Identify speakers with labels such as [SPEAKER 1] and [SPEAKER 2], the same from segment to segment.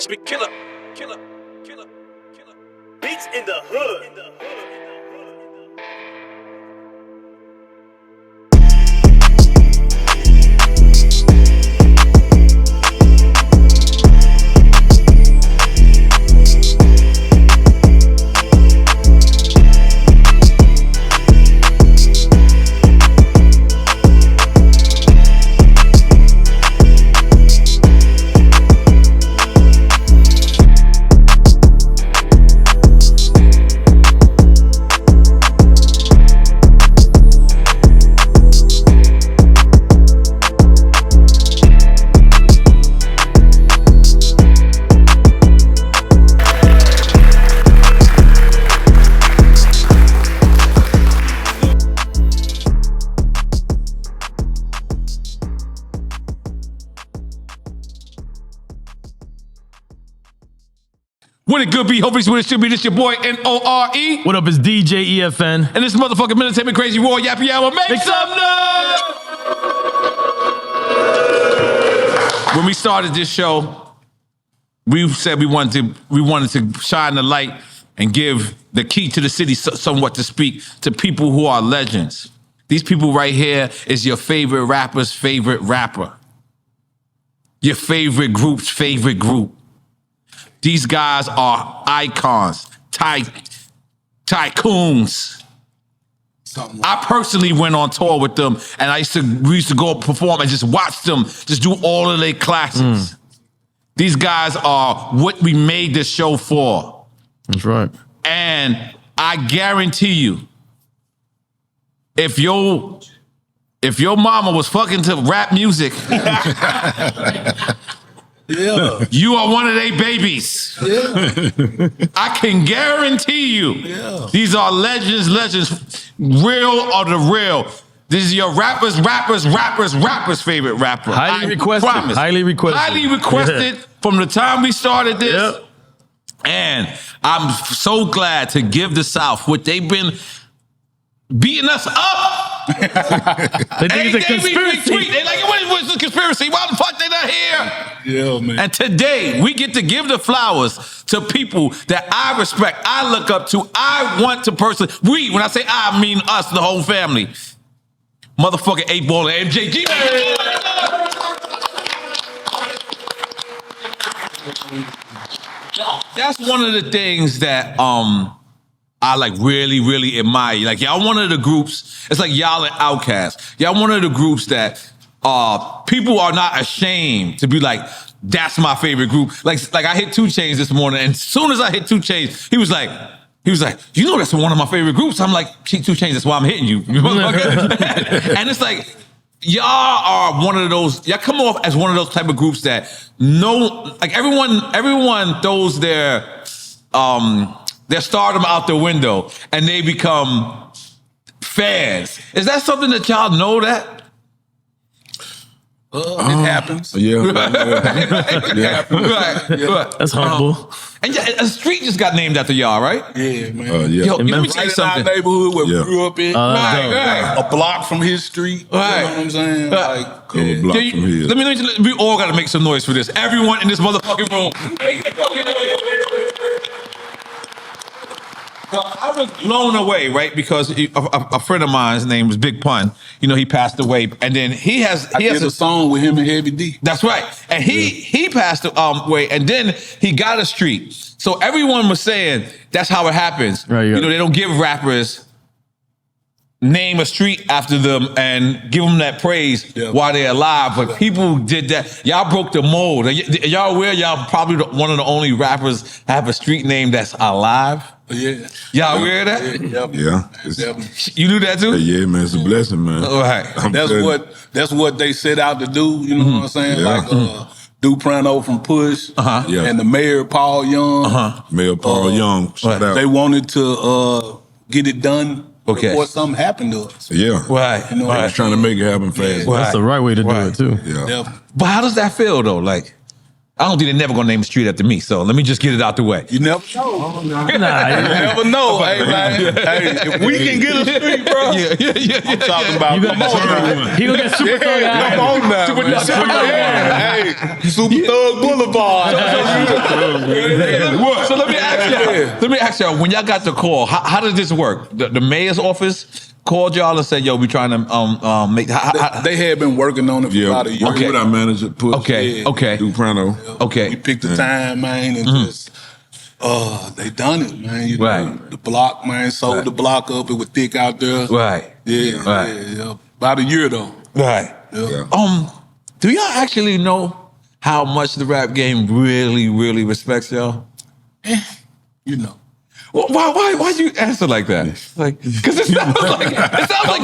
[SPEAKER 1] Watch me killer. Beats in the hood.
[SPEAKER 2] What it could be, hopefully it's what it should be. This your boy N.O.R.E.
[SPEAKER 3] What up, it's DJ EFN.
[SPEAKER 2] And this motherfucking militant crazy raw yappy hour. Make some noise! When we started this show, we said we wanted to shine the light and give the key to the city somewhat to speak to people who are legends. These people right here is your favorite rapper's favorite rapper. Your favorite group's favorite group. These guys are icons, tycoons. I personally went on tour with them, and we used to go perform and just watch them just do all of their classics. These guys are what we made this show for.
[SPEAKER 3] That's right.
[SPEAKER 2] And I guarantee you, if your mama was fucking to rap music, yeah, you are one of their babies. Yeah. I can guarantee you, these are legends, real of the real. This is your rapper's favorite rapper.
[SPEAKER 3] Highly requested
[SPEAKER 2] from the time we started this. Yep. And I'm so glad to give the South what they've been beating us up.
[SPEAKER 3] They think it's a conspiracy.
[SPEAKER 2] They like, what's the conspiracy? Why the fuck they not here?
[SPEAKER 4] Yeah, man.
[SPEAKER 2] And today, we get to give the flowers to people that I respect, I look up to, I want to personally, when I say I mean us, the whole family. Motherfucking 8-Ball and MJG. That's one of the things that I like really admire. Like y'all one of the groups, it's like y'all and Outkast. Y'all one of the groups that people are not ashamed to be like, that's my favorite group. Like I hit 2 Chainz this morning, and as soon as I hit 2 Chainz, he was like, you know that's one of my favorite groups. I'm like, 2 Chainz, that's why I'm hitting you. And it's like, y'all are one of those, y'all come off as one of those type of groups that everyone throws their stardom out the window and they become fans. Is that something that y'all know that?
[SPEAKER 4] It happens.
[SPEAKER 3] Yeah. Right. That's humble.
[SPEAKER 2] And a street just got named after y'all, right?
[SPEAKER 4] Yeah, man.
[SPEAKER 2] Yo, let me tell you something.
[SPEAKER 4] In our neighborhood where we grew up in.
[SPEAKER 2] Right.
[SPEAKER 4] A block from his street.
[SPEAKER 2] Right.
[SPEAKER 4] You know what I'm saying? Like,
[SPEAKER 5] a block from his.
[SPEAKER 2] Let me, we all got to make some noise for this. Everyone in this motherfucking room. I was blown away, right? Because a friend of mine's name was Big Pun. You know, he passed away, and then he has
[SPEAKER 4] a song with him and Heavy D.
[SPEAKER 2] That's right, and he passed away, and then he got a street. So everyone was saying that's how it happens.
[SPEAKER 3] Right, yeah.
[SPEAKER 2] You know, they don't give rappers name a street after them and give them that praise while they're alive, but people did that. Y'all broke the mold. Y'all aware y'all probably one of the only rappers have a street name that's alive?
[SPEAKER 4] Yeah.
[SPEAKER 2] Y'all aware of that?
[SPEAKER 5] Yeah.
[SPEAKER 2] You knew that too?
[SPEAKER 5] Yeah, man. It's a blessing, man.
[SPEAKER 2] All right.
[SPEAKER 4] That's what they set out to do. You know what I'm saying?
[SPEAKER 5] Yeah.
[SPEAKER 4] Like Duprano from Push and the Mayor Paul Young.
[SPEAKER 5] Mayor Paul Young. Shout out.
[SPEAKER 4] They wanted to get it done before something happened to us.
[SPEAKER 5] Yeah.
[SPEAKER 2] Right.
[SPEAKER 4] You know,
[SPEAKER 5] I was trying to make it happen fast.
[SPEAKER 3] That's the right way to do it too.
[SPEAKER 5] Yeah.
[SPEAKER 2] But how does that feel though? Like, I don't think they're never gonna name a street after me. So let me just get it out the way.
[SPEAKER 4] You never know.
[SPEAKER 3] Nah,
[SPEAKER 4] You never know. Hey, man. Hey, if we can get a street, bro. I'm talking about.
[SPEAKER 3] You
[SPEAKER 4] Come on, now.
[SPEAKER 3] he gonna get Super Thug out.
[SPEAKER 4] Come on now. Super Thug. Hey, Super Thug Boulevard.
[SPEAKER 2] So let me ask you. Let me ask y'all. When y'all got the call, how did this work? The mayor's office called y'all and said, "Yo, we trying to make."
[SPEAKER 4] They had been working on it for about a year.
[SPEAKER 5] Working with our manager, Push.
[SPEAKER 2] Okay.
[SPEAKER 5] Duprano.
[SPEAKER 2] Okay.
[SPEAKER 4] We picked the time, man, and just they done it, man. You know,
[SPEAKER 2] Right.
[SPEAKER 4] The block, man, sold the block up. It was thick out there.
[SPEAKER 2] Right.
[SPEAKER 4] Yeah.
[SPEAKER 2] Right.
[SPEAKER 4] Yeah. About a year though.
[SPEAKER 2] Right.
[SPEAKER 4] Yeah.
[SPEAKER 2] Do y'all actually know how much the rap game really, really respects y'all?
[SPEAKER 4] You know.
[SPEAKER 2] Well, why you answer like that? Like, because it sounds like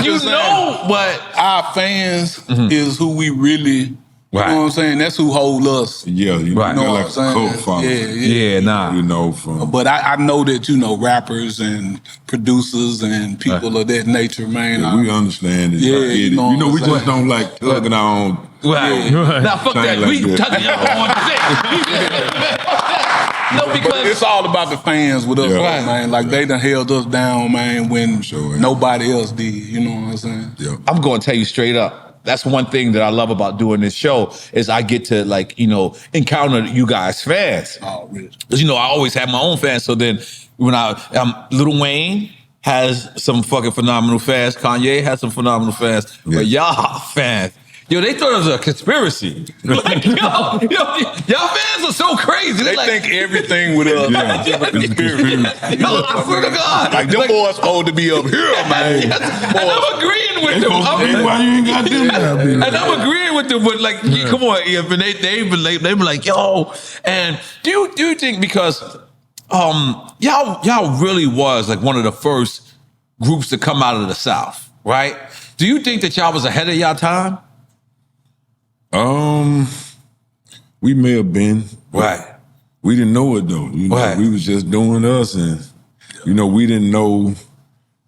[SPEAKER 2] you know, but
[SPEAKER 4] Our fans is who we really. You know what I'm saying? That's who hold us.
[SPEAKER 5] Yeah, you
[SPEAKER 2] Right.
[SPEAKER 5] know,
[SPEAKER 4] You know
[SPEAKER 5] like
[SPEAKER 4] what I'm saying?
[SPEAKER 5] a cult following.
[SPEAKER 2] yeah, nah.
[SPEAKER 5] You know, from
[SPEAKER 4] But I know that, you know, rappers and producers and people of that nature, man.
[SPEAKER 5] we understand it.
[SPEAKER 4] Yeah,
[SPEAKER 5] I get
[SPEAKER 4] you
[SPEAKER 5] it.
[SPEAKER 4] know
[SPEAKER 5] You know,
[SPEAKER 4] what
[SPEAKER 5] we
[SPEAKER 4] I'm
[SPEAKER 5] just
[SPEAKER 4] saying?
[SPEAKER 5] don't like tugging our own.
[SPEAKER 2] Right.
[SPEAKER 3] Right.
[SPEAKER 2] Now, fuck that.
[SPEAKER 5] Like
[SPEAKER 2] We
[SPEAKER 5] that.
[SPEAKER 2] tugging your own thing. No,
[SPEAKER 4] But
[SPEAKER 2] because
[SPEAKER 4] it's all about the fans with us,
[SPEAKER 5] Yeah.
[SPEAKER 4] man. Like, they done held us down, man, when
[SPEAKER 5] Sure, yeah.
[SPEAKER 4] nobody else did. You know what I'm saying?
[SPEAKER 5] Yeah.
[SPEAKER 2] I'm going to tell you straight up. That's one thing that I love about doing this show is I get to, like, you know, encounter you guys fans.
[SPEAKER 4] Oh, really?
[SPEAKER 2] Because, you know, I always have my own fans. So then when Lil Wayne has some fucking phenomenal fans. Kanye has some phenomenal fans. But y'all fans, yo, they thought it was a conspiracy. Like, y'all fans are so crazy.
[SPEAKER 4] They
[SPEAKER 2] Like,
[SPEAKER 4] think everything with us is a conspiracy.
[SPEAKER 2] yo, I swear to God.
[SPEAKER 4] Like, them boys supposed to be up here, man.
[SPEAKER 2] And I'm agreeing with them.
[SPEAKER 5] Why you ain't got them now?
[SPEAKER 2] And I'm agreeing with them, but like, come on, Ian, and they been like, yo. And do you think because y'all really was like one of the first groups to come out of the South, right? Do you think that y'all was ahead of y'all time?
[SPEAKER 5] We may have been.
[SPEAKER 2] Right.
[SPEAKER 5] We didn't know it though. You know,
[SPEAKER 2] Right.
[SPEAKER 5] we was just doing us, and you know, we didn't know.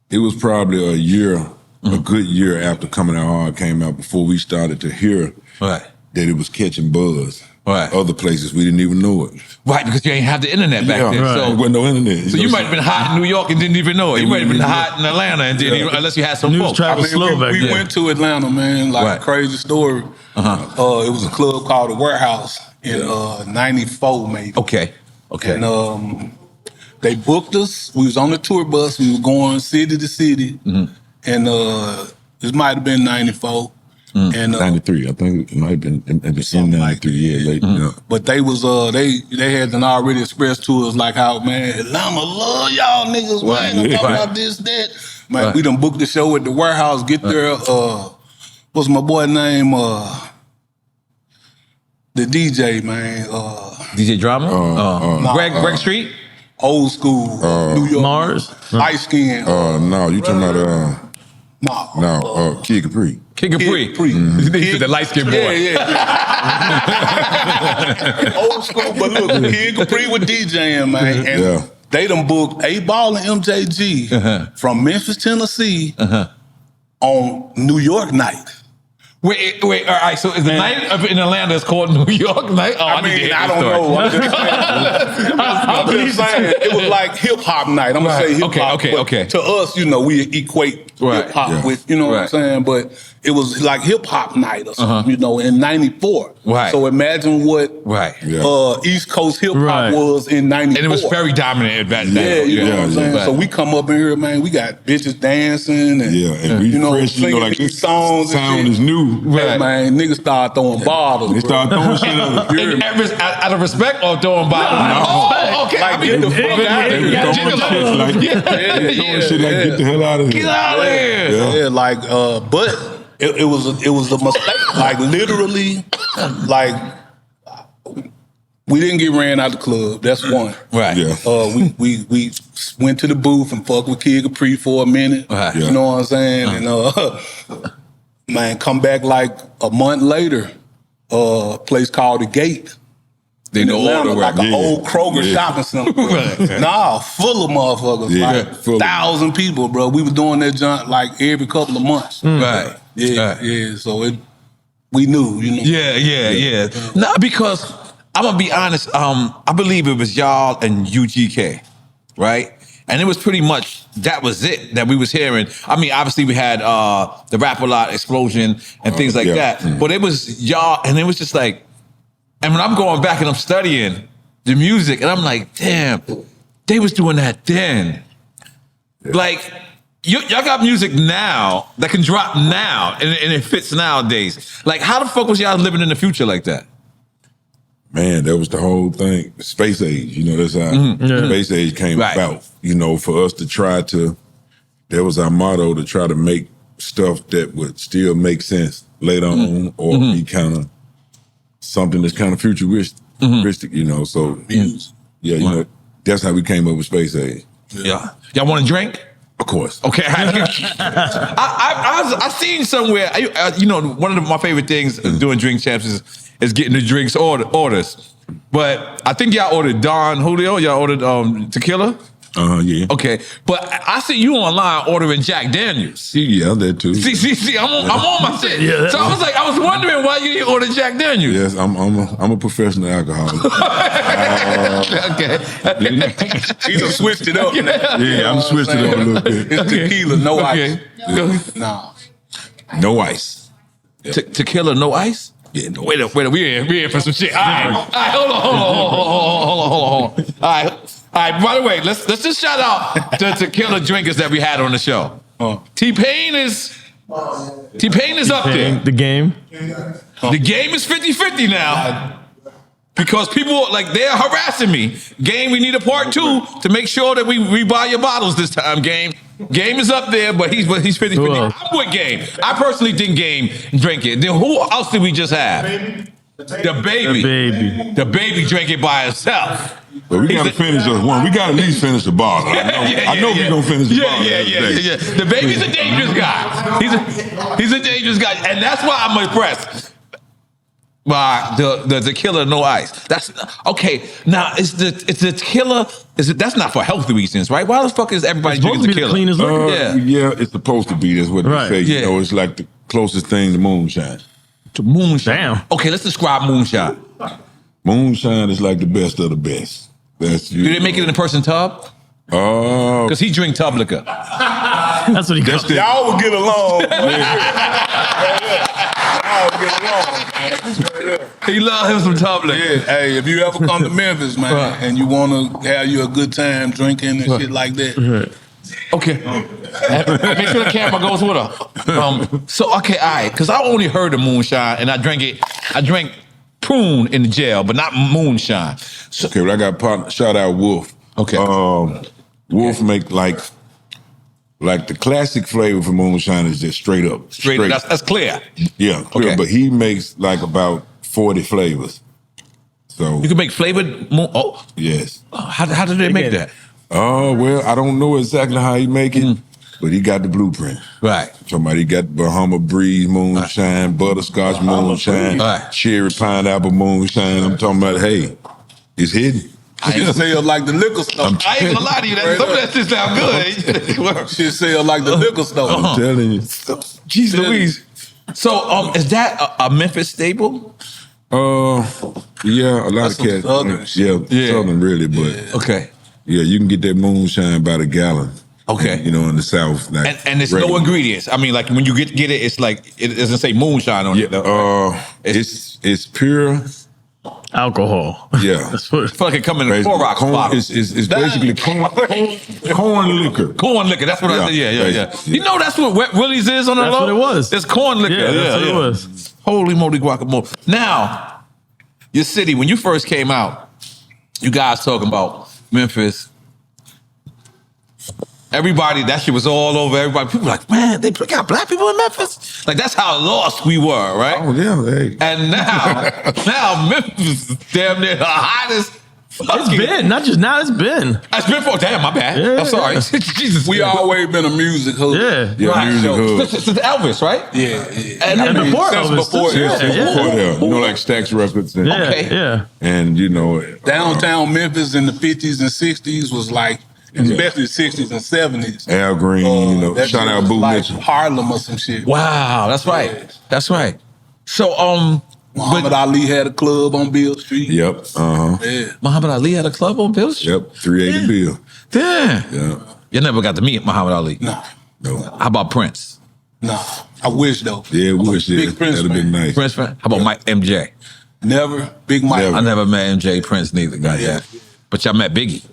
[SPEAKER 5] It was probably a year, a good year after Comin Out Hard came out before we started to hear
[SPEAKER 2] Right.
[SPEAKER 5] that it was catching buzz.
[SPEAKER 2] Right.
[SPEAKER 5] Other places we didn't even know it.
[SPEAKER 2] Right, because you ain't have the internet back then.
[SPEAKER 5] There
[SPEAKER 2] So,
[SPEAKER 5] wasn't no internet.
[SPEAKER 2] so you might have been hot in New York and didn't even know it. You might have been hot in Atlanta and didn't even, unless you had some
[SPEAKER 3] News
[SPEAKER 2] folks.
[SPEAKER 3] travel slow back
[SPEAKER 4] we
[SPEAKER 3] then.
[SPEAKER 4] went to Atlanta, man. Like,
[SPEAKER 2] Right.
[SPEAKER 4] a crazy story. It was a club called The Warehouse in 94, maybe.
[SPEAKER 2] Okay.
[SPEAKER 4] And they booked us. We was on the tour bus. We were going city to city. And this might have been 94. And
[SPEAKER 5] 93. I think it might have been in 93. Yeah, late. Yeah.
[SPEAKER 4] but they was they had already expressed to us like how, man, Atlanta love y'all niggas, man. I'm talking about this, that. Man, we done booked the show at The Warehouse. Get there. What's my boy name? The DJ, man.
[SPEAKER 2] DJ Drama? Greg Street?
[SPEAKER 4] Old school New York.
[SPEAKER 3] Mars?
[SPEAKER 4] Light skin.
[SPEAKER 5] No, you talking about Kid Capri.
[SPEAKER 2] Kid Capri. The light skinned boy.
[SPEAKER 4] Yeah. Old school, but look, Kid Capri with DJing, man. And they done booked A-Ball and MJG from Memphis, Tennessee on New York night.
[SPEAKER 2] Wait, all right, so is the night up in Atlanta is called New York night? Oh,
[SPEAKER 4] I mean, I don't know. I'm just saying. It was like hip-hop night. I'm going to say hip-hop.
[SPEAKER 2] Okay.
[SPEAKER 4] To us, you know, we equate hip-hop with, you know what I'm saying? But it was like hip-hop night or something, you know, in 94.
[SPEAKER 2] Right.
[SPEAKER 4] So imagine what East Coast hip-hop was in 94.
[SPEAKER 2] And it was very dominant at that
[SPEAKER 4] Yeah, you know what I'm saying?
[SPEAKER 2] Right.
[SPEAKER 4] So we come up in here, man, we got bitches dancing and,
[SPEAKER 5] and we
[SPEAKER 4] you know,
[SPEAKER 5] fresh, you know, like
[SPEAKER 4] singing
[SPEAKER 5] this
[SPEAKER 4] songs
[SPEAKER 5] sound
[SPEAKER 4] and shit.
[SPEAKER 5] is new.
[SPEAKER 4] Hey, man, niggas start throwing bottles.
[SPEAKER 5] They start throwing shit out of
[SPEAKER 2] And out of respect or throwing bottles?
[SPEAKER 4] No.
[SPEAKER 2] Okay.
[SPEAKER 4] Like, get the fuck out of
[SPEAKER 5] They
[SPEAKER 4] here.
[SPEAKER 5] was throwing shit like, get the hell out of here.
[SPEAKER 2] Get out of here.
[SPEAKER 4] Yeah, like, but it was a mistake. Like, literally, like, we didn't get ran out the club. That's one.
[SPEAKER 2] Right.
[SPEAKER 5] Yeah.
[SPEAKER 4] We went to the booth and fucked with Kid Capri for a minute.
[SPEAKER 2] Right.
[SPEAKER 4] You know what I'm saying? And man, come back like a month later. A place called The Gate.
[SPEAKER 2] They know all
[SPEAKER 4] Atlanta,
[SPEAKER 2] the
[SPEAKER 4] like an old Kroger shopping center. Nah, full of motherfuckers. Like 1,000 people, bro. We was doing that junk like every couple of months.
[SPEAKER 2] Right.
[SPEAKER 4] Yeah. So we knew, you know.
[SPEAKER 2] Yeah. Not because I'm gonna be honest. I believe it was y'all and UGK, right? And it was pretty much that was it that we was hearing. I mean, obviously we had the Rap-A-Lot explosion and things like that. But it was y'all, and it was just like, and when I'm going back and I'm studying the music, and I'm like, damn, they was doing that then. Like, y'all got music now that can drop now, and it fits nowadays. Like, how the fuck was y'all living in the future like that?
[SPEAKER 5] Man, that was the whole thing. Space age, you know, that's how space age came about. You know, for us to try to, that was our motto, to try to make stuff that would still make sense later on, or be kind of something that's kind of futuristic, you know. So, you know, that's how we came up with space age.
[SPEAKER 2] Yeah. Y'all want to drink?
[SPEAKER 5] Of course.
[SPEAKER 2] Okay. I seen somewhere, you know, one of my favorite things doing Drink Champs is getting the drinks orders. But I think y'all ordered Don Julio. Y'all ordered tequila.
[SPEAKER 5] Yeah.
[SPEAKER 2] Okay, but I see you online ordering Jack Daniels.
[SPEAKER 5] Yeah, that too.
[SPEAKER 2] See, I'm on my shit. Yeah, so I was wondering why you ordered Jack Daniels.
[SPEAKER 5] Yes, I'm a professional alcoholic.
[SPEAKER 2] Okay.
[SPEAKER 4] He done switched it up.
[SPEAKER 5] Yeah, I'm switched it up a little bit.
[SPEAKER 4] It's tequila, no ice.
[SPEAKER 5] Nah. No ice.
[SPEAKER 2] Tequila, no ice?
[SPEAKER 5] Yeah, no.
[SPEAKER 2] Wait, we in for some shit. All right, hold on. All right. By the way, let's just shout out the tequila drinkers that we had on the show. T-Pain is up there.
[SPEAKER 3] The game.
[SPEAKER 2] The game is 50-50 now. Because people, like, they're harassing me. Game, we need a part 2 to make sure that we buy your bottles this time, Game. Game is up there, but he's 50-50. I'm with Game. I personally didn't Game drink it. Then who else did we just have? The baby drank it by herself.
[SPEAKER 5] But we gotta finish this one. We gotta at least finish the bottle. I know we're gonna finish the bottle.
[SPEAKER 2] Yeah. The baby's a dangerous guy. He's a dangerous guy, and that's why I'm impressed by the tequila no ice. That's okay. Now it's the tequila. That's not for health reasons, right? Why the fuck is everybody drinking tequila?
[SPEAKER 3] Clean as liquor.
[SPEAKER 5] Yeah, it's supposed to be. That's what they say. You know, it's like the closest thing to moonshine.
[SPEAKER 2] To moonshine.
[SPEAKER 3] Damn.
[SPEAKER 2] Okay, let's describe moonshine.
[SPEAKER 5] Moonshine is like the best of the best. That's
[SPEAKER 2] Do they make it in a person tub? Because he drink tub liquor.
[SPEAKER 3] That's what he calls it.
[SPEAKER 4] Y'all will get along.
[SPEAKER 2] He loves him some tub liquor.
[SPEAKER 4] Yeah, hey, if you ever come to Memphis, man, and you want to have you a good time drinking and shit like that.
[SPEAKER 2] Okay. Make sure the camera goes with her. Okay, all right. Because I only heard the moonshine, and I drank prune in the jail, but not moonshine. So,
[SPEAKER 5] okay, well, I got a partner. Shout out Wolf.
[SPEAKER 2] Okay.
[SPEAKER 5] Wolf make like the classic flavor for moonshine is just straight up.
[SPEAKER 2] That's clear.
[SPEAKER 5] Yeah, clear.
[SPEAKER 2] Okay.
[SPEAKER 5] But he makes like about 40 flavors. So
[SPEAKER 2] you can make flavored moon. Oh,
[SPEAKER 5] yes.
[SPEAKER 2] How did they make that?
[SPEAKER 5] Oh, well, I don't know exactly how he make it, but he got the blueprint.
[SPEAKER 2] Right.
[SPEAKER 5] Somebody got Bahama Breeze moonshine, butterscotch moonshine, cherry pineapple moonshine. I'm talking about, hey, it's hidden.
[SPEAKER 4] Shit sell like the liquor store.
[SPEAKER 2] I ain't gonna lie to you. Some of that shit sound good.
[SPEAKER 4] Shit sell like the liquor store.
[SPEAKER 5] I'm telling you.
[SPEAKER 2] Jeez Louise. So, is that a Memphis staple?
[SPEAKER 5] Yeah, a lot of cats.
[SPEAKER 4] Southern
[SPEAKER 5] Southern really, but
[SPEAKER 2] okay.
[SPEAKER 5] Yeah, you can get that moonshine by the gallon.
[SPEAKER 2] Okay.
[SPEAKER 5] You know, in the South. Like,
[SPEAKER 2] and it's no ingredients. I mean, like when you get it, it's like, it doesn't say moonshine on it. Though.
[SPEAKER 5] It's pure
[SPEAKER 3] alcohol.
[SPEAKER 5] Yeah.
[SPEAKER 2] It's like it come in a Clorox bottle.
[SPEAKER 5] It's basically corn liquor.
[SPEAKER 2] Corn liquor. That's what I said. Yeah. You know that's what Wet Willie's is on the low?
[SPEAKER 3] That's what it was.
[SPEAKER 2] It's corn liquor.
[SPEAKER 3] Yeah, that's what it was.
[SPEAKER 2] Holy moly guacamole. Now, your city, when you first came out, you guys talking about Memphis. Everybody, that shit was all over. Everybody, people were like, man, they got black people in Memphis? Like, that's how lost we were, right?
[SPEAKER 5] Oh, yeah. Hey.
[SPEAKER 2] And now Memphis is damn near the hottest.
[SPEAKER 3] It's been, not just now, it's been.
[SPEAKER 2] It's been for, damn, my bad.
[SPEAKER 3] Yeah,
[SPEAKER 2] I'm sorry. Jesus.
[SPEAKER 4] We always been a music hood.
[SPEAKER 3] Yeah.
[SPEAKER 5] Yeah, music hood.
[SPEAKER 2] Since Elvis, right?
[SPEAKER 4] Yeah.
[SPEAKER 3] And before Elvis.
[SPEAKER 4] Before
[SPEAKER 5] Yeah. You know, like Stax Records. And,
[SPEAKER 3] Yeah.
[SPEAKER 5] And, you know.
[SPEAKER 4] Downtown Memphis in the 50s and 60s was like, especially the 60s and 70s.
[SPEAKER 5] Al Green, you know, shout out Boo
[SPEAKER 4] like
[SPEAKER 5] Mitchell.
[SPEAKER 4] Harlem or some shit.
[SPEAKER 2] Wow, that's right. That's right. So,
[SPEAKER 4] Muhammad Ali had a club on Beale Street.
[SPEAKER 5] Yep.
[SPEAKER 4] Yeah.
[SPEAKER 2] Muhammad Ali had a club on Bill Street?
[SPEAKER 5] Yep. 380 Bill.
[SPEAKER 2] Damn.
[SPEAKER 5] Yeah.
[SPEAKER 2] You never got to meet Muhammad Ali?
[SPEAKER 4] No.
[SPEAKER 2] How about Prince?
[SPEAKER 4] No. I wish though.
[SPEAKER 5] Yeah, we wish.
[SPEAKER 4] Big Prince
[SPEAKER 5] That'd have been nice.
[SPEAKER 2] Prince fan? How about Mike MJ?
[SPEAKER 4] Never. Big Mike.
[SPEAKER 5] Never.
[SPEAKER 2] I never met MJ Prince neither, goddamn. But y'all met Biggie?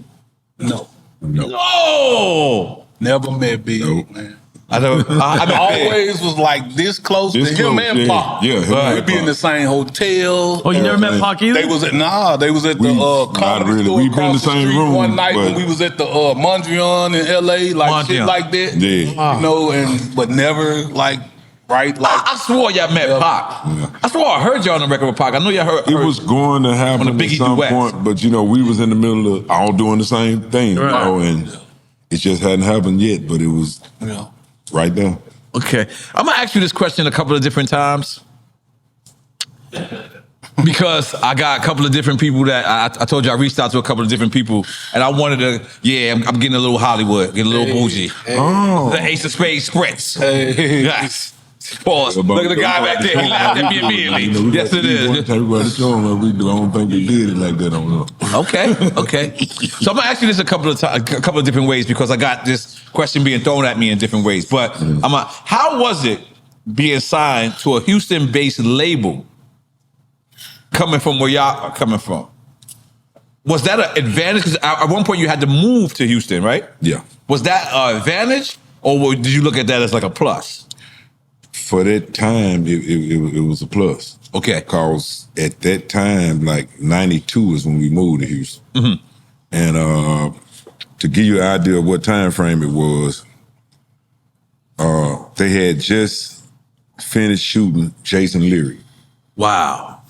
[SPEAKER 4] No.
[SPEAKER 2] No!
[SPEAKER 4] Never met Big,
[SPEAKER 5] Nope.
[SPEAKER 4] man.
[SPEAKER 2] I never. I
[SPEAKER 4] Always was like this close
[SPEAKER 5] This
[SPEAKER 4] to him
[SPEAKER 5] close,
[SPEAKER 4] and
[SPEAKER 5] yeah.
[SPEAKER 4] Pop.
[SPEAKER 5] Yeah, him
[SPEAKER 4] We'd
[SPEAKER 5] and
[SPEAKER 4] be in
[SPEAKER 5] Pop.
[SPEAKER 4] the same hotel.
[SPEAKER 3] Oh, you never met Pac either?
[SPEAKER 4] They was at the
[SPEAKER 5] not
[SPEAKER 4] comedy
[SPEAKER 5] really.
[SPEAKER 4] store
[SPEAKER 5] We been in the
[SPEAKER 4] across the
[SPEAKER 5] same
[SPEAKER 4] street
[SPEAKER 5] room,
[SPEAKER 4] one night when
[SPEAKER 5] but-
[SPEAKER 4] we was at the Mondrian in LA, like shit
[SPEAKER 2] Mondrian.
[SPEAKER 4] like that.
[SPEAKER 5] Yeah.
[SPEAKER 4] You know, but never like right like
[SPEAKER 2] I swore y'all met Pac. I swore I heard y'all on the record with Pac. I know y'all heard.
[SPEAKER 5] It was going to happen
[SPEAKER 2] On the
[SPEAKER 5] at
[SPEAKER 2] Biggie
[SPEAKER 5] some
[SPEAKER 2] duets.
[SPEAKER 5] point, but we was in the middle of all doing the same thing, you know, and it just hadn't happened yet, but it was right there.
[SPEAKER 2] Okay. I'm going to ask you this question a couple of different times. Because I got a couple of different people that I told you I reached out to a couple of different people, and I wanted to, I'm getting a little Hollywood, getting a little bougie.
[SPEAKER 5] Oh.
[SPEAKER 2] The Ace of Spades spritz.
[SPEAKER 4] Hey.
[SPEAKER 2] Yes. Pause. Look at the guy back there. He laughed at me immediately. Yes, it is.
[SPEAKER 5] Everybody showing us we don't think they did it like that on us.
[SPEAKER 2] Okay. So I'm gonna ask you this a couple of different ways because I got this question being thrown at me in different ways. But how was it being signed to a Houston-based label coming from where y'all are coming from? Was that an advantage? Because at one point you had to move to Houston, right?
[SPEAKER 5] Yeah.
[SPEAKER 2] Was that an advantage, or did you look at that as like a plus?
[SPEAKER 5] For that time, it was a plus.
[SPEAKER 2] Okay.
[SPEAKER 5] Because at that time, like 92 is when we moved to Houston.
[SPEAKER 2] Mm-hmm.
[SPEAKER 5] And to give you an idea of what time frame it was, they had just finished shooting Jason Leary.
[SPEAKER 2] Wow.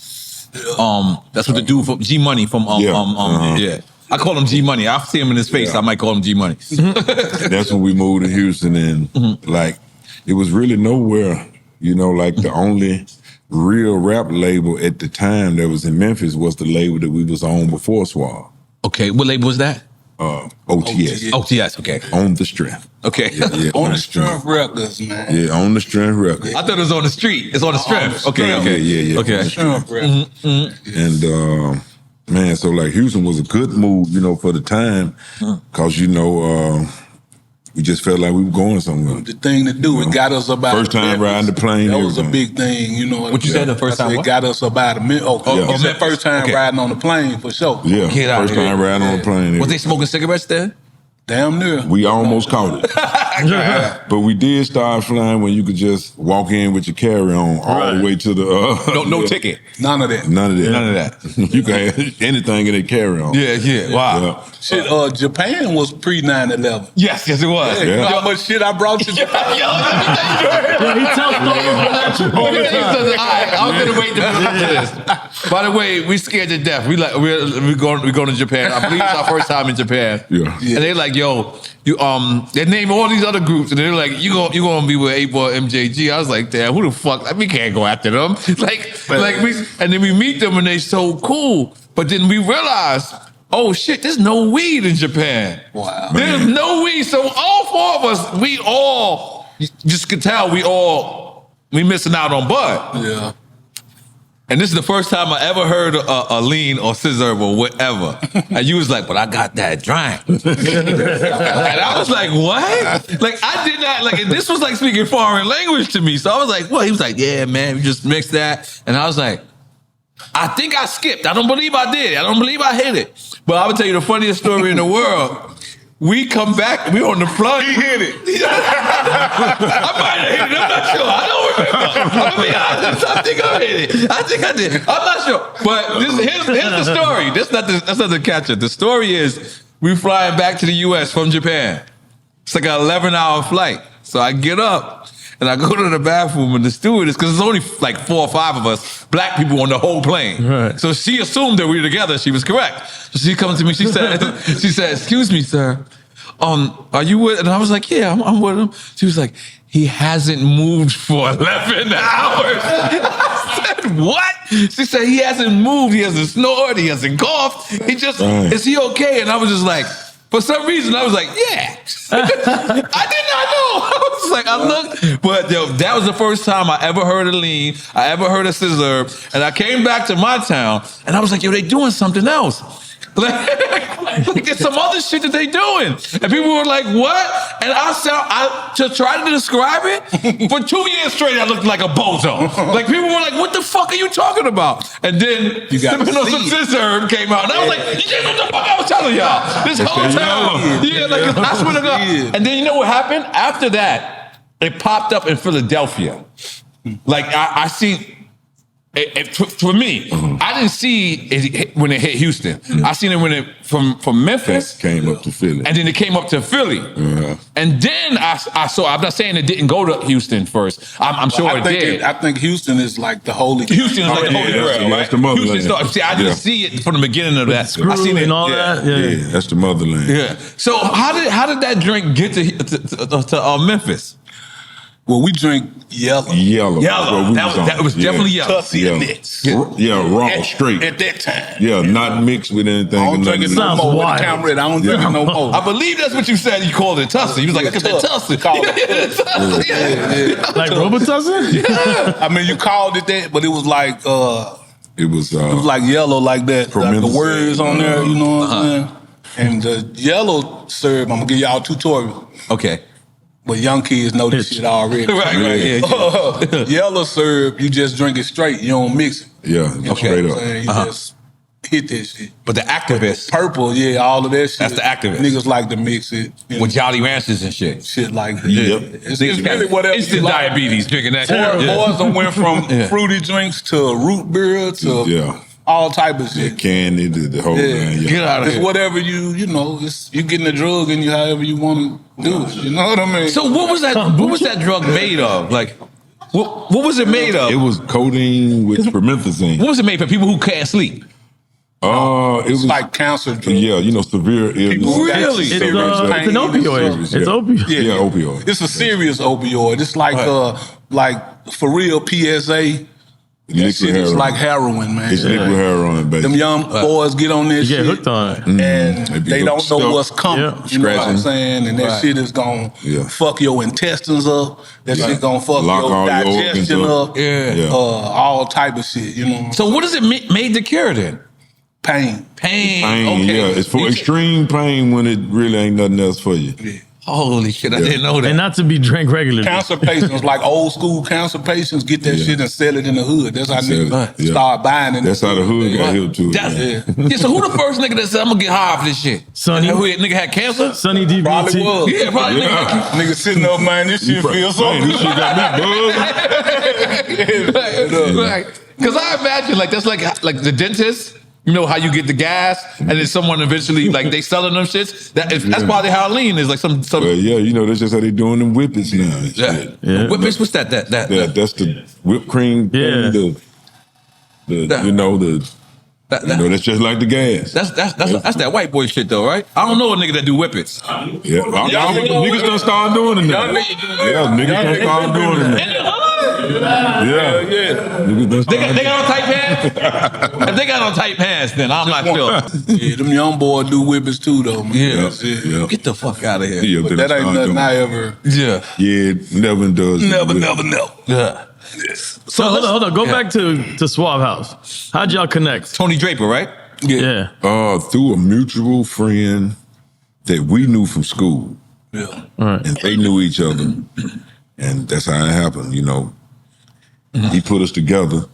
[SPEAKER 2] That's what the dude from G Money from yeah. I call him G Money. I see him in his face. I might call him G Money.
[SPEAKER 5] That's when we moved to Houston, and like it was really nowhere, you know, like the only real rap label at the time that was in Memphis was the label that we was on before Suave.
[SPEAKER 2] Okay, what label was that?
[SPEAKER 5] OTS.
[SPEAKER 2] OTS, okay.
[SPEAKER 5] On the Strength.
[SPEAKER 2] Okay.
[SPEAKER 5] Yeah,
[SPEAKER 4] On the Strength Records, man.
[SPEAKER 5] Yeah, On the Strength Records.
[SPEAKER 2] I thought it was on the street. It's on the Strength. Okay, okay.
[SPEAKER 5] Yeah.
[SPEAKER 2] Okay.
[SPEAKER 4] Strength Records.
[SPEAKER 5] And man, so like Houston was a good move, you know, for the time, cause you know, we just felt like we were going somewhere.
[SPEAKER 4] The thing to do, it got us about
[SPEAKER 5] First time riding the plane.
[SPEAKER 4] That was a
[SPEAKER 5] everything.
[SPEAKER 4] big thing, you know.
[SPEAKER 2] What you said the first time,
[SPEAKER 4] It
[SPEAKER 2] what?
[SPEAKER 4] got us about a minute.
[SPEAKER 5] Yeah.
[SPEAKER 4] It's the first time riding on the plane for sure.
[SPEAKER 5] Yeah,
[SPEAKER 2] Get out
[SPEAKER 5] first
[SPEAKER 2] of here.
[SPEAKER 5] time riding on the plane.
[SPEAKER 2] Was they smoking cigarettes then?
[SPEAKER 4] Damn near.
[SPEAKER 5] We almost caught it. But we did start flying when you could just walk in with your carry-on all the way to the...
[SPEAKER 2] No ticket.
[SPEAKER 4] None of that.
[SPEAKER 5] None of that.
[SPEAKER 2] None of that.
[SPEAKER 5] You could have anything in that carry-on.
[SPEAKER 2] Yeah. Wow.
[SPEAKER 5] Yeah.
[SPEAKER 4] Shit, Japan was pre 9/11.
[SPEAKER 2] Yes, it was.
[SPEAKER 4] Hey, you know how much shit I brought to Japan?
[SPEAKER 3] Yeah, he tells stories all the time.
[SPEAKER 2] I was gonna wait to this. By the way, we scared to death. We going to Japan. I believe it's our first time in Japan.
[SPEAKER 5] Yeah.
[SPEAKER 2] And they're like, yo, you they name all these other groups, and they're like, you gonna be with 8-Ball MJG. I was like, damn, who the fuck? Like, we can't go after them. And then we meet them, and they so cool. But then we realize, oh shit, there's no weed in Japan.
[SPEAKER 4] Wow.
[SPEAKER 2] There's no weed. So all four of us, we all just could tell we missing out on bud.
[SPEAKER 4] Yeah.
[SPEAKER 2] And this is the first time I ever heard a lean or scissor or whatever. And you was like, but I got that drink. And I was like, what? Like, I did not, like, this was like speaking foreign language to me. So I was like, what? He was like, yeah, man, we just mixed that. And I was like, I think I skipped. I don't believe I did. I don't believe I hit it. But I would tell you the funniest story in the world. We come back, we on the plug. He hit it. I might have hit it. I'm not sure. I don't remember. I'm gonna be honest. I think I hit it. I think I did. I'm not sure. But here's the story. That's not the catcher. The story is we flying back to the U.S. from Japan. It's like an 11-hour flight. So I get up and I go to the bathroom, and the stewardess, because there's only like 4 or 5 of us, black people on the whole plane.
[SPEAKER 3] Right.
[SPEAKER 2] So she assumed that we were together. She was correct. So she comes to me. She said, "Excuse me, sir. Are you with?" And I was like, "Yeah, I'm with him." She was like, "He hasn't moved for 11 hours." I said, "What?" She said, "He hasn't moved. He hasn't snored. He hasn't coughed. Is he okay?" And I was just like, for some reason, I was like, "Yeah." I did not know. I was like, I looked, but yo, that was the first time I ever heard of lean, I ever heard of scissor, and I came back to my town, and I was like, yo, they doing something else. Like there's some other shit that they doing. And people were like, what? And I just tried to describe it. For 2 years straight, I looked like a bozo. Like people were like, what the fuck are you talking about? And then Sipping on Some Scissor came out. And I was like, you didn't know what the fuck I was telling y'all. This whole time. Yeah, like I swear to God. And then you know what happened? After that, it popped up in Philadelphia. Like I see... for me, I didn't see it when it hit Houston. I seen it when it from Memphis
[SPEAKER 5] came up to Philly,
[SPEAKER 2] and then it came up to Philly, and then I saw. I'm not saying it didn't go to Houston first. I'm sure it did.
[SPEAKER 4] I think Houston is like the holy.
[SPEAKER 2] Houston is like the holy grail, right?
[SPEAKER 5] That's the motherland.
[SPEAKER 2] See, I didn't see it from the beginning of that. I seen it
[SPEAKER 3] and all that. Yeah,
[SPEAKER 5] that's the motherland.
[SPEAKER 2] Yeah. So how did that drink get to Memphis?
[SPEAKER 4] Well, we drink yellow.
[SPEAKER 5] Yellow.
[SPEAKER 2] That was definitely yellow.
[SPEAKER 4] Tussy and Nits.
[SPEAKER 5] Yeah, raw, straight.
[SPEAKER 4] At that time.
[SPEAKER 5] Yeah, not mixed with anything.
[SPEAKER 4] I don't drink it no more. I don't drink it no more.
[SPEAKER 2] I believe that's what you said. You called it Tussy. You was like, I got that Tussy.
[SPEAKER 3] Like Robitussin?
[SPEAKER 4] Yeah. I mean, you called it that, but it was like...
[SPEAKER 5] it was
[SPEAKER 4] like yellow like that. Like the words on there, you know what I'm saying? And the yellow syrup, I'm going to give y'all a tutorial.
[SPEAKER 2] Okay.
[SPEAKER 4] But young kids know this shit already.
[SPEAKER 2] Right.
[SPEAKER 4] Yellow syrup, you just drink it straight. You don't mix it.
[SPEAKER 5] Yeah, straight up.
[SPEAKER 4] You just hit that shit.
[SPEAKER 2] But the activists.
[SPEAKER 4] Purple, yeah, all of that shit.
[SPEAKER 2] That's the activists.
[SPEAKER 4] Niggas like to mix it.
[SPEAKER 2] With Jolly Ranchers and shit.
[SPEAKER 4] Shit like that.
[SPEAKER 5] Yep.
[SPEAKER 4] It's really whatever.
[SPEAKER 2] Instant diabetes drinking that shit.
[SPEAKER 4] Boys that went from fruity drinks to root beer to... all type of shit.
[SPEAKER 5] Candy, the whole thing.
[SPEAKER 2] Get out of here.
[SPEAKER 4] It's whatever you know, you getting the drug in you however you want to do it. You know what I mean?
[SPEAKER 2] So what was that drug made of? Like, what was it made of?
[SPEAKER 5] It was codeine with promethazine.
[SPEAKER 2] What was it made for people who can't sleep?
[SPEAKER 5] It was
[SPEAKER 4] like cancer drug.
[SPEAKER 5] Yeah, severe illness.
[SPEAKER 2] Really?
[SPEAKER 3] It's an opioid. It's opioid.
[SPEAKER 5] Yeah, opioid.
[SPEAKER 4] It's a serious opioid. It's like for real PSA. That shit is like heroin, man.
[SPEAKER 5] It's liquid heroin, baby.
[SPEAKER 4] Them young boys get on this shit.
[SPEAKER 3] Get hooked on it.
[SPEAKER 4] And they don't know what's coming.
[SPEAKER 3] Yeah.
[SPEAKER 4] You know what I'm saying? And that shit is going to fuck your intestines up. That shit going to fuck your digestion up. All type of shit, you know.
[SPEAKER 2] So what is it made to cure then?
[SPEAKER 4] Pain.
[SPEAKER 2] Okay.
[SPEAKER 5] Yeah. It's for extreme pain when it really ain't nothing else for you.
[SPEAKER 4] Yeah.
[SPEAKER 2] Holy shit, I didn't know that.
[SPEAKER 3] And not to be drank regularly.
[SPEAKER 4] Cancer patients, like old school cancer patients, get that shit and sell it in the hood. That's how niggas start buying it.
[SPEAKER 5] That's how the hood got healed too.
[SPEAKER 2] So who the first nigga that said, I'm going to get high off this shit?
[SPEAKER 3] Sonny.
[SPEAKER 2] Nigga had cancer?
[SPEAKER 3] Sonny DBT.
[SPEAKER 4] Probably was.
[SPEAKER 2] Yeah, probably.
[SPEAKER 4] Nigga sitting up, man, this shit feels so
[SPEAKER 5] Man, this shit got me buzzed.
[SPEAKER 2] Because I imagine, like, that's like the dentist. You know how you get the gas, and then someone eventually, like, they selling them shits? That's why the Halloween is like some
[SPEAKER 5] Well, yeah, that's just how they doing them whippets now.
[SPEAKER 2] Whippets, what's that?
[SPEAKER 5] That's the whipped cream.
[SPEAKER 3] Yeah.
[SPEAKER 5] That's just like the gas.
[SPEAKER 2] That's that white boy shit though, right? I don't know a nigga that do whippets.
[SPEAKER 5] Yeah, niggas done start doing it now. Niggas done start doing it now. Yeah.
[SPEAKER 2] They got on tight pants? If they got on tight pants, then I'm not sure.
[SPEAKER 4] Yeah, them young boys do whippets too, though, man.
[SPEAKER 2] Yeah. Get the fuck out of here.
[SPEAKER 5] Yeah,
[SPEAKER 4] but that ain't nothing I ever...
[SPEAKER 2] Yeah.
[SPEAKER 5] Yeah, never does.
[SPEAKER 4] Never.
[SPEAKER 2] Yeah.
[SPEAKER 3] So hold on. Go back to Suave House. How'd y'all connect?
[SPEAKER 2] Tony Draper, right?
[SPEAKER 3] Yeah.
[SPEAKER 5] Through a mutual friend that we knew from school.
[SPEAKER 4] Yeah.
[SPEAKER 3] All right.
[SPEAKER 5] And they knew each other. And that's how it happened, He put us together.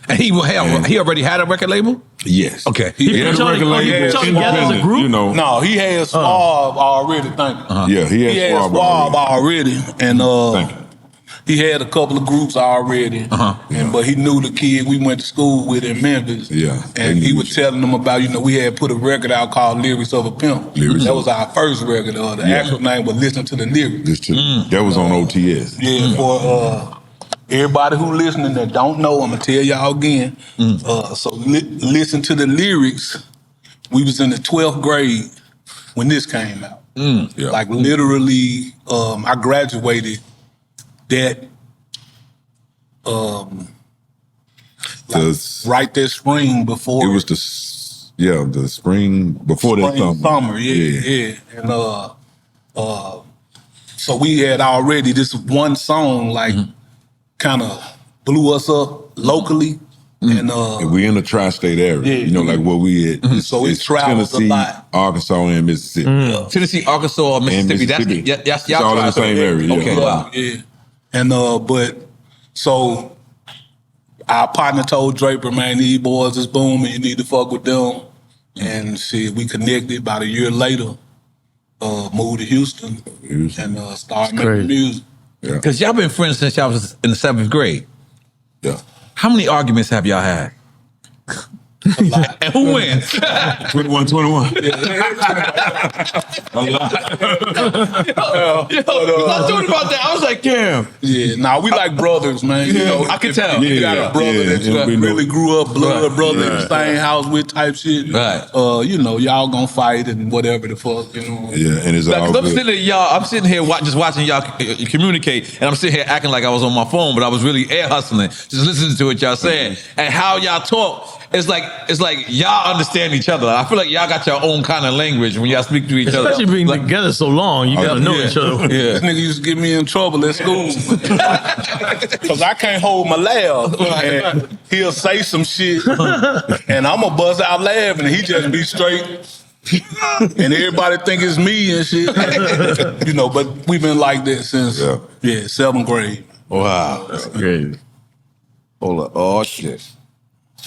[SPEAKER 2] And he already had a record label?
[SPEAKER 5] Yes.
[SPEAKER 2] Okay.
[SPEAKER 5] He had a record label.
[SPEAKER 3] together as a group?
[SPEAKER 4] No, he had Suave already, thank you.
[SPEAKER 5] Yeah, he had
[SPEAKER 4] Suave already. And
[SPEAKER 5] Thank you.
[SPEAKER 4] he had a couple of groups already. But he knew the kid we went to school with in Memphis.
[SPEAKER 5] Yeah.
[SPEAKER 4] And he was telling them about, we had put a record out called Lyrics of a Pimp. That was our first record. The actual name was Listen to the Lyrics.
[SPEAKER 5] That was on OTS.
[SPEAKER 4] Yeah, for everybody who listening that don't know, I'm going to tell y'all again. So Listen to the Lyrics, we was in the 12th grade when this came out.
[SPEAKER 5] Yeah.
[SPEAKER 4] Like literally, I graduated that right that spring before.
[SPEAKER 5] It was the spring before that summer.
[SPEAKER 4] Yeah. And So we had already this one song like kind of blew us up locally. And
[SPEAKER 5] we in the tri-state area, you know, like where we at.
[SPEAKER 4] So it travels
[SPEAKER 5] Tennessee,
[SPEAKER 4] a lot.
[SPEAKER 5] Arkansas, and Mississippi.
[SPEAKER 2] Tennessee, Arkansas, Mississippi. That's
[SPEAKER 5] It's
[SPEAKER 2] y'all
[SPEAKER 5] all in the same area. Yeah.
[SPEAKER 2] Okay, wow.
[SPEAKER 4] Yeah. And but so our partner told Draper, man, these boys is booming, you need to fuck with them. And shit, we connected about a year later, moved to Houston and started making music.
[SPEAKER 2] Because y'all been friends since y'all was in the 7th grade.
[SPEAKER 5] Yeah.
[SPEAKER 2] How many arguments have y'all had? And who wins?
[SPEAKER 5] 21.
[SPEAKER 2] I thought about that. I was like, damn.
[SPEAKER 4] Yeah, nah, we like brothers, man. You know,
[SPEAKER 2] I can tell.
[SPEAKER 4] You got a brother that you really grew up, blood brother in the same house with type shit.
[SPEAKER 2] Right.
[SPEAKER 4] You know, y'all gonna fight and whatever the fuck, you know.
[SPEAKER 5] Yeah, and it's
[SPEAKER 2] Like,
[SPEAKER 5] all good.
[SPEAKER 2] I'm sitting here just watching y'all communicate, and I'm sitting here acting like I was on my phone, but I was really air hustling, just listening to what y'all saying and how y'all talk. It's like y'all understand each other. I feel like y'all got your own kind of language when y'all speak to each other.
[SPEAKER 3] Especially being together so long, you gotta know each other.
[SPEAKER 4] This nigga used to get me in trouble at school because I can't hold my laugh. And he'll say some shit, and I'm gonna bust out laughing, and he just be straight. And everybody think it's me and shit. You know, but we've been like that since 7th grade.
[SPEAKER 2] Wow.
[SPEAKER 3] That's crazy.
[SPEAKER 2] Hold up. Oh, shit.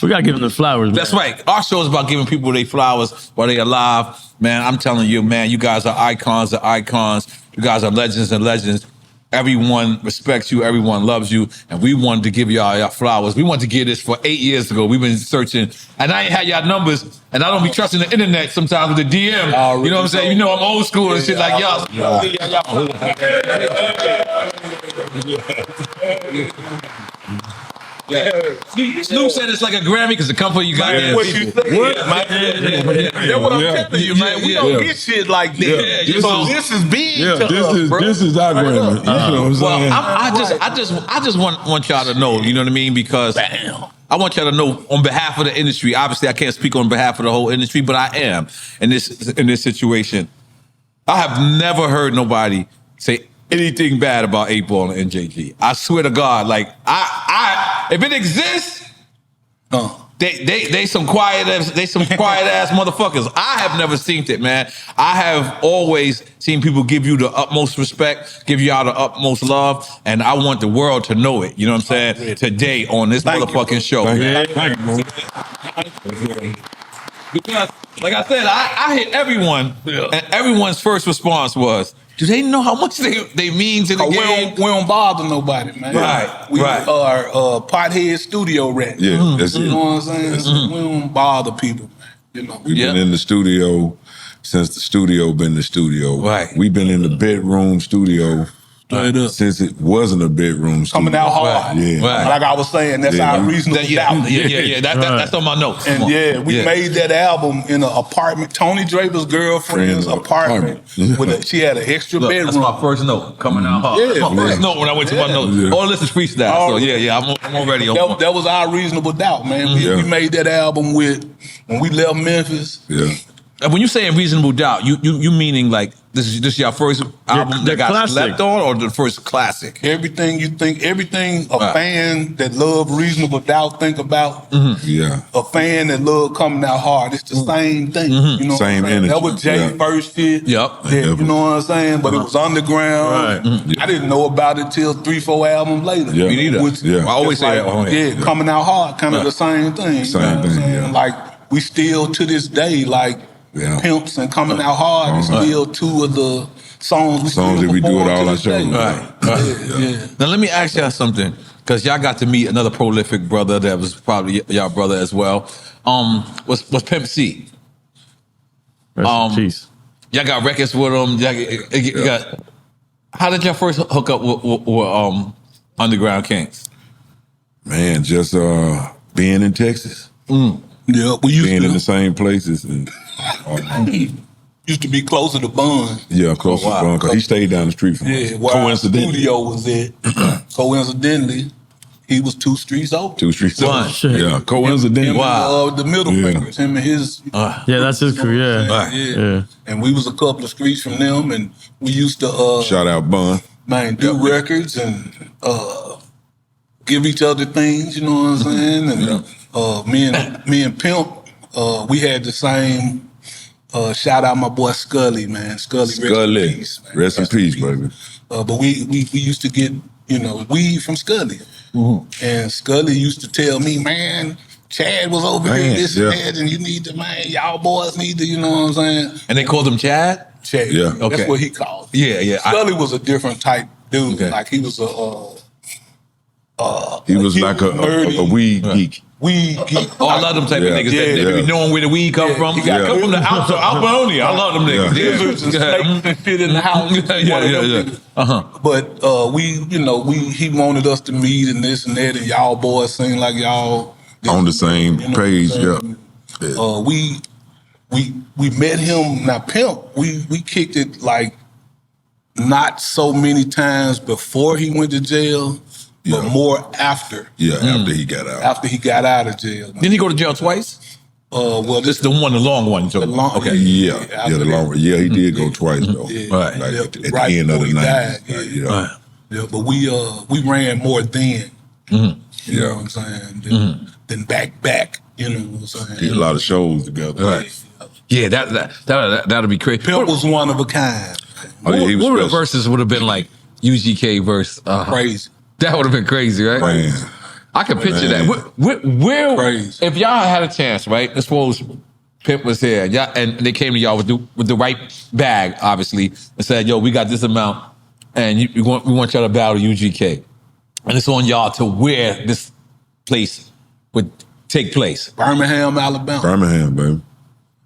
[SPEAKER 3] We gotta give them the flowers, man.
[SPEAKER 2] That's right. Our show is about giving people their flowers while they're alive. Man, I'm telling you, man, you guys are icons of icons. You guys are legends and legends. Everyone respects you. Everyone loves you. And we wanted to give y'all your flowers. We wanted to give this for 8 years ago. We've been searching. And I ain't had y'all numbers. And I don't be trusting the internet sometimes with the DM. You know what I'm saying? You know I'm old school and shit like y'all. Snoop said it's like a Grammy because it come for you goddamn
[SPEAKER 4] What you
[SPEAKER 2] people.
[SPEAKER 4] think, man? That's what I'm telling you, man. We don't get shit like that. This is big to us, bro.
[SPEAKER 5] This is our Grammy. You know what I'm saying?
[SPEAKER 2] I just want y'all to know, you know what I mean? Because I want y'all to know on behalf of the industry. Obviously, I can't speak on behalf of the whole industry, but I am in this situation. I have never heard nobody say anything bad about 8-Ball and MJG. I swear to God, like I if it exists, they some quiet ass motherfuckers. I have never seen it, man. I have always seen people give you the utmost respect, give y'all the utmost love, and I want the world to know it. You know what I'm saying? Today on this motherfucking show. Because, like I said, I hit everyone, and everyone's first response was, do they know how much they mean to the game?
[SPEAKER 4] We don't bother nobody, man.
[SPEAKER 2] Right,
[SPEAKER 4] we are pothead studio rats.
[SPEAKER 5] Yeah, that's it.
[SPEAKER 4] You know what I'm saying? So we don't bother people, man. You know,
[SPEAKER 5] We've been in the studio since the studio been the studio.
[SPEAKER 2] Right.
[SPEAKER 5] We've been in the bedroom studio since it wasn't a bedroom studio.
[SPEAKER 4] Coming out hard.
[SPEAKER 5] Yeah.
[SPEAKER 2] Right.
[SPEAKER 4] Like I was saying, that's our reasonable doubt.
[SPEAKER 2] Yeah. That's on my notes.
[SPEAKER 4] And we made that album in an apartment, Tony Draper's girlfriend's apartment. She had an extra bedroom.
[SPEAKER 2] That's my first note, coming out hard. That's my first note when I went to my notes. All this is freestyle. So I'm already on.
[SPEAKER 4] That was our reasonable doubt, man. We made that album when we left Memphis.
[SPEAKER 5] Yeah.
[SPEAKER 2] And when you say reasonable doubt, you meaning like this is your first album that got
[SPEAKER 3] classic.
[SPEAKER 2] slept on, or the first classic?
[SPEAKER 4] Everything you think, everything a fan that love Reasonable Doubt think about.
[SPEAKER 5] Yeah.
[SPEAKER 4] A fan that love Coming Out Hard. It's the same thing. You know,
[SPEAKER 5] Same energy.
[SPEAKER 4] That was Jay's first shit.
[SPEAKER 2] Yep.
[SPEAKER 4] You know what I'm saying? But it was underground.
[SPEAKER 3] Right.
[SPEAKER 4] I didn't know about it till 3-4 albums later.
[SPEAKER 5] Yeah.
[SPEAKER 2] Me neither. I always say that.
[SPEAKER 4] Coming Out Hard, kind of the same thing.
[SPEAKER 5] Same thing, yeah.
[SPEAKER 4] Like we still to this day, like Pimps and Coming Out Hard is still two of the songs
[SPEAKER 5] that we do at all our shows.
[SPEAKER 2] Right. Now let me ask y'all something, because y'all got to meet another prolific brother that was probably y'all brother as well. Was Pimp C.
[SPEAKER 3] Rest in peace.
[SPEAKER 2] Y'all got records with him. Y'all got. How did y'all first hook up with Underground Kings?
[SPEAKER 5] Man, just being in Texas.
[SPEAKER 4] Yeah, we used
[SPEAKER 5] being
[SPEAKER 4] to
[SPEAKER 5] in the same places. And,
[SPEAKER 4] used to be closer to Bun.
[SPEAKER 5] Yeah, closer to Bun, because he stayed down the street from us.
[SPEAKER 4] Where our studio was at. Coincidentally, He was 2 streets over.
[SPEAKER 5] 2 streets
[SPEAKER 2] Wow.
[SPEAKER 5] over.
[SPEAKER 3] Shit.
[SPEAKER 5] Yeah, coincidentally.
[SPEAKER 2] Wow.
[SPEAKER 4] The middle fingers, him and his.
[SPEAKER 3] Yeah, that's his crew. Yeah.
[SPEAKER 4] Yeah. And we was a couple of streets from them, and we used to
[SPEAKER 5] Shout out Bun.
[SPEAKER 4] man, do records and give each other things, you know what I'm saying? And me and Pimp, we had the same shout out my boy Scully, man. Scully.
[SPEAKER 5] Rest in peace, baby.
[SPEAKER 4] But we used to get, weed from Scully. And Scully used to tell me, man, Chad was over here, this and that, and you need to, man, y'all boys need to, you know what I'm saying?
[SPEAKER 2] And they called him Chad?
[SPEAKER 4] Chad.
[SPEAKER 5] Yeah.
[SPEAKER 2] Okay.
[SPEAKER 4] That's what he called.
[SPEAKER 2] Yeah.
[SPEAKER 4] Scully was a different type dude.
[SPEAKER 2] Okay.
[SPEAKER 4] Like he was
[SPEAKER 5] He was like a weed geek.
[SPEAKER 4] weed geek.
[SPEAKER 2] Oh, I love them type of niggas that be knowing where the weed come from.
[SPEAKER 4] He got
[SPEAKER 2] Come from the Alberoni. I love them niggas.
[SPEAKER 4] Lizards and snakes that fit in the house. But he wanted us to meet and this and that, and y'all boys seem like y'all
[SPEAKER 5] On the same page,
[SPEAKER 4] We met him. Now Pimp, we kicked it like not so many times before he went to jail, but more after.
[SPEAKER 5] Yeah, after he got out.
[SPEAKER 4] After he got out of jail.
[SPEAKER 2] Didn't he go to jail twice?
[SPEAKER 4] Well,
[SPEAKER 2] This is the long one.
[SPEAKER 4] The long,
[SPEAKER 2] Okay.
[SPEAKER 5] Yeah, the long one. Yeah, he did go twice though.
[SPEAKER 2] Right.
[SPEAKER 5] Like at the
[SPEAKER 4] right
[SPEAKER 5] end of the
[SPEAKER 4] before he
[SPEAKER 5] night.
[SPEAKER 4] died, Yeah, but we ran more then. You know what I'm saying? Than back. You know what I'm saying?
[SPEAKER 5] Did a lot of shows together.
[SPEAKER 2] Right. Yeah, that'll be crazy.
[SPEAKER 4] Pimp was one of a kind.
[SPEAKER 5] Oh, yeah, he was
[SPEAKER 2] what
[SPEAKER 5] special.
[SPEAKER 2] verses would have been like UGK verse?
[SPEAKER 4] Crazy.
[SPEAKER 2] That would have been crazy, right?
[SPEAKER 5] Man.
[SPEAKER 2] I can picture that. Where
[SPEAKER 4] Crazy.
[SPEAKER 2] if y'all had a chance, right? Let's suppose Pimp was here, and they came to y'all with the right bag, obviously, and said, "Yo, we got this amount, and we want y'all to battle UGK, and it's on y'all to where this place would take place."
[SPEAKER 4] Birmingham, Alabama.
[SPEAKER 5] Birmingham, baby.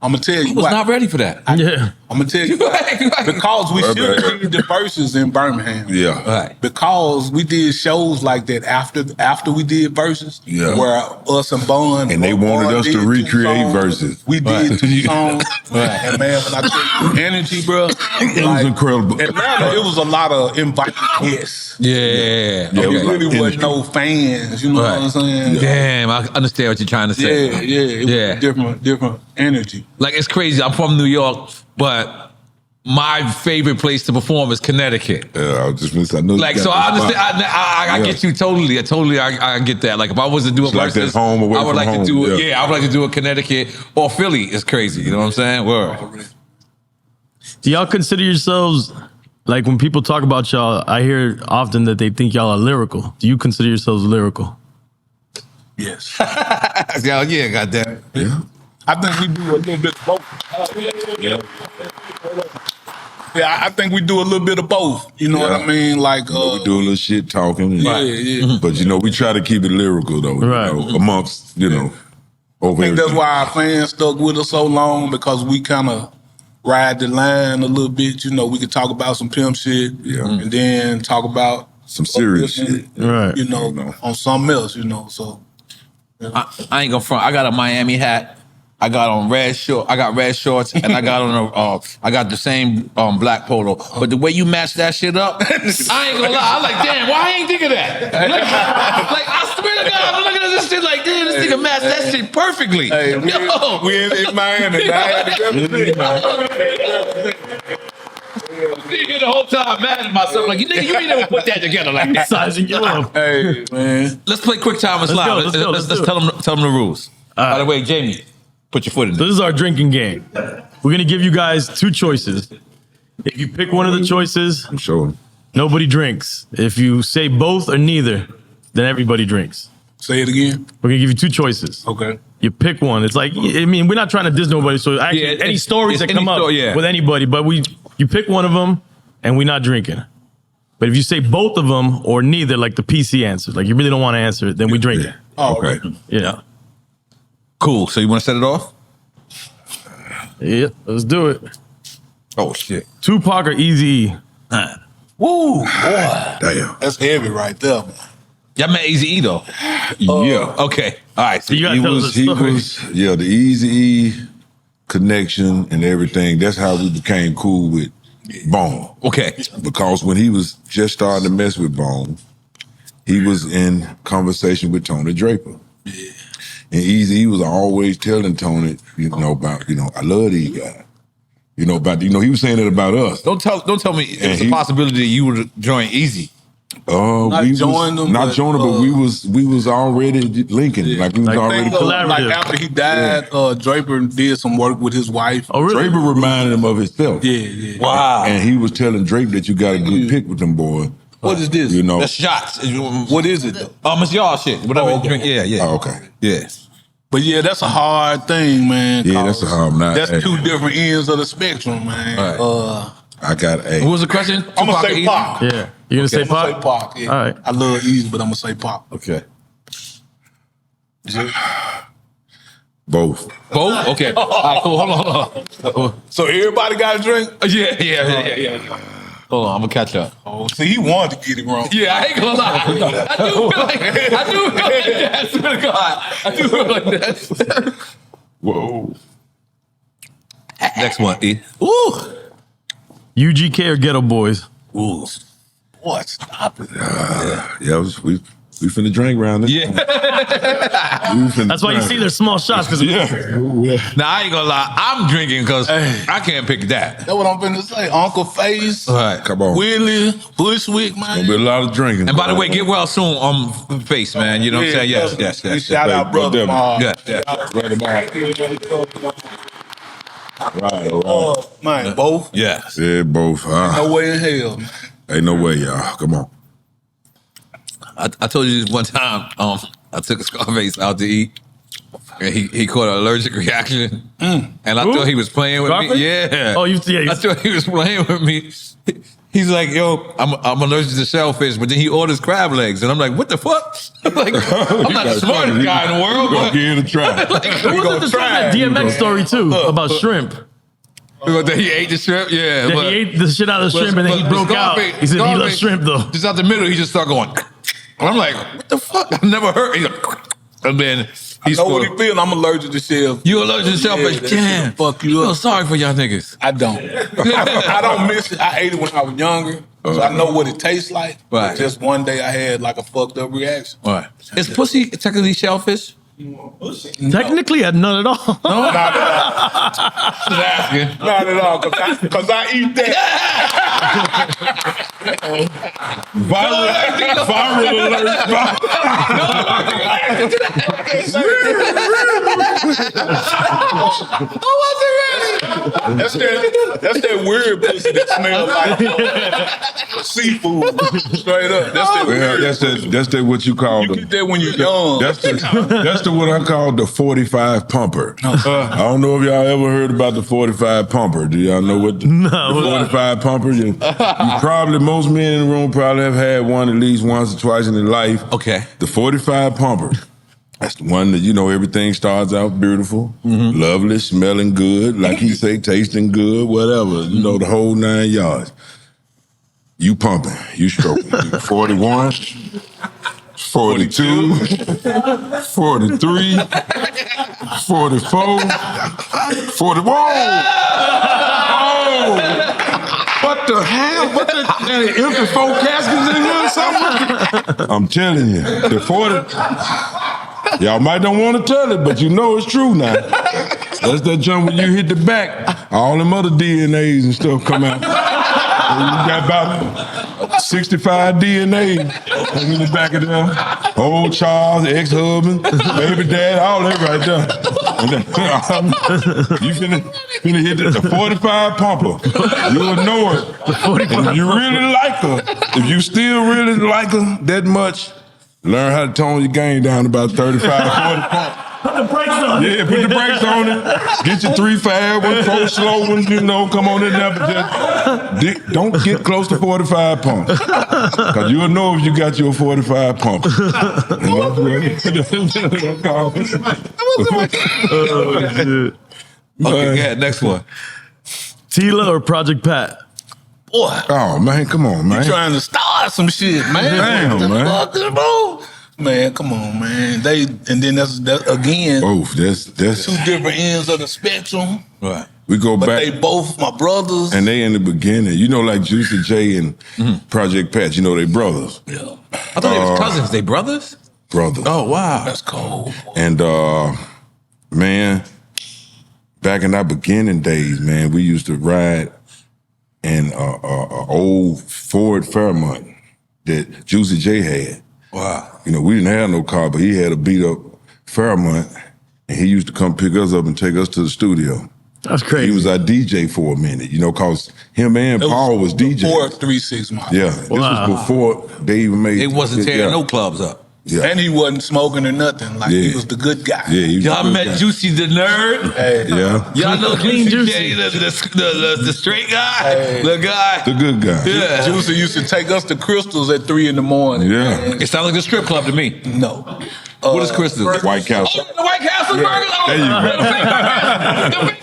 [SPEAKER 4] I'm gonna tell you
[SPEAKER 2] I was
[SPEAKER 4] why.
[SPEAKER 2] not ready for that.
[SPEAKER 3] Yeah.
[SPEAKER 4] I'm gonna tell you why. Because we should have did the verses in Birmingham.
[SPEAKER 5] Yeah.
[SPEAKER 2] Right.
[SPEAKER 4] Because we did shows like that after we did verses.
[SPEAKER 5] Yeah.
[SPEAKER 4] Where us and Bun
[SPEAKER 5] And they wanted us to
[SPEAKER 4] did 2
[SPEAKER 5] recreate
[SPEAKER 4] songs.
[SPEAKER 5] verses.
[SPEAKER 4] We did 2 songs. And man, when I tell you energy, bro,
[SPEAKER 5] It was incredible.
[SPEAKER 4] Atlanta, it was a lot of invited guests.
[SPEAKER 2] Yeah.
[SPEAKER 4] It
[SPEAKER 2] Okay.
[SPEAKER 4] really wasn't no fans. You know what I'm saying?
[SPEAKER 2] Damn, I understand what you're trying to say.
[SPEAKER 4] It was different energy.
[SPEAKER 2] Like, it's crazy. I'm from New York, but my favorite place to perform is Connecticut.
[SPEAKER 5] I was just missing. I know.
[SPEAKER 2] Like, so I understand. I get you totally. I get that. Like, if I was to do a
[SPEAKER 5] It's like
[SPEAKER 2] versus,
[SPEAKER 5] that home away
[SPEAKER 2] I would
[SPEAKER 5] from
[SPEAKER 2] like
[SPEAKER 5] home,
[SPEAKER 2] to do it.
[SPEAKER 5] yeah.
[SPEAKER 2] Yeah, I would like to do a Connecticut or Philly. It's crazy. You know what I'm saying? Word.
[SPEAKER 3] Do y'all consider yourselves, like when people talk about y'all, I hear often that they think y'all are lyrical. Do you consider yourselves lyrical?
[SPEAKER 4] Yes.
[SPEAKER 2] Yeah, goddamn.
[SPEAKER 5] Yeah.
[SPEAKER 4] I think we do a little bit of both. Yeah, I think we do a little bit of both. You know what I mean? Like,
[SPEAKER 5] we do a little shit talking.
[SPEAKER 4] yeah.
[SPEAKER 5] But we try to keep it lyrical though.
[SPEAKER 3] Right.
[SPEAKER 5] Amongst over
[SPEAKER 4] I think that's
[SPEAKER 5] everything.
[SPEAKER 4] why our fans stuck with us so long, because we kind of ride the line a little bit. We could talk about some pimp shit, and then talk about
[SPEAKER 5] Some serious shit.
[SPEAKER 3] Right.
[SPEAKER 4] On something else. So
[SPEAKER 2] I ain't gonna front. I got a Miami hat. I got on red short. I got red shorts, and I got on I got the same black polo. But the way you match that shit up, I ain't gonna lie. I'm like, damn, why I ain't think of that? Like, I swear to God, I'm looking at this shit like, damn, this nigga matched that shit perfectly.
[SPEAKER 4] hey, we in Miami. I had to
[SPEAKER 2] The whole time mad at myself, like, nigga, you ain't never put that together like that.
[SPEAKER 3] Sizing you up.
[SPEAKER 4] Hey, man.
[SPEAKER 2] Let's play quick time and slide.
[SPEAKER 3] Let's
[SPEAKER 2] Let's
[SPEAKER 3] do
[SPEAKER 2] tell them the rules. By the way, Jamie, put your foot in
[SPEAKER 3] So
[SPEAKER 2] there.
[SPEAKER 3] this is our drinking game. We're gonna give you guys 2 choices. If you pick one of the choices,
[SPEAKER 5] I'm sure.
[SPEAKER 3] nobody drinks. If you say both or neither, then everybody drinks.
[SPEAKER 4] Say it again.
[SPEAKER 3] We're gonna give you 2 choices.
[SPEAKER 4] Okay.
[SPEAKER 3] You pick one. It's like, we're not trying to diss nobody. So actually,
[SPEAKER 2] Yeah,
[SPEAKER 3] any
[SPEAKER 2] it's-
[SPEAKER 3] stories
[SPEAKER 2] it's
[SPEAKER 3] that come
[SPEAKER 2] any
[SPEAKER 3] up
[SPEAKER 2] story, yeah.
[SPEAKER 3] with anybody, but you pick one of them, and we're not drinking. But if you say both of them or neither, like the PC answer, like you really don't want to answer it, then we drink it.
[SPEAKER 4] Oh,
[SPEAKER 5] Okay.
[SPEAKER 3] Yeah.
[SPEAKER 2] Cool. So you want to set it off?
[SPEAKER 3] Yeah. Let's do it.
[SPEAKER 2] Oh shit.
[SPEAKER 3] Tupac or Eazy-E?
[SPEAKER 4] Woo, boy.
[SPEAKER 5] Damn.
[SPEAKER 4] That's heavy right there, man.
[SPEAKER 2] Y'all met Eazy-E though.
[SPEAKER 5] Yeah.
[SPEAKER 2] Okay. All right. So
[SPEAKER 3] You gotta
[SPEAKER 5] He
[SPEAKER 3] tell
[SPEAKER 5] was,
[SPEAKER 3] us the
[SPEAKER 5] he
[SPEAKER 3] story.
[SPEAKER 5] was, the Eazy-E connection and everything. That's how we became cool with Bone.
[SPEAKER 2] okay.
[SPEAKER 5] Because when he was just starting to mess with Bone, he was in conversation with Tony Draper. Yeah. And Easy was always telling Tony, about, I love these guys. He was saying it about us.
[SPEAKER 2] Don't tell me it's a possibility that you would join Easy.
[SPEAKER 5] Not join them, but we was already linking.
[SPEAKER 4] Yeah.
[SPEAKER 5] Like we was already
[SPEAKER 4] collaborative. Like after he died, Draper did some work with his wife.
[SPEAKER 3] Oh, really?
[SPEAKER 5] Draper reminded him of himself.
[SPEAKER 4] Yeah.
[SPEAKER 2] Wow.
[SPEAKER 5] And he was telling Drake that you got a good pick with them boys.
[SPEAKER 4] What is this?
[SPEAKER 2] That's shots.
[SPEAKER 4] What is it though?
[SPEAKER 2] It's y'all shit. Whatever you drink. Yeah.
[SPEAKER 5] Oh, okay.
[SPEAKER 2] Yeah.
[SPEAKER 4] But yeah, that's a hard thing, man.
[SPEAKER 5] Yeah, that's a hard night.
[SPEAKER 4] That's two different ends of the spectrum, man.
[SPEAKER 5] Right. I got a.
[SPEAKER 2] What was the question?
[SPEAKER 4] I'm gonna say Pac.
[SPEAKER 3] Yeah. You gonna say Pac?
[SPEAKER 4] I'm gonna say Pac. Yeah.
[SPEAKER 3] All right.
[SPEAKER 4] I love Easy, but I'm gonna say Pac.
[SPEAKER 2] Okay.
[SPEAKER 5] Both.
[SPEAKER 2] Okay. All right, cool. Hold on.
[SPEAKER 4] So everybody got a drink?
[SPEAKER 2] Yeah. Hold on, I'm gonna catch up.
[SPEAKER 4] Oh, see, he wanted to get it wrong.
[SPEAKER 2] Yeah, I ain't gonna lie. I do feel like that. Swear to God, I do feel like that.
[SPEAKER 5] Whoa.
[SPEAKER 2] Next one, E. Ooh.
[SPEAKER 3] UGK or Ghetto Boys?
[SPEAKER 2] Ooh.
[SPEAKER 4] What? Stop it.
[SPEAKER 5] We finna drink around this.
[SPEAKER 2] Yeah.
[SPEAKER 3] That's why you see there's small shots. Cause
[SPEAKER 2] Now, I ain't gonna lie. I'm drinking because I can't pick that.
[SPEAKER 4] That's what I'm finna say. Uncle Face.
[SPEAKER 2] All right.
[SPEAKER 5] Come on.
[SPEAKER 4] Willie, Bushwick, man.
[SPEAKER 5] Gonna be a lot of drinking.
[SPEAKER 2] And by the way, get well soon on Face, man. You know what I'm saying? Yes.
[SPEAKER 4] Shout out, brother.
[SPEAKER 5] Right.
[SPEAKER 4] Man, both?
[SPEAKER 2] Yes.
[SPEAKER 5] Yeah, both.
[SPEAKER 4] No way in hell, man.
[SPEAKER 5] Ain't no way, y'all. Come on.
[SPEAKER 2] I told you this one time, I took a Scarface out to eat, and he caught an allergic reaction. And I thought he was playing with
[SPEAKER 3] Scarface?
[SPEAKER 2] me. Yeah.
[SPEAKER 3] Oh, yeah.
[SPEAKER 2] I thought he was playing with me. He's like, yo, I'm allergic to shellfish, but then he orders crab legs. And I'm like, what the fuck? I'm like, I'm not the smartest guy in the world.
[SPEAKER 5] We're gonna give it a try.
[SPEAKER 3] Who was that DMX story too about shrimp?
[SPEAKER 2] He ate the shrimp? Yeah.
[SPEAKER 3] He ate the shit out of the shrimp and then he broke out. He said he loves shrimp though.
[SPEAKER 2] Just out the middle, he just started going. And I'm like, what the fuck? I've never heard. He's like, and then
[SPEAKER 4] I know what he feels. I'm allergic to shellfish.
[SPEAKER 2] You allergic to shellfish? Damn.
[SPEAKER 4] Fuck you up.
[SPEAKER 2] I feel sorry for y'all niggas.
[SPEAKER 4] I don't. I don't miss it. I ate it when I was younger, so I know what it tastes like.
[SPEAKER 2] Right.
[SPEAKER 4] Just one day I had like a fucked up reaction.
[SPEAKER 2] Right. Is pussy technically shellfish?
[SPEAKER 3] Technically, none at all.
[SPEAKER 4] No, not at all.
[SPEAKER 2] Just asking.
[SPEAKER 4] Not at all, because I eat that.
[SPEAKER 5] Viral
[SPEAKER 4] That's that weird pussy that smells like seafood. Straight up. That's that weird.
[SPEAKER 5] That's what you call
[SPEAKER 4] You get that when you're young.
[SPEAKER 5] That's what I call the 45 pumper. I don't know if y'all ever heard about the 45 pumper. Do y'all know what the 45 pumper? You probably, most men in the room probably have had one at least once or twice in their life.
[SPEAKER 2] Okay.
[SPEAKER 5] The 45 pumper. That's the one that, everything starts out beautiful, lovely, smelling good, like he say, tasting good, whatever. The whole 9 yards. You pumping, you stroking. 41, 42, 43, 44, 40. Whoa! Oh! What the hell? What the empty 4 caskets in here or something? I'm telling you, the 40. Y'all might don't want to tell it, but it's true now. That's that jump when you hit the back, all them other DNAs and stuff come out. And you got about 65 DNA in the back of them. Old Charles, ex-husband, baby dad, all that right there. And then, you finna hit the 45 pumper. You'll know it. And if you really like her, if you still really like her that much, learn how to tone your game down to about 35, 40 pump.
[SPEAKER 3] Put the brakes on it.
[SPEAKER 5] Yeah, put the brakes on it. Get your 3 fast ones, 4 slow ones, come on in there. But just don't get close to 45 pumps. Because you'll know if you got your 45 pump.
[SPEAKER 2] Okay, next one.
[SPEAKER 3] Tila or Project Pat?
[SPEAKER 4] Boy.
[SPEAKER 5] Oh, man, come on, man.
[SPEAKER 4] You trying to start some shit, man.
[SPEAKER 5] Damn, man.
[SPEAKER 4] Man, come on, man. And then that's again.
[SPEAKER 5] Both. That's
[SPEAKER 4] 2 different ends of the spectrum.
[SPEAKER 2] Right.
[SPEAKER 5] We go
[SPEAKER 4] but
[SPEAKER 5] back.
[SPEAKER 4] they both my brothers.
[SPEAKER 5] And they in the beginning. You know, like Juicy J and Project Pat, you know, they brothers.
[SPEAKER 4] Yeah.
[SPEAKER 2] I thought they was cousins. They brothers?
[SPEAKER 5] Brothers.
[SPEAKER 2] Oh, wow.
[SPEAKER 4] That's cold.
[SPEAKER 5] And, man, back in our beginning days, man, we used to ride in a old Ford Fairmont that Juicy J had.
[SPEAKER 2] Wow.
[SPEAKER 5] You know, we didn't have no car, but he had a beat up Fairmont, and he used to come pick us up and take us to the studio.
[SPEAKER 3] That's crazy.
[SPEAKER 5] He was our DJ for a minute, you know, cause him and Paul was DJ.
[SPEAKER 4] Before 3-6 Mafia.
[SPEAKER 5] Yeah, this was before they even made.
[SPEAKER 2] They wasn't tearing no clubs up.
[SPEAKER 5] Yeah.
[SPEAKER 4] And he wasn't smoking or nothing. Like he was the good guy.
[SPEAKER 5] Yeah, he was
[SPEAKER 2] Y'all
[SPEAKER 5] the good
[SPEAKER 2] met
[SPEAKER 5] guy.
[SPEAKER 2] Juicy the Nerd?
[SPEAKER 4] Hey.
[SPEAKER 5] Yeah.
[SPEAKER 2] Y'all know
[SPEAKER 3] Clean
[SPEAKER 2] Juicy
[SPEAKER 3] Juicy.
[SPEAKER 2] J, the straight guy?
[SPEAKER 4] Hey.
[SPEAKER 2] The guy?
[SPEAKER 5] The good guy.
[SPEAKER 2] Yeah.
[SPEAKER 4] Juicy used to take us to Crystals at 3 in the morning.
[SPEAKER 5] Yeah.
[SPEAKER 4] Man.
[SPEAKER 2] It sounds like a strip club to me.
[SPEAKER 4] No.
[SPEAKER 2] What is Crystal?
[SPEAKER 5] White Castle.
[SPEAKER 2] Oh, the White Castle burgers?
[SPEAKER 5] There you go.
[SPEAKER 2] The fake White Castle.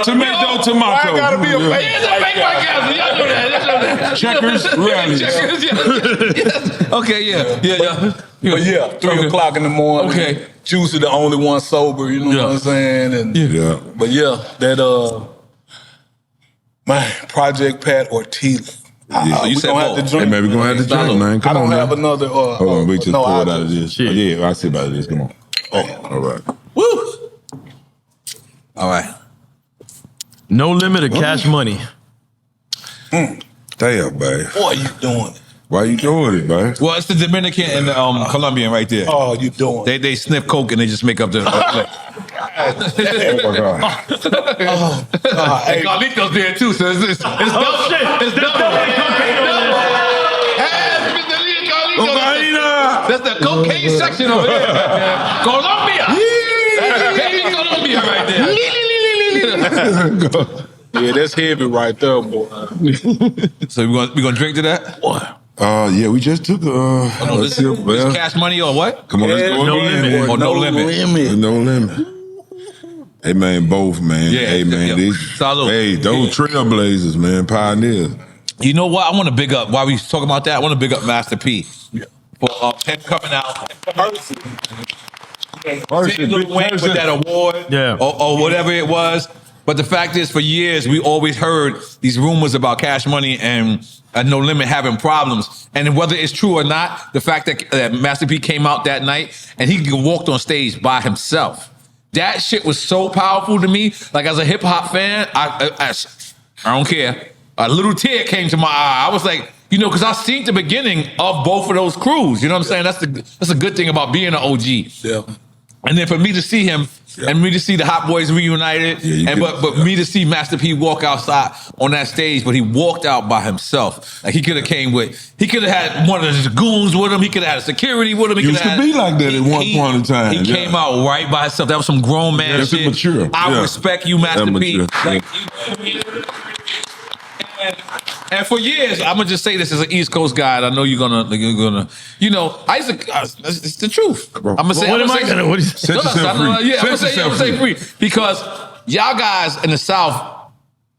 [SPEAKER 5] Tomato.
[SPEAKER 4] I gotta be a fake.
[SPEAKER 2] Here's a fake White Castle. Y'all know that.
[SPEAKER 5] Checkers, rallies.
[SPEAKER 2] Checkers, yes. Okay, yeah.
[SPEAKER 4] But yeah, 3 o'clock in the morning.
[SPEAKER 2] Okay.
[SPEAKER 4] Juicy the only one sober, you know what I'm saying? And
[SPEAKER 5] Yeah.
[SPEAKER 4] But yeah, that man, Project Pat or Tila.
[SPEAKER 5] Yeah.
[SPEAKER 2] You
[SPEAKER 4] We
[SPEAKER 2] said
[SPEAKER 4] gonna have
[SPEAKER 2] both.
[SPEAKER 4] to drink.
[SPEAKER 5] Hey, man, we gonna have to drink, man.
[SPEAKER 4] I
[SPEAKER 5] Come
[SPEAKER 4] don't
[SPEAKER 5] on,
[SPEAKER 4] have
[SPEAKER 5] man.
[SPEAKER 4] another.
[SPEAKER 5] Hold on, we just
[SPEAKER 4] no,
[SPEAKER 5] pour it
[SPEAKER 4] I
[SPEAKER 5] out of this.
[SPEAKER 3] Shit.
[SPEAKER 5] Yeah, I see about this. Come on. Oh, all right.
[SPEAKER 2] Woo! All right.
[SPEAKER 3] No limit of cash money.
[SPEAKER 5] Damn, man.
[SPEAKER 4] Boy, you doing it.
[SPEAKER 5] Why you doing it, man?
[SPEAKER 2] Well, it's the Dominican and the Colombian right there.
[SPEAKER 4] Oh, you doing it.
[SPEAKER 2] They sniff coke and they just make up the.
[SPEAKER 5] Oh my God.
[SPEAKER 2] And Carlito's there too, so it's double. It's double. That's the cocaine section over there. Colombia. Baby Colombia right there.
[SPEAKER 4] Yeah, that's heavy right there, boy.
[SPEAKER 2] So we gonna drink to that? What?
[SPEAKER 5] Yeah, we just took
[SPEAKER 2] This is cash money or what?
[SPEAKER 5] Come on, let's go
[SPEAKER 3] No
[SPEAKER 5] again.
[SPEAKER 3] limit.
[SPEAKER 5] boy.
[SPEAKER 2] Oh, no limit.
[SPEAKER 5] No limit. Hey man, both man.
[SPEAKER 2] Yeah,
[SPEAKER 5] hey man,
[SPEAKER 2] yeah.
[SPEAKER 5] these.
[SPEAKER 2] Salute.
[SPEAKER 5] Hey, those trailblazers, man, pioneers.
[SPEAKER 2] You know what? I want to big up. While we talking about that, I want to big up Master P for him coming out. Lil Wayne with that award,
[SPEAKER 3] Yeah.
[SPEAKER 2] or whatever it was. But the fact is, for years we always heard these rumors about Cash Money and No Limit having problems. And whether it's true or not, the fact that Master P came out that night and he walked on stage by himself, that shit was so powerful to me. Like as a hip hop fan, I don't care. A little tear came to my eye. I was like, you know, because I seen the beginning of both of those crews. You know what I'm saying? That's a good thing about being an OG.
[SPEAKER 4] Yeah.
[SPEAKER 2] And then for me to see him and me to see the Hot Boys reunited, but me to see Master P walk outside on that stage, but he walked out by himself. Like he could have had one of his goons with him. He could have had security with him. He
[SPEAKER 5] Used to be like that at one point in time.
[SPEAKER 2] He came out right by himself. That was some grown man
[SPEAKER 5] That's
[SPEAKER 2] shit.
[SPEAKER 5] mature.
[SPEAKER 2] I
[SPEAKER 5] Yeah.
[SPEAKER 2] respect you, Master
[SPEAKER 5] That's
[SPEAKER 2] P.
[SPEAKER 5] mature.
[SPEAKER 2] Like, and for years, I'm gonna just say this as an East Coast guy. And I know you're gonna, you know, it's the truth. I'm gonna say,
[SPEAKER 3] What am I gonna? What is?
[SPEAKER 5] Set yourself free.
[SPEAKER 2] yeah, I'm gonna say free because y'all guys in the South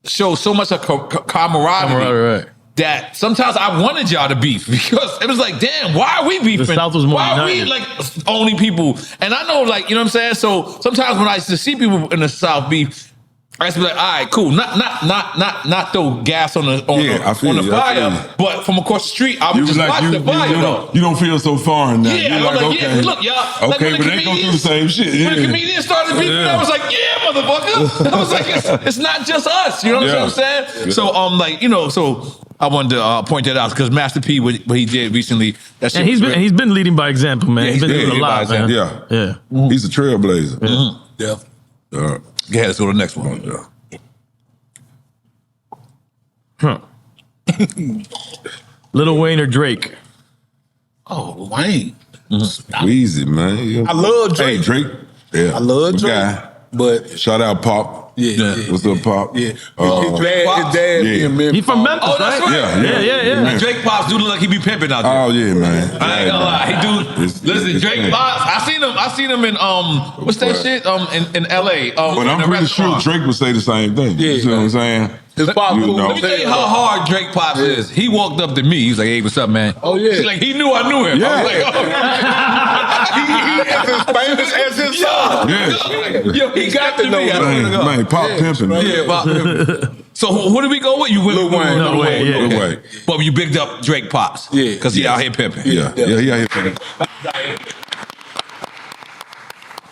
[SPEAKER 2] show so much of camaraderie.
[SPEAKER 3] Right.
[SPEAKER 2] That sometimes I wanted y'all to beef because it was like, damn, why are we beefing?
[SPEAKER 3] The South was more
[SPEAKER 2] why are we
[SPEAKER 3] united.
[SPEAKER 2] like only people? And I know, like, you know what I'm saying? So sometimes when I used to see people in the South beef, I used to be like, all right, cool. Not throw gas on the
[SPEAKER 5] I feel you, I
[SPEAKER 2] fire,
[SPEAKER 5] feel you.
[SPEAKER 2] but from across the street, I would
[SPEAKER 5] You
[SPEAKER 2] just
[SPEAKER 5] was like
[SPEAKER 2] watch the fire though.
[SPEAKER 5] you don't feel so foreign now.
[SPEAKER 2] Yeah,
[SPEAKER 5] You're
[SPEAKER 2] I was like,
[SPEAKER 5] okay.
[SPEAKER 2] yeah, look, y'all. Like,
[SPEAKER 5] Okay,
[SPEAKER 2] when
[SPEAKER 5] but they go through the same shit.
[SPEAKER 2] When the
[SPEAKER 5] Yeah.
[SPEAKER 2] comedians started beefing,
[SPEAKER 5] Yeah.
[SPEAKER 2] I was like, yeah, motherfucker. I was like, it's not just us. You know what I'm saying?
[SPEAKER 5] Yeah.
[SPEAKER 2] So, like, you know, so I wanted to point that out because Master P, what he did recently, that shit
[SPEAKER 3] And
[SPEAKER 2] was real.
[SPEAKER 3] he's been leading by example, man.
[SPEAKER 2] Yeah,
[SPEAKER 3] he's been
[SPEAKER 2] he's
[SPEAKER 3] doing a
[SPEAKER 2] leading by
[SPEAKER 3] lot, man.
[SPEAKER 2] example.
[SPEAKER 3] Yeah.
[SPEAKER 5] He's a trailblazer.
[SPEAKER 4] Yeah.
[SPEAKER 5] All right.
[SPEAKER 2] Go ahead, let's go to the next one.
[SPEAKER 5] Yeah.
[SPEAKER 3] Huh. Lil Wayne or Drake?
[SPEAKER 4] Oh, Wayne.
[SPEAKER 5] Easy, man.
[SPEAKER 4] I love Drake.
[SPEAKER 5] Hey, Drake. Yeah.
[SPEAKER 4] I love
[SPEAKER 5] Good
[SPEAKER 4] Drake.
[SPEAKER 5] guy.
[SPEAKER 4] But
[SPEAKER 5] Shout out Pop.
[SPEAKER 4] yeah.
[SPEAKER 5] What's up, Pop?
[SPEAKER 4] Yeah. His dad
[SPEAKER 5] yeah.
[SPEAKER 4] being Memphis.
[SPEAKER 3] He from Memphis,
[SPEAKER 2] Oh, that's right.
[SPEAKER 3] Yeah.
[SPEAKER 2] Drake Pops do look like he be pimping out there.
[SPEAKER 5] Oh yeah, man.
[SPEAKER 2] I ain't gonna lie, he do.
[SPEAKER 5] It's-
[SPEAKER 2] Listen,
[SPEAKER 5] it's
[SPEAKER 2] Drake
[SPEAKER 5] thing.
[SPEAKER 2] Pops. I seen him in what's that shit in LA.
[SPEAKER 5] But I'm
[SPEAKER 2] in a
[SPEAKER 5] pretty sure
[SPEAKER 2] restaurant.
[SPEAKER 5] Drake would say the same thing.
[SPEAKER 4] Yeah.
[SPEAKER 5] You see what I'm saying?
[SPEAKER 4] His pop
[SPEAKER 5] You
[SPEAKER 4] cool.
[SPEAKER 5] know.
[SPEAKER 2] Let me tell you how hard Drake Pops is. He walked up to me. He was like, "Hey, what's up, man?"
[SPEAKER 4] Oh, yeah.
[SPEAKER 2] He's like, he knew I knew him.
[SPEAKER 5] Yeah.
[SPEAKER 2] I was like,
[SPEAKER 4] He is as famous as his son.
[SPEAKER 5] Yeah.
[SPEAKER 2] Yo, he got to know me. I swear to God.
[SPEAKER 5] Man, Pop pimping.
[SPEAKER 2] Yeah, Pop Pimpin'. So who did we go with? You went
[SPEAKER 4] Lil Wayne.
[SPEAKER 3] Lil Wayne, yeah.
[SPEAKER 5] Lil Wayne.
[SPEAKER 2] But you bigged up Drake Pops.
[SPEAKER 4] Yeah.
[SPEAKER 2] Because he out here pimping.
[SPEAKER 5] Yeah, he out here pimping.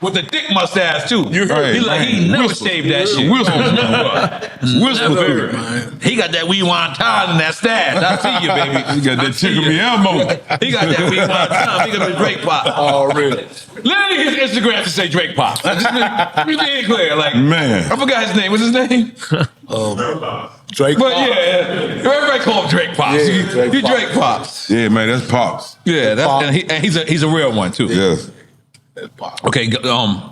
[SPEAKER 2] With the thick mustache, too.
[SPEAKER 5] You heard
[SPEAKER 2] He
[SPEAKER 5] it,
[SPEAKER 2] like,
[SPEAKER 5] man.
[SPEAKER 2] he never
[SPEAKER 5] Whisper.
[SPEAKER 2] shaved that shit.
[SPEAKER 5] Whisper, baby.
[SPEAKER 2] He got that weed wine time in that stash. I see you, baby.
[SPEAKER 5] He got that tickle me Elmo.
[SPEAKER 2] He got that weed wine time. He got the Drake Pop.
[SPEAKER 4] Already.
[SPEAKER 2] Literally his Instagram to say Drake Pop. Just be clear. Like,
[SPEAKER 5] Man.
[SPEAKER 2] I forgot his name. What's his name?
[SPEAKER 4] Drake.
[SPEAKER 2] But yeah, everybody call him Drake Pops.
[SPEAKER 4] Yeah,
[SPEAKER 2] you
[SPEAKER 4] Drake
[SPEAKER 2] Drake Pops.
[SPEAKER 5] Yeah, man, that's Pops.
[SPEAKER 2] Yeah, that's, and he's a real one too.
[SPEAKER 5] Yes.
[SPEAKER 2] Okay,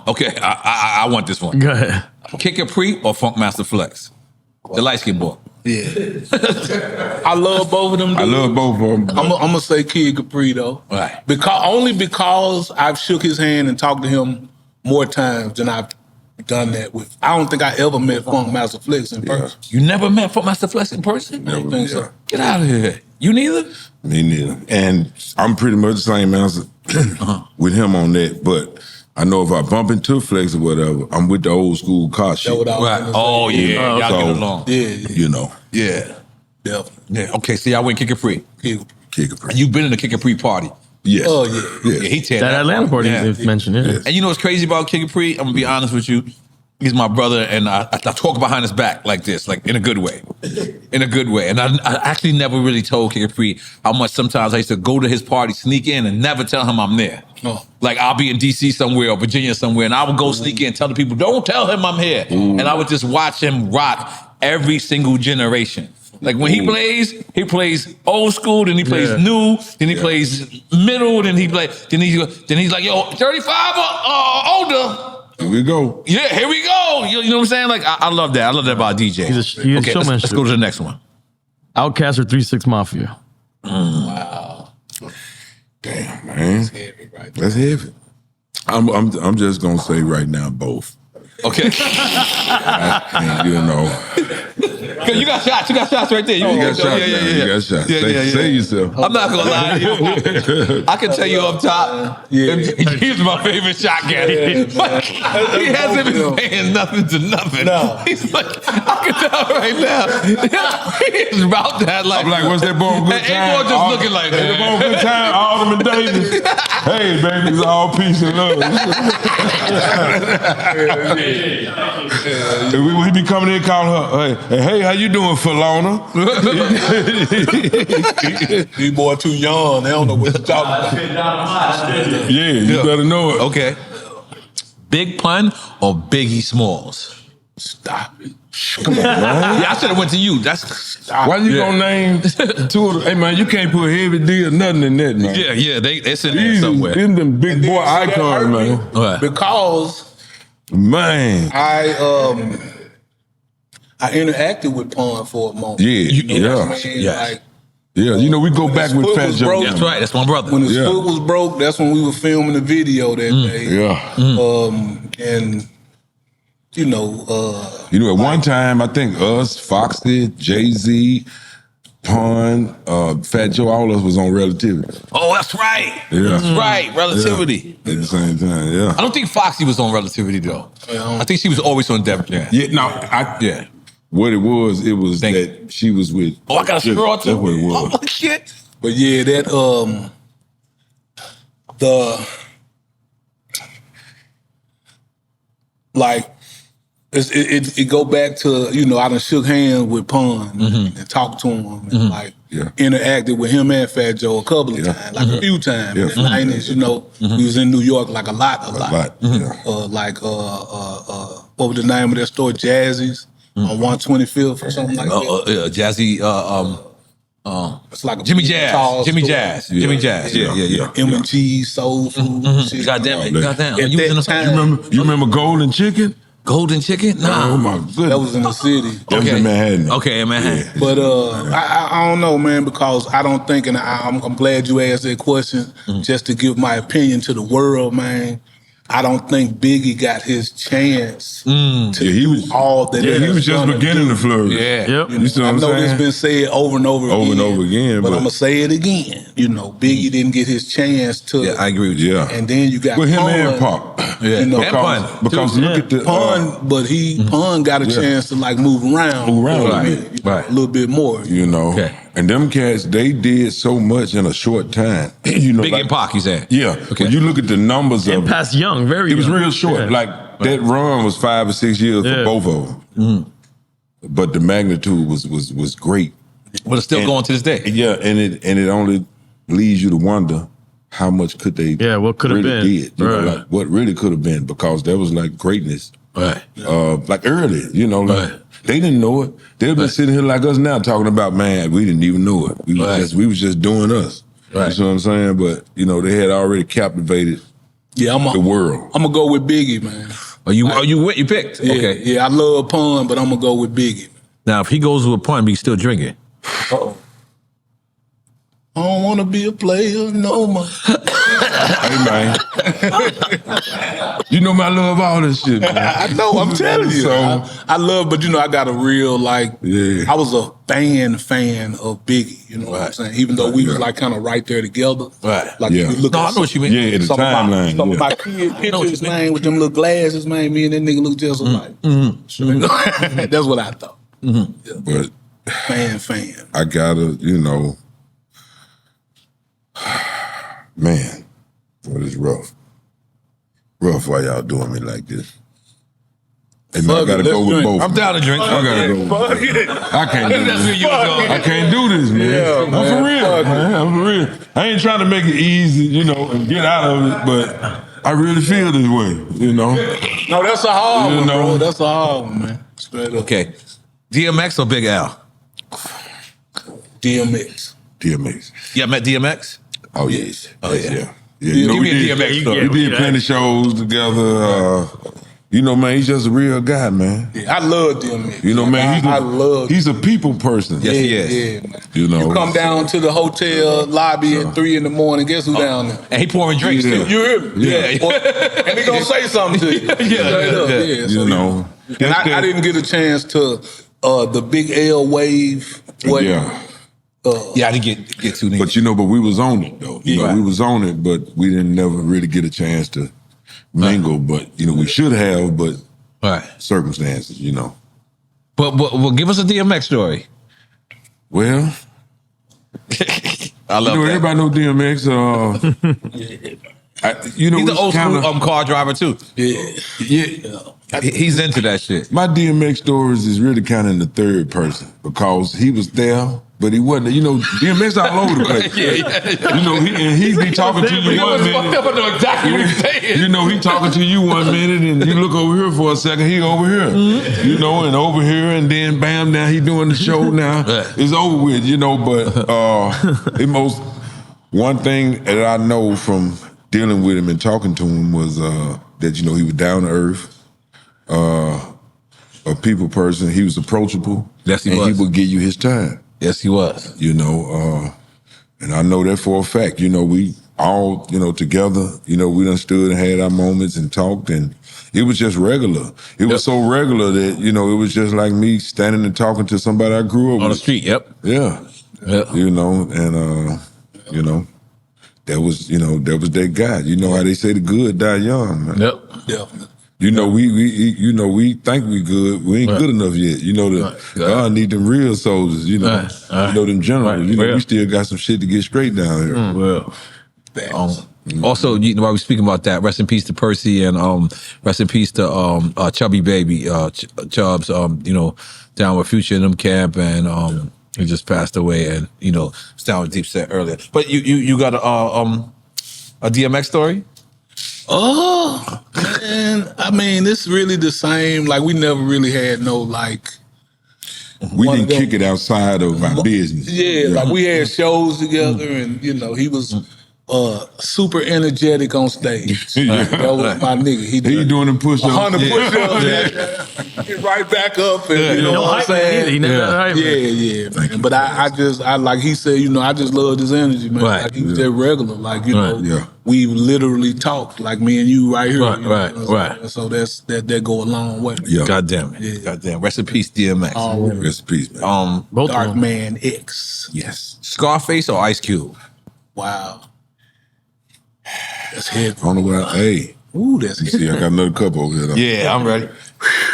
[SPEAKER 2] okay, I want this one.
[SPEAKER 3] Go ahead.
[SPEAKER 2] Kid Capri or Funk Master Flex? The light skin boy.
[SPEAKER 4] Yeah. I love both of them dudes.
[SPEAKER 5] I love both of them.
[SPEAKER 4] I'm gonna say Kid Capri though.
[SPEAKER 2] Right.
[SPEAKER 4] Because I've shook his hand and talked to him more times than I've done that with. I don't think I ever met Funk Master Flex in person.
[SPEAKER 2] You never met Funk Master Flex in person?
[SPEAKER 4] I don't think so.
[SPEAKER 2] Get out of here. You neither?
[SPEAKER 5] Me neither. And I'm pretty much the same answer with him on that. But I know if I bump into Flex or whatever, I'm with the old school car shit.
[SPEAKER 4] That's what I was
[SPEAKER 2] Right.
[SPEAKER 4] gonna say.
[SPEAKER 2] Oh yeah, y'all
[SPEAKER 5] So-
[SPEAKER 2] get along.
[SPEAKER 4] Yeah,
[SPEAKER 5] You know,
[SPEAKER 2] Yeah.
[SPEAKER 4] definitely.
[SPEAKER 2] Yeah. Okay, see, I went Kid Capri.
[SPEAKER 4] Kid Capri.
[SPEAKER 5] Kid Capri.
[SPEAKER 2] And you've been in the Kid Capri party.
[SPEAKER 5] Yes.
[SPEAKER 4] Oh yeah.
[SPEAKER 2] Yeah, he tear
[SPEAKER 3] That Atlanta party
[SPEAKER 2] Yeah.
[SPEAKER 3] they've mentioned, yeah.
[SPEAKER 2] And you know what's crazy about Kid Capri? I'm gonna be honest with you. He's my brother, and I talk behind his back like this, like in a good way. In a good way. And I actually never really told Kid Capri how much sometimes I used to go to his party, sneak in, and never tell him I'm there.
[SPEAKER 4] Oh.
[SPEAKER 2] Like I'll be in DC somewhere or Virginia somewhere, and I would go sneak in and tell the people, don't tell him I'm here. And I would just watch him rock every single generation. Like when he plays old school, then he plays new, then he plays middle, then he's like, yo, 35 or older.
[SPEAKER 5] Here we go.
[SPEAKER 2] Yeah, here we go. You know what I'm saying? Like I love that. I love that about DJ.
[SPEAKER 3] He's a
[SPEAKER 2] okay,
[SPEAKER 3] showmanship.
[SPEAKER 2] let's go to the next one.
[SPEAKER 3] Outkast or 3-6 Mafia?
[SPEAKER 5] Damn, man. That's heavy. I'm just gonna say right now both.
[SPEAKER 2] Okay.
[SPEAKER 5] And, you know,
[SPEAKER 2] You got shots. You got shots right there.
[SPEAKER 5] you got shots.
[SPEAKER 2] Yeah.
[SPEAKER 5] You got shots. Say yourself.
[SPEAKER 2] I'm not gonna lie to you. I can tell you up top.
[SPEAKER 4] Yeah.
[SPEAKER 2] He's my favorite shot guy. He hasn't been saying nothing to nothing.
[SPEAKER 4] No.
[SPEAKER 2] He's like, I can tell right now. He's about that. Like,
[SPEAKER 5] I'm like, what's that bone good
[SPEAKER 2] And
[SPEAKER 5] time?
[SPEAKER 2] A-Boy just looking like
[SPEAKER 5] that.
[SPEAKER 2] that.
[SPEAKER 5] Bone good time, Alderman Davis. Hey, baby, it's all peace and love. We be coming in calling her, hey, how you doing, Falona?
[SPEAKER 4] These boys too young. They don't know what you're talking about.
[SPEAKER 5] Yeah, you better know it.
[SPEAKER 2] Okay. Big Pun or Biggie Smalls?
[SPEAKER 4] Stop it.
[SPEAKER 5] Come on, man.
[SPEAKER 2] Yeah, I should have went to you. That's
[SPEAKER 5] Why you gonna name two of them? Hey, man, you can't put heavy D or nothing in that, man.
[SPEAKER 2] yeah. It's in there
[SPEAKER 5] These
[SPEAKER 2] somewhere.
[SPEAKER 5] in them big boy icons, man.
[SPEAKER 2] Right.
[SPEAKER 4] Because
[SPEAKER 5] Man.
[SPEAKER 4] I interacted with Pun for a moment.
[SPEAKER 5] Yeah,
[SPEAKER 4] You know what I'm
[SPEAKER 5] yeah.
[SPEAKER 4] saying?
[SPEAKER 2] Yes.
[SPEAKER 4] Like,
[SPEAKER 5] Yeah, you know, we go back
[SPEAKER 4] his
[SPEAKER 5] with
[SPEAKER 4] foot
[SPEAKER 5] Fat
[SPEAKER 4] was
[SPEAKER 5] Joe.
[SPEAKER 4] broke.
[SPEAKER 2] That's right. That's my brother.
[SPEAKER 4] when his
[SPEAKER 5] Yeah.
[SPEAKER 4] foot was broke, that's when we were filming the video that day.
[SPEAKER 5] Yeah.
[SPEAKER 4] And you know,
[SPEAKER 5] You know, at one time, I think us, Foxy, Jay-Z, Pun, Fat Joe, all of us was on Relativity.
[SPEAKER 2] Oh, that's right.
[SPEAKER 5] Yeah.
[SPEAKER 2] That's right. Relativity.
[SPEAKER 5] At the same time, yeah.
[SPEAKER 2] I don't think Foxy was on Relativity though. I think she was always on Def Jam.
[SPEAKER 5] Yeah, no,
[SPEAKER 2] Yeah.
[SPEAKER 5] what it was that she was with.
[SPEAKER 2] Oh, I got a straw too.
[SPEAKER 5] That's what it was.
[SPEAKER 2] Oh shit.
[SPEAKER 4] but yeah, that it go back to, you know, I done shook hands with Pun and talked to him and like interacted with him and Fat Joe a couple of times, like a few times.
[SPEAKER 5] Yeah.
[SPEAKER 4] In the 90s, you know, we was in New York like a lot.
[SPEAKER 5] Yeah.
[SPEAKER 4] What was the name of that store? Jazzy's on 125th or something like that.
[SPEAKER 2] Jazzy.
[SPEAKER 4] It's like a
[SPEAKER 2] Jimmy
[SPEAKER 4] tall
[SPEAKER 2] Jazz. Jimmy
[SPEAKER 4] store.
[SPEAKER 2] Jazz. Jimmy Jazz. Yeah.
[SPEAKER 4] M&G, soul food. Shit.
[SPEAKER 2] Goddamn it. Goddamn.
[SPEAKER 4] At
[SPEAKER 2] You was in
[SPEAKER 4] that
[SPEAKER 2] the
[SPEAKER 4] time,
[SPEAKER 5] You remember Golden Chicken?
[SPEAKER 2] Golden Chicken? Nah.
[SPEAKER 5] Oh my goodness.
[SPEAKER 4] that was in the city.
[SPEAKER 5] That was in Manhattan.
[SPEAKER 2] Okay, in Manhattan.
[SPEAKER 4] But I don't know, man, because I don't think, and I'm glad you asked that question, just to give my opinion to the world, man. I don't think Biggie got his chance to
[SPEAKER 5] he was
[SPEAKER 4] all that.
[SPEAKER 5] Yeah, he was just beginning to flourish.
[SPEAKER 2] Yeah.
[SPEAKER 3] Yep.
[SPEAKER 5] You see what
[SPEAKER 4] I
[SPEAKER 5] I'm
[SPEAKER 4] know
[SPEAKER 5] saying?
[SPEAKER 4] it's been said over and over again. But I'm gonna say it again. You know, Biggie didn't get his chance to.
[SPEAKER 2] Yeah, I agree with you.
[SPEAKER 5] Yeah.
[SPEAKER 4] And then you got
[SPEAKER 5] With him
[SPEAKER 4] Pun,
[SPEAKER 5] and Pop.
[SPEAKER 2] Yeah.
[SPEAKER 4] You know,
[SPEAKER 2] And Pun.
[SPEAKER 5] Because look at the
[SPEAKER 4] Pun, but Pun got a chance to like move around,
[SPEAKER 2] Right.
[SPEAKER 4] a little bit more.
[SPEAKER 5] you know.
[SPEAKER 2] Okay.
[SPEAKER 5] And them cats, they did so much in a short time. You know,
[SPEAKER 2] Big and Pac, you said.
[SPEAKER 5] Yeah.
[SPEAKER 2] Okay.
[SPEAKER 5] When you look at the numbers
[SPEAKER 3] And
[SPEAKER 5] of it,
[SPEAKER 3] past young, very
[SPEAKER 5] it was
[SPEAKER 3] young.
[SPEAKER 5] real short.
[SPEAKER 3] Yeah.
[SPEAKER 5] Like that run was 5 or 6 years for both of them. But the magnitude was great.
[SPEAKER 2] But it's still going to this day.
[SPEAKER 5] Yeah, and it only leads you to wonder how much could they
[SPEAKER 3] what could have
[SPEAKER 5] really
[SPEAKER 3] been.
[SPEAKER 5] did. You know,
[SPEAKER 3] Right.
[SPEAKER 5] like what really could have been, because there was like greatness.
[SPEAKER 2] Right.
[SPEAKER 5] Like early, you know, like,
[SPEAKER 2] Right.
[SPEAKER 5] they didn't know it. They've been sitting here like us now talking about, man, we didn't even know it. We was just doing us.
[SPEAKER 2] Right.
[SPEAKER 5] You see what I'm saying? But you know, they had already captivated
[SPEAKER 4] Yeah,
[SPEAKER 5] the world.
[SPEAKER 4] I'm gonna go with Biggie, man.
[SPEAKER 2] You picked?
[SPEAKER 4] Yeah,
[SPEAKER 2] Okay.
[SPEAKER 4] yeah, I love Pun, but I'm gonna go with Biggie.
[SPEAKER 2] Now, if he goes with a Pun, but he's still drinking.
[SPEAKER 4] Uh-oh. I don't want to be a player no more.
[SPEAKER 5] Hey man, you know I love all this shit, man.
[SPEAKER 4] I know, I'm telling you.
[SPEAKER 5] So,
[SPEAKER 4] I love, but you know, I got a real like.
[SPEAKER 5] Yeah.
[SPEAKER 4] I was a fan of Biggie. You know what I'm saying? Even though we was like kind of right there together.
[SPEAKER 2] Right.
[SPEAKER 4] Like
[SPEAKER 5] Yeah.
[SPEAKER 4] you look
[SPEAKER 2] No,
[SPEAKER 4] at
[SPEAKER 2] I know what you mean.
[SPEAKER 5] yeah, at the
[SPEAKER 4] some of
[SPEAKER 5] timeline.
[SPEAKER 4] some of
[SPEAKER 5] Yeah.
[SPEAKER 4] my kid pictures, man, with them little glasses, man. Me and that nigga look just alike. That's what I thought.
[SPEAKER 5] But
[SPEAKER 4] Fan.
[SPEAKER 5] I gotta, you know, man, what is rough? Rough why y'all doing me like this. Hey, man, I
[SPEAKER 4] Fuck it,
[SPEAKER 5] gotta go
[SPEAKER 4] let's
[SPEAKER 5] with
[SPEAKER 4] drink.
[SPEAKER 5] both.
[SPEAKER 2] I'm down to drink.
[SPEAKER 5] I gotta go with both. I can't do
[SPEAKER 2] That's where
[SPEAKER 5] this.
[SPEAKER 2] you was going.
[SPEAKER 5] I can't do this, man.
[SPEAKER 4] Yeah,
[SPEAKER 5] I'm
[SPEAKER 4] man.
[SPEAKER 5] for real,
[SPEAKER 4] Fuck
[SPEAKER 5] man. I'm for real. I ain't trying to make it easy, you know, and get out of it, but I really feel this way, you know.
[SPEAKER 4] No, that's a hard
[SPEAKER 5] You
[SPEAKER 4] one,
[SPEAKER 5] know.
[SPEAKER 4] bro. That's a hard one, man. Straight up.
[SPEAKER 2] Okay. DMX or Big L?
[SPEAKER 4] DMX.
[SPEAKER 5] DMX.
[SPEAKER 2] Yeah, met DMX?
[SPEAKER 5] Oh, yes.
[SPEAKER 2] Oh, yeah.
[SPEAKER 5] Yeah. You know,
[SPEAKER 2] Give
[SPEAKER 5] we
[SPEAKER 2] me a
[SPEAKER 5] did,
[SPEAKER 2] DMX story.
[SPEAKER 5] we did plenty shows together. You know, man, he's just a real guy, man.
[SPEAKER 4] Yeah, I love DMX.
[SPEAKER 5] You know, man,
[SPEAKER 4] I love.
[SPEAKER 5] he's a people person.
[SPEAKER 2] Yes, he is.
[SPEAKER 4] Yeah, man.
[SPEAKER 5] You know.
[SPEAKER 4] You come down to the hotel lobby at 3 a.m. Guess who down there?
[SPEAKER 2] And he pouring drinks,
[SPEAKER 5] Yeah.
[SPEAKER 2] too.
[SPEAKER 4] You hear me?
[SPEAKER 2] Yeah.
[SPEAKER 4] And he gonna say something to you. Straight up, yeah. So,
[SPEAKER 5] You know.
[SPEAKER 4] and I didn't get a chance to the Big L wave.
[SPEAKER 5] Yeah.
[SPEAKER 2] Yeah, I didn't get too niggas.
[SPEAKER 5] But you know, but we was on it though. You know, we was on it, but we didn't never really get a chance to mingle. But you know, we should have, but
[SPEAKER 2] Right.
[SPEAKER 5] circumstances, you know.
[SPEAKER 2] But give us a DMX story.
[SPEAKER 5] Well,
[SPEAKER 2] I love
[SPEAKER 5] you know,
[SPEAKER 2] that.
[SPEAKER 5] everybody know DMX. You know,
[SPEAKER 2] He's an
[SPEAKER 5] it's
[SPEAKER 2] old school
[SPEAKER 5] kinda-
[SPEAKER 2] car driver, too.
[SPEAKER 5] Yeah.
[SPEAKER 2] He's into that shit.
[SPEAKER 5] My DMX stories is really kind of in the third person because he was there, but he wasn't. You know, DMX all over the place. You know, he be talking to you one minute.
[SPEAKER 2] I know exactly what he's saying.
[SPEAKER 5] You know, he talking to you one minute, and you look over here for a second. He over here, you know, and over here, and then bam, now he doing the show. Now it's over with, you know. But one thing that I know from dealing with him and talking to him was that you know he was down to earth. A people person. He was approachable.
[SPEAKER 2] Yes, he
[SPEAKER 5] and
[SPEAKER 2] was.
[SPEAKER 5] he would give you his time.
[SPEAKER 2] Yes, he was.
[SPEAKER 5] You know, and I know that for a fact. You know, we all, you know, together, you know, we done stood and had our moments and talked, and it was just regular. It was so regular that, you know, it was just like me standing and talking to somebody I grew up
[SPEAKER 2] On
[SPEAKER 5] with.
[SPEAKER 2] the street, yep.
[SPEAKER 5] Yeah. You know, and, you know, that was that guy. You know how they say the good die young, man.
[SPEAKER 2] Yep.
[SPEAKER 4] Definitely.
[SPEAKER 5] You know, we think we good. We ain't good enough yet. You know, God need them real soldiers. You know, you know them generals. You know, we still got some shit to get straight down here.
[SPEAKER 2] Well, also, you know, while we speaking about that, rest in peace to Percy and rest in peace to Chubby Baby, Chubbs. You know, down with Future in them camp, and he just passed away. And you know, it's down with Deep Set earlier. But you got a DMX story?
[SPEAKER 4] Oh, man. I mean, it's really the same. Like, we never really had no, like...
[SPEAKER 5] We
[SPEAKER 4] one
[SPEAKER 5] didn't
[SPEAKER 4] of them-
[SPEAKER 5] kick it outside of our business.
[SPEAKER 4] Yeah, like, we had shows together, and, you know, he was super energetic on stage. That was my nigga. He
[SPEAKER 5] doing the push-ups.
[SPEAKER 4] 100 push-ups. Get right back up. And, you know what I'm saying?
[SPEAKER 3] He never
[SPEAKER 4] Yeah, man. But I like he said, you know, I just loved his energy, man.
[SPEAKER 2] Right.
[SPEAKER 4] Like he was that regular. Like, you know, we literally talked like me and you right here.
[SPEAKER 2] Right.
[SPEAKER 4] So that go a long way.
[SPEAKER 5] Yeah.
[SPEAKER 2] God damn it.
[SPEAKER 4] Yeah.
[SPEAKER 2] God damn. Rest in peace, DMX.
[SPEAKER 5] Rest in peace, man.
[SPEAKER 3] Both of
[SPEAKER 4] Dark
[SPEAKER 3] them.
[SPEAKER 4] Man X.
[SPEAKER 5] Yes.
[SPEAKER 2] Scarface or Ice Cube?
[SPEAKER 4] Wow. That's heavy.
[SPEAKER 5] I don't know what hey.
[SPEAKER 4] Ooh, that's
[SPEAKER 5] You see, I got another cup over here. Though.
[SPEAKER 2] Yeah, I'm ready.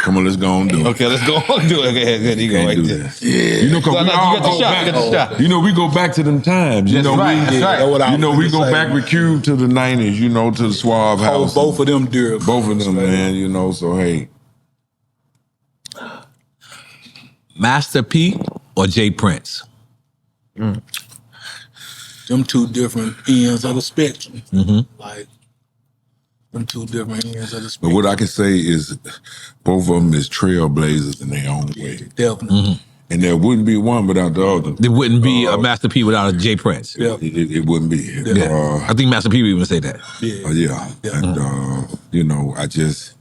[SPEAKER 5] Come on, let's go on do it.
[SPEAKER 2] Okay, let's go on do it. Okay, good. You go right
[SPEAKER 5] do
[SPEAKER 2] there.
[SPEAKER 5] that. Yeah. You know, cause
[SPEAKER 2] You
[SPEAKER 5] we all
[SPEAKER 2] got the
[SPEAKER 5] go
[SPEAKER 2] shot.
[SPEAKER 5] back.
[SPEAKER 2] You got the shot.
[SPEAKER 5] You know, we go back to them times. You
[SPEAKER 2] That's
[SPEAKER 5] know,
[SPEAKER 2] right,
[SPEAKER 5] we,
[SPEAKER 2] that's right.
[SPEAKER 4] That's what I
[SPEAKER 5] you know,
[SPEAKER 4] was
[SPEAKER 5] we go
[SPEAKER 4] gonna
[SPEAKER 5] back
[SPEAKER 4] say.
[SPEAKER 5] with Cube to the 90s, you know, to the Suave house.
[SPEAKER 4] Both of them dear.
[SPEAKER 5] Both of them, man, you know, so hey.
[SPEAKER 2] Master P or J Prince?
[SPEAKER 4] Them two different ends of the spectrum. Like, them two different ends of the
[SPEAKER 5] But
[SPEAKER 4] spectrum.
[SPEAKER 5] what I can say is both of them is trailblazers in their own way.
[SPEAKER 4] Definitely.
[SPEAKER 5] And there wouldn't be one without the other.
[SPEAKER 2] There wouldn't be a Master P without a J Prince.
[SPEAKER 4] Yeah.
[SPEAKER 5] It wouldn't be.
[SPEAKER 2] Yeah. I think Master P would even say that.
[SPEAKER 4] Yeah.
[SPEAKER 5] And, you know, I just,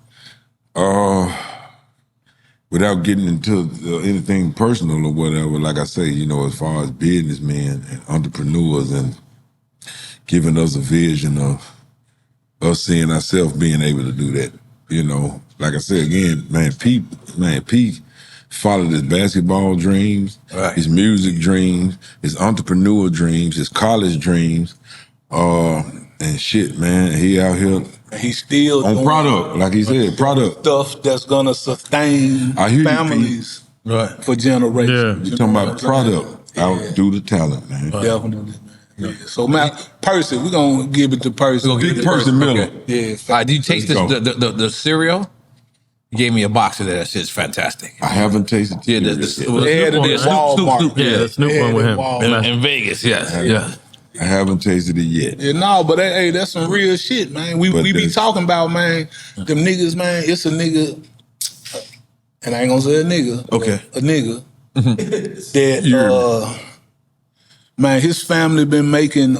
[SPEAKER 5] without getting into anything personal or whatever, like I say, you know, as far as businessmen and entrepreneurs and giving us a vision of us seeing ourselves being able to do that, you know. Like I said, again, Pete followed his basketball dreams, his music dreams, his entrepreneur dreams, his college dreams, and shit, man. He out here
[SPEAKER 4] He's still
[SPEAKER 5] on
[SPEAKER 4] doing
[SPEAKER 5] product, like he said, product.
[SPEAKER 4] stuff that's gonna sustain
[SPEAKER 5] I hear you,
[SPEAKER 4] families for generations.
[SPEAKER 3] Yeah.
[SPEAKER 5] You're talking about product, outdo the talent, man.
[SPEAKER 4] Definitely, man. Yeah. So, Percy, we're gonna give it to Percy.
[SPEAKER 5] Big Percy Miller.
[SPEAKER 2] Okay.
[SPEAKER 4] Yeah.
[SPEAKER 2] All right, do you taste
[SPEAKER 5] Let's go.
[SPEAKER 2] the cereal? You gave me a box of that. That shit's fantastic.
[SPEAKER 5] I haven't tasted
[SPEAKER 2] Yeah,
[SPEAKER 5] it.
[SPEAKER 4] They had it at Walmart.
[SPEAKER 3] Yeah, the Snoop one with him.
[SPEAKER 2] In Vegas, yes. Yeah.
[SPEAKER 5] I haven't tasted it yet.
[SPEAKER 4] Yeah, no, but hey, that's some real shit, man. We be
[SPEAKER 5] that's-
[SPEAKER 4] talking about, man, them niggas, man. It's a nigga, and I ain't gonna say a nigga.
[SPEAKER 2] Okay.
[SPEAKER 4] A nigga that man, his family been making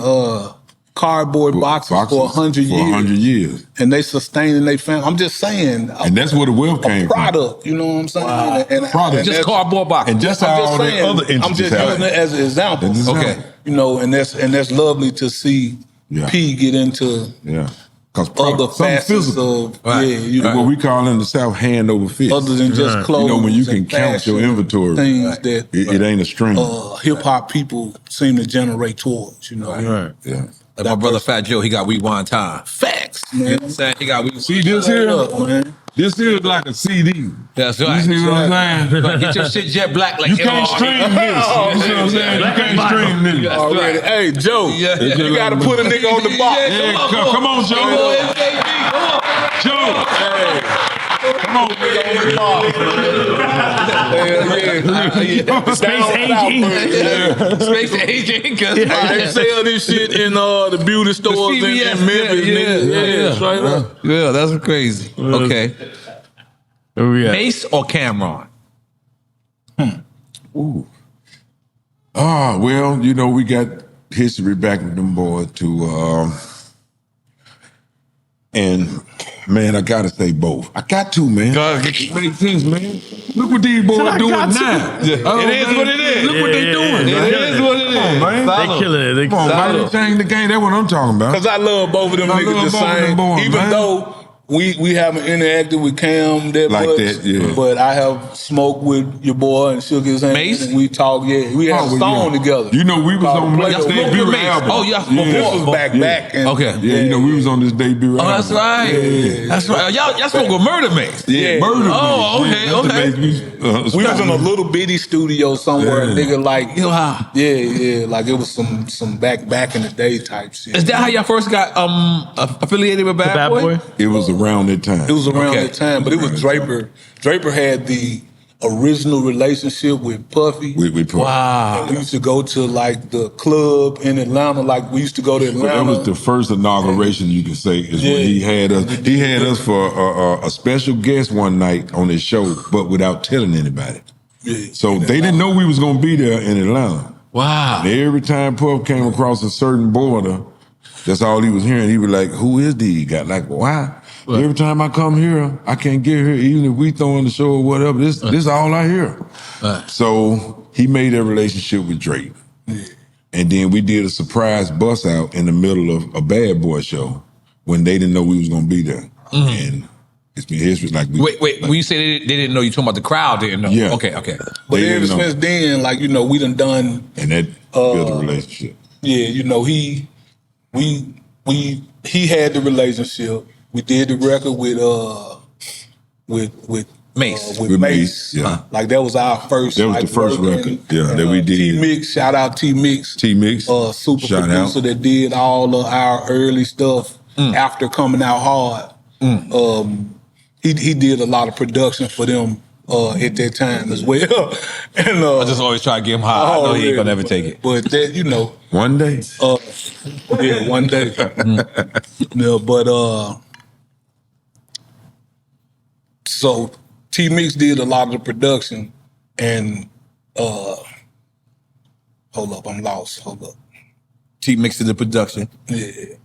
[SPEAKER 4] cardboard boxes for 100 years.
[SPEAKER 5] For 100 years.
[SPEAKER 4] And they sustaining their family. I'm just saying.
[SPEAKER 5] And that's where the wealth came from.
[SPEAKER 4] Product, you know what I'm saying?
[SPEAKER 5] Wow.
[SPEAKER 4] And
[SPEAKER 5] Product.
[SPEAKER 2] Just
[SPEAKER 4] that's-
[SPEAKER 2] cardboard box.
[SPEAKER 5] And just
[SPEAKER 4] I'm
[SPEAKER 5] how
[SPEAKER 4] just
[SPEAKER 5] all
[SPEAKER 4] saying,
[SPEAKER 5] the other
[SPEAKER 4] I'm
[SPEAKER 5] entities
[SPEAKER 4] just using it as an example.
[SPEAKER 5] That's an
[SPEAKER 2] Okay.
[SPEAKER 5] example.
[SPEAKER 4] You know, and that's lovely to see P get into
[SPEAKER 5] Yeah. Because
[SPEAKER 4] other
[SPEAKER 5] something
[SPEAKER 4] facets
[SPEAKER 5] physical.
[SPEAKER 4] of you know,
[SPEAKER 5] What we call in the South hand over fist.
[SPEAKER 4] other than just clothes.
[SPEAKER 5] You know, when you can
[SPEAKER 4] and
[SPEAKER 5] count your
[SPEAKER 4] fashion,
[SPEAKER 5] inventory,
[SPEAKER 4] things that
[SPEAKER 5] it ain't a string.
[SPEAKER 4] hip hop people seem to generate towards. You know,
[SPEAKER 3] Right.
[SPEAKER 5] Yeah.
[SPEAKER 2] Like my brother Fat Joe, he got Rewind Time.
[SPEAKER 4] facts,
[SPEAKER 2] You know
[SPEAKER 4] man.
[SPEAKER 2] what I'm saying? He got Rewind.
[SPEAKER 5] See this here?
[SPEAKER 4] Man.
[SPEAKER 5] This here is like a CD.
[SPEAKER 2] That's
[SPEAKER 5] You
[SPEAKER 2] right.
[SPEAKER 5] see what I'm saying?
[SPEAKER 2] Like, get your shit jet black like
[SPEAKER 5] You can't
[SPEAKER 2] N.O.R.E.
[SPEAKER 5] stream this. You see what I'm saying? You can't stream this.
[SPEAKER 2] That's
[SPEAKER 4] Already.
[SPEAKER 2] right.
[SPEAKER 4] Hey, Joe,
[SPEAKER 2] Yeah.
[SPEAKER 4] you got to put a nigga on the box.
[SPEAKER 5] Yeah, come on, Joe.
[SPEAKER 2] Come on, MJG. Come on.
[SPEAKER 5] Joe. Come on, nigga, on the box.
[SPEAKER 2] Space aging.
[SPEAKER 4] They sell this shit in the beauty stores in
[SPEAKER 2] CVS,
[SPEAKER 4] Memphis, nigga. Straight up.
[SPEAKER 2] Yeah, that's crazy. Okay.
[SPEAKER 3] Where we at?
[SPEAKER 2] Mace or Cameron?
[SPEAKER 5] Ooh. Well, you know, we got history back with them boys too. And man, I gotta say both. I got to, man. Make sense, man. Look what these boys doing now.
[SPEAKER 2] It is what it is.
[SPEAKER 5] Look what they doing.
[SPEAKER 2] It is what it is.
[SPEAKER 5] Come on, man.
[SPEAKER 3] They killing it. They
[SPEAKER 5] Come on, man. They changed the game. That's what I'm talking about.
[SPEAKER 4] Because I love both of them
[SPEAKER 5] I
[SPEAKER 4] niggas
[SPEAKER 5] love
[SPEAKER 4] the
[SPEAKER 5] both of them
[SPEAKER 4] same.
[SPEAKER 5] boys,
[SPEAKER 4] Even
[SPEAKER 5] man.
[SPEAKER 4] though we haven't interacted with Cam that
[SPEAKER 5] Like
[SPEAKER 4] much.
[SPEAKER 5] that, yeah.
[SPEAKER 4] But I have smoked with your boy and shook his hand.
[SPEAKER 2] Mace?
[SPEAKER 4] And we talk, we had a song together.
[SPEAKER 5] You know, we was
[SPEAKER 4] Called
[SPEAKER 5] on
[SPEAKER 4] Play
[SPEAKER 5] Mace's
[SPEAKER 4] Doh.
[SPEAKER 2] Y'all smoked
[SPEAKER 5] debut
[SPEAKER 2] with Mace.
[SPEAKER 5] album.
[SPEAKER 2] Oh, y'all smoked
[SPEAKER 5] Yeah.
[SPEAKER 4] This was
[SPEAKER 2] with
[SPEAKER 4] back. And,
[SPEAKER 2] Okay.
[SPEAKER 5] Yeah, you know, we was on this debut album.
[SPEAKER 2] Oh, that's right. That's right. Y'all spoke with Murder Mace.
[SPEAKER 5] Yeah, Murder.
[SPEAKER 2] Oh,
[SPEAKER 5] Mace.
[SPEAKER 2] okay,
[SPEAKER 5] Yeah, that's the
[SPEAKER 2] okay.
[SPEAKER 5] Mace
[SPEAKER 4] we was in a little bitty studio somewhere,
[SPEAKER 5] Yeah.
[SPEAKER 4] nigga, like,
[SPEAKER 2] You know how?
[SPEAKER 4] yeah, like it was some back in the day type shit.
[SPEAKER 2] Is that how y'all first got affiliated with Bad,
[SPEAKER 3] Bad Boy?
[SPEAKER 5] It was around that time.
[SPEAKER 4] It was around
[SPEAKER 2] Okay.
[SPEAKER 4] that time, but it was Draper. Draper had the original relationship with Puffy.
[SPEAKER 5] We put.
[SPEAKER 2] Wow.
[SPEAKER 4] We used to go to like the club in Atlanta. Like we used to go to
[SPEAKER 5] But that
[SPEAKER 4] Atlanta.
[SPEAKER 5] was the first inauguration, you can say, is
[SPEAKER 4] Yeah.
[SPEAKER 5] when he had us. He had us for a special guest one night on his show, but without telling anybody.
[SPEAKER 4] Yeah.
[SPEAKER 5] So they didn't know we was gonna be there in Atlanta.
[SPEAKER 2] Wow.
[SPEAKER 5] And every time Puff came across a certain border, That's all he was hearing. He was like, "Who is these guys? Like, why? Every time I come here, I can't get here. Even if we throwing the show or whatever, this all I hear." So he made that relationship with Drake, and then we did a surprise bus out in the middle of a Bad Boy show when they didn't know we was gonna be there, and it's been history. Like,
[SPEAKER 2] wait, when you say they didn't know, you talking about the crowd didn't know?
[SPEAKER 5] Yeah.
[SPEAKER 2] Okay.
[SPEAKER 4] But ever since then, like, you know, we done
[SPEAKER 5] and that built a relationship.
[SPEAKER 4] Yeah, you know, he had the relationship. We did the record with
[SPEAKER 2] Mace.
[SPEAKER 4] With Mace.
[SPEAKER 5] Yeah.
[SPEAKER 4] Like that was our first.
[SPEAKER 5] That was
[SPEAKER 4] like,
[SPEAKER 5] the first record. Yeah, that we did.
[SPEAKER 4] T-Mix, shout out T-Mix.
[SPEAKER 5] T-Mix.
[SPEAKER 4] Super
[SPEAKER 5] shout
[SPEAKER 4] producer
[SPEAKER 5] out.
[SPEAKER 4] that did all of our early stuff after Comin Out Hard. He did a lot of production for them at that time as well. And
[SPEAKER 2] I just always try to get him high. I know he ain't gonna never take it.
[SPEAKER 4] But that, you know.
[SPEAKER 5] One day.
[SPEAKER 4] Yeah, one day. No, but so T-Mix did a lot of the production, and hold up, I'm lost. Hold up.
[SPEAKER 2] T-Mix did the production.
[SPEAKER 4] Yeah.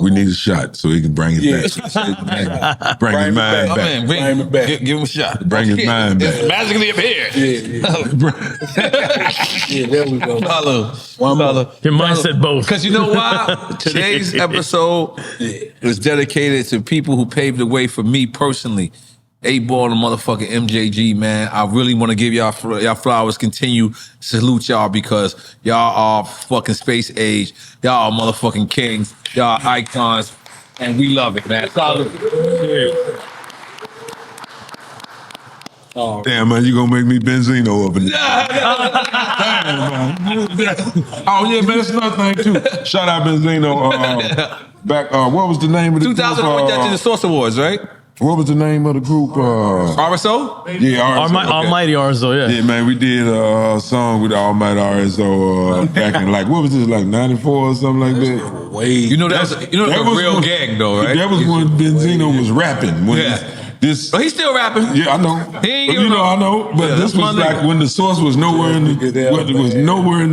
[SPEAKER 5] We need a shot so he can bring it back. Bring his mind back.
[SPEAKER 4] Bring it back.
[SPEAKER 2] Give him a shot.
[SPEAKER 5] Bring his mind back.
[SPEAKER 2] It's magically appeared.
[SPEAKER 4] Yeah, there we go.
[SPEAKER 2] One more.
[SPEAKER 3] Your mind said both.
[SPEAKER 2] Because you know why? Today's episode is dedicated to people who paved the way for me personally. 8-Ball and motherfucking MJG, man. I really want to give y'all flowers. Continue salute y'all because y'all are fucking space age. Y'all are motherfucking kings. Y'all are icons. And we love it, man. Solid.
[SPEAKER 5] Oh. Damn, man, you gonna make me Benzino up in there. Oh, yeah, man, that's another thing, too. Shout out Benzino. Back, what was the name of the
[SPEAKER 2] 2000, we got to the Source Awards, right?
[SPEAKER 5] What was the name of the group?
[SPEAKER 2] RSO?
[SPEAKER 5] Yeah, RSO.
[SPEAKER 3] Almighty RSO, yeah.
[SPEAKER 5] Yeah, man, we did a song with Almighty RSO back in, like, what was this, like 94 or something like that?
[SPEAKER 2] You know that was a real gang, though, right?
[SPEAKER 5] That was when Benzino was rapping. When
[SPEAKER 2] But he's still rapping.
[SPEAKER 5] Yeah, I know.
[SPEAKER 2] He ain't
[SPEAKER 5] But, you know, I know. But this was like when the Source was nowhere in the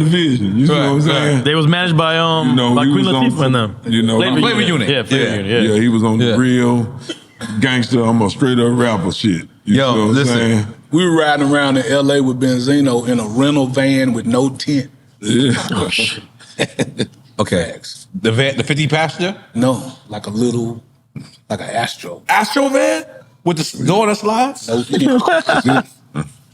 [SPEAKER 5] vision. You know what I'm saying?
[SPEAKER 3] They was managed by by Queen Latifah and them.
[SPEAKER 5] You know,
[SPEAKER 3] Flavor Unit. Yeah, Flavor Unit.
[SPEAKER 5] Yeah, he was on the real gangster, I'm a straight up rapper shit. You know what I'm saying?
[SPEAKER 4] We were riding around in LA with Benzino in a rental van with no tent.
[SPEAKER 5] Yeah.
[SPEAKER 2] Okay. The 50 passenger?
[SPEAKER 4] No, like an Astro.
[SPEAKER 2] Astro van? With the door that slides?
[SPEAKER 4] No tent.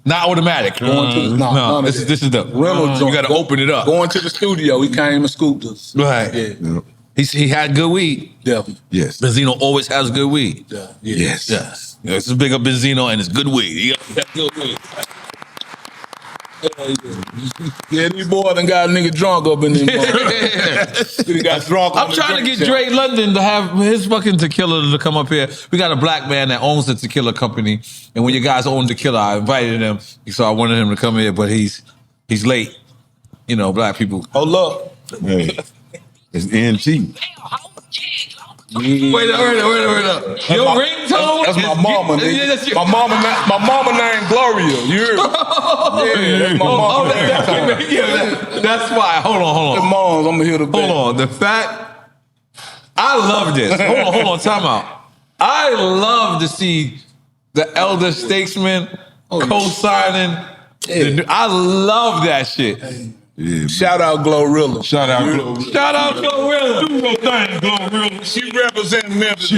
[SPEAKER 2] Not automatic.
[SPEAKER 4] No,
[SPEAKER 2] this is the
[SPEAKER 4] rental joint.
[SPEAKER 2] You got to open it up.
[SPEAKER 4] Going to the studio, he came and scooped us.
[SPEAKER 2] Right.
[SPEAKER 4] Yeah.
[SPEAKER 2] He had good weed.
[SPEAKER 4] Definitely.
[SPEAKER 5] Yes.
[SPEAKER 2] Benzino always has good weed.
[SPEAKER 4] Yeah.
[SPEAKER 2] Yes. This is big up Benzino and it's good weed. He got good weed.
[SPEAKER 4] Yeah, these boys done got a nigga drunk up in there. He got drunk.
[SPEAKER 2] I'm trying to get Dre London to have his fucking tequila to come up here. We got a black man that owns the tequila company, and when you guys own tequila, I invited him, so I wanted him to come here, but he's late. You know, black people.
[SPEAKER 4] Hold up.
[SPEAKER 5] Hey, it's NT.
[SPEAKER 2] Wait up. Your ringtone?
[SPEAKER 4] That's my mama, nigga. My mama named Gloria. You hear me? Yeah, that's my mama.
[SPEAKER 2] That's why. Hold on.
[SPEAKER 4] The moms, I'm gonna hear the baby.
[SPEAKER 2] Hold on. The fact, I love this. Hold on. Time out. I love to see the elder statesman co-signing.
[SPEAKER 4] Yeah.
[SPEAKER 2] I love that shit.
[SPEAKER 5] Yeah,
[SPEAKER 4] Shout out Glorilla.
[SPEAKER 2] Shout out Glorilla.
[SPEAKER 4] Do your thing, Glorilla. She representing Memphis. She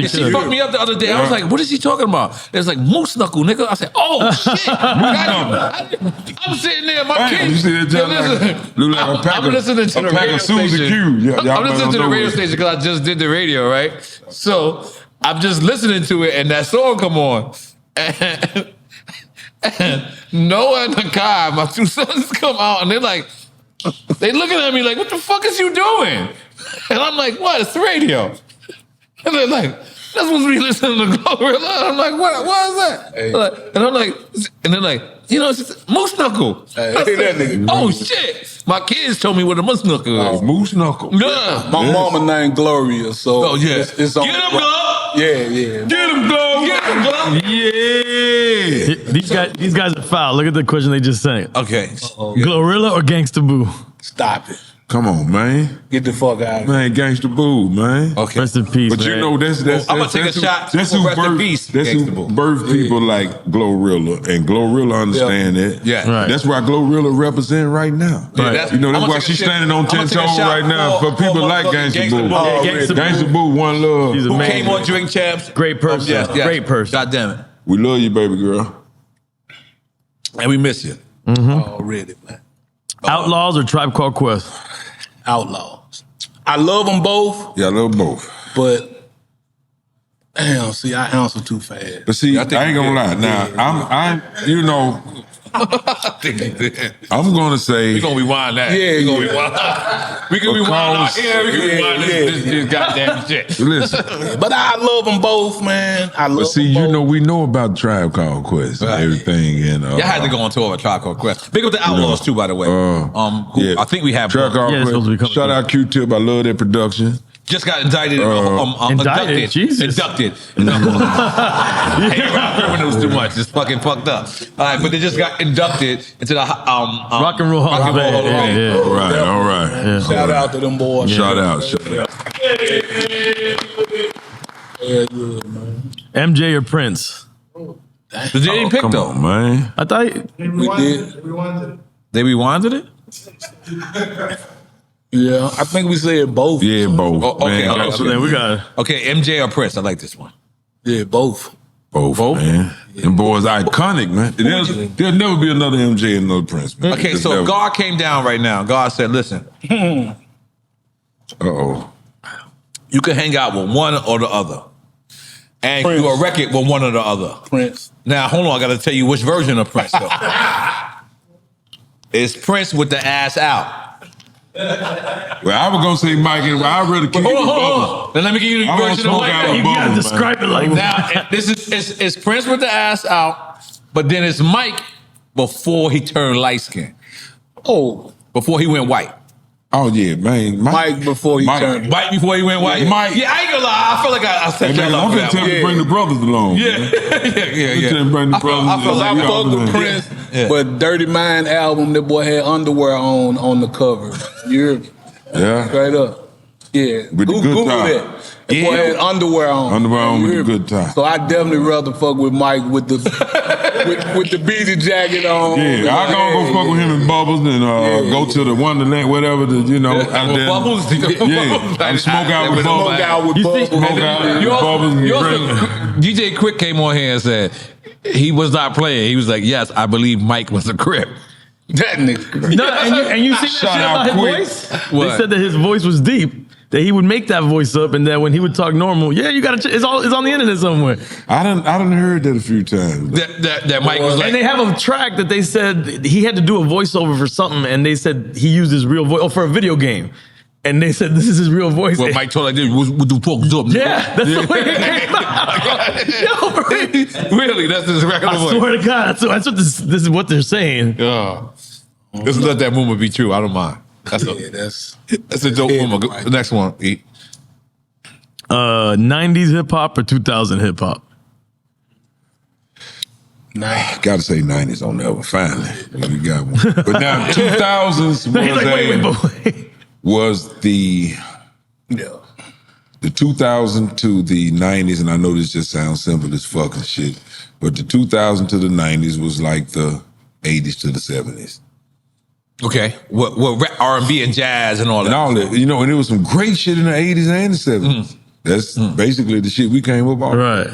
[SPEAKER 3] She
[SPEAKER 2] fucked me up the other day. I was like, what is he talking about? It was like moose knuckle, nigga. I said, oh shit. I'm sitting there, my kids.
[SPEAKER 5] You see that John
[SPEAKER 2] I'm listening to the radio station. I'm listening to the radio station because I just did the radio, right? So I'm just listening to it and that song come on. And Noah and Nakai, my two sons, come out and they looking at me like, what the fuck is you doing? And I'm like, what? It's the radio. And they're like, that's supposed to be listening to Glorilla. I'm like, what is that?
[SPEAKER 4] Hey.
[SPEAKER 2] And they're like, you know, it's just moose knuckle.
[SPEAKER 4] Hey, that nigga.
[SPEAKER 2] Oh shit. My kids told me what a moose knuckle is.
[SPEAKER 5] Moose knuckle.
[SPEAKER 2] Yeah.
[SPEAKER 4] My mama named Gloria, so
[SPEAKER 2] Oh yeah.
[SPEAKER 4] it's on.
[SPEAKER 2] Get him, Glove.
[SPEAKER 4] Yeah.
[SPEAKER 2] Get him, Glove. Get him, Glove.
[SPEAKER 5] Yeah.
[SPEAKER 3] These guys are foul. Look at the question they just sent.
[SPEAKER 2] Okay.
[SPEAKER 3] Glorilla or Gangsta Boo?
[SPEAKER 4] Stop it.
[SPEAKER 5] Come on, man.
[SPEAKER 4] Get the fuck out of here.
[SPEAKER 5] Man, Gangsta Boo, man.
[SPEAKER 2] Okay.
[SPEAKER 3] Rest in peace,
[SPEAKER 5] But
[SPEAKER 3] man.
[SPEAKER 5] you know, that's
[SPEAKER 2] I'm gonna take a shot.
[SPEAKER 5] That's who
[SPEAKER 2] Rest in peace,
[SPEAKER 5] That's
[SPEAKER 2] Gangsta
[SPEAKER 5] who
[SPEAKER 2] Boo.
[SPEAKER 5] birthed people like Glorilla, and Glorilla understand that.
[SPEAKER 2] Yeah.
[SPEAKER 3] Right.
[SPEAKER 5] That's why Glorilla represent right now.
[SPEAKER 2] Yeah, that's-
[SPEAKER 5] You know, that's
[SPEAKER 2] I'ma
[SPEAKER 5] why
[SPEAKER 2] take a
[SPEAKER 5] she's
[SPEAKER 2] shit.
[SPEAKER 5] standing on
[SPEAKER 2] I'ma
[SPEAKER 5] 10
[SPEAKER 2] take a
[SPEAKER 5] toes
[SPEAKER 2] shot
[SPEAKER 5] right now
[SPEAKER 2] for
[SPEAKER 5] for people like
[SPEAKER 2] motherfucking
[SPEAKER 5] Gangsta
[SPEAKER 2] Gangsta
[SPEAKER 5] Boo.
[SPEAKER 2] Boo.
[SPEAKER 3] Yeah, Gangsta Boo.
[SPEAKER 5] Gangsta Boo, one love.
[SPEAKER 3] She's
[SPEAKER 2] Who
[SPEAKER 3] amazing.
[SPEAKER 2] came on Drink Champs?
[SPEAKER 3] Great person.
[SPEAKER 2] Yes.
[SPEAKER 3] Great person.
[SPEAKER 2] God damn it.
[SPEAKER 5] We love you, baby girl.
[SPEAKER 2] And we miss you.
[SPEAKER 4] Already, man.
[SPEAKER 3] Outlaws or Tribe Called Quest?
[SPEAKER 4] Outlaws. I love them both,
[SPEAKER 5] Yeah, I love both.
[SPEAKER 4] but damn, see, I answer too fast.
[SPEAKER 5] But see, I,
[SPEAKER 2] think
[SPEAKER 5] ain't
[SPEAKER 2] you
[SPEAKER 5] gonna
[SPEAKER 2] did.
[SPEAKER 5] lie. Now, I'm, you know, I'm gonna say.
[SPEAKER 2] We're gonna rewind that.
[SPEAKER 4] Yeah,
[SPEAKER 2] We're gonna
[SPEAKER 4] yeah.
[SPEAKER 2] rewind. We can rewind out here. We can rewind this goddamn shit.
[SPEAKER 5] Listen,
[SPEAKER 4] But I love them both, man. I love
[SPEAKER 5] but see,
[SPEAKER 4] them both.
[SPEAKER 5] you know, we know about Tribe Called Quest and
[SPEAKER 2] Right.
[SPEAKER 5] everything, and
[SPEAKER 2] Y'all had to go on tour with Tribe Called Quest. Big up the Outlaws too, by the way. Who I think we have.
[SPEAKER 5] Tribe Called
[SPEAKER 3] Yeah, it's supposed to be
[SPEAKER 5] Quest.
[SPEAKER 3] coming
[SPEAKER 5] Shout out Q-Tip. I love that production.
[SPEAKER 2] Just got indicted.
[SPEAKER 3] Indicted? Jesus.
[SPEAKER 2] Inducted. I hate rock criminals too much. It's fucking fucked up. All right, but they just got inducted into the
[SPEAKER 3] Rock and Roll Hall of
[SPEAKER 2] Rock and Roll
[SPEAKER 3] Fame.
[SPEAKER 2] Hall of Fame.
[SPEAKER 3] Yeah.
[SPEAKER 5] All right, all right.
[SPEAKER 4] Shout out to them boys.
[SPEAKER 5] Shout out, shout out.
[SPEAKER 4] Yeah, good, man.
[SPEAKER 3] MJ or Prince?
[SPEAKER 2] They didn't pick
[SPEAKER 5] Come
[SPEAKER 2] though.
[SPEAKER 5] on, man.
[SPEAKER 3] I thought
[SPEAKER 4] We did.
[SPEAKER 2] They rewinded it.
[SPEAKER 4] Yeah, I think we said both.
[SPEAKER 5] Yeah, both.
[SPEAKER 2] Oh, okay,
[SPEAKER 5] man.
[SPEAKER 2] okay,
[SPEAKER 3] so then we got
[SPEAKER 2] Okay, MJ or Prince. I like this one.
[SPEAKER 4] Yeah, both.
[SPEAKER 5] Both, man. Them boys iconic, man. There'll never be another MJ and another Prince, man.
[SPEAKER 2] Okay,
[SPEAKER 5] Just
[SPEAKER 2] so
[SPEAKER 5] never.
[SPEAKER 2] God came down right now. God said, "Listen,
[SPEAKER 5] Uh-oh.
[SPEAKER 2] you can hang out with one or the other, and
[SPEAKER 4] Prince.
[SPEAKER 2] do a record with one or the other."
[SPEAKER 4] Prince.
[SPEAKER 2] Now, hold on. I got to tell you which version of Prince though. It's Prince with the ass out.
[SPEAKER 5] Well, I was gonna say Mike, and I'd rather keep
[SPEAKER 2] Hold
[SPEAKER 5] it
[SPEAKER 2] on,
[SPEAKER 5] with
[SPEAKER 2] hold
[SPEAKER 5] Bubbles.
[SPEAKER 2] on. Then let me give you the
[SPEAKER 5] I wanna
[SPEAKER 2] version of
[SPEAKER 5] smoke
[SPEAKER 2] Mike.
[SPEAKER 5] out
[SPEAKER 3] you
[SPEAKER 5] with
[SPEAKER 3] gotta
[SPEAKER 5] Bubbles,
[SPEAKER 3] describe it like that.
[SPEAKER 2] Now, this is it's Prince with the ass out, but then it's Mike before he turned light skin,
[SPEAKER 4] Oh,
[SPEAKER 2] before he went white.
[SPEAKER 5] Oh yeah, man.
[SPEAKER 4] Mike before he turned.
[SPEAKER 2] White before he went white.
[SPEAKER 5] Mike.
[SPEAKER 2] Yeah, I ain't gonna lie. I feel like I set
[SPEAKER 5] Hey, man,
[SPEAKER 2] y'all up
[SPEAKER 5] I'm
[SPEAKER 2] for
[SPEAKER 5] gonna
[SPEAKER 2] that
[SPEAKER 5] tell
[SPEAKER 2] one.
[SPEAKER 5] you to bring the brothers along.
[SPEAKER 2] Yeah,
[SPEAKER 5] man.
[SPEAKER 2] yeah.
[SPEAKER 5] Tell him bring the
[SPEAKER 2] I feel-
[SPEAKER 5] brothers.
[SPEAKER 2] I feel
[SPEAKER 4] Cause I
[SPEAKER 2] like
[SPEAKER 4] fuck with Prince,
[SPEAKER 2] Yeah.
[SPEAKER 4] but Dirty Mind album, that boy had underwear on the cover. You hear me?
[SPEAKER 5] Yeah.
[SPEAKER 4] Straight up. Yeah.
[SPEAKER 5] With the good
[SPEAKER 4] Google
[SPEAKER 5] time.
[SPEAKER 4] that. That boy had underwear on.
[SPEAKER 5] Underwear on
[SPEAKER 4] You
[SPEAKER 5] with
[SPEAKER 4] hear
[SPEAKER 5] the
[SPEAKER 4] me?
[SPEAKER 5] good time.
[SPEAKER 4] So I definitely rather fuck with Mike with the with the beaded jacket on.
[SPEAKER 5] Yeah, I gonna go fuck with him and Bubbles and go to the Wonderland, whatever, out there.
[SPEAKER 2] Bubbles?
[SPEAKER 5] Yeah, and smoke out with
[SPEAKER 2] Smoke
[SPEAKER 5] Bubbles.
[SPEAKER 4] out with
[SPEAKER 3] You
[SPEAKER 4] Bubbles.
[SPEAKER 3] think-
[SPEAKER 5] Smoke out with
[SPEAKER 2] You
[SPEAKER 5] Bubbles and
[SPEAKER 2] also,
[SPEAKER 5] drink.
[SPEAKER 2] DJ Quick came on here and said he was not playing. He was like, "Yes, I believe Mike was a Crip."
[SPEAKER 4] That nigga.
[SPEAKER 3] No, and you see that shit
[SPEAKER 5] Shout out
[SPEAKER 3] about his
[SPEAKER 5] Quick.
[SPEAKER 3] voice?
[SPEAKER 2] What?
[SPEAKER 3] They said that his voice was deep. That he would make that voice up, and that when he would talk normal, yeah, you gotta. It's on the internet somewhere.
[SPEAKER 5] I done heard that a few times.
[SPEAKER 2] That Mike was like,
[SPEAKER 3] And they have a track that they said he had to do a voiceover for something, and they said he used his real voice for a video game, and they said this is his real voice.
[SPEAKER 2] "Well, Mike told like this. What the fuck up?"
[SPEAKER 3] Yeah, that's the way it came out. Yo, bro.
[SPEAKER 2] Really, that's his regular
[SPEAKER 3] I
[SPEAKER 2] voice.
[SPEAKER 3] swear to God, that's what this is what they're saying.
[SPEAKER 2] Let's let that rumor be true. I don't mind. That's a dope rumor.
[SPEAKER 4] Right.
[SPEAKER 2] The next one.
[SPEAKER 3] 90s hip hop or 2000 hip hop?
[SPEAKER 5] Gotta say 90s on that one. Finally, we got one. But now 2000s
[SPEAKER 3] He's like, wait.
[SPEAKER 5] was the
[SPEAKER 4] Yeah.
[SPEAKER 5] the 2000 to the 90s, and I know this just sounds simple as fucking shit, but the 2000 to the 90s was like the 80s to the 70s.
[SPEAKER 2] Okay. What rap, R&B and jazz and all that.
[SPEAKER 5] And all that, and there was some great shit in the 80s and the 70s. That's basically the shit we came up on.
[SPEAKER 3] Right.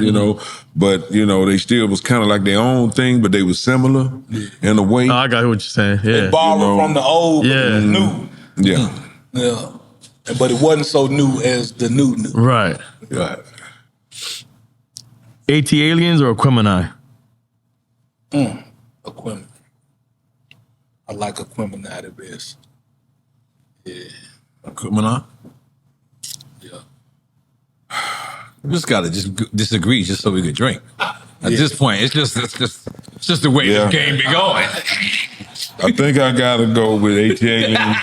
[SPEAKER 5] But, they still was kind of like their own thing, but they was similar in a way.
[SPEAKER 3] Oh, I got what you're saying. Yeah.
[SPEAKER 4] Borrowed from the old, but it was new.
[SPEAKER 5] Yeah.
[SPEAKER 4] Yeah. But it wasn't so new as the new.
[SPEAKER 3] Right.
[SPEAKER 5] Right.
[SPEAKER 3] AT Aliens or Aquemini?
[SPEAKER 4] Equipment. I like equipment out of this. Yeah.
[SPEAKER 2] Coming on.
[SPEAKER 4] Yeah.
[SPEAKER 2] We just gotta disagree just so we could drink. At this point, it's just the way
[SPEAKER 5] Yeah.
[SPEAKER 2] this game be going.
[SPEAKER 5] I think I gotta go with AT Aliens.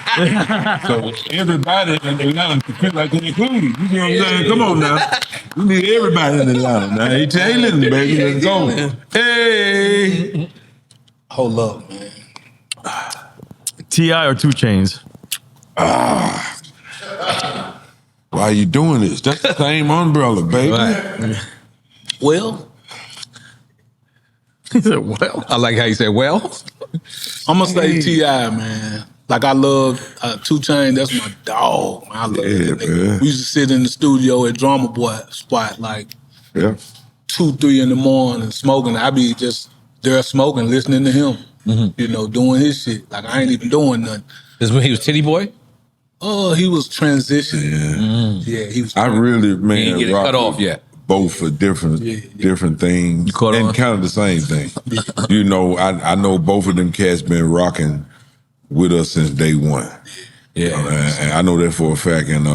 [SPEAKER 5] So everybody in Atlanta can feel like they're included. You know what I'm saying? Come on now. We need everybody in Atlanta now. AT Aliens, baby. Let's go. Hey.
[SPEAKER 4] Hold up, man.
[SPEAKER 3] T.I. or 2 Chainz?
[SPEAKER 5] Why are you doing this? That's the same umbrella, baby.
[SPEAKER 2] Right.
[SPEAKER 4] Well,
[SPEAKER 3] He said, well.
[SPEAKER 2] I like how you said, well.
[SPEAKER 4] I'm gonna say T.I., man. Like I love 2 Chainz. That's my dog. Man. I love that nigga.
[SPEAKER 5] Man.
[SPEAKER 4] We used to sit in the studio at Drama Boy spot like
[SPEAKER 5] Yeah.
[SPEAKER 4] 2, 3 in the morning smoking. I be just there smoking, listening to him. You know, doing his shit. Like I ain't even doing nothing.
[SPEAKER 2] This is when he was Titty Boy?
[SPEAKER 4] Oh, he was transitioning. Yeah, he was.
[SPEAKER 5] I really,
[SPEAKER 2] He
[SPEAKER 5] man,
[SPEAKER 2] didn't get it
[SPEAKER 5] rock
[SPEAKER 2] cut off
[SPEAKER 5] with
[SPEAKER 2] yet.
[SPEAKER 5] both for different things.
[SPEAKER 2] You caught
[SPEAKER 5] and
[SPEAKER 2] on?
[SPEAKER 5] kind of the same thing. You know, I know both of them cats been rocking with us since day one.
[SPEAKER 2] Yeah.
[SPEAKER 5] And I know that for a fact. And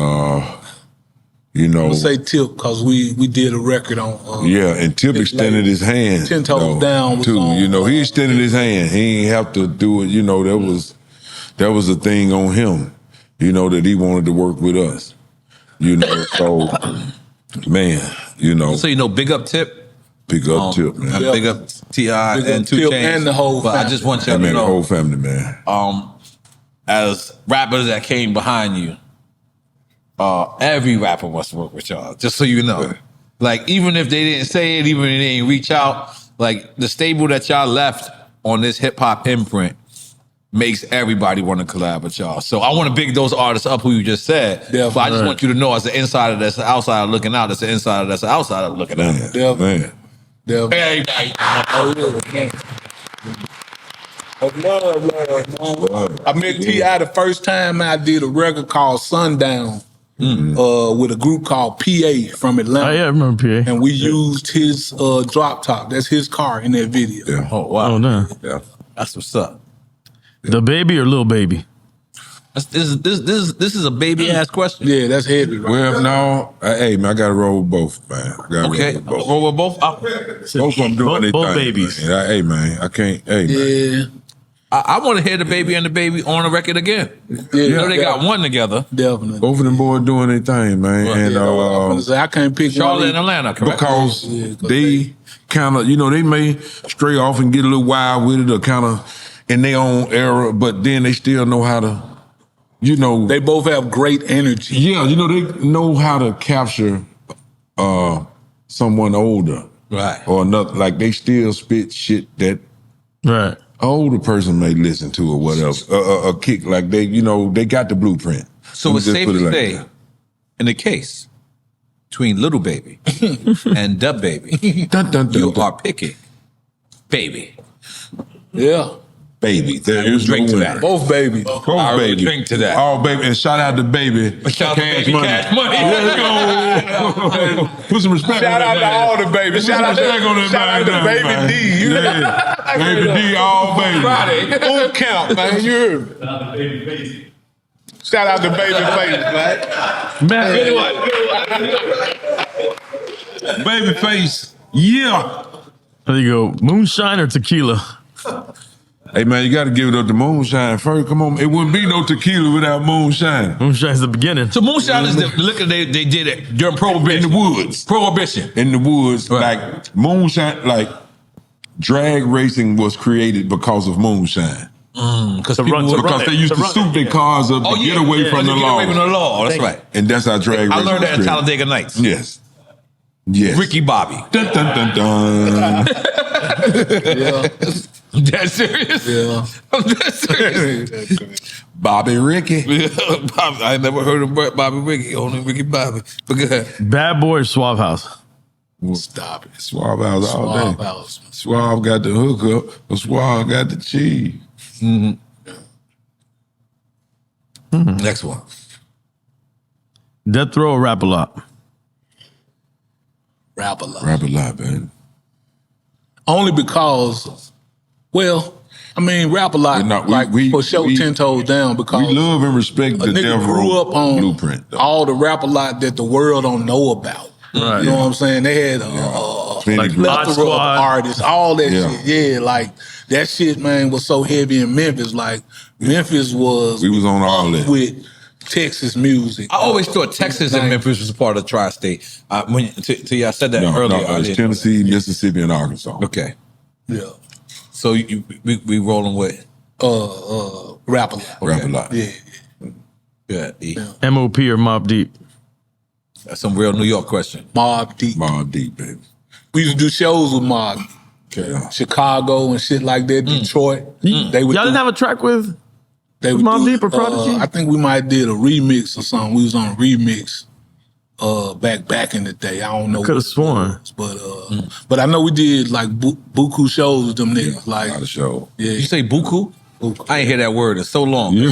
[SPEAKER 5] you know,
[SPEAKER 4] I'm gonna say Tip because we did a record on.
[SPEAKER 5] yeah, and Tip extended his hand.
[SPEAKER 4] 10 Toes Down was
[SPEAKER 5] too.
[SPEAKER 4] on,
[SPEAKER 5] You know, he extended his hand. He ain't have to do it. You know, that was a thing on him. You know, that he wanted to work with us. You know, so man, you know,
[SPEAKER 2] So, big up Tip.
[SPEAKER 5] pick up Tip, man.
[SPEAKER 4] Yeah.
[SPEAKER 2] Big up T.I.
[SPEAKER 4] Big up
[SPEAKER 2] and 2
[SPEAKER 4] Tip
[SPEAKER 2] Chainz.
[SPEAKER 4] and the whole
[SPEAKER 2] But I
[SPEAKER 4] family.
[SPEAKER 2] just want you
[SPEAKER 5] That
[SPEAKER 2] to
[SPEAKER 5] man, the
[SPEAKER 2] know,
[SPEAKER 5] whole family, man.
[SPEAKER 2] as rappers that came behind you, every rapper wants to work with y'all, just so you know. Like, even if they didn't say it, even if they didn't reach out, like, the stable that y'all left on this hip-hop imprint makes everybody want to collab with y'all. So I want to big those artists up who you just said.
[SPEAKER 4] Yeah,
[SPEAKER 2] but I just
[SPEAKER 4] right.
[SPEAKER 2] want you to know, as an insider that's an outsider looking out, that's an insider that's an outsider looking out.
[SPEAKER 5] Man,
[SPEAKER 4] Yeah.
[SPEAKER 5] man.
[SPEAKER 4] Everybody. I met T.I. the first time I did a record called Sundown with a group called PA from Atlanta.
[SPEAKER 3] Oh, yeah, I remember PA.
[SPEAKER 4] And we used his drop top. That's his car in that video.
[SPEAKER 5] Yeah.
[SPEAKER 2] Oh, wow.
[SPEAKER 3] Oh, no.
[SPEAKER 5] Yeah.
[SPEAKER 2] That's what's up.
[SPEAKER 3] The baby or Lil Baby?
[SPEAKER 2] This is a baby-ass question.
[SPEAKER 4] Yeah, that's heavy, right?
[SPEAKER 5] Well, no, hey man, I got to roll with both, man. I gotta
[SPEAKER 2] Okay.
[SPEAKER 5] roll with both.
[SPEAKER 2] Roll with both?
[SPEAKER 5] Both of them doing their
[SPEAKER 3] Both
[SPEAKER 5] thing,
[SPEAKER 3] babies.
[SPEAKER 5] man. Hey man, I can't. Hey man.
[SPEAKER 4] Yeah.
[SPEAKER 2] I want to hear the baby and the baby on the record again.
[SPEAKER 4] Yeah,
[SPEAKER 2] You know they got one together.
[SPEAKER 4] Definitely.
[SPEAKER 5] Both of them boys doing their thing, man. And
[SPEAKER 4] Yeah, I'm gonna say, I can't pick
[SPEAKER 2] Charlotte
[SPEAKER 4] one.
[SPEAKER 2] and Atlanta, correct?
[SPEAKER 5] because
[SPEAKER 4] Yeah, 'cause
[SPEAKER 5] they kind of, they may stray off and get a little wild with it or kind of in their own era, but then they still know how to,
[SPEAKER 4] They both have great energy.
[SPEAKER 5] yeah, they know how to capture someone older.
[SPEAKER 2] Right.
[SPEAKER 5] Or another, like they still spit shit that
[SPEAKER 3] Right.
[SPEAKER 5] an older person may listen to or whatever. A kick, like they got the blueprint.
[SPEAKER 2] So
[SPEAKER 5] Let me
[SPEAKER 2] it's
[SPEAKER 5] just
[SPEAKER 2] safe
[SPEAKER 5] put it
[SPEAKER 2] to
[SPEAKER 5] like
[SPEAKER 2] say,
[SPEAKER 5] that.
[SPEAKER 2] in the case between Little Baby and Dub Baby,
[SPEAKER 5] Dun, dun, dun,
[SPEAKER 2] you
[SPEAKER 5] dun.
[SPEAKER 2] are picking Baby.
[SPEAKER 4] Yeah.
[SPEAKER 5] Baby. There
[SPEAKER 2] will
[SPEAKER 5] is
[SPEAKER 2] drink
[SPEAKER 5] no
[SPEAKER 2] to
[SPEAKER 5] winner.
[SPEAKER 2] that.
[SPEAKER 4] Both babies.
[SPEAKER 5] Both
[SPEAKER 2] I will
[SPEAKER 5] baby.
[SPEAKER 2] drink to that.
[SPEAKER 5] Oh, baby. And shout out to Baby.
[SPEAKER 2] Shout out to Baby Cash Money.
[SPEAKER 5] Let's go. Put some respect
[SPEAKER 4] Shout
[SPEAKER 5] on
[SPEAKER 4] out
[SPEAKER 5] that
[SPEAKER 4] to
[SPEAKER 5] man.
[SPEAKER 4] all the babies.
[SPEAKER 5] Put some
[SPEAKER 4] Shout out
[SPEAKER 5] respect on
[SPEAKER 4] to,
[SPEAKER 5] that
[SPEAKER 4] shout out
[SPEAKER 5] man,
[SPEAKER 4] to Baby
[SPEAKER 5] man.
[SPEAKER 4] D. You
[SPEAKER 5] Yeah. Baby D, all baby.
[SPEAKER 4] Friday. Count, man. You heard me. Shout out to Baby Face, man.
[SPEAKER 5] Baby face. Yeah.
[SPEAKER 3] There you go. Moonshine or tequila?
[SPEAKER 5] Hey, man, you got to give it up to Moonshine first. Come on. It wouldn't be no tequila without Moonshine.
[SPEAKER 3] Moonshine's the beginning.
[SPEAKER 2] So Moonshine is the liquor they did it during Prohibition.
[SPEAKER 5] In the woods.
[SPEAKER 2] Prohibition.
[SPEAKER 5] In the woods.
[SPEAKER 2] Right.
[SPEAKER 5] Like, Moonshine, drag racing was created because of Moonshine.
[SPEAKER 2] Because
[SPEAKER 5] Because they used to suit their cars up to get away from the
[SPEAKER 2] Get
[SPEAKER 5] law.
[SPEAKER 2] away from the law. That's right.
[SPEAKER 5] And that's how drag
[SPEAKER 2] I
[SPEAKER 5] racing
[SPEAKER 2] learned that at
[SPEAKER 5] was created.
[SPEAKER 2] Talladega Nights.
[SPEAKER 5] Yes. Yes.
[SPEAKER 2] Ricky Bobby.
[SPEAKER 5] Dun, dun, dun, dun.
[SPEAKER 4] Yeah.
[SPEAKER 2] I'm dead serious.
[SPEAKER 4] Yeah.
[SPEAKER 2] I'm dead serious.
[SPEAKER 5] Bobby Ricky.
[SPEAKER 2] Bobby, I never heard of Bobby Ricky, only Ricky Bobby. But go ahead.
[SPEAKER 3] Bad Boy or Suave House?
[SPEAKER 4] Stop it.
[SPEAKER 5] Suave House all
[SPEAKER 4] Suave
[SPEAKER 5] day.
[SPEAKER 4] House.
[SPEAKER 5] Suave got the hookup, but Suave got the cheese.
[SPEAKER 2] Next one.
[SPEAKER 3] Death Row or Rap A Lot?
[SPEAKER 4] Rap a lot.
[SPEAKER 5] Rap a lot, man.
[SPEAKER 4] Only because, rap a lot.
[SPEAKER 5] No,
[SPEAKER 4] for sure, 10 Toes Down because
[SPEAKER 5] We love and respect
[SPEAKER 4] a
[SPEAKER 5] the
[SPEAKER 4] nigga
[SPEAKER 5] Death
[SPEAKER 4] grew
[SPEAKER 5] Row
[SPEAKER 4] up on
[SPEAKER 5] blueprint. Though.
[SPEAKER 4] all the rap a lot that the world don't know about.
[SPEAKER 3] Right.
[SPEAKER 4] You know what I'm saying? They had
[SPEAKER 5] Plenty
[SPEAKER 3] Like
[SPEAKER 5] group.
[SPEAKER 3] Mod
[SPEAKER 4] plethora of
[SPEAKER 3] Squad.
[SPEAKER 4] artists, all that
[SPEAKER 5] Yeah.
[SPEAKER 4] shit. Yeah, like that shit, man, was so heavy in Memphis. Like Memphis was
[SPEAKER 5] We was on all that.
[SPEAKER 4] with Texas music.
[SPEAKER 2] I always thought Texas and Memphis was a part of the tri-state. Till y'all said that earlier. I
[SPEAKER 5] it's
[SPEAKER 2] didn't-
[SPEAKER 5] Tennessee, Mississippi, and Arkansas.
[SPEAKER 2] Okay.
[SPEAKER 4] Yeah.
[SPEAKER 2] So we rolling with
[SPEAKER 4] Rap a lot.
[SPEAKER 5] Rap a lot.
[SPEAKER 4] Yeah.
[SPEAKER 2] Yeah, E.
[SPEAKER 3] M.O.P. or Mobb Deep?
[SPEAKER 2] That's some real New York question.
[SPEAKER 4] Mobb Deep.
[SPEAKER 5] Mobb Deep, baby.
[SPEAKER 4] We used to do shows with Mobb.
[SPEAKER 5] Okay.
[SPEAKER 4] Chicago and shit like that, Detroit. They would
[SPEAKER 3] Y'all didn't have a track with
[SPEAKER 4] would
[SPEAKER 3] Mobb Deep or Prodigy?
[SPEAKER 4] I think we might did a remix or something. We was on a remix back in the day. I don't know.
[SPEAKER 3] Could have sworn.
[SPEAKER 4] But I know we did like buku shows with them niggas. Like
[SPEAKER 5] A lot of show.
[SPEAKER 4] yeah.
[SPEAKER 2] You say buku? I ain't hear that word in so long.
[SPEAKER 5] Yeah.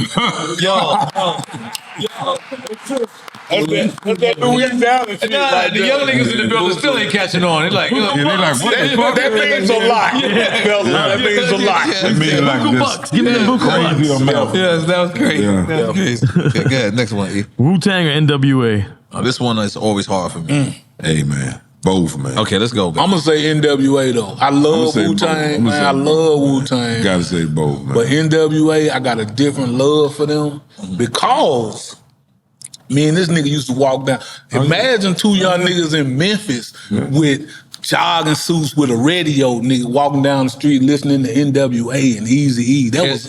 [SPEAKER 2] The young niggas in the building still ain't catching on. They're like,
[SPEAKER 5] They like, what the fuck?
[SPEAKER 4] That means a lot. Fellas, that means a lot.
[SPEAKER 5] That means like
[SPEAKER 3] Buku
[SPEAKER 5] this
[SPEAKER 3] bucks. Give me the buku
[SPEAKER 5] crazy
[SPEAKER 3] bucks.
[SPEAKER 5] amount.
[SPEAKER 2] yes, that was crazy.
[SPEAKER 5] Yeah.
[SPEAKER 2] That was crazy. Okay, go ahead. Next one, E.
[SPEAKER 3] Wu-Tang or N.W.A?
[SPEAKER 2] This one is always hard for me.
[SPEAKER 5] Hey, man. Both, man.
[SPEAKER 2] Okay, let's go.
[SPEAKER 4] I'm gonna say N.W.A. though. I love
[SPEAKER 5] say
[SPEAKER 4] Wu-Tang,
[SPEAKER 5] both.
[SPEAKER 4] man. I love Wu-Tang.
[SPEAKER 5] Gotta say both, man.
[SPEAKER 4] But N.W.A., I got a different love for them because me and this nigga used to walk down. Imagine two young niggas in Memphis with jogging suits with a radio, nigga walking down the street listening to N.W.A. and Eazy-E. That was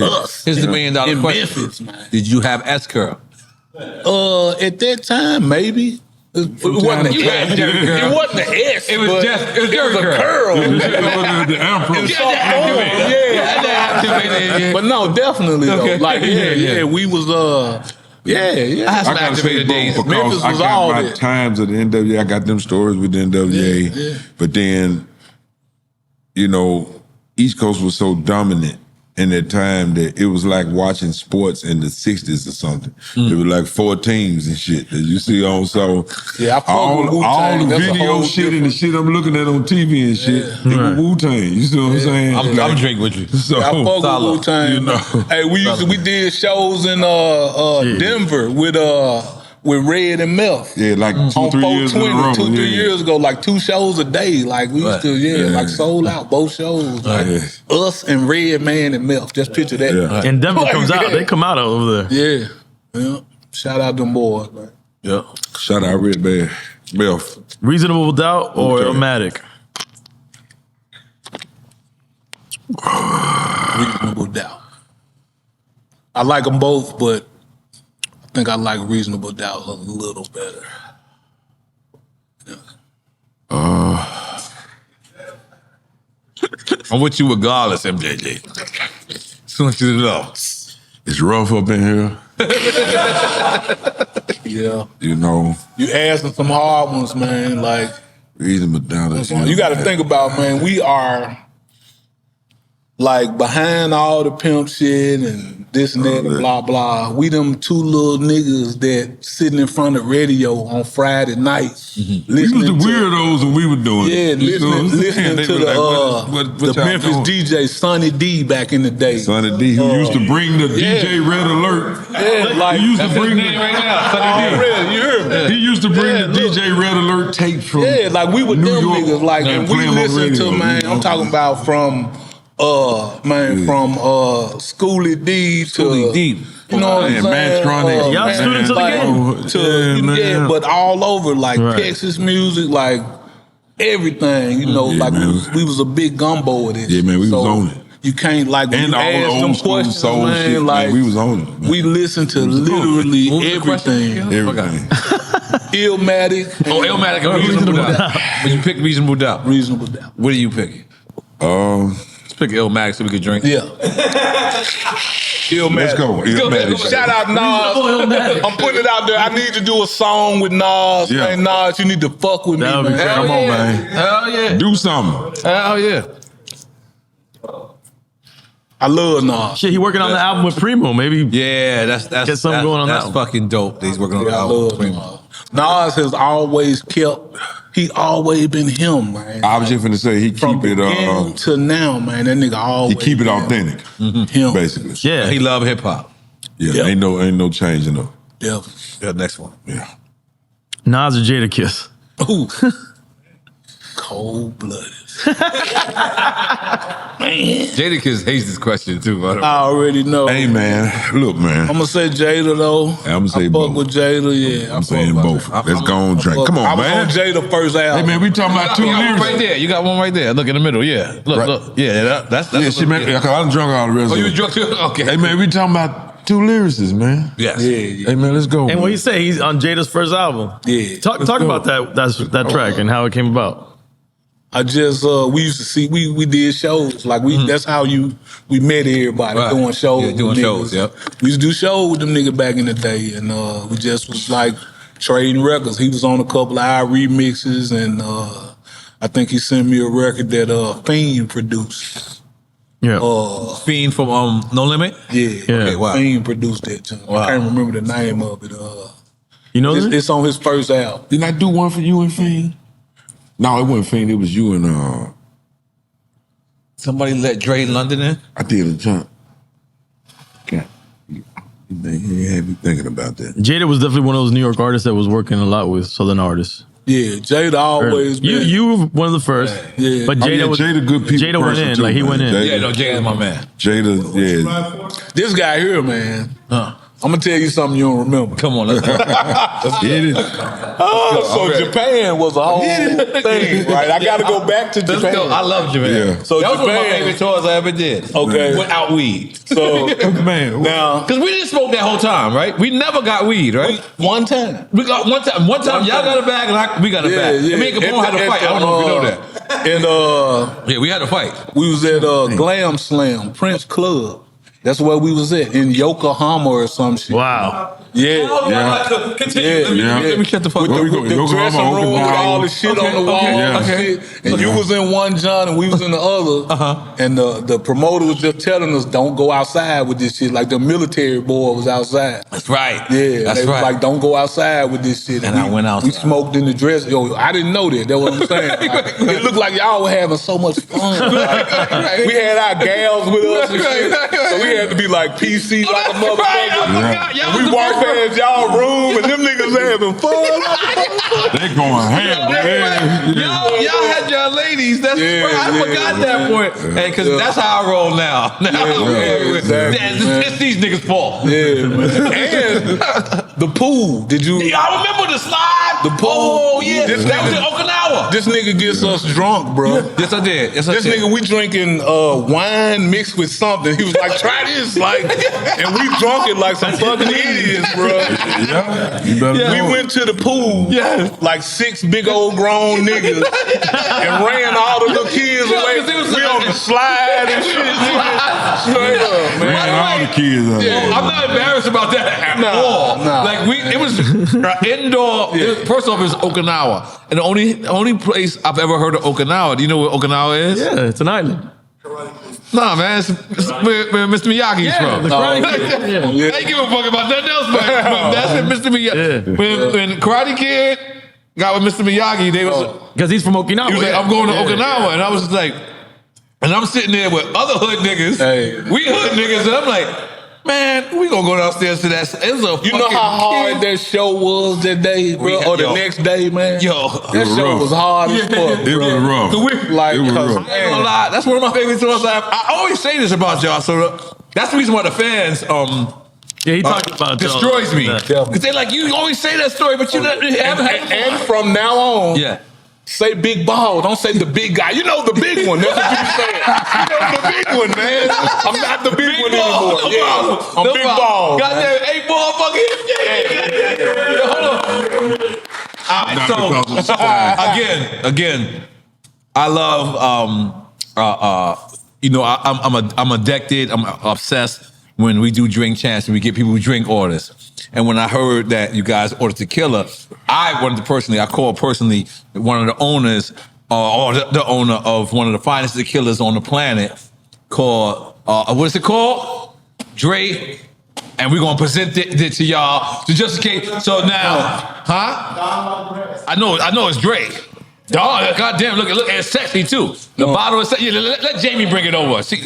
[SPEAKER 4] us.
[SPEAKER 2] Here's the $1 million
[SPEAKER 4] in
[SPEAKER 2] question.
[SPEAKER 4] Memphis, man.
[SPEAKER 2] Did you have S-Curl?
[SPEAKER 4] At that time, maybe. It wasn't the S. It wasn't the S.
[SPEAKER 2] It was just, it was Jerry
[SPEAKER 4] a curl.
[SPEAKER 5] The Emperor.
[SPEAKER 4] But no, definitely though.
[SPEAKER 2] Okay.
[SPEAKER 4] Like we was
[SPEAKER 2] I had some
[SPEAKER 5] I gotta say
[SPEAKER 2] activated
[SPEAKER 5] both
[SPEAKER 2] days.
[SPEAKER 5] because
[SPEAKER 4] Memphis
[SPEAKER 5] I
[SPEAKER 4] was
[SPEAKER 5] got
[SPEAKER 4] all
[SPEAKER 5] my
[SPEAKER 4] that.
[SPEAKER 5] times at the NWA. I got them stories with the NWA.
[SPEAKER 4] Yeah.
[SPEAKER 5] But then, you know, East Coast was so dominant in that time that it was like watching sports in the 60s or something. There were like 4 teams and shit that you see on. So
[SPEAKER 4] Yeah, I fuck
[SPEAKER 5] all
[SPEAKER 4] with
[SPEAKER 5] the
[SPEAKER 4] Wu-Tang. That's a
[SPEAKER 5] video
[SPEAKER 4] whole
[SPEAKER 5] shit and the shit I'm looking at on TV and shit, it was Wu-Tang. You see what I'm saying?
[SPEAKER 2] I'm drinking with you.
[SPEAKER 5] So,
[SPEAKER 4] I fuck
[SPEAKER 2] Solid.
[SPEAKER 4] with Wu-Tang.
[SPEAKER 5] You know.
[SPEAKER 4] Hey, we did shows in Denver with Red and Meth.
[SPEAKER 5] yeah, like 2-3 years in a row.
[SPEAKER 4] 2-3
[SPEAKER 5] yeah.
[SPEAKER 4] years ago, like 2 shows a day. Like we used to, like sold out both shows. Like us and Red Man and Meth. Just picture that.
[SPEAKER 5] Yeah.
[SPEAKER 3] And Denver comes out. They come out over there.
[SPEAKER 4] Yeah. Shout out them boys, man.
[SPEAKER 2] Yeah.
[SPEAKER 5] Shout out Red Bear. Belf.
[SPEAKER 3] Reasonable Doubt or
[SPEAKER 5] Okay.
[SPEAKER 3] Illmatic?
[SPEAKER 4] Reasonable Doubt. I like them both, but I think I like Reasonable Doubt a little better.
[SPEAKER 2] I'm with you regardless, MJG. Just want you to know.
[SPEAKER 5] It's rough up in here.
[SPEAKER 4] Yeah.
[SPEAKER 5] You know,
[SPEAKER 4] You asking some hard ones, man. Like,
[SPEAKER 5] reasonable doubt.
[SPEAKER 4] you got to think about, man, we are like behind all the pimp shit and this and that and blah, blah. We them 2 little niggas that sitting in front of radio on Friday nights.
[SPEAKER 5] We was
[SPEAKER 4] Listening
[SPEAKER 5] the
[SPEAKER 4] to,
[SPEAKER 5] weirdos when we were doing
[SPEAKER 4] yeah,
[SPEAKER 5] it. You know what I'm saying?
[SPEAKER 4] listening
[SPEAKER 5] They
[SPEAKER 4] to
[SPEAKER 5] were
[SPEAKER 4] the,
[SPEAKER 5] like, what
[SPEAKER 4] the
[SPEAKER 5] y'all
[SPEAKER 4] Memphis
[SPEAKER 5] doing?
[SPEAKER 4] DJ Sonny D back in the day.
[SPEAKER 5] Sonny D, who used to bring the DJ Red Alert.
[SPEAKER 4] Yeah, like,
[SPEAKER 5] He used to bring
[SPEAKER 2] Name right now, Sonny D.
[SPEAKER 4] Already, you heard me?
[SPEAKER 5] He used to bring
[SPEAKER 4] Yeah,
[SPEAKER 5] the DJ Red Alert tape from
[SPEAKER 4] Yeah, like we with
[SPEAKER 5] New
[SPEAKER 4] them
[SPEAKER 5] York
[SPEAKER 4] niggas, like, and we
[SPEAKER 5] play 'em on
[SPEAKER 4] listen
[SPEAKER 5] radio,
[SPEAKER 4] to, man,
[SPEAKER 5] you know?
[SPEAKER 4] I'm talking about from Schoolie D to,
[SPEAKER 2] Schoolie D.
[SPEAKER 4] you know what I'm
[SPEAKER 5] Man,
[SPEAKER 4] saying?
[SPEAKER 5] Mantronic.
[SPEAKER 3] Y'all
[SPEAKER 4] man,
[SPEAKER 3] students of the
[SPEAKER 4] like,
[SPEAKER 3] game.
[SPEAKER 4] To,
[SPEAKER 5] Yeah, man.
[SPEAKER 4] but all over, like
[SPEAKER 3] Right.
[SPEAKER 4] Texas music, like everything, you know,
[SPEAKER 5] Yeah,
[SPEAKER 4] like
[SPEAKER 5] man.
[SPEAKER 4] we was a big gumbo with it.
[SPEAKER 5] Yeah, man, we was on it.
[SPEAKER 4] You can't, like, when
[SPEAKER 5] And
[SPEAKER 4] you
[SPEAKER 5] all the
[SPEAKER 4] ask them
[SPEAKER 5] old school
[SPEAKER 4] questions,
[SPEAKER 5] soul
[SPEAKER 4] man,
[SPEAKER 5] shit,
[SPEAKER 4] like,
[SPEAKER 5] man, we was on it. Man.
[SPEAKER 4] we listen to literally
[SPEAKER 2] What was the question?
[SPEAKER 4] everything.
[SPEAKER 5] Everything.
[SPEAKER 4] Illmatic.
[SPEAKER 2] Oh, Illmatic and Reasonable Doubt. But you pick Reasonable Doubt.
[SPEAKER 4] Reasonable Doubt.
[SPEAKER 2] What are you picking? Let's pick Illmatic so we can drink.
[SPEAKER 4] Yeah. Illmatic.
[SPEAKER 5] Let's go. Illmatic.
[SPEAKER 4] Shout out Nas. I'm putting it out there. I need to do a song with Nas.
[SPEAKER 5] Yeah.
[SPEAKER 4] Man, Nas, you need to fuck with me,
[SPEAKER 3] That would be
[SPEAKER 4] man.
[SPEAKER 3] crazy.
[SPEAKER 5] Come on, man.
[SPEAKER 2] Hell yeah.
[SPEAKER 5] Do something.
[SPEAKER 2] Hell yeah.
[SPEAKER 4] I love Nas.
[SPEAKER 3] Shit, he working on the album with Primo. Maybe
[SPEAKER 2] Yeah, that's
[SPEAKER 3] Get something going on
[SPEAKER 2] That's
[SPEAKER 3] that one.
[SPEAKER 2] fucking dope. He's working on the
[SPEAKER 4] I
[SPEAKER 2] album.
[SPEAKER 4] love Nas. Nas has always been him, man.
[SPEAKER 5] I was just finna say he
[SPEAKER 4] From
[SPEAKER 5] keep it
[SPEAKER 4] beginning to now, man. That nigga
[SPEAKER 5] he
[SPEAKER 4] always
[SPEAKER 5] keep it
[SPEAKER 4] been
[SPEAKER 5] authentic,
[SPEAKER 4] him.
[SPEAKER 5] basically.
[SPEAKER 3] yeah.
[SPEAKER 2] He love hip hop.
[SPEAKER 5] Yeah,
[SPEAKER 4] Yeah.
[SPEAKER 5] ain't no changing up.
[SPEAKER 4] Yeah.
[SPEAKER 2] Yeah, next one.
[SPEAKER 5] Yeah.
[SPEAKER 3] Nas or Jadakiss?
[SPEAKER 4] Ooh. Cold-blooded. Man.
[SPEAKER 2] Jadakiss hates this question too. By the way.
[SPEAKER 4] I already know.
[SPEAKER 5] Hey man, look man.
[SPEAKER 4] I'm gonna say Jada though.
[SPEAKER 5] I'ma say
[SPEAKER 4] I fuck
[SPEAKER 5] both.
[SPEAKER 4] with Jada, yeah.
[SPEAKER 5] I'm saying both. Let's go on drink. Come
[SPEAKER 4] I
[SPEAKER 5] on,
[SPEAKER 4] was
[SPEAKER 5] man.
[SPEAKER 4] on Jada first album.
[SPEAKER 5] Hey man, we talking about 2
[SPEAKER 2] You got one right
[SPEAKER 5] lyrics.
[SPEAKER 2] there. You got one right there. Look in the middle. Yeah. Look,
[SPEAKER 5] Right.
[SPEAKER 2] look. Yeah, that's
[SPEAKER 5] Yeah, shit, man.
[SPEAKER 2] yeah.
[SPEAKER 5] I done drunk all the rest
[SPEAKER 2] Oh,
[SPEAKER 5] of
[SPEAKER 2] you
[SPEAKER 5] it.
[SPEAKER 2] drunk too? Okay.
[SPEAKER 5] Hey man, we talking about 2 lyricists, man.
[SPEAKER 2] Yes.
[SPEAKER 4] Yeah.
[SPEAKER 5] Hey, man, let's go.
[SPEAKER 3] And what
[SPEAKER 5] man.
[SPEAKER 3] you say? He's on Jada's first album.
[SPEAKER 4] Yeah.
[SPEAKER 3] Talk about that track and how it came about.
[SPEAKER 4] I just we used to see we did shows like that's how we met everybody doing shows.
[SPEAKER 2] Yeah, doing shows. Yep.
[SPEAKER 4] We used to do shows with them niggas back in the day, and we just was like trading records. He was on a couple of our remixes, and I think he sent me a record that Fiend produced.
[SPEAKER 3] Yeah.
[SPEAKER 2] Fiend from No Limit.
[SPEAKER 4] Yeah.
[SPEAKER 2] Okay, wow.
[SPEAKER 4] Fiend produced that.
[SPEAKER 2] Wow.
[SPEAKER 4] I can't remember the name of it.
[SPEAKER 3] You know this?
[SPEAKER 4] It's on his first album.
[SPEAKER 5] Didn't I do one for you and Fiend? No, it wasn't Fiend. It was you and
[SPEAKER 2] Somebody let Dre London in.
[SPEAKER 5] I did a jump. God, you had me thinking about that.
[SPEAKER 3] Jada was definitely one of those New York artists that was working a lot with Southern artists.
[SPEAKER 4] Yeah, Jada always been.
[SPEAKER 3] You were one of the first.
[SPEAKER 4] Yeah.
[SPEAKER 3] But Jada was
[SPEAKER 5] Jada good people.
[SPEAKER 3] Jada went in,
[SPEAKER 5] too,
[SPEAKER 3] like he
[SPEAKER 5] man.
[SPEAKER 3] went in.
[SPEAKER 2] Yeah, no, Jada's my man.
[SPEAKER 5] Jada, yeah.
[SPEAKER 4] This guy here, man. I'm gonna tell you something you don't remember.
[SPEAKER 2] Come on, let's go.
[SPEAKER 5] Let's get it.
[SPEAKER 4] So
[SPEAKER 2] Okay.
[SPEAKER 4] Japan was a whole thing, right? I got to go back to Japan.
[SPEAKER 2] Let's go. I love Japan.
[SPEAKER 5] Yeah.
[SPEAKER 4] So
[SPEAKER 2] that was one of my
[SPEAKER 4] Japan-
[SPEAKER 2] favorite tours I ever did.
[SPEAKER 4] Okay.
[SPEAKER 2] Without weed.
[SPEAKER 4] So
[SPEAKER 5] Man,
[SPEAKER 4] now,
[SPEAKER 2] Because we didn't smoke that whole time, right? We never got weed, right?
[SPEAKER 4] one time.
[SPEAKER 2] We got one time. One time, y'all got a bag and we got a bag. And me and Capone had a fight. I don't know if you know that.
[SPEAKER 4] And
[SPEAKER 2] Yeah, we had a fight.
[SPEAKER 4] we was at Glam Slam, Prince Club. That's where we was at, in Yokohama or some shit.
[SPEAKER 3] Wow.
[SPEAKER 4] Yeah.
[SPEAKER 2] Continue.
[SPEAKER 4] Yeah.
[SPEAKER 2] Let me shut the fuck
[SPEAKER 4] With
[SPEAKER 2] up.
[SPEAKER 4] the,
[SPEAKER 5] we go?
[SPEAKER 4] with the
[SPEAKER 5] Yokohama,
[SPEAKER 4] dressing room with
[SPEAKER 5] Okinawa.
[SPEAKER 4] all the shit on the wall
[SPEAKER 5] yeah.
[SPEAKER 4] and shit. And you was in one John and we was in the other. And the promoter was just telling us, don't go outside with this shit. Like the military boy was outside.
[SPEAKER 2] That's right.
[SPEAKER 4] Yeah,
[SPEAKER 2] That's
[SPEAKER 4] they
[SPEAKER 2] right.
[SPEAKER 4] was like, don't go outside with this shit.
[SPEAKER 2] And I went outside.
[SPEAKER 4] We smoked in the dress. Yo, I didn't know that. That's what I'm saying. It looked like y'all were having so much fun. Like, we had our gals with us and shit. So we had to be like PC like a motherfucker.
[SPEAKER 2] Y'all
[SPEAKER 4] We
[SPEAKER 2] was the
[SPEAKER 4] walked
[SPEAKER 2] first-
[SPEAKER 4] past y'all room and them niggas having fun.
[SPEAKER 5] they going ham, man.
[SPEAKER 2] Y'all had your ladies. That's
[SPEAKER 4] Yeah,
[SPEAKER 2] right. I
[SPEAKER 4] yeah,
[SPEAKER 2] forgot that point. Hey, because that's how I roll now.
[SPEAKER 4] exactly,
[SPEAKER 2] It's these niggas' fault.
[SPEAKER 4] Yeah, man. And the pool. Did you?
[SPEAKER 2] I remember the slide.
[SPEAKER 4] The pool.
[SPEAKER 2] Oh, yeah.
[SPEAKER 4] This
[SPEAKER 2] That was
[SPEAKER 4] nigga-
[SPEAKER 2] in Okinawa.
[SPEAKER 4] This nigga gets us drunk, bro.
[SPEAKER 2] Yes, I did. Yes, I
[SPEAKER 4] This
[SPEAKER 2] did.
[SPEAKER 4] nigga, we drinking wine mixed with something. He was like, "Try this," like, and we drunk it like some fucking idiots, bro.
[SPEAKER 5] Yeah, you better
[SPEAKER 4] We
[SPEAKER 5] know.
[SPEAKER 4] went to the pool, like 6 big old grown niggas, and ran all the little kids
[SPEAKER 2] Yeah,
[SPEAKER 4] away.
[SPEAKER 2] 'cause it was
[SPEAKER 4] We
[SPEAKER 2] like-
[SPEAKER 4] on the slide and shit. Straight up, man.
[SPEAKER 5] Man, all the kids out there.
[SPEAKER 2] I'm not embarrassed about that at all.
[SPEAKER 4] nah.
[SPEAKER 2] Like it was indoor. First off, it was Okinawa, and the only place I've ever heard of Okinawa. Do you know what Okinawa is?
[SPEAKER 3] Yeah, it's an island.
[SPEAKER 2] Nah, man, it's where Mr. Miyagi's from.
[SPEAKER 3] the Karate Kid.
[SPEAKER 4] Yeah.
[SPEAKER 2] They give a fuck about nothing else, but that's it, Mr. Miyagi.
[SPEAKER 3] Yeah.
[SPEAKER 2] When Karate Kid got with Mr. Miyagi, they was.
[SPEAKER 3] Because he's from Okinawa.
[SPEAKER 2] He was like, I'm going to Okinawa. And I was like, and I'm sitting there with other hood niggas.
[SPEAKER 4] Hey.
[SPEAKER 2] We hood niggas. And I'm like, man, we gonna go downstairs to that. It was a
[SPEAKER 4] You know how hard
[SPEAKER 2] kid.
[SPEAKER 4] that show was that day, bro, or the
[SPEAKER 2] Yo.
[SPEAKER 4] next day, man?
[SPEAKER 2] Yo.
[SPEAKER 4] That
[SPEAKER 5] was
[SPEAKER 4] show
[SPEAKER 5] rough.
[SPEAKER 4] was hard as fuck,
[SPEAKER 5] It
[SPEAKER 4] bro.
[SPEAKER 5] was rough.
[SPEAKER 4] Like,
[SPEAKER 5] It was
[SPEAKER 4] cause,
[SPEAKER 5] rough.
[SPEAKER 2] I ain't gonna lie, that's one of my favorite tours. I always say this about y'all. So that's the reason why the fans
[SPEAKER 3] Yeah, he talked about
[SPEAKER 2] destroys me.
[SPEAKER 3] Yeah.
[SPEAKER 2] Because they like, you always say that story, but you haven't had
[SPEAKER 4] and from now on,
[SPEAKER 2] Yeah.
[SPEAKER 4] say big ball. Don't say the big guy. You know the big one. That's what you saying. You know the big one, man. I'm not the big one anymore. Yeah, I'm big ball.
[SPEAKER 2] Got that 8 ball fucking. Hold on. So again, I love I'm addicted. I'm obsessed when we do drink chants and we get people who drink orders. And when I heard that you guys ordered tequila, I called personally one of the owners or the owner of one of the finest tequilas on the planet called, what is it called? Dre. And we're going to present it to y'all. So just in case. So now, I know it's Dre. Dog, goddamn, look, and it's sexy too. The bottle is sexy. Yeah, let Jamie bring it over. See,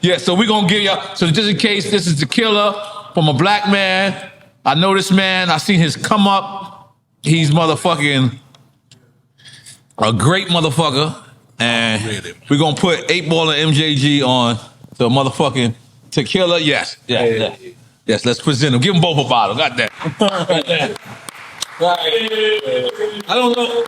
[SPEAKER 2] yeah. So we're gonna give y'all. So just in case, this is tequila from a black man. I know this man. I seen his come up. He's motherfucking a great motherfucker, and we're gonna put 8 Ball of MJG on the motherfucking tequila. Yes. Let's present him. Give them both a bottle. Goddamn. I don't know.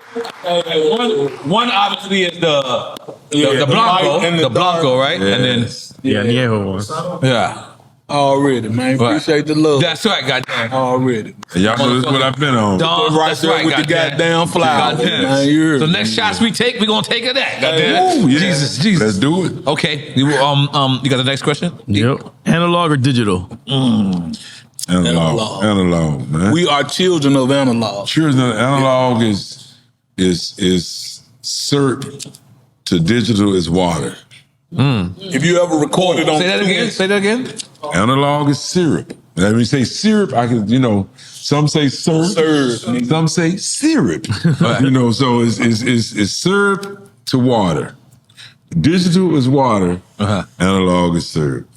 [SPEAKER 2] One obviously is the Blanco,
[SPEAKER 4] and the
[SPEAKER 2] Blanco,
[SPEAKER 4] dark.
[SPEAKER 2] right? And then
[SPEAKER 3] Yeah, Niejo one.
[SPEAKER 2] Yeah.
[SPEAKER 4] Already, man. Appreciate the love.
[SPEAKER 2] That's right, goddamn.
[SPEAKER 4] Already.
[SPEAKER 5] Y'all know this is what I've been on.
[SPEAKER 2] Dog,
[SPEAKER 4] Right
[SPEAKER 2] that's
[SPEAKER 4] there
[SPEAKER 2] right,
[SPEAKER 4] with the goddamn flowers,
[SPEAKER 2] Goddamn.
[SPEAKER 4] man. You heard
[SPEAKER 2] So
[SPEAKER 4] me.
[SPEAKER 2] next shots we take, we gonna take it that. Goddamn.
[SPEAKER 5] Ooh, yeah.
[SPEAKER 2] Jesus.
[SPEAKER 5] Let's do it.
[SPEAKER 2] Okay. You got the next question?
[SPEAKER 3] Yep. Analog or digital?
[SPEAKER 5] Analog, man.
[SPEAKER 4] We are children of analog.
[SPEAKER 5] Sure, analog is syrup to digital is water.
[SPEAKER 4] If you ever recorded on
[SPEAKER 2] Say that again.
[SPEAKER 5] Analog is syrup. Let me say syrup. I can, some say syrup, some say syrup. So it's syrup to water. Digital is water. Analog is syrup.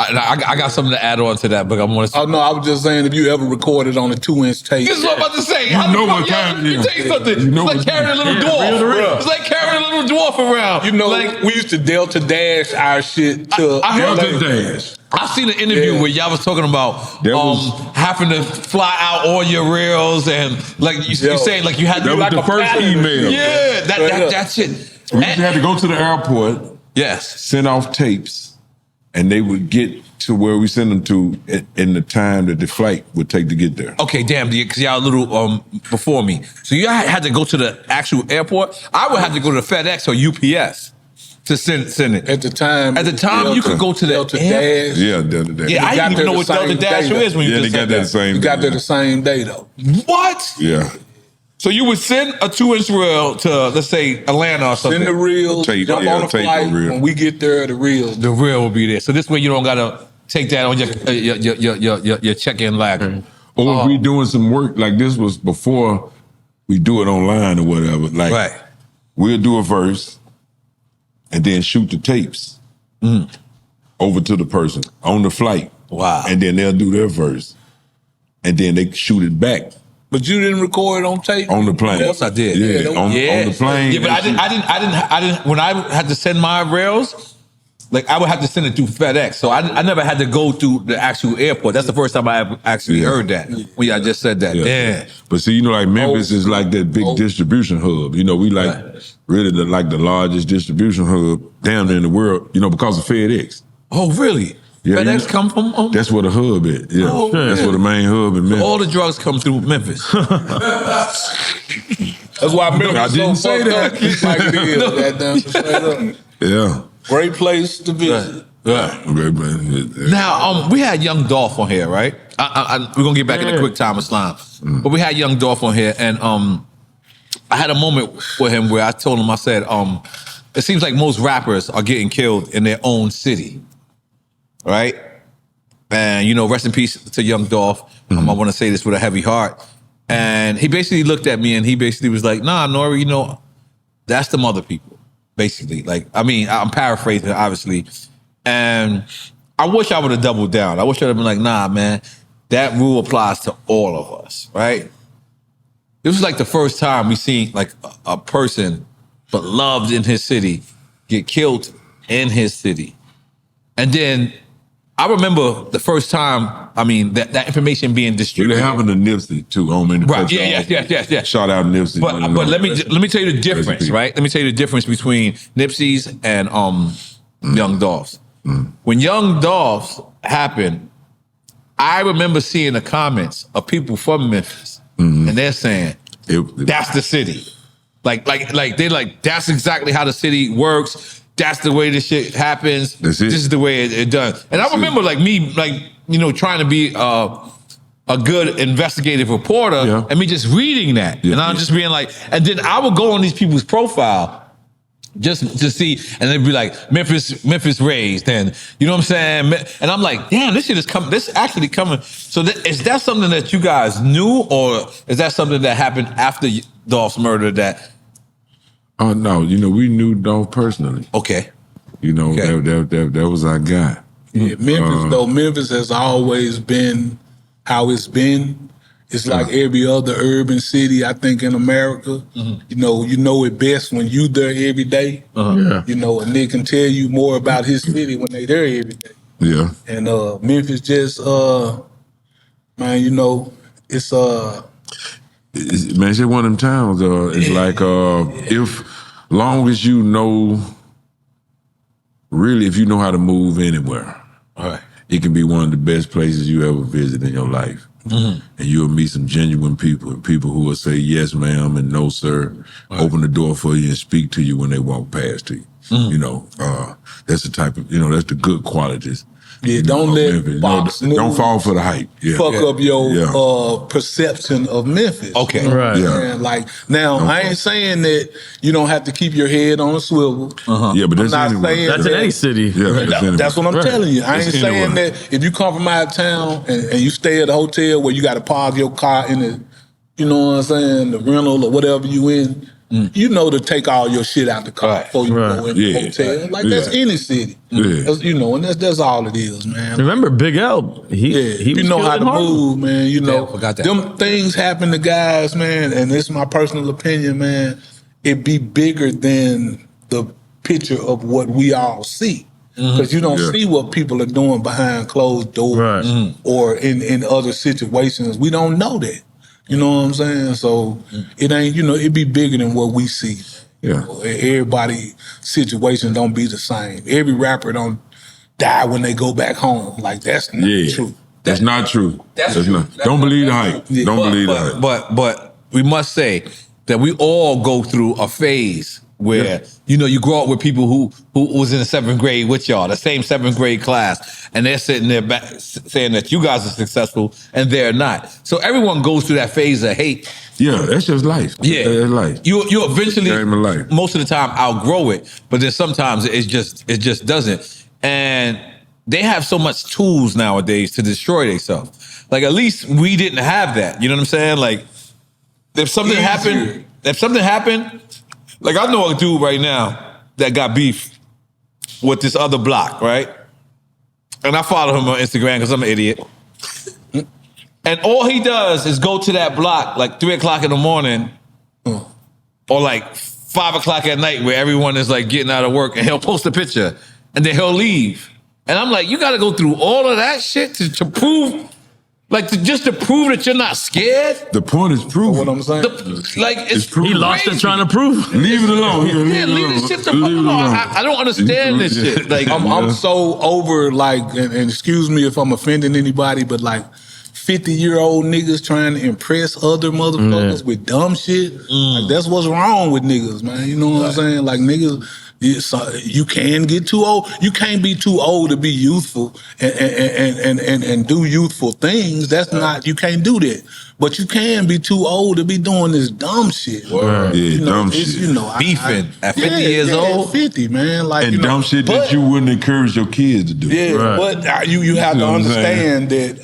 [SPEAKER 2] I got something to add on to that, but I want to.
[SPEAKER 4] Oh no, I was just saying if you ever recorded on a 2-inch tape.
[SPEAKER 2] This is what I'm about to say.
[SPEAKER 5] You know what time it is.
[SPEAKER 2] Let me tell you something.
[SPEAKER 5] You know
[SPEAKER 2] It's like carrying a little dwarf. It's like carrying a little dwarf around.
[SPEAKER 4] You know, like we used to Delta Dash our shit to
[SPEAKER 2] I heard
[SPEAKER 5] Delta
[SPEAKER 2] that.
[SPEAKER 5] Dash.
[SPEAKER 2] I seen an interview where y'all was talking about
[SPEAKER 5] That was-
[SPEAKER 2] having to fly out all your rails and like you saying like you had to
[SPEAKER 5] That
[SPEAKER 2] do
[SPEAKER 5] was
[SPEAKER 2] like
[SPEAKER 5] the
[SPEAKER 2] a
[SPEAKER 5] first
[SPEAKER 2] pattern.
[SPEAKER 5] email.
[SPEAKER 2] Yeah, that shit.
[SPEAKER 5] We used to have to go to the airport,
[SPEAKER 2] Yes.
[SPEAKER 5] send off tapes, and they would get to where we send them to in the time that the flight would take to get there.
[SPEAKER 2] Okay, damn, because y'all a little before me. So you had to go to the actual airport. I would have to go to FedEx or UPS to send it.
[SPEAKER 4] At the time,
[SPEAKER 2] you could go to the
[SPEAKER 4] Delta
[SPEAKER 2] air.
[SPEAKER 4] Dash.
[SPEAKER 5] Yeah, Delta Dash.
[SPEAKER 2] Yeah, I didn't even know what Delta Dash is when you
[SPEAKER 5] they
[SPEAKER 2] just
[SPEAKER 5] got
[SPEAKER 2] said
[SPEAKER 5] that
[SPEAKER 2] that.
[SPEAKER 5] same.
[SPEAKER 4] You got there the same day though.
[SPEAKER 2] What?
[SPEAKER 5] Yeah.
[SPEAKER 2] So you would send a 2-inch reel to, let's say, Atlanta or something.
[SPEAKER 4] Send the reel,
[SPEAKER 5] Tape,
[SPEAKER 4] jump
[SPEAKER 5] yeah,
[SPEAKER 4] on the
[SPEAKER 5] tape
[SPEAKER 4] flight.
[SPEAKER 5] the reel.
[SPEAKER 4] When we get there, the reel.
[SPEAKER 2] The reel will be there. So this way you don't gotta take that on your check-in lag.
[SPEAKER 5] Or if we doing some work, like this was before we do it online or whatever. Like
[SPEAKER 2] Right.
[SPEAKER 5] we'll do a verse and then shoot the tapes over to the person on the flight.
[SPEAKER 2] Wow.
[SPEAKER 5] And then they'll do their verse. And then they shoot it back
[SPEAKER 4] But you didn't record it on tape?
[SPEAKER 5] on the plane.
[SPEAKER 2] Yes, I did.
[SPEAKER 5] Yeah, on the plane.
[SPEAKER 2] Yeah, but I didn't. When I had to send my rails, like I would have to send it through FedEx. So I never had to go through the actual airport. That's the first time I actually heard that. When y'all just said that. Yeah.
[SPEAKER 5] But see, like Memphis is like that big distribution hub. We like really the largest distribution hub down there in the world, because of FedEx.
[SPEAKER 2] Oh, really?
[SPEAKER 5] Yeah,
[SPEAKER 2] FedEx come from?
[SPEAKER 5] That's where the hub is. Yeah.
[SPEAKER 2] Oh,
[SPEAKER 5] That's
[SPEAKER 2] yeah.
[SPEAKER 5] where the main hub in Memphis.
[SPEAKER 2] All the drugs come through Memphis.
[SPEAKER 4] That's why Memphis
[SPEAKER 5] I didn't
[SPEAKER 4] so
[SPEAKER 5] say
[SPEAKER 4] fucked
[SPEAKER 5] that.
[SPEAKER 4] up like it is. Goddamn, straight up.
[SPEAKER 5] Yeah.
[SPEAKER 4] Great place to visit.
[SPEAKER 2] Now, we had Young Dolph on here, right? We're gonna get back in a quick time of slime, but we had Young Dolph on here, and I had a moment with him where I told him, I said, it seems like most rappers are getting killed in their own city, right? And rest in peace to Young Dolph. I want to say this with a heavy heart. And he basically looked at me and he basically was like, "Nah, N.O.R.E, that's them other people." Basically, I'm paraphrasing, obviously. And I wish I would have doubled down. I wish I would have been like, "Nah, man, that rule applies to all of us," right? This was like the first time we seen like a person beloved in his city get killed in his city. And then I remember the first time, that information being distributed.
[SPEAKER 5] It happened to Nipsey too.
[SPEAKER 2] Right. Yeah.
[SPEAKER 5] Shout out Nipsey.
[SPEAKER 2] But let me tell you the difference, right? Let me tell you the difference between Nipsey's and Young Dolph's. When Young Dolph's happened, I remember seeing the comments of people from Memphis, and they're saying that's the city. Like they're like, that's exactly how the city works. That's the way this shit happens. This is the way it done. And I remember trying to be a good investigative reporter and me just reading that. And I'm just being like, and then I would go on these people's profile just to see, and they'd be like, Memphis raised, and you know what I'm saying? And I'm like, damn, this shit is coming, this actually coming. So is that something that you guys knew, or is that something that happened after Dolph's murder that?
[SPEAKER 5] Oh no, we knew Dolph personally.
[SPEAKER 2] Okay.
[SPEAKER 5] That was our guy.
[SPEAKER 4] Yeah, Memphis has always been how it's been. It's like every other urban city, I think, in America. You know it best when you there every day. And they can tell you more about his city when they there every day.
[SPEAKER 5] Yeah.
[SPEAKER 4] And Memphis just, it's
[SPEAKER 5] man, it's one of them towns. It's like if long as you know really, if you know how to move anywhere,
[SPEAKER 2] Right.
[SPEAKER 5] it can be one of the best places you ever visit in your life. And you'll meet some genuine people and people who will say yes, ma'am, and no, sir. Right. Open the door for you and speak to you when they walk past you. You know, that's the type of, that's the good qualities.
[SPEAKER 4] Yeah, don't let box
[SPEAKER 5] don't fall for the hype.
[SPEAKER 4] Fuck up your perception of Memphis.
[SPEAKER 2] Okay.
[SPEAKER 4] You know
[SPEAKER 3] right.
[SPEAKER 4] Yeah. Like, now, I ain't saying that you don't have to keep your head on a swivel.
[SPEAKER 5] Yeah, but that's
[SPEAKER 4] I'm not
[SPEAKER 5] anywhere.
[SPEAKER 4] saying
[SPEAKER 3] That's in any city.
[SPEAKER 5] Yeah,
[SPEAKER 4] that's what I'm telling you. I ain't
[SPEAKER 5] That's
[SPEAKER 4] saying
[SPEAKER 5] anywhere.
[SPEAKER 4] that if you come from out of town and you stay at a hotel where you got to park your car in the, you know what I'm saying, the rental or whatever you in, you know to take all your shit out the car before you go in the hotel. Like, that's any city. That's, and that's all it is, man.
[SPEAKER 3] Remember Big L? He
[SPEAKER 4] you know
[SPEAKER 3] was
[SPEAKER 4] how to move, man. You know,
[SPEAKER 2] forgot that.
[SPEAKER 4] them things happen to guys, man, and this is my personal opinion, man. It be bigger than the picture of what we all see. Because you don't see what people are doing behind closed doors or in other situations. We don't know that. You know what I'm saying? So it ain't, it be bigger than what we see.
[SPEAKER 5] Yeah.
[SPEAKER 4] Everybody's situation don't be the same. Every rapper don't die when they go back home. Like, that's not true.
[SPEAKER 5] That's not true.
[SPEAKER 2] That's
[SPEAKER 5] true.
[SPEAKER 2] not.
[SPEAKER 5] Don't believe the hype.
[SPEAKER 4] Yeah.
[SPEAKER 5] Don't believe the hype.
[SPEAKER 2] But we must say that we all go through a phase where you grow up with people who was in the 7th grade with y'all, the same 7th grade class, and they're sitting there saying that you guys are successful and they're not. So everyone goes through that phase of hate.
[SPEAKER 5] Yeah, that's just life.
[SPEAKER 2] Yeah,
[SPEAKER 5] that's life.
[SPEAKER 2] You eventually,
[SPEAKER 5] Game of life.
[SPEAKER 2] most of the time, outgrow it, but then sometimes it just doesn't. And they have so much tools nowadays to destroy themselves. Like, at least we didn't have that. You know what I'm saying? Like, if something happened, like, I know a dude right now that got beef with this other block, right? And I follow him on Instagram because I'm an idiot. And all he does is go to that block like 3 o'clock in the morning or like 5 o'clock at night where everyone is like getting out of work, and he'll post a picture and then he'll leave. And I'm like, you got to go through all of that shit to prove... Like, just to prove that you're not scared?
[SPEAKER 5] The point is proven.
[SPEAKER 4] What I'm saying?
[SPEAKER 2] It's
[SPEAKER 3] He lost it trying to prove.
[SPEAKER 5] Leave it alone.
[SPEAKER 2] Leave this shit the fuck alone. I don't understand this shit. Like,
[SPEAKER 4] I'm so over, like, and excuse me if I'm offending anybody, but like 50-year-old niggas trying to impress other motherfuckers with dumb shit. Like, that's what's wrong with niggas, man. You know what I'm saying? Like, niggas, you can get too old. You can't be too old to be youthful and do youthful things. That's not, you can't do that. But you can be too old to be doing this dumb shit.
[SPEAKER 5] Yeah, dumb shit.
[SPEAKER 2] Beefing at 50 years old.
[SPEAKER 4] At 50, man. Like,
[SPEAKER 5] and dumb shit that you wouldn't encourage your kids to do.
[SPEAKER 4] Yeah, but you have to understand that,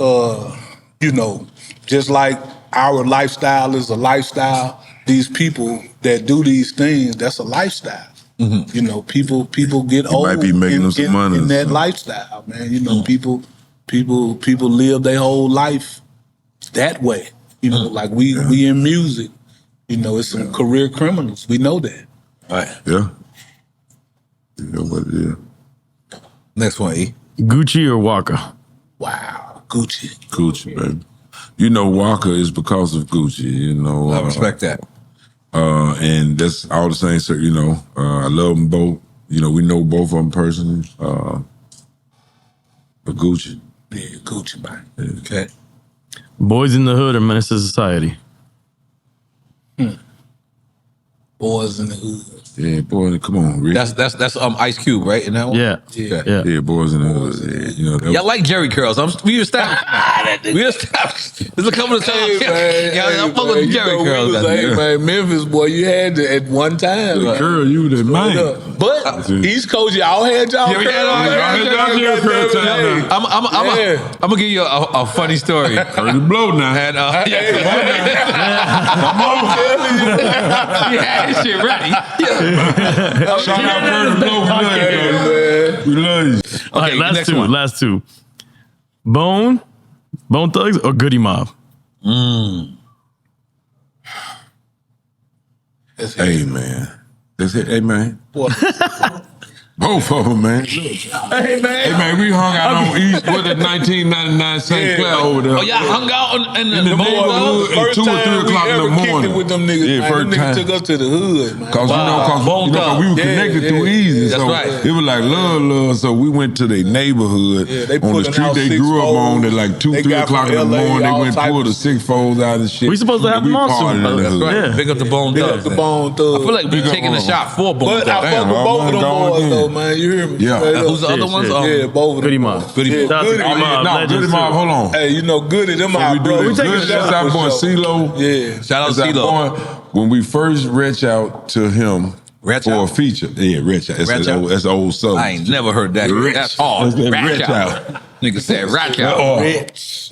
[SPEAKER 4] just like our lifestyle is a lifestyle, these people that do these things, that's a lifestyle. People get old
[SPEAKER 5] might be making them some money
[SPEAKER 4] in that lifestyle, man. People live their whole life that way. Like we in music. It's some career criminals. We know that.
[SPEAKER 2] Right.
[SPEAKER 5] Yeah. You know what it is.
[SPEAKER 2] Next one, E.
[SPEAKER 3] Gucci or Waka?
[SPEAKER 4] Wow, Gucci.
[SPEAKER 5] Gucci, baby. Waka is because of Gucci.
[SPEAKER 2] I respect that.
[SPEAKER 5] And that's all the same. So, I love them both. We know both of them personally. But Gucci.
[SPEAKER 4] Yeah, Gucci, man.
[SPEAKER 5] Yeah.
[SPEAKER 2] Okay.
[SPEAKER 3] Boys in the Hood or Menace to Society?
[SPEAKER 4] Boys in the Hood.
[SPEAKER 5] Yeah, boy, come on, Rick.
[SPEAKER 2] That's Ice Cube, right? In that one?
[SPEAKER 3] Yeah.
[SPEAKER 5] Yeah, Boys in the Hood. Yeah,
[SPEAKER 2] Y'all like Jerry curls. We established. There's a couple of times. I'm fucking with Jerry curls.
[SPEAKER 4] Man, Memphis, boy, you had to at one time.
[SPEAKER 5] Girl, you the man.
[SPEAKER 4] But East Coast, y'all had y'all curls.
[SPEAKER 2] I'm gonna give you a funny story.
[SPEAKER 5] Curly blow now.
[SPEAKER 2] Come on. You had this shit ready.
[SPEAKER 5] Shout out Curly blow. We love you.
[SPEAKER 3] All right, last two. Bone Thugs or Goody Mob?
[SPEAKER 5] Hey, man. That's it. Hey, man. Both of them, man.
[SPEAKER 4] Hey man,
[SPEAKER 5] we hung out on East with the 1999 St. Clair over there.
[SPEAKER 2] Oh, y'all hung out in the
[SPEAKER 5] neighborhood at 2 or 3 o'clock in the morning.
[SPEAKER 4] With them niggas,
[SPEAKER 5] Yeah,
[SPEAKER 4] man.
[SPEAKER 5] first
[SPEAKER 4] Them niggas
[SPEAKER 5] time.
[SPEAKER 4] took us to the hood, man.
[SPEAKER 5] Cause we were connected through Easy, so it was like love. So we went to their neighborhood
[SPEAKER 4] they
[SPEAKER 5] on the
[SPEAKER 4] pulling
[SPEAKER 5] street
[SPEAKER 4] out
[SPEAKER 5] they grew up on. At like 2,
[SPEAKER 4] They
[SPEAKER 5] 3
[SPEAKER 4] got
[SPEAKER 5] o'clock in
[SPEAKER 4] from
[SPEAKER 5] the
[SPEAKER 4] LA,
[SPEAKER 5] morning. They
[SPEAKER 4] all
[SPEAKER 5] went
[SPEAKER 4] type
[SPEAKER 5] pulled the
[SPEAKER 4] of
[SPEAKER 5] 6-folds out of shit.
[SPEAKER 3] We supposed to have them on soon.
[SPEAKER 2] Yeah. Big up the Bone
[SPEAKER 4] Big
[SPEAKER 2] Thugs.
[SPEAKER 4] up the Bone Thugs.
[SPEAKER 2] I feel like we're taking a shot for Bone
[SPEAKER 4] But I
[SPEAKER 2] Thugs.
[SPEAKER 4] fuck with both of them boys though, man. You hear me?
[SPEAKER 5] Yeah.
[SPEAKER 4] Straight up.
[SPEAKER 2] Who's the other ones?
[SPEAKER 4] Yeah, both of them.
[SPEAKER 3] Goody Mob.
[SPEAKER 2] Goody
[SPEAKER 4] Yeah,
[SPEAKER 2] Mob.
[SPEAKER 4] Goody
[SPEAKER 3] Mob.
[SPEAKER 5] No,
[SPEAKER 3] Legends
[SPEAKER 5] Goody Mob,
[SPEAKER 3] too.
[SPEAKER 5] hold on.
[SPEAKER 4] Hey, you know, Goody, them
[SPEAKER 5] So
[SPEAKER 4] our
[SPEAKER 5] we do
[SPEAKER 4] brothers.
[SPEAKER 5] this good. That's our boy CeeLo.
[SPEAKER 4] Yeah.
[SPEAKER 2] Shout out
[SPEAKER 5] That's our
[SPEAKER 2] CeeLo.
[SPEAKER 5] boy. When we first reached out to him
[SPEAKER 2] Reach
[SPEAKER 5] for a
[SPEAKER 2] out?
[SPEAKER 5] feature. Yeah, reach out.
[SPEAKER 2] Reach out?
[SPEAKER 5] That's old Southern.
[SPEAKER 2] I ain't never heard that.
[SPEAKER 5] Rich.
[SPEAKER 2] That's hard.
[SPEAKER 5] That's that
[SPEAKER 2] Ratch
[SPEAKER 5] rich
[SPEAKER 2] out.
[SPEAKER 5] out.
[SPEAKER 2] Nigga said ratch out.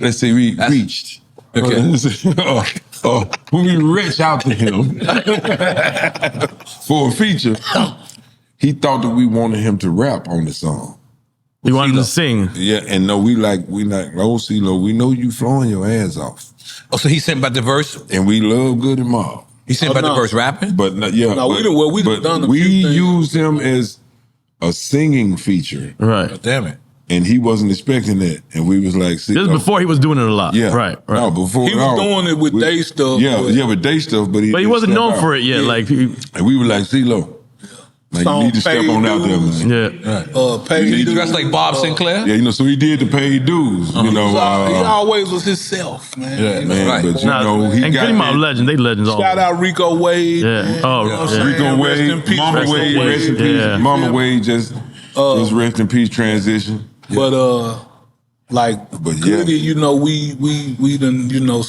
[SPEAKER 5] Let's see, we
[SPEAKER 2] That's-
[SPEAKER 5] reached.
[SPEAKER 2] Okay.
[SPEAKER 5] When we reached out to him for a feature, he thought that we wanted him to rap on the song.
[SPEAKER 3] You wanted to sing.
[SPEAKER 5] Yeah, and no, we like, oh, CeeLo, we know you flowing your ass off.
[SPEAKER 2] Oh, so he sent back the verse?
[SPEAKER 5] And we love Goody Mob.
[SPEAKER 2] He sent back the verse rapping?
[SPEAKER 5] But no, yeah,
[SPEAKER 4] No,
[SPEAKER 5] but,
[SPEAKER 4] we done done a
[SPEAKER 5] we
[SPEAKER 4] few things.
[SPEAKER 5] used him as a singing feature,
[SPEAKER 3] Right.
[SPEAKER 2] Damn it.
[SPEAKER 5] and he wasn't expecting that. And we was like,
[SPEAKER 3] This is before he was doing it a lot.
[SPEAKER 5] yeah,
[SPEAKER 3] Right.
[SPEAKER 5] No, before
[SPEAKER 4] He was doing it with they stuff.
[SPEAKER 5] Yeah,
[SPEAKER 4] but-
[SPEAKER 5] with they stuff, but he
[SPEAKER 3] wasn't
[SPEAKER 5] stepped
[SPEAKER 3] known
[SPEAKER 5] out.
[SPEAKER 3] for it yet.
[SPEAKER 4] Yeah.
[SPEAKER 3] Like,
[SPEAKER 5] And we were like, CeeLo, like, you need to step
[SPEAKER 4] Paid
[SPEAKER 5] on out there,
[SPEAKER 4] dues.
[SPEAKER 5] man.
[SPEAKER 3] yeah.
[SPEAKER 4] Paid
[SPEAKER 2] He
[SPEAKER 4] dues.
[SPEAKER 2] dressed like Bob Sinclair?
[SPEAKER 5] Yeah, so he did the paid dues, you know.
[SPEAKER 4] He always was himself, man.
[SPEAKER 2] Yeah,
[SPEAKER 5] man,
[SPEAKER 2] right.
[SPEAKER 5] but you know, he
[SPEAKER 3] and
[SPEAKER 5] got
[SPEAKER 3] Goody Mob
[SPEAKER 5] that-
[SPEAKER 3] legend. They legends all.
[SPEAKER 4] Shout out Rico Wade.
[SPEAKER 3] Yeah.
[SPEAKER 4] Man.
[SPEAKER 3] Oh,
[SPEAKER 4] You know what I'm
[SPEAKER 3] yeah.
[SPEAKER 4] saying?
[SPEAKER 5] Rico
[SPEAKER 4] Rest in
[SPEAKER 5] Wade,
[SPEAKER 4] peace,
[SPEAKER 5] Mama
[SPEAKER 4] Rico
[SPEAKER 5] Wade, rest in peace.
[SPEAKER 3] Yeah.
[SPEAKER 5] Mama Wade just rest in peace transition.
[SPEAKER 4] But
[SPEAKER 5] But yeah.
[SPEAKER 4] Goody, you know, we done, you know,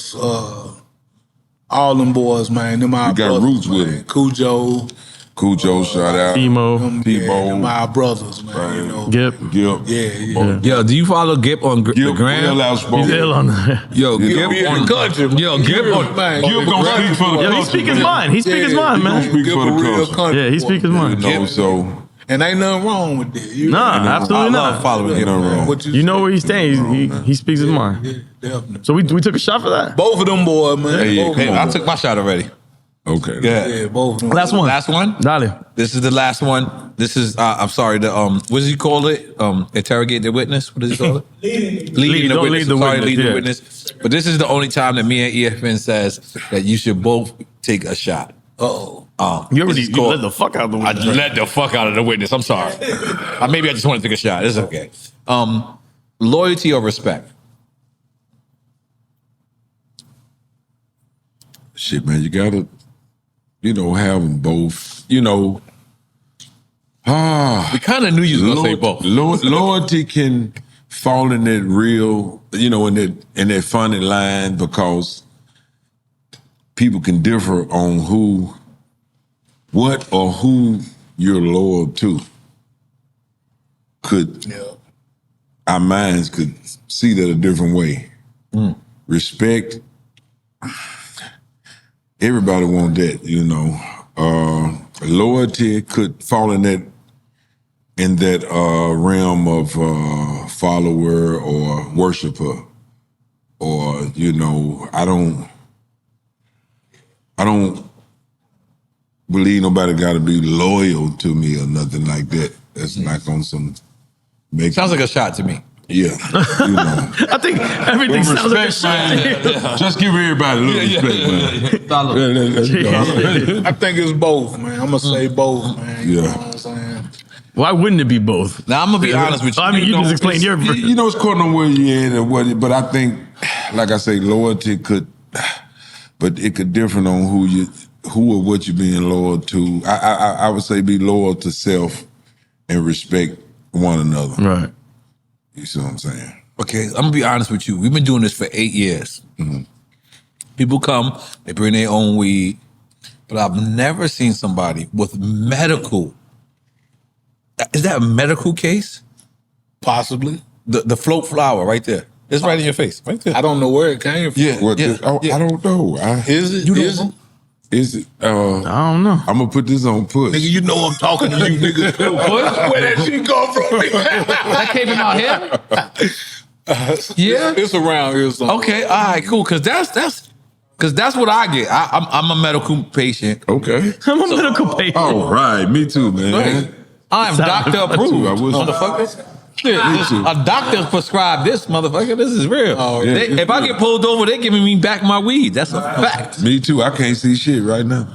[SPEAKER 4] all them boys, man. Them our
[SPEAKER 5] We got
[SPEAKER 4] brothers,
[SPEAKER 5] roots with
[SPEAKER 4] man.
[SPEAKER 5] him.
[SPEAKER 4] Cujo,
[SPEAKER 5] shout out.
[SPEAKER 3] Emo.
[SPEAKER 4] them,
[SPEAKER 5] T-Bone.
[SPEAKER 4] them our brothers, man. You know.
[SPEAKER 3] Gip.
[SPEAKER 5] Gil.
[SPEAKER 4] Yeah.
[SPEAKER 2] Yo, do you follow Gip on the
[SPEAKER 5] Gil
[SPEAKER 2] gram?
[SPEAKER 5] well outspoken.
[SPEAKER 3] He's ill on that.
[SPEAKER 2] Yo,
[SPEAKER 4] Gil
[SPEAKER 2] Gip
[SPEAKER 4] be in
[SPEAKER 2] on
[SPEAKER 4] the country.
[SPEAKER 2] Yo, Gip on
[SPEAKER 4] man.
[SPEAKER 5] Gil gonna speak for the
[SPEAKER 3] Yo, he
[SPEAKER 5] culture,
[SPEAKER 3] speak his
[SPEAKER 5] man.
[SPEAKER 3] mind. He speak his mind,
[SPEAKER 5] he
[SPEAKER 3] man.
[SPEAKER 5] gonna speak
[SPEAKER 4] Gip
[SPEAKER 5] for
[SPEAKER 4] a
[SPEAKER 5] the
[SPEAKER 4] real
[SPEAKER 5] culture.
[SPEAKER 4] country
[SPEAKER 3] Yeah, he
[SPEAKER 4] boy.
[SPEAKER 3] speak his mind.
[SPEAKER 5] You know, so
[SPEAKER 4] And ain't nothing wrong with that. You
[SPEAKER 3] Nah,
[SPEAKER 4] know,
[SPEAKER 3] absolutely
[SPEAKER 2] I love
[SPEAKER 3] not.
[SPEAKER 2] following
[SPEAKER 5] you know, wrong.
[SPEAKER 4] what
[SPEAKER 3] You know where he stands. He speaks his mind.
[SPEAKER 4] Yeah, definitely.
[SPEAKER 3] So we took a shot for that.
[SPEAKER 4] Both of them boys, man.
[SPEAKER 5] Hey,
[SPEAKER 4] both of
[SPEAKER 2] Hey,
[SPEAKER 4] them
[SPEAKER 2] I
[SPEAKER 4] boys.
[SPEAKER 2] took my shot already.
[SPEAKER 5] okay.
[SPEAKER 4] Yeah, both of them.
[SPEAKER 3] Last one.
[SPEAKER 2] Last one?
[SPEAKER 3] Dale.
[SPEAKER 2] This is the last one. This is I'm sorry, the what does he call it? Interrogate the witness. What does he call it? Leading the
[SPEAKER 3] don't
[SPEAKER 2] witness.
[SPEAKER 3] lead the
[SPEAKER 2] I'm sorry,
[SPEAKER 3] witness,
[SPEAKER 2] leading
[SPEAKER 3] yeah.
[SPEAKER 2] the witness. But this is the only time that me and EFN says that you should both take a shot.
[SPEAKER 4] Uh-oh.
[SPEAKER 3] You already
[SPEAKER 2] This is
[SPEAKER 3] you
[SPEAKER 2] called-
[SPEAKER 3] let the fuck out of the
[SPEAKER 2] I
[SPEAKER 3] window.
[SPEAKER 2] let the fuck out of the witness. I'm sorry. Maybe I just want to take a shot. It's okay. Loyalty or respect?
[SPEAKER 5] Shit, man, you gotta, you know, have them both. You know,
[SPEAKER 2] We kind of knew you was gonna say both.
[SPEAKER 5] Loyalty can fall in that real, you know, in that funny line because people can differ on what or who you're loyal to. Our minds could see that a different way. Respect, everybody want that, you know. Loyalty could fall in that realm of follower or worshiper, or you know, I don't believe nobody got to be loyal to me or nothing like that. That's not on some.
[SPEAKER 2] Sounds like a shot to me.
[SPEAKER 5] Yeah, you know.
[SPEAKER 3] I think everything sounds like a shot.
[SPEAKER 5] man. Just give everybody a little respect, man.
[SPEAKER 4] I think it's both, man. I'm gonna say both, man. You know what I'm saying?
[SPEAKER 3] Why wouldn't it be both?
[SPEAKER 2] Now I'm gonna be honest with you.
[SPEAKER 3] I mean, you just explained your version.
[SPEAKER 5] You know, it's according on where you're at or what. But I think, like I say, loyalty could, but it could differ on who or what you're being loyal to. I would say be loyal to self and respect one another.
[SPEAKER 3] Right.
[SPEAKER 5] You see what I'm saying?
[SPEAKER 2] Okay, I'm gonna be honest with you. We've been doing this for 8 years. People come, they bring their own weed, but I've never seen somebody with medical. Is that a medical case?
[SPEAKER 4] Possibly.
[SPEAKER 2] The float flower right there. It's right in your face, right there.
[SPEAKER 4] I don't know where it came from.
[SPEAKER 2] Yeah.
[SPEAKER 5] What? I don't know.
[SPEAKER 4] Is it?
[SPEAKER 2] You don't
[SPEAKER 4] Is
[SPEAKER 2] know?
[SPEAKER 4] it?
[SPEAKER 5] Is it?
[SPEAKER 3] I don't know.
[SPEAKER 5] I'm gonna put this on push.
[SPEAKER 4] Nigga, you know I'm talking to you, nigga. Where that shit come from?
[SPEAKER 2] That came from out here? Yeah?
[SPEAKER 4] It's around here somewhere.
[SPEAKER 2] Okay, all right, cool. Cause that's what I get. I'm a medical patient.
[SPEAKER 5] Okay.
[SPEAKER 3] I'm a medical patient.
[SPEAKER 5] All right, me too, man.
[SPEAKER 2] I am doctor approved,
[SPEAKER 5] I wish-
[SPEAKER 2] motherfucker. Shit, a doctor prescribed this, motherfucker. This is real.
[SPEAKER 4] Oh, yeah.
[SPEAKER 2] If I get pulled over, they giving me back my weed. That's a fact.
[SPEAKER 5] Me too. I can't see shit right now.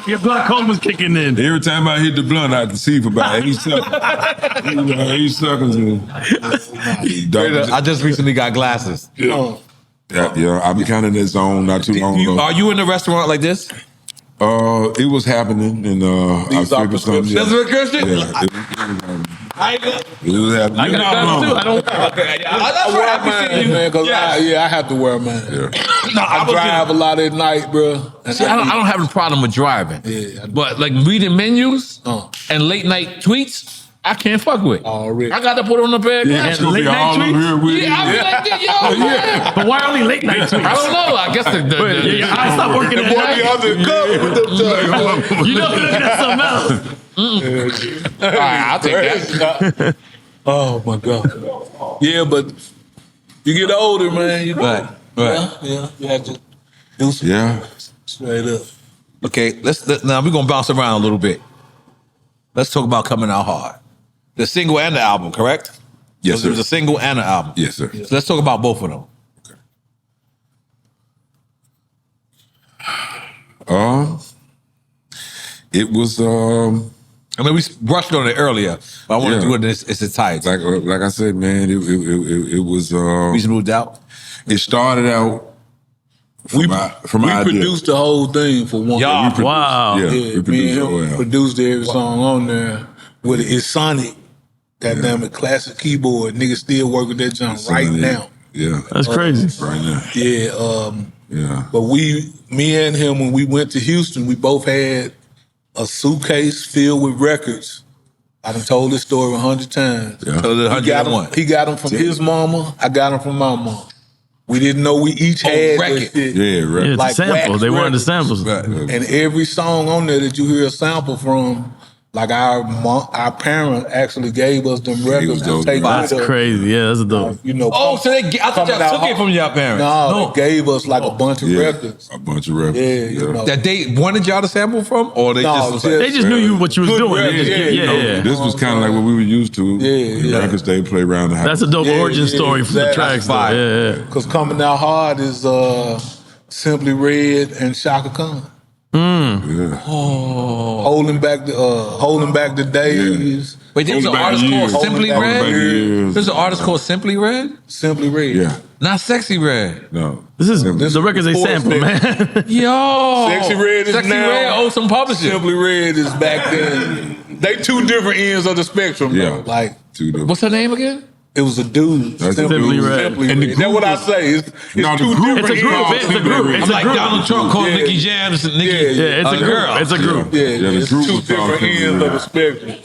[SPEAKER 3] your glaucoma's kicking in.
[SPEAKER 5] Every time I hit the blunt, I can see for about 8 seconds. 8 seconds.
[SPEAKER 2] I just recently got glasses.
[SPEAKER 5] Yeah, I'm kind of in that zone not too long ago.
[SPEAKER 2] Are you in a restaurant like this?
[SPEAKER 5] It was happening, and I figured something.
[SPEAKER 2] That's what Christian?
[SPEAKER 5] Yeah, it was happening.
[SPEAKER 3] I got glasses too. I don't.
[SPEAKER 2] Okay,
[SPEAKER 4] I wear mine, man, because I have to wear mine.
[SPEAKER 2] No,
[SPEAKER 4] I drive a lot at night, bro.
[SPEAKER 2] See, I don't have a problem with driving.
[SPEAKER 4] Yeah,
[SPEAKER 2] but like reading menus and late night tweets, I can't fuck with.
[SPEAKER 4] Already.
[SPEAKER 2] I got to put on a pair of glasses.
[SPEAKER 3] late night tweets?
[SPEAKER 2] Yeah, I be like, yo, man.
[SPEAKER 3] But why only late night tweets?
[SPEAKER 2] I don't know. I guess
[SPEAKER 3] I stopped working at night. You know, that's something else.
[SPEAKER 2] All right, I'll take that.
[SPEAKER 4] Oh my God. Yeah, but you get older, man. You know.
[SPEAKER 2] Right.
[SPEAKER 4] Yeah. You have to do some straight up.
[SPEAKER 2] Okay, now we're gonna bounce around a little bit. Let's talk about Comin Out Hard. The single and the album, correct?
[SPEAKER 5] Yes, sir.
[SPEAKER 2] There's a single and an album.
[SPEAKER 5] Yes, sir.
[SPEAKER 2] So let's talk about both of them.
[SPEAKER 5] It was
[SPEAKER 2] I mean, we brushed on it earlier, but I want to do it. It's a tight.
[SPEAKER 5] like I said, man. It was.
[SPEAKER 2] Reasonable Doubt.
[SPEAKER 5] It started out from
[SPEAKER 4] We
[SPEAKER 5] idea.
[SPEAKER 4] produced the whole thing for one.
[SPEAKER 2] Y'all.
[SPEAKER 3] Wow.
[SPEAKER 5] Yeah,
[SPEAKER 4] Yeah,
[SPEAKER 5] we
[SPEAKER 4] me and
[SPEAKER 5] produced
[SPEAKER 4] him produced every song on there with it. It's Sonic. Goddamn it, classic keyboard. Niggas still work with that jump right now.
[SPEAKER 5] Yeah,
[SPEAKER 3] That's crazy.
[SPEAKER 5] right now.
[SPEAKER 4] Yeah,
[SPEAKER 5] Yeah,
[SPEAKER 4] but me and him, when we went to Houston, we both had a suitcase filled with records. I done told this story 100 times.
[SPEAKER 5] yeah.
[SPEAKER 2] So the 101.
[SPEAKER 4] He got them from his mama. I got them from my mom. We didn't know we each had
[SPEAKER 2] record.
[SPEAKER 4] that shit.
[SPEAKER 5] Yeah, right.
[SPEAKER 3] Yeah, it's
[SPEAKER 4] Like
[SPEAKER 3] a sample.
[SPEAKER 4] wax
[SPEAKER 3] They wanted the
[SPEAKER 4] records.
[SPEAKER 3] samples.
[SPEAKER 4] And every song on there that you hear a sample from, like our parent actually gave us them records to
[SPEAKER 5] those
[SPEAKER 4] take
[SPEAKER 3] That's
[SPEAKER 4] with us.
[SPEAKER 3] crazy. Yeah, that's a dope.
[SPEAKER 4] You know,
[SPEAKER 2] Oh, so I thought
[SPEAKER 4] Comin
[SPEAKER 2] y'all
[SPEAKER 4] Out
[SPEAKER 2] took it
[SPEAKER 4] Hard.
[SPEAKER 2] from your parents.
[SPEAKER 4] No, they gave us like a bunch of
[SPEAKER 5] Yeah,
[SPEAKER 4] records.
[SPEAKER 5] a bunch of records.
[SPEAKER 4] Yeah, you know.
[SPEAKER 2] That they wanted y'all to sample from, or they
[SPEAKER 4] No,
[SPEAKER 2] just was
[SPEAKER 4] just-
[SPEAKER 2] like,
[SPEAKER 3] They just knew you what you was
[SPEAKER 4] Good
[SPEAKER 3] doing. They
[SPEAKER 4] record,
[SPEAKER 3] just-
[SPEAKER 4] yeah,
[SPEAKER 3] yeah.
[SPEAKER 5] This was kind of like what we were used to.
[SPEAKER 4] Yeah.
[SPEAKER 5] Records they play around the house.
[SPEAKER 3] That's a dope
[SPEAKER 4] Yeah,
[SPEAKER 3] origin
[SPEAKER 4] yeah,
[SPEAKER 3] story for the
[SPEAKER 4] exactly.
[SPEAKER 3] tracks. though.
[SPEAKER 2] Fire.
[SPEAKER 3] Yeah.
[SPEAKER 4] Because Comin Out Hard is Simply Red and Shaka Khan.
[SPEAKER 5] Yeah.
[SPEAKER 4] Holding back the days.
[SPEAKER 2] Wait, there's an
[SPEAKER 5] Holding back
[SPEAKER 2] artist called
[SPEAKER 5] years.
[SPEAKER 2] Simply
[SPEAKER 4] Holding
[SPEAKER 5] back
[SPEAKER 2] Red?
[SPEAKER 5] years.
[SPEAKER 2] There's an artist called Simply Red?
[SPEAKER 4] Simply Red.
[SPEAKER 5] Yeah.
[SPEAKER 2] Not Sexy Red.
[SPEAKER 5] No.
[SPEAKER 3] This is
[SPEAKER 5] This
[SPEAKER 3] the records they
[SPEAKER 4] before
[SPEAKER 3] sample,
[SPEAKER 4] Sexy.
[SPEAKER 3] man.
[SPEAKER 2] Yo.
[SPEAKER 4] Sexy Red is
[SPEAKER 2] Sexy
[SPEAKER 4] now-
[SPEAKER 2] Red owes some publishing.
[SPEAKER 4] Simply Red is back then. They two different ends of the spectrum,
[SPEAKER 5] Yeah.
[SPEAKER 4] though. Like
[SPEAKER 5] To the,
[SPEAKER 2] What's her name again?
[SPEAKER 4] it was a dude.
[SPEAKER 5] That's
[SPEAKER 3] Simply Red.
[SPEAKER 4] Simply
[SPEAKER 5] And the
[SPEAKER 4] Red. That's what I
[SPEAKER 5] group
[SPEAKER 4] say. It's
[SPEAKER 5] No, the
[SPEAKER 4] two
[SPEAKER 5] group-
[SPEAKER 4] different
[SPEAKER 3] It's a group.
[SPEAKER 4] ends.
[SPEAKER 3] It's a group. It's
[SPEAKER 2] I'm
[SPEAKER 3] a
[SPEAKER 2] like
[SPEAKER 3] group.
[SPEAKER 2] Donald Trump calling
[SPEAKER 4] Yeah.
[SPEAKER 2] Nicky Jams and Nicky.
[SPEAKER 4] Yeah,
[SPEAKER 3] Yeah, it's a group.
[SPEAKER 2] girl.
[SPEAKER 3] It's a group.
[SPEAKER 4] Yeah,
[SPEAKER 5] the
[SPEAKER 4] it's
[SPEAKER 5] group
[SPEAKER 4] two
[SPEAKER 5] was called
[SPEAKER 4] different
[SPEAKER 5] Simply
[SPEAKER 4] ends of
[SPEAKER 5] Red.
[SPEAKER 4] the spectrum.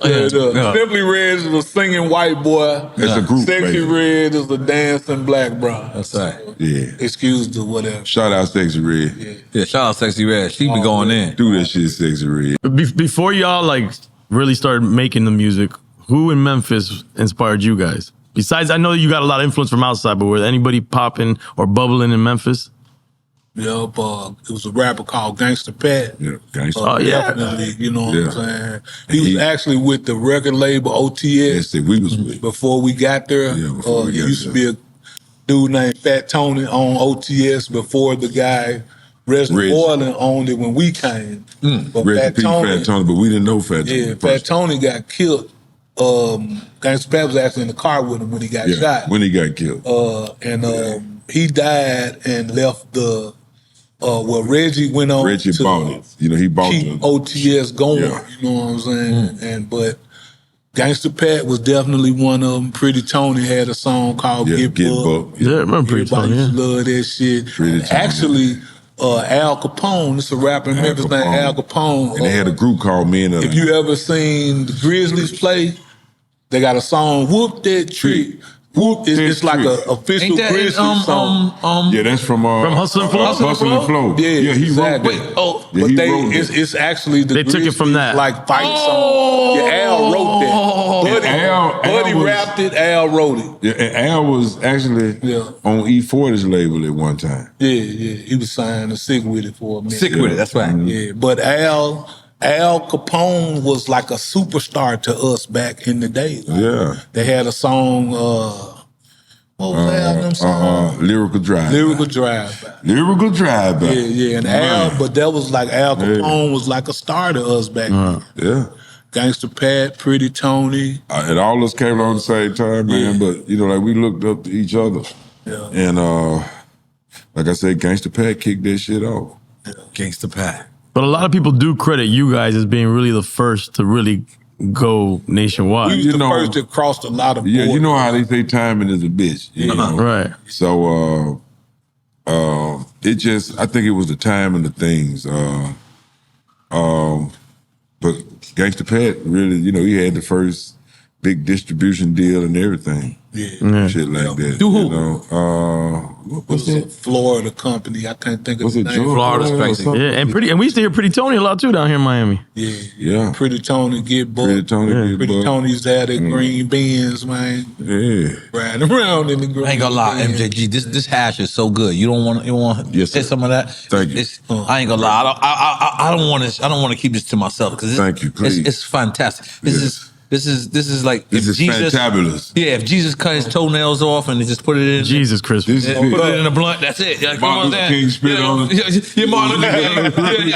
[SPEAKER 2] Yeah.
[SPEAKER 4] Simply Red is a singing white boy.
[SPEAKER 5] It's a group,
[SPEAKER 4] Sexy
[SPEAKER 5] basically.
[SPEAKER 4] Red is a dancing black bro.
[SPEAKER 2] That's right.
[SPEAKER 5] Yeah.
[SPEAKER 4] Excuse the whatever.
[SPEAKER 5] Shout out Sexy Red.
[SPEAKER 2] Yeah, shout out Sexy Red. She be going in.
[SPEAKER 5] Do that shit, Sexy Red.
[SPEAKER 3] Before y'all like really started making the music, who in Memphis inspired you guys? Besides, I know you got a lot of influence from outside, but was anybody popping or bubbling in Memphis?
[SPEAKER 4] Yep, it was a rapper called Gangsta Pat.
[SPEAKER 5] Yeah, gangsta.
[SPEAKER 3] Oh, yeah.
[SPEAKER 4] Definitely, you know what
[SPEAKER 5] Yeah.
[SPEAKER 4] I'm saying? He was actually with the record label OTS
[SPEAKER 5] Yes, that we was with.
[SPEAKER 4] before we got there.
[SPEAKER 5] Yeah, before we
[SPEAKER 4] There
[SPEAKER 5] got
[SPEAKER 4] used to
[SPEAKER 5] there.
[SPEAKER 4] be a dude named Fat Tony on OTS before the guy Resident
[SPEAKER 5] Reg.
[SPEAKER 4] Orleans owned it when we came. But
[SPEAKER 5] Rest in
[SPEAKER 4] Fat
[SPEAKER 5] peace,
[SPEAKER 4] Tony,
[SPEAKER 5] Fat Tony, but we didn't know Fat Tony.
[SPEAKER 4] yeah,
[SPEAKER 5] first.
[SPEAKER 4] Fat Tony got killed. Gangsta Pat was actually in the car with him when he got
[SPEAKER 5] Yeah,
[SPEAKER 4] shot.
[SPEAKER 5] when he got killed.
[SPEAKER 4] He died and left the well, Reggie went on
[SPEAKER 5] Reggie
[SPEAKER 4] to
[SPEAKER 5] bought it. You know, he bought
[SPEAKER 4] keep
[SPEAKER 5] it.
[SPEAKER 4] OTS going.
[SPEAKER 5] Yeah.
[SPEAKER 4] You know what I'm saying? But Gangsta Pat was definitely one of them. Pretty Tony had a song called
[SPEAKER 5] Yeah,
[SPEAKER 4] Get
[SPEAKER 5] get
[SPEAKER 4] Buck.
[SPEAKER 5] buck.
[SPEAKER 3] Yeah, I remember Pretty
[SPEAKER 4] Everybody
[SPEAKER 3] Tony.
[SPEAKER 4] used
[SPEAKER 3] Yeah.
[SPEAKER 4] to love that shit.
[SPEAKER 5] Pretty Tony.
[SPEAKER 4] Actually, Al Capone, it's a rapper in Memphis named Al Capone.
[SPEAKER 5] And they had a group called Men of
[SPEAKER 4] If you ever seen the Grizzlies play, they got a song, Whoop That Trick. Whoop, it's like an official
[SPEAKER 2] Ain't that
[SPEAKER 4] Grizzlies
[SPEAKER 2] in,
[SPEAKER 4] song.
[SPEAKER 5] Yeah, that's from
[SPEAKER 3] Hustle and Flow?
[SPEAKER 5] Hustle and Flow.
[SPEAKER 4] Yeah,
[SPEAKER 5] he
[SPEAKER 4] exactly.
[SPEAKER 5] wrote that.
[SPEAKER 2] Oh,
[SPEAKER 5] Yeah,
[SPEAKER 4] But
[SPEAKER 5] he
[SPEAKER 4] they,
[SPEAKER 5] wrote
[SPEAKER 4] it's,
[SPEAKER 5] that.
[SPEAKER 4] it's actually the
[SPEAKER 3] They took it from
[SPEAKER 4] Grizzlies,
[SPEAKER 3] that.
[SPEAKER 4] like fight song. Yeah, Al wrote that. Buddy,
[SPEAKER 5] Al
[SPEAKER 4] Buddy
[SPEAKER 5] was-
[SPEAKER 4] rapped it. Al wrote it.
[SPEAKER 5] Yeah, and Al was actually
[SPEAKER 4] Yeah.
[SPEAKER 5] on E40's label at one time.
[SPEAKER 4] Yeah, he was signed to Sick With It for a minute.
[SPEAKER 2] Sick with it. That's right.
[SPEAKER 4] Yeah, but Al Al Capone was like a superstar to us back in the day. Like,
[SPEAKER 5] Yeah.
[SPEAKER 4] they had a song. What was Al song?
[SPEAKER 5] Lyrical Drive.
[SPEAKER 4] Lyrical Drive.
[SPEAKER 5] Lyrical Drive.
[SPEAKER 4] Yeah. And Al, but that was like Al Capone was like a star to us back then.
[SPEAKER 5] Yeah.
[SPEAKER 4] Gangsta Pat, Pretty Tony.
[SPEAKER 5] And all us came on the same time, man. But you know, like we looked up to each other.
[SPEAKER 4] Yeah.
[SPEAKER 5] And like I said, Gangsta Pat kicked that shit off.
[SPEAKER 2] Gangsta Pat.
[SPEAKER 3] But a lot of people do credit you guys as being really the first to really go nationwide.
[SPEAKER 4] We was the first that crossed a lot of borders.
[SPEAKER 5] Yeah, you know how they say timing is a bitch. You know?
[SPEAKER 3] Right.
[SPEAKER 5] So it just, I think it was the time and the things. But Gangsta Pat really, you know, he had the first big distribution deal and everything.
[SPEAKER 4] Yeah.
[SPEAKER 5] Shit like that.
[SPEAKER 2] Do who?
[SPEAKER 5] You know,
[SPEAKER 4] It was a Florida company. I can't think of
[SPEAKER 5] Was
[SPEAKER 4] the
[SPEAKER 5] it
[SPEAKER 4] name.
[SPEAKER 5] George?
[SPEAKER 2] Florida
[SPEAKER 5] or
[SPEAKER 2] Spacey.
[SPEAKER 5] something?
[SPEAKER 3] Yeah, and we used to hear Pretty Tony a lot too down here in Miami.
[SPEAKER 5] Yeah.
[SPEAKER 4] Pretty Tony get booked.
[SPEAKER 5] Pretty Tony get
[SPEAKER 4] Pretty
[SPEAKER 5] booked.
[SPEAKER 4] Tony's had their green Benz, man.
[SPEAKER 5] Yeah.
[SPEAKER 4] Riding around in the green
[SPEAKER 2] I ain't gonna lie,
[SPEAKER 4] Benz.
[SPEAKER 2] MJG. This hash is so good. You don't want
[SPEAKER 5] Yes,
[SPEAKER 2] say
[SPEAKER 5] sir.
[SPEAKER 2] some of that.
[SPEAKER 5] Thank you.
[SPEAKER 2] I ain't gonna lie. I don't want to. I don't want to keep this to myself because
[SPEAKER 5] Thank you, please.
[SPEAKER 2] It's fantastic. This is like
[SPEAKER 5] This
[SPEAKER 2] if
[SPEAKER 5] is
[SPEAKER 2] Jesus.
[SPEAKER 5] fantabulous.
[SPEAKER 2] Yeah, if Jesus cut his toenails off and they just put it in.
[SPEAKER 3] Jesus Christmas.
[SPEAKER 5] This is
[SPEAKER 2] Put
[SPEAKER 5] big.
[SPEAKER 2] it in a blunt. That's it. Like,
[SPEAKER 5] Martin Luther King spit on it.
[SPEAKER 2] Yeah, Martin Luther King.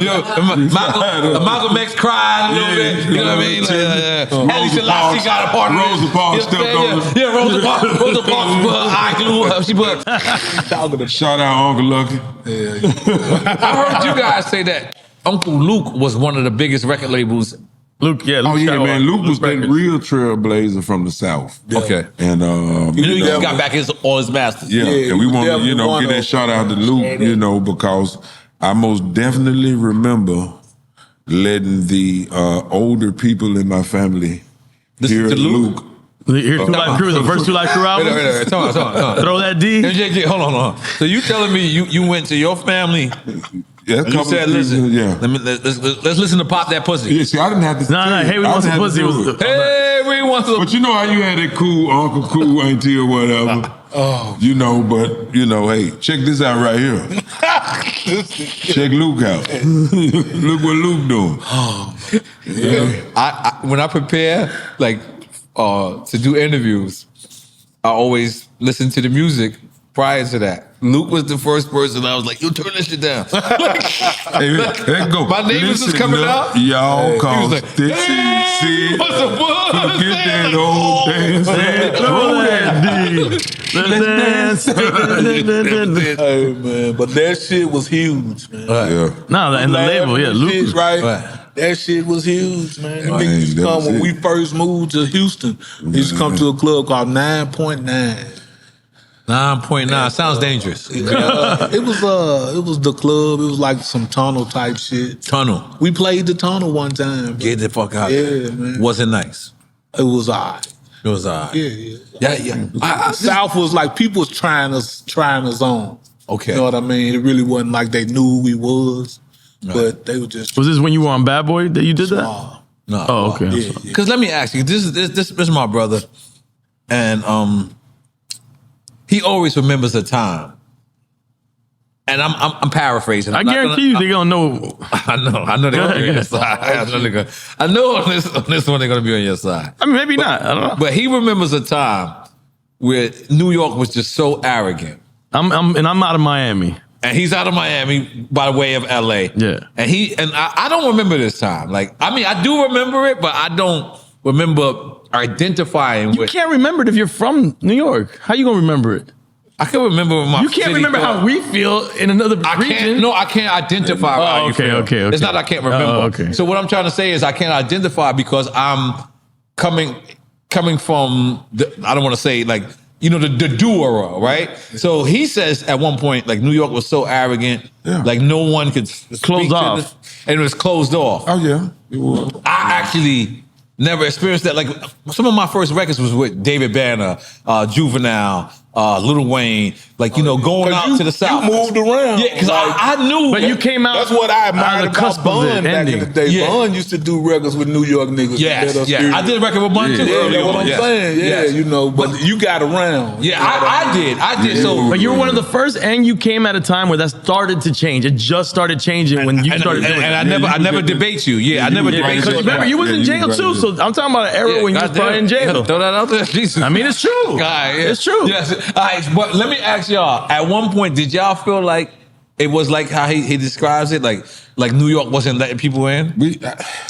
[SPEAKER 2] Yeah. Malcolm X cried a little bit. You know what I mean? Haile Selassie got a part of it.
[SPEAKER 5] Rosa Parks stepped on it.
[SPEAKER 2] Yeah, Rosa Parks. Rosa Parks put eye glue. She put.
[SPEAKER 5] Shout out Uncle Lucky.
[SPEAKER 2] I heard you guys say that Uncle Luke was one of the biggest record labels.
[SPEAKER 3] Luke, yeah.
[SPEAKER 5] Oh
[SPEAKER 3] Luke
[SPEAKER 5] yeah,
[SPEAKER 3] Skywalker.
[SPEAKER 5] man. Luke was that
[SPEAKER 3] Records.
[SPEAKER 5] real trailblazer from the South.
[SPEAKER 2] Okay.
[SPEAKER 5] And
[SPEAKER 2] You know, he got back all his masters.
[SPEAKER 5] yeah,
[SPEAKER 4] Yeah,
[SPEAKER 5] and we
[SPEAKER 4] he
[SPEAKER 5] want to,
[SPEAKER 4] definitely
[SPEAKER 5] get
[SPEAKER 4] wanna-
[SPEAKER 5] that shout out to Luke, because I most definitely remember letting the older people in my family
[SPEAKER 2] Listen
[SPEAKER 5] hear
[SPEAKER 2] to Luke?
[SPEAKER 3] Here, Two Live Crew, the first Two Live Crew album.
[SPEAKER 2] Wait. Hold on.
[SPEAKER 3] Throw that D.
[SPEAKER 2] MJG, hold on. So you telling me you went to your family
[SPEAKER 5] Yeah, a
[SPEAKER 2] and you
[SPEAKER 5] couple
[SPEAKER 2] said,
[SPEAKER 5] of
[SPEAKER 2] listen,
[SPEAKER 5] people, yeah.
[SPEAKER 2] let's listen to Pop That Pussy.
[SPEAKER 5] Yeah, see, I didn't have to.
[SPEAKER 3] No, hey, we
[SPEAKER 5] I
[SPEAKER 3] want some
[SPEAKER 5] didn't have to
[SPEAKER 3] pussy.
[SPEAKER 5] do
[SPEAKER 3] Was
[SPEAKER 5] it.
[SPEAKER 2] Hey, we want some.
[SPEAKER 5] But you know how you had that cool uncle, cool auntie or whatever. You know, but you know, hey, check this out right here. Check Luke out. Look what Luke doing.
[SPEAKER 2] I when I prepare to do interviews, I always listen to the music prior to that. Luke was the first person I was like, yo, turn this shit down.
[SPEAKER 5] Hey, let's go.
[SPEAKER 2] My neighbors was coming out.
[SPEAKER 5] Y'all
[SPEAKER 2] He
[SPEAKER 5] call
[SPEAKER 2] was like,
[SPEAKER 5] this
[SPEAKER 2] hey,
[SPEAKER 5] is
[SPEAKER 2] what's the buzz?
[SPEAKER 5] Get that old dance.
[SPEAKER 3] Throw that D.
[SPEAKER 4] Hey, man, but that shit was huge, man.
[SPEAKER 5] Yeah.
[SPEAKER 3] No, and the label, yeah, Luke.
[SPEAKER 4] Shit,
[SPEAKER 3] was-
[SPEAKER 4] right?
[SPEAKER 2] Right.
[SPEAKER 4] That shit was huge, man. Them
[SPEAKER 5] Man,
[SPEAKER 4] niggas used to
[SPEAKER 5] that
[SPEAKER 4] come
[SPEAKER 5] was
[SPEAKER 4] when
[SPEAKER 5] it.
[SPEAKER 4] we first moved to Houston. They used to come to a club called 9.9.
[SPEAKER 2] 9.9 sounds dangerous.
[SPEAKER 4] It was the club. It was like some tunnel type shit.
[SPEAKER 2] Tunnel.
[SPEAKER 4] We played the tunnel one time.
[SPEAKER 2] Get the fuck out.
[SPEAKER 4] Yeah, man.
[SPEAKER 2] Wasn't nice.
[SPEAKER 4] It was alright.
[SPEAKER 2] It was alright.
[SPEAKER 4] Yeah. South was like people was trying us on.
[SPEAKER 2] Okay.
[SPEAKER 4] You know what I mean? It really wasn't like they knew who we was, but they were just.
[SPEAKER 3] Was this when you were on Bad Boy that you did that?
[SPEAKER 2] No.
[SPEAKER 3] Oh, okay.
[SPEAKER 4] Yeah, yeah.
[SPEAKER 2] Because let me ask you, this is my brother, and he always remembers the time. And I'm paraphrasing.
[SPEAKER 3] I guarantee you they're gonna know.
[SPEAKER 2] I know they're gonna be on your side. I know on this one they're gonna be on your side.
[SPEAKER 3] I mean, maybe not. I don't know.
[SPEAKER 2] But he remembers a time where New York was just so arrogant.
[SPEAKER 3] I'm out of Miami.
[SPEAKER 2] And he's out of Miami by way of LA.
[SPEAKER 3] Yeah.
[SPEAKER 2] And I don't remember this time. Like, I mean, I do remember it, but I don't remember identifying
[SPEAKER 3] You
[SPEAKER 2] with.
[SPEAKER 3] can't remember it if you're from New York. How you gonna remember it?
[SPEAKER 2] I can remember my.
[SPEAKER 3] You can't
[SPEAKER 2] city
[SPEAKER 3] remember
[SPEAKER 2] thought.
[SPEAKER 3] how we feel in another region.
[SPEAKER 2] I can't identify how you feel.
[SPEAKER 3] Okay.
[SPEAKER 2] It's not I can't remember.
[SPEAKER 3] Oh, okay.
[SPEAKER 2] So what I'm trying to say is I can't identify because I'm coming from I don't want to say like, you know, the doer, right? So he says at one point, like, New York was so arrogant, like no one could
[SPEAKER 3] Closed
[SPEAKER 2] speak to
[SPEAKER 3] off.
[SPEAKER 2] this, and it was closed off.
[SPEAKER 5] Oh yeah. It was.
[SPEAKER 2] I actually never experienced that. Like, some of my first records was with David Banner, Juvenile, Lil Wayne, like, you know, going out to the South.
[SPEAKER 4] You moved around.
[SPEAKER 2] Yeah, because I knew.
[SPEAKER 3] But you came out.
[SPEAKER 4] That's what I admired about Bun back in the day.
[SPEAKER 2] Yeah.
[SPEAKER 4] Bun used to do records with New York niggas.
[SPEAKER 2] Yes, yeah. I did a record with Bun too.
[SPEAKER 4] Yeah, that's what I'm saying. Yeah,
[SPEAKER 2] Yes.
[SPEAKER 4] you know, but you got around.
[SPEAKER 2] Yeah, I did. So,
[SPEAKER 3] But you were one of the first, and you came at a time where that started to change. It just started changing when you started doing it.
[SPEAKER 2] And I never debate you. Yeah, I never debate you.
[SPEAKER 3] Remember, you was in jail too, so I'm talking about an era when you was probably in jail.
[SPEAKER 2] Throw that out there. Jesus.
[SPEAKER 3] I mean, it's true. It's true.
[SPEAKER 2] Yes. All right, but let me ask y'all. At one point, did y'all feel like it was like how he describes it, like New York wasn't letting people in?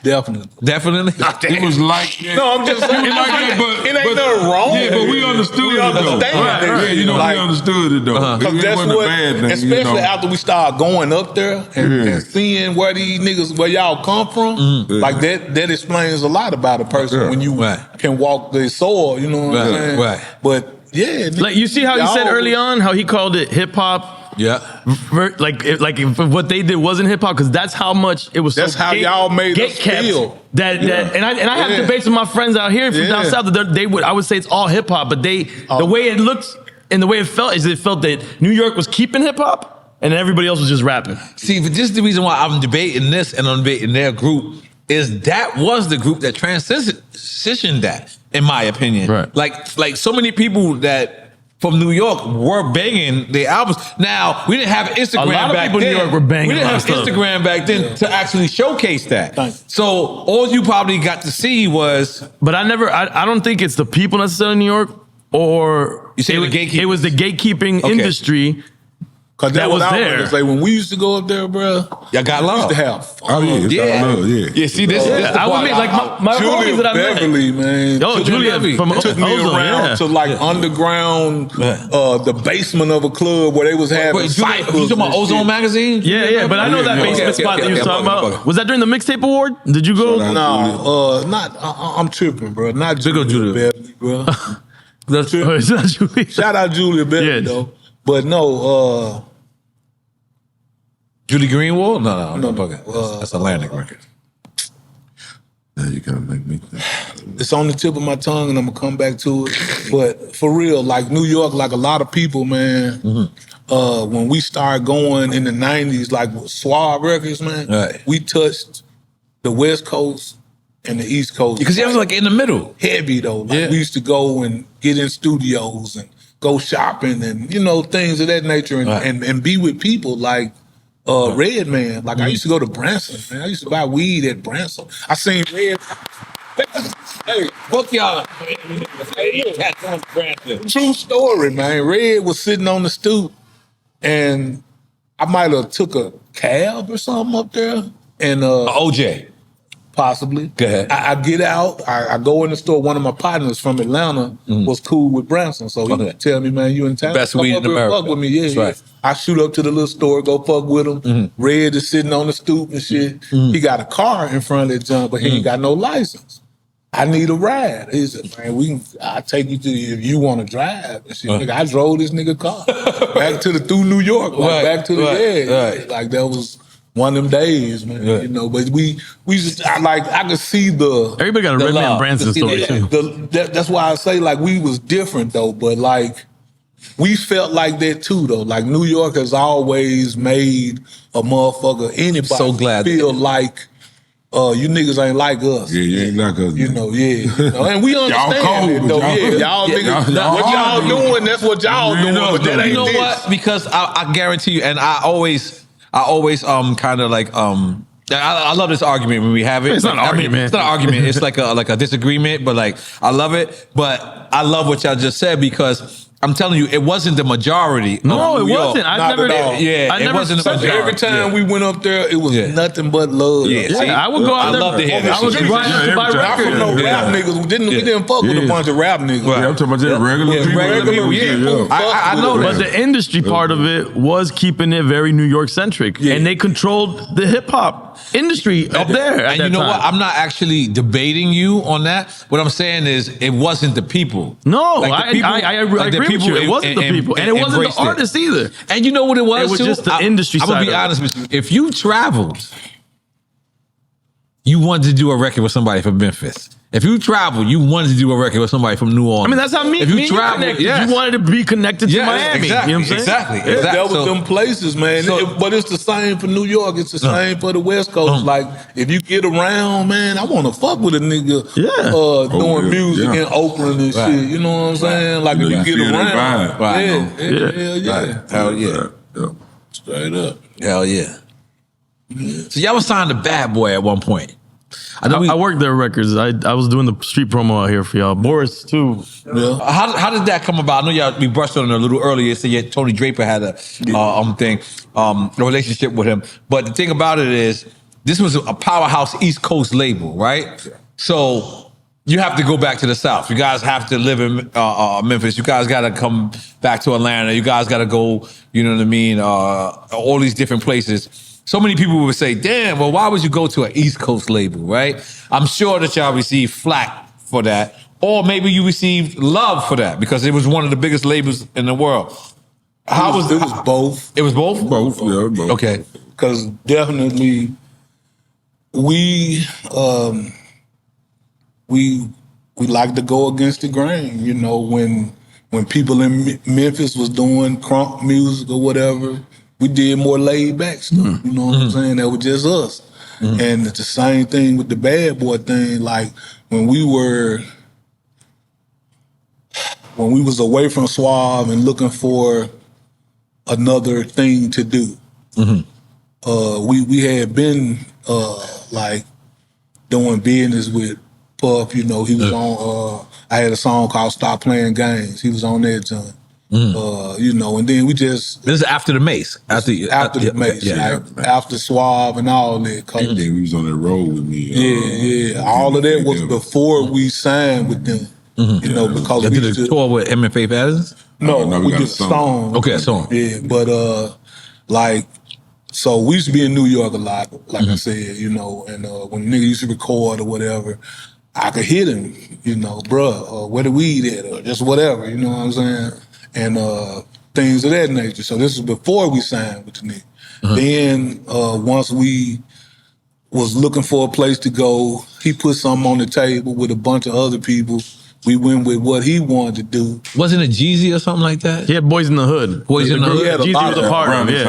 [SPEAKER 4] Definitely.
[SPEAKER 5] It was like that.
[SPEAKER 4] No, I'm just saying. It ain't nothing wrong.
[SPEAKER 5] Yeah, but we understood it though.
[SPEAKER 4] Right.
[SPEAKER 5] You know, we understood it though.
[SPEAKER 4] Because that's
[SPEAKER 5] wasn't
[SPEAKER 4] what,
[SPEAKER 5] a bad thing,
[SPEAKER 4] especially
[SPEAKER 5] you know.
[SPEAKER 4] after we started going up there and seeing where these niggas, where y'all come from, like that explains a lot about a person when you can walk the soil, you know what I'm saying?
[SPEAKER 2] Right.
[SPEAKER 4] But yeah.
[SPEAKER 3] Like, you see how he said early on how he called it hip hop.
[SPEAKER 2] Yeah,
[SPEAKER 3] like if what they did wasn't hip hop, because that's how much it was.
[SPEAKER 4] That's
[SPEAKER 3] so
[SPEAKER 4] how y'all made us feel.
[SPEAKER 3] That and I have debates with my friends out here from down south that I would say it's all hip hop, but the way it looked and the way it felt is it felt that New York was keeping hip hop and everybody else was just rapping.
[SPEAKER 2] See, but this is the reason why I'm debating this and I'm debating their group is that was the group that transitioned that, in my opinion.
[SPEAKER 3] Right.
[SPEAKER 2] Like so many people that from New York were banging their albums. Now, we didn't have Instagram
[SPEAKER 3] A lot of
[SPEAKER 2] back
[SPEAKER 3] people
[SPEAKER 2] then.
[SPEAKER 3] in New York were banging
[SPEAKER 2] We didn't
[SPEAKER 3] a lot
[SPEAKER 2] have
[SPEAKER 3] of stuff.
[SPEAKER 2] Instagram back then to actually showcase that. So all you probably got to see was...
[SPEAKER 3] But I don't think it's the people necessarily in New York, or...
[SPEAKER 2] You say
[SPEAKER 3] it was the gatekeeping industry
[SPEAKER 4] Cause
[SPEAKER 3] that was there.
[SPEAKER 4] It's like when we used to go up there, bro.
[SPEAKER 2] Y'all got love.
[SPEAKER 4] We used to have fun.
[SPEAKER 5] Oh yeah,
[SPEAKER 2] Yeah, see this.
[SPEAKER 3] I would mean, like my homies that I met.
[SPEAKER 4] Beverly, man.
[SPEAKER 3] Oh, Julia from
[SPEAKER 4] took me
[SPEAKER 3] Ozone,
[SPEAKER 4] around to like underground, the basement of a club where they was having
[SPEAKER 2] Wait,
[SPEAKER 4] cycles.
[SPEAKER 2] you talking about Ozone Magazine?
[SPEAKER 3] Yeah, but I know that basement spot that you was talking about. Was that during the mixtape award? Did you go?
[SPEAKER 4] No, not. I'm tripping, bro. Not Julia Beverly, bro.
[SPEAKER 3] It's not Julia.
[SPEAKER 4] Shout out Julia Beverly though, but no.
[SPEAKER 2] Julie Greenwald? No. That's Atlantic record.
[SPEAKER 5] Now you gotta make me think.
[SPEAKER 4] It's on the tip of my tongue, and I'm gonna come back to it. But for real, like New York, like a lot of people, man. When we started going in the '90s, like with Suave records, man, we touched the West Coast and the East Coast.
[SPEAKER 2] Because it was like in the middle.
[SPEAKER 4] Heavy though. Like we used to go and get in studios and go shopping and things of that nature, and be with people like. Red Man, like I used to go to Branson, man. I used to buy weed at Branson. I seen Red. Hey, fuck y'all. True story, man. Red was sitting on the stoop, and I might have took a cab or something up there, and
[SPEAKER 2] OJ.
[SPEAKER 4] Possibly.
[SPEAKER 2] Go ahead.
[SPEAKER 4] I get out, I go in the store. One of my partners from Atlanta was cool with Branson, so he tell me, man, you in town?
[SPEAKER 2] Best weed in America.
[SPEAKER 4] Fuck with me, yeah.
[SPEAKER 2] Right.
[SPEAKER 4] I shoot up to the little store, go fuck with him. Red is sitting on the stoop and shit. He got a car in front of that junk, but he ain't got no license. I need a ride. He said, man, I'll take you to if you want to drive. And shit. Nigga, I drove this nigga car back through New York, back to the edge. Like that was one of them days, man. But we just I could see the
[SPEAKER 3] everybody got a Red Man Branson story too.
[SPEAKER 4] That's why I say like we was different though, but like we felt like that too though. Like New York has always made a motherfucker anybody feel like you niggas ain't like us.
[SPEAKER 5] Yeah, you ain't like us.
[SPEAKER 4] And we understand it though. Y'all niggas, what y'all doing, that's what y'all doing, but that ain't this.
[SPEAKER 2] What? Because I guarantee you, and I always kind of like I love this argument when we have it.
[SPEAKER 3] It's not an argument.
[SPEAKER 2] It's not an argument. It's like a disagreement, but like I love it. But I love what y'all just said because I'm telling you, it wasn't the majority.
[SPEAKER 3] No,
[SPEAKER 2] of
[SPEAKER 3] it
[SPEAKER 2] New York.
[SPEAKER 3] wasn't.
[SPEAKER 2] It wasn't the majority.
[SPEAKER 4] Every time we went up there, it was nothing but love.
[SPEAKER 3] I would go out there.
[SPEAKER 2] I love to hear that.
[SPEAKER 3] I was riding to buy
[SPEAKER 4] Not from no rap niggas. We didn't fuck with a bunch of rap niggas.
[SPEAKER 5] Yeah, I'm talking about that regular people.
[SPEAKER 2] I know that.
[SPEAKER 3] But the industry part of it was keeping it very New York centric, and they controlled the hip hop industry up there.
[SPEAKER 2] And you know what? I'm not actually debating you on that. What I'm saying is, it wasn't the people.
[SPEAKER 3] No,
[SPEAKER 2] Like the people-
[SPEAKER 3] I agree
[SPEAKER 2] like the
[SPEAKER 3] with
[SPEAKER 2] people
[SPEAKER 3] you. It wasn't the people, and it wasn't the
[SPEAKER 2] embraced it.
[SPEAKER 3] artists either.
[SPEAKER 2] And you know what it was?
[SPEAKER 3] It was
[SPEAKER 2] too?
[SPEAKER 3] just the industry
[SPEAKER 2] I'm gonna
[SPEAKER 3] side
[SPEAKER 2] be
[SPEAKER 3] of it.
[SPEAKER 2] honest with you. If you traveled you wanted to do a record with somebody from Memphis. If you travel, you wanted to do a record with somebody from New Orleans.
[SPEAKER 3] I mean, that's how
[SPEAKER 2] if you travel,
[SPEAKER 3] you wanted to be connected to Miami.
[SPEAKER 2] Exactly,
[SPEAKER 3] you know what I'm saying?
[SPEAKER 2] exactly.
[SPEAKER 4] That was them places, man. But it's the same for New York. It's the same for the West Coast. Like, if you get around, man, I want to fuck with a nigga doing music in Oakland and shit. You know what I'm saying? Like, if you get around.
[SPEAKER 2] Hell yeah.
[SPEAKER 4] Straight up.
[SPEAKER 2] Hell yeah. So y'all was signed to Bad Boy at one point.
[SPEAKER 3] I worked their records. I was doing the street promo out here for y'all. Boris too.
[SPEAKER 4] Yeah.
[SPEAKER 2] How did that come about? I know we brushed on it a little earlier. So Tony Draper had a relationship with him. But the thing about it is, this was a powerhouse East Coast label, right? So you have to go back to the South. You guys have to live in Memphis. You guys got to come back to Atlanta. You guys got to go. You know what I mean? All these different places. So many people would say, damn, well, why would you go to an East Coast label, right? I'm sure that y'all received flack for that. Or maybe you received love for that because it was one of the biggest labels in the world.
[SPEAKER 4] It was both.
[SPEAKER 2] It was both?
[SPEAKER 5] Both.
[SPEAKER 2] Okay.
[SPEAKER 4] Because definitely we like to go against the grain. You know, when people in Memphis was doing crunk music or whatever, we did more laid back stuff. You know what I'm saying? That was just us. And it's the same thing with the Bad Boy thing. Like when we was away from Suave and looking for another thing to do, we had been like doing business with Puff. You know, he was on. I had a song called "Stop Playing Games." He was on that joint. You know, and then we just...
[SPEAKER 2] This is after the Mace. After
[SPEAKER 4] the Mace. After Suave and all that.
[SPEAKER 5] And then we was on that road with me.
[SPEAKER 4] All of that was before we signed with them. You know, because we
[SPEAKER 2] did a tour with M and Faith Adams?
[SPEAKER 4] No, we did a song.
[SPEAKER 2] Okay, a song.
[SPEAKER 4] Yeah, but like, so we used to be in New York a lot, like I said, you know, and when nigga used to record or whatever, I could hit him, you know, bruh, where the weed at, or just whatever, you know what I'm saying? And things of that nature. So this was before we signed with the nigga. Then once we was looking for a place to go, he put something on the table with a bunch of other people. We went with what he wanted to do.
[SPEAKER 2] Wasn't it Jeezy or something like that?
[SPEAKER 3] He had Boys in the Hood.
[SPEAKER 2] Boys in the Hood?
[SPEAKER 3] Jeezy was a part of it.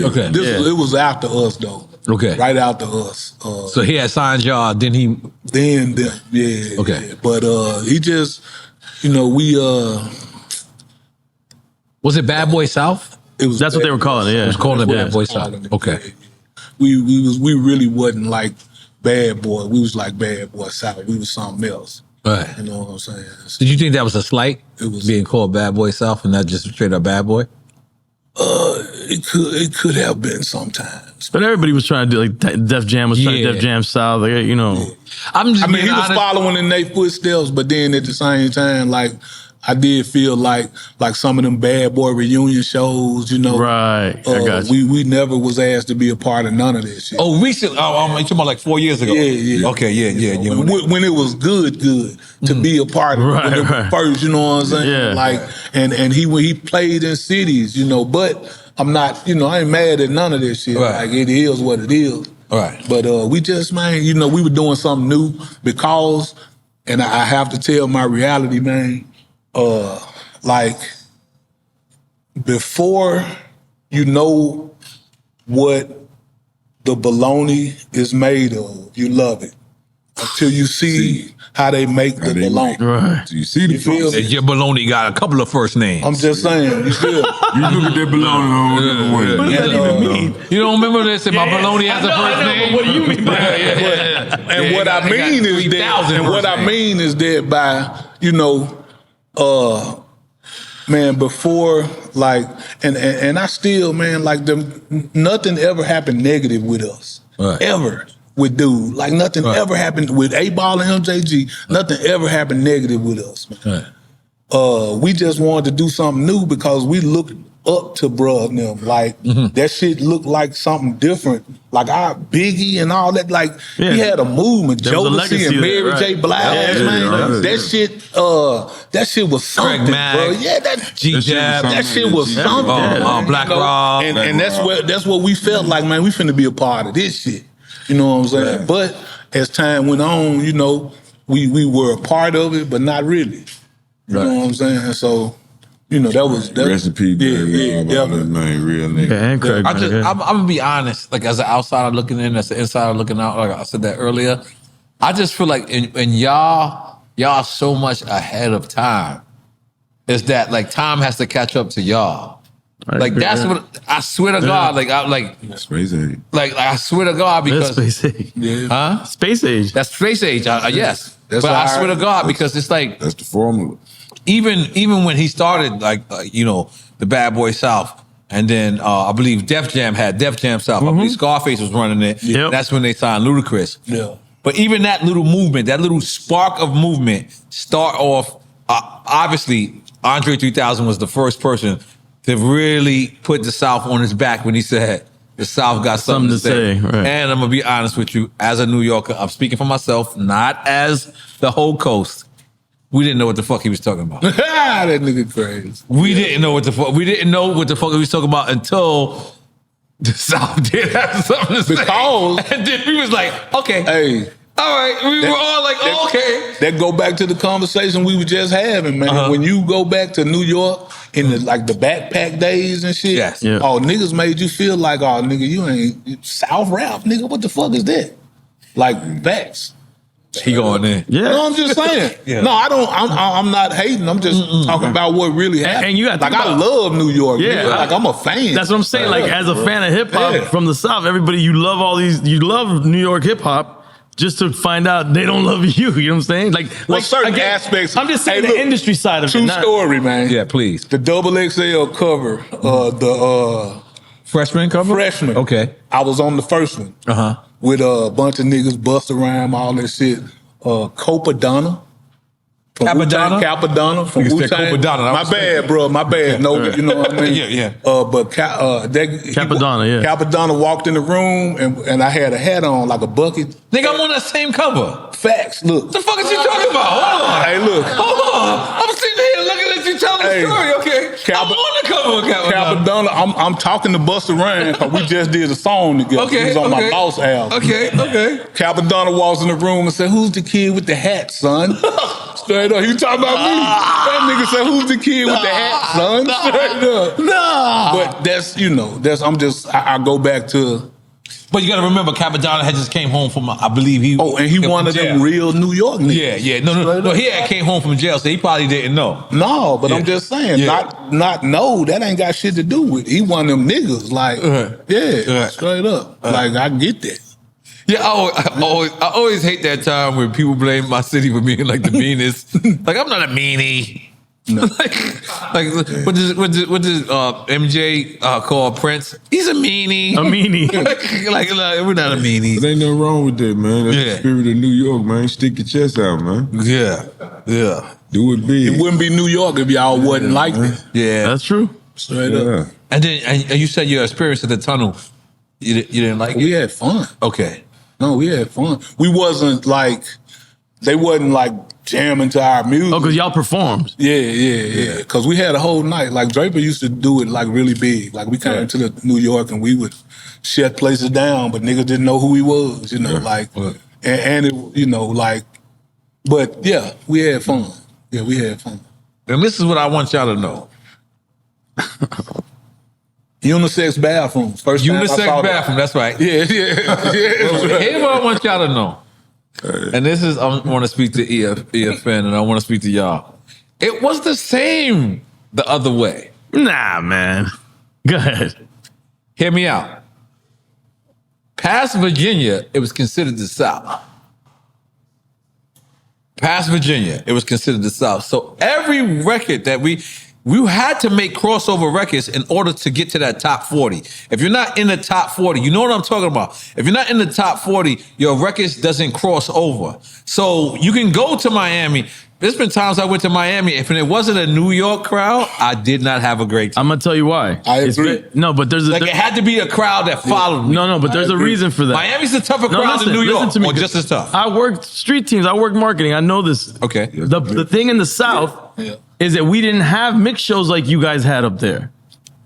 [SPEAKER 2] Okay.
[SPEAKER 4] It was after us, though.
[SPEAKER 2] Okay.
[SPEAKER 4] Right after us.
[SPEAKER 2] So he had signed y'all, then he...
[SPEAKER 4] Then, yeah.
[SPEAKER 2] Okay.
[SPEAKER 4] Yeah. But he just, you know, we...
[SPEAKER 2] Was it Bad Boy South?
[SPEAKER 3] That's what they were calling it, yeah.
[SPEAKER 2] It was calling it Bad Boy South. Okay.
[SPEAKER 4] We really wasn't like Bad Boy. We was like Bad Boy South. We was something else.
[SPEAKER 2] Right.
[SPEAKER 4] You know what I'm saying?
[SPEAKER 2] Did you think that was a slight?
[SPEAKER 4] It was
[SPEAKER 2] being called Bad Boy South and not just straight up Bad Boy?
[SPEAKER 4] It could have been sometimes.
[SPEAKER 3] But everybody was trying to do, like, Def Jam was trying to Def Jam South, like, you know.
[SPEAKER 4] I mean, he was following in their footsteps, but then at the same time, like, I did feel like some of them Bad Boy reunion shows, you know.
[SPEAKER 3] Right, I got you.
[SPEAKER 4] We never was asked to be a part of none of this shit.
[SPEAKER 2] Oh, recently? You talking about like 4 years ago?
[SPEAKER 4] Yeah.
[SPEAKER 2] Okay, yeah.
[SPEAKER 4] When it was good to be a part of it. When it was first, you know what I'm saying?
[SPEAKER 3] Yeah.
[SPEAKER 4] Like, and when he played in cities, you know, but I'm not, you know, I ain't mad at none of this shit.
[SPEAKER 2] Right.
[SPEAKER 4] Like, it is what it is.
[SPEAKER 2] Right.
[SPEAKER 4] But we just, man, you know, we were doing something new because, and I have to tell my reality, man, like, before you know what the bologna is made of, you love it. Until you see how they make the bologna.
[SPEAKER 3] Right.
[SPEAKER 5] So you see the
[SPEAKER 4] feel me?
[SPEAKER 2] Your bologna got a couple of first names.
[SPEAKER 4] I'm just saying, you feel me?
[SPEAKER 5] You look at that bologna
[SPEAKER 3] What does that even mean?
[SPEAKER 2] You don't remember this? My bologna has a first name?
[SPEAKER 3] What do you mean by that?
[SPEAKER 4] And what I mean is that, by, you know, man, before, like, and I still, man, like, nothing ever happened negative with us.
[SPEAKER 2] Right.
[SPEAKER 4] Ever. With dude. Like, nothing ever happened with A-Ball and MJG. Nothing ever happened negative with us, man.
[SPEAKER 2] Right.
[SPEAKER 4] We just wanted to do something new because we looked up to bruh and them. Like, that shit looked like something different. Like, our Biggie and all that. Like, he had a movement. Jodeci and Mary J. Blige, man. That shit was something, bro. Yeah, that shit was something.
[SPEAKER 2] Black Rob.
[SPEAKER 4] And that's what we felt like, man. We finna be a part of this shit. You know what I'm saying? Right. But as time went on, you know, we were a part of it, but not really. You know what I'm saying? So, you know, that was
[SPEAKER 5] recipe. Yeah, man, real nigga.
[SPEAKER 2] I'm gonna be honest. Like as an outsider looking in, as an insider looking out. Like I said that earlier, I just feel like, and y'all so much ahead of time. Is that like time has to catch up to y'all? Like that's what I swear to God. Like
[SPEAKER 5] space age.
[SPEAKER 2] Like I swear to God because
[SPEAKER 3] that's space age.
[SPEAKER 4] Yeah.
[SPEAKER 3] Huh? Space age.
[SPEAKER 2] That's space age. Yes,
[SPEAKER 4] that's
[SPEAKER 2] but I swear to God because it's like
[SPEAKER 5] that's the formula.
[SPEAKER 2] Even when he started, like you know, the Bad Boy South, and then I believe Def Jam had Def Jam South. I believe Scarface was running it.
[SPEAKER 3] Yep.
[SPEAKER 2] That's when they signed Ludacris.
[SPEAKER 4] Yeah.
[SPEAKER 2] But even that little movement, that little spark of movement, start off. Obviously, Andre 3000 was the first person to really put the South on his back when he said the South got something to say.
[SPEAKER 3] Right.
[SPEAKER 2] And I'm gonna be honest with you, as a New Yorker, I'm speaking for myself, not as the whole coast. We didn't know what the fuck he was talking about.
[SPEAKER 4] That nigga crazy.
[SPEAKER 2] We didn't know what the fuck. We didn't know what the fuck he was talking about until the South did have something to say.
[SPEAKER 4] Because
[SPEAKER 2] and then we was like, okay,
[SPEAKER 4] hey,
[SPEAKER 2] all right. We were all like, oh, okay.
[SPEAKER 4] That go back to the conversation we were just having, man. When you go back to New York in the backpack days and shit,
[SPEAKER 2] Yes.
[SPEAKER 3] Yeah.
[SPEAKER 4] oh, niggas made you feel like, oh, nigga, you ain't South rap, nigga. What the fuck is that? Like facts.
[SPEAKER 2] He going in.
[SPEAKER 3] Yeah.
[SPEAKER 4] No, I'm just saying.
[SPEAKER 2] Yeah.
[SPEAKER 4] No, I don't. I'm not hating. I'm just talking about what really happened.
[SPEAKER 3] And you got to
[SPEAKER 4] like
[SPEAKER 3] think
[SPEAKER 4] I
[SPEAKER 3] about-
[SPEAKER 4] love New York.
[SPEAKER 3] Yeah,
[SPEAKER 4] nigga. Like I'm a fan.
[SPEAKER 3] That's what I'm saying. Like as a fan of hip hop from the South, everybody you love New York hip hop. Just to find out they don't love you. You know what I'm saying? Like
[SPEAKER 4] certain
[SPEAKER 3] again,
[SPEAKER 4] aspects.
[SPEAKER 3] I'm just saying
[SPEAKER 4] Hey,
[SPEAKER 3] the
[SPEAKER 4] look,
[SPEAKER 3] industry side of it.
[SPEAKER 4] True
[SPEAKER 3] not-
[SPEAKER 4] story, man.
[SPEAKER 2] Yeah, please.
[SPEAKER 4] The XXL cover, the
[SPEAKER 2] Freshman cover?
[SPEAKER 4] freshman.
[SPEAKER 2] Okay.
[SPEAKER 4] I was on the first one with a bunch of niggas, Busta Rhymes, all that shit. Copadonna.
[SPEAKER 2] Capadonna?
[SPEAKER 4] Capadonna from
[SPEAKER 2] Niggas said
[SPEAKER 4] Wu-Tang.
[SPEAKER 2] Copadonna. I
[SPEAKER 4] My
[SPEAKER 2] was
[SPEAKER 4] bad, bro. My bad. No, you know what I mean?
[SPEAKER 2] Yeah.
[SPEAKER 4] But
[SPEAKER 3] Capadonna, yeah.
[SPEAKER 4] Capadonna walked in the room and I had a hat on like a bucket.
[SPEAKER 2] Nigga, I'm on that same cover.
[SPEAKER 4] Facts. Look.
[SPEAKER 2] What the fuck is you talking about? Hold on.
[SPEAKER 4] Hey, look.
[SPEAKER 2] Hold on. I'm sitting here looking at you telling the story, okay? I'm on the cover of Capadonna.
[SPEAKER 4] Capadonna, I'm talking to Busta Rhymes because we just did a song together.
[SPEAKER 2] Okay,
[SPEAKER 4] He was on my
[SPEAKER 2] okay.
[SPEAKER 4] Lost album.
[SPEAKER 2] Okay.
[SPEAKER 4] Capadonna walks in the room and said, "Who's the kid with the hat, son?" Straight up. He talking about me. That nigga said, "Who's the kid with the hat, son?" Straight up. But that's, I go back to.
[SPEAKER 2] But you gotta remember, Capadonna had just came home from, I believe he.
[SPEAKER 4] Oh, and he one of them real New York niggas.
[SPEAKER 2] Yeah. No. He had came home from jail, so he probably didn't know.
[SPEAKER 4] No, but
[SPEAKER 2] Yeah.
[SPEAKER 4] I'm just saying,
[SPEAKER 2] Yeah.
[SPEAKER 4] that ain't got shit to do with it. He one of them niggas, like, straight up. Like, I get that.
[SPEAKER 2] Yeah, I always hate that time when people blame my city for being like the meanest. Like, I'm not a meanie.
[SPEAKER 4] No.
[SPEAKER 2] like what does MJ call Prince? He's a meanie.
[SPEAKER 3] A meanie.
[SPEAKER 2] like we're not a meanie.
[SPEAKER 5] There ain't nothing wrong with that, man. That's
[SPEAKER 2] Yeah.
[SPEAKER 5] the spirit of New York, man. Stick your chest out, man.
[SPEAKER 2] Yeah.
[SPEAKER 5] Do it big.
[SPEAKER 4] It wouldn't be New York if y'all wasn't like that.
[SPEAKER 2] Yeah.
[SPEAKER 3] That's true.
[SPEAKER 4] Straight
[SPEAKER 5] Yeah.
[SPEAKER 4] up.
[SPEAKER 2] And then and you said your experience at the tunnel, you didn't like
[SPEAKER 4] We
[SPEAKER 2] it?
[SPEAKER 4] had fun.
[SPEAKER 2] Okay.
[SPEAKER 4] No, we had fun. We wasn't like, they wasn't like jamming to our music.
[SPEAKER 3] Oh, because y'all performed.
[SPEAKER 4] Yeah. Because we had a whole night. Like Draper used to do it like really big. Like we came to the New York and we would shut places down, but niggas didn't know who he was, you know, like, and it, you know, like, but yeah, we had fun. Yeah, we had fun.
[SPEAKER 2] And this is what I want y'all to know.
[SPEAKER 4] Unisex bathrooms. First time I saw
[SPEAKER 2] Unisex
[SPEAKER 4] that.
[SPEAKER 2] bathroom, that's right.
[SPEAKER 4] Yeah.
[SPEAKER 2] Here's what I want y'all to know. And this is, I want to speak to EFN and I want to speak to y'all. It was the same the other way.
[SPEAKER 3] Nah, man. Go ahead.
[SPEAKER 2] Hear me out. Past Virginia, it was considered the South. Past Virginia, it was considered the South. So every record that we had to make crossover records in order to get to that top 40. If you're not in the top 40, you know what I'm talking about. If you're not in the top 40, your records doesn't cross over. So you can go to Miami. There's been times I went to Miami. If it wasn't a New York crowd, I did not have a great time.
[SPEAKER 3] I'm gonna tell you why.
[SPEAKER 4] I
[SPEAKER 3] It's
[SPEAKER 4] agree.
[SPEAKER 3] no, but there's a
[SPEAKER 2] Like it had to be a crowd that followed me.
[SPEAKER 3] no, but there's a reason for that.
[SPEAKER 2] Miami's a tougher
[SPEAKER 3] No,
[SPEAKER 2] crowd than New York,
[SPEAKER 3] listen to me,
[SPEAKER 2] or just as tough.
[SPEAKER 3] I worked street teams. I worked marketing. I know this.
[SPEAKER 2] Okay.
[SPEAKER 3] The thing in the South is that we didn't have mix shows like you guys had up there.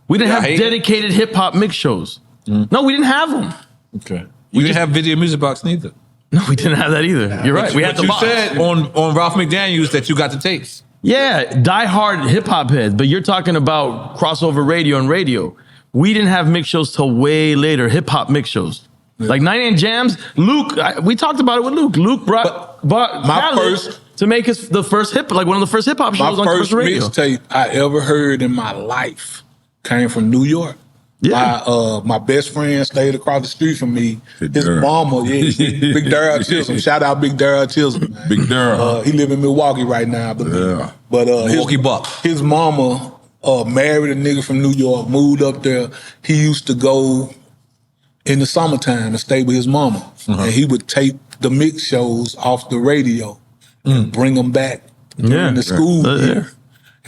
[SPEAKER 3] We didn't
[SPEAKER 2] Yeah, I
[SPEAKER 3] have
[SPEAKER 2] hate
[SPEAKER 3] dedicated hip hop mix shows. No, we didn't have them.
[SPEAKER 2] Okay. We didn't have Video Music Box neither.
[SPEAKER 3] No, we didn't have that either. You're right. We had
[SPEAKER 2] But
[SPEAKER 3] the
[SPEAKER 2] you
[SPEAKER 3] box.
[SPEAKER 2] said on Ralph McDaniels that you got the tapes.
[SPEAKER 3] Yeah, die-hard hip-hop heads, but you're talking about crossover radio and radio. We didn't have mix shows till way later, hip-hop mix shows. Like 99 Jams, Luke, we talked about it with Luke. Luke brought
[SPEAKER 4] my
[SPEAKER 3] Khaled
[SPEAKER 4] first-
[SPEAKER 3] to make us the first one of the first hip-hop shows
[SPEAKER 4] My
[SPEAKER 3] on
[SPEAKER 4] first
[SPEAKER 3] commercial radio.
[SPEAKER 4] mixtape I ever heard in my life came from New York.
[SPEAKER 3] Yeah.
[SPEAKER 4] My best friend stayed across the street from me.
[SPEAKER 5] Big
[SPEAKER 4] His
[SPEAKER 5] Darryl.
[SPEAKER 4] mama, Big Darryl Chisholm. Shout out Big Darryl Chisholm. Man.
[SPEAKER 5] Big Darryl.
[SPEAKER 4] He live in Milwaukee right now, I believe.
[SPEAKER 5] Yeah.
[SPEAKER 4] But
[SPEAKER 2] Milwaukee Buck.
[SPEAKER 4] his mama married a nigga from New York, moved up there. He used to go in the summertime to stay with his mama, and he would tape the mix shows off the radio and bring them back during the school year.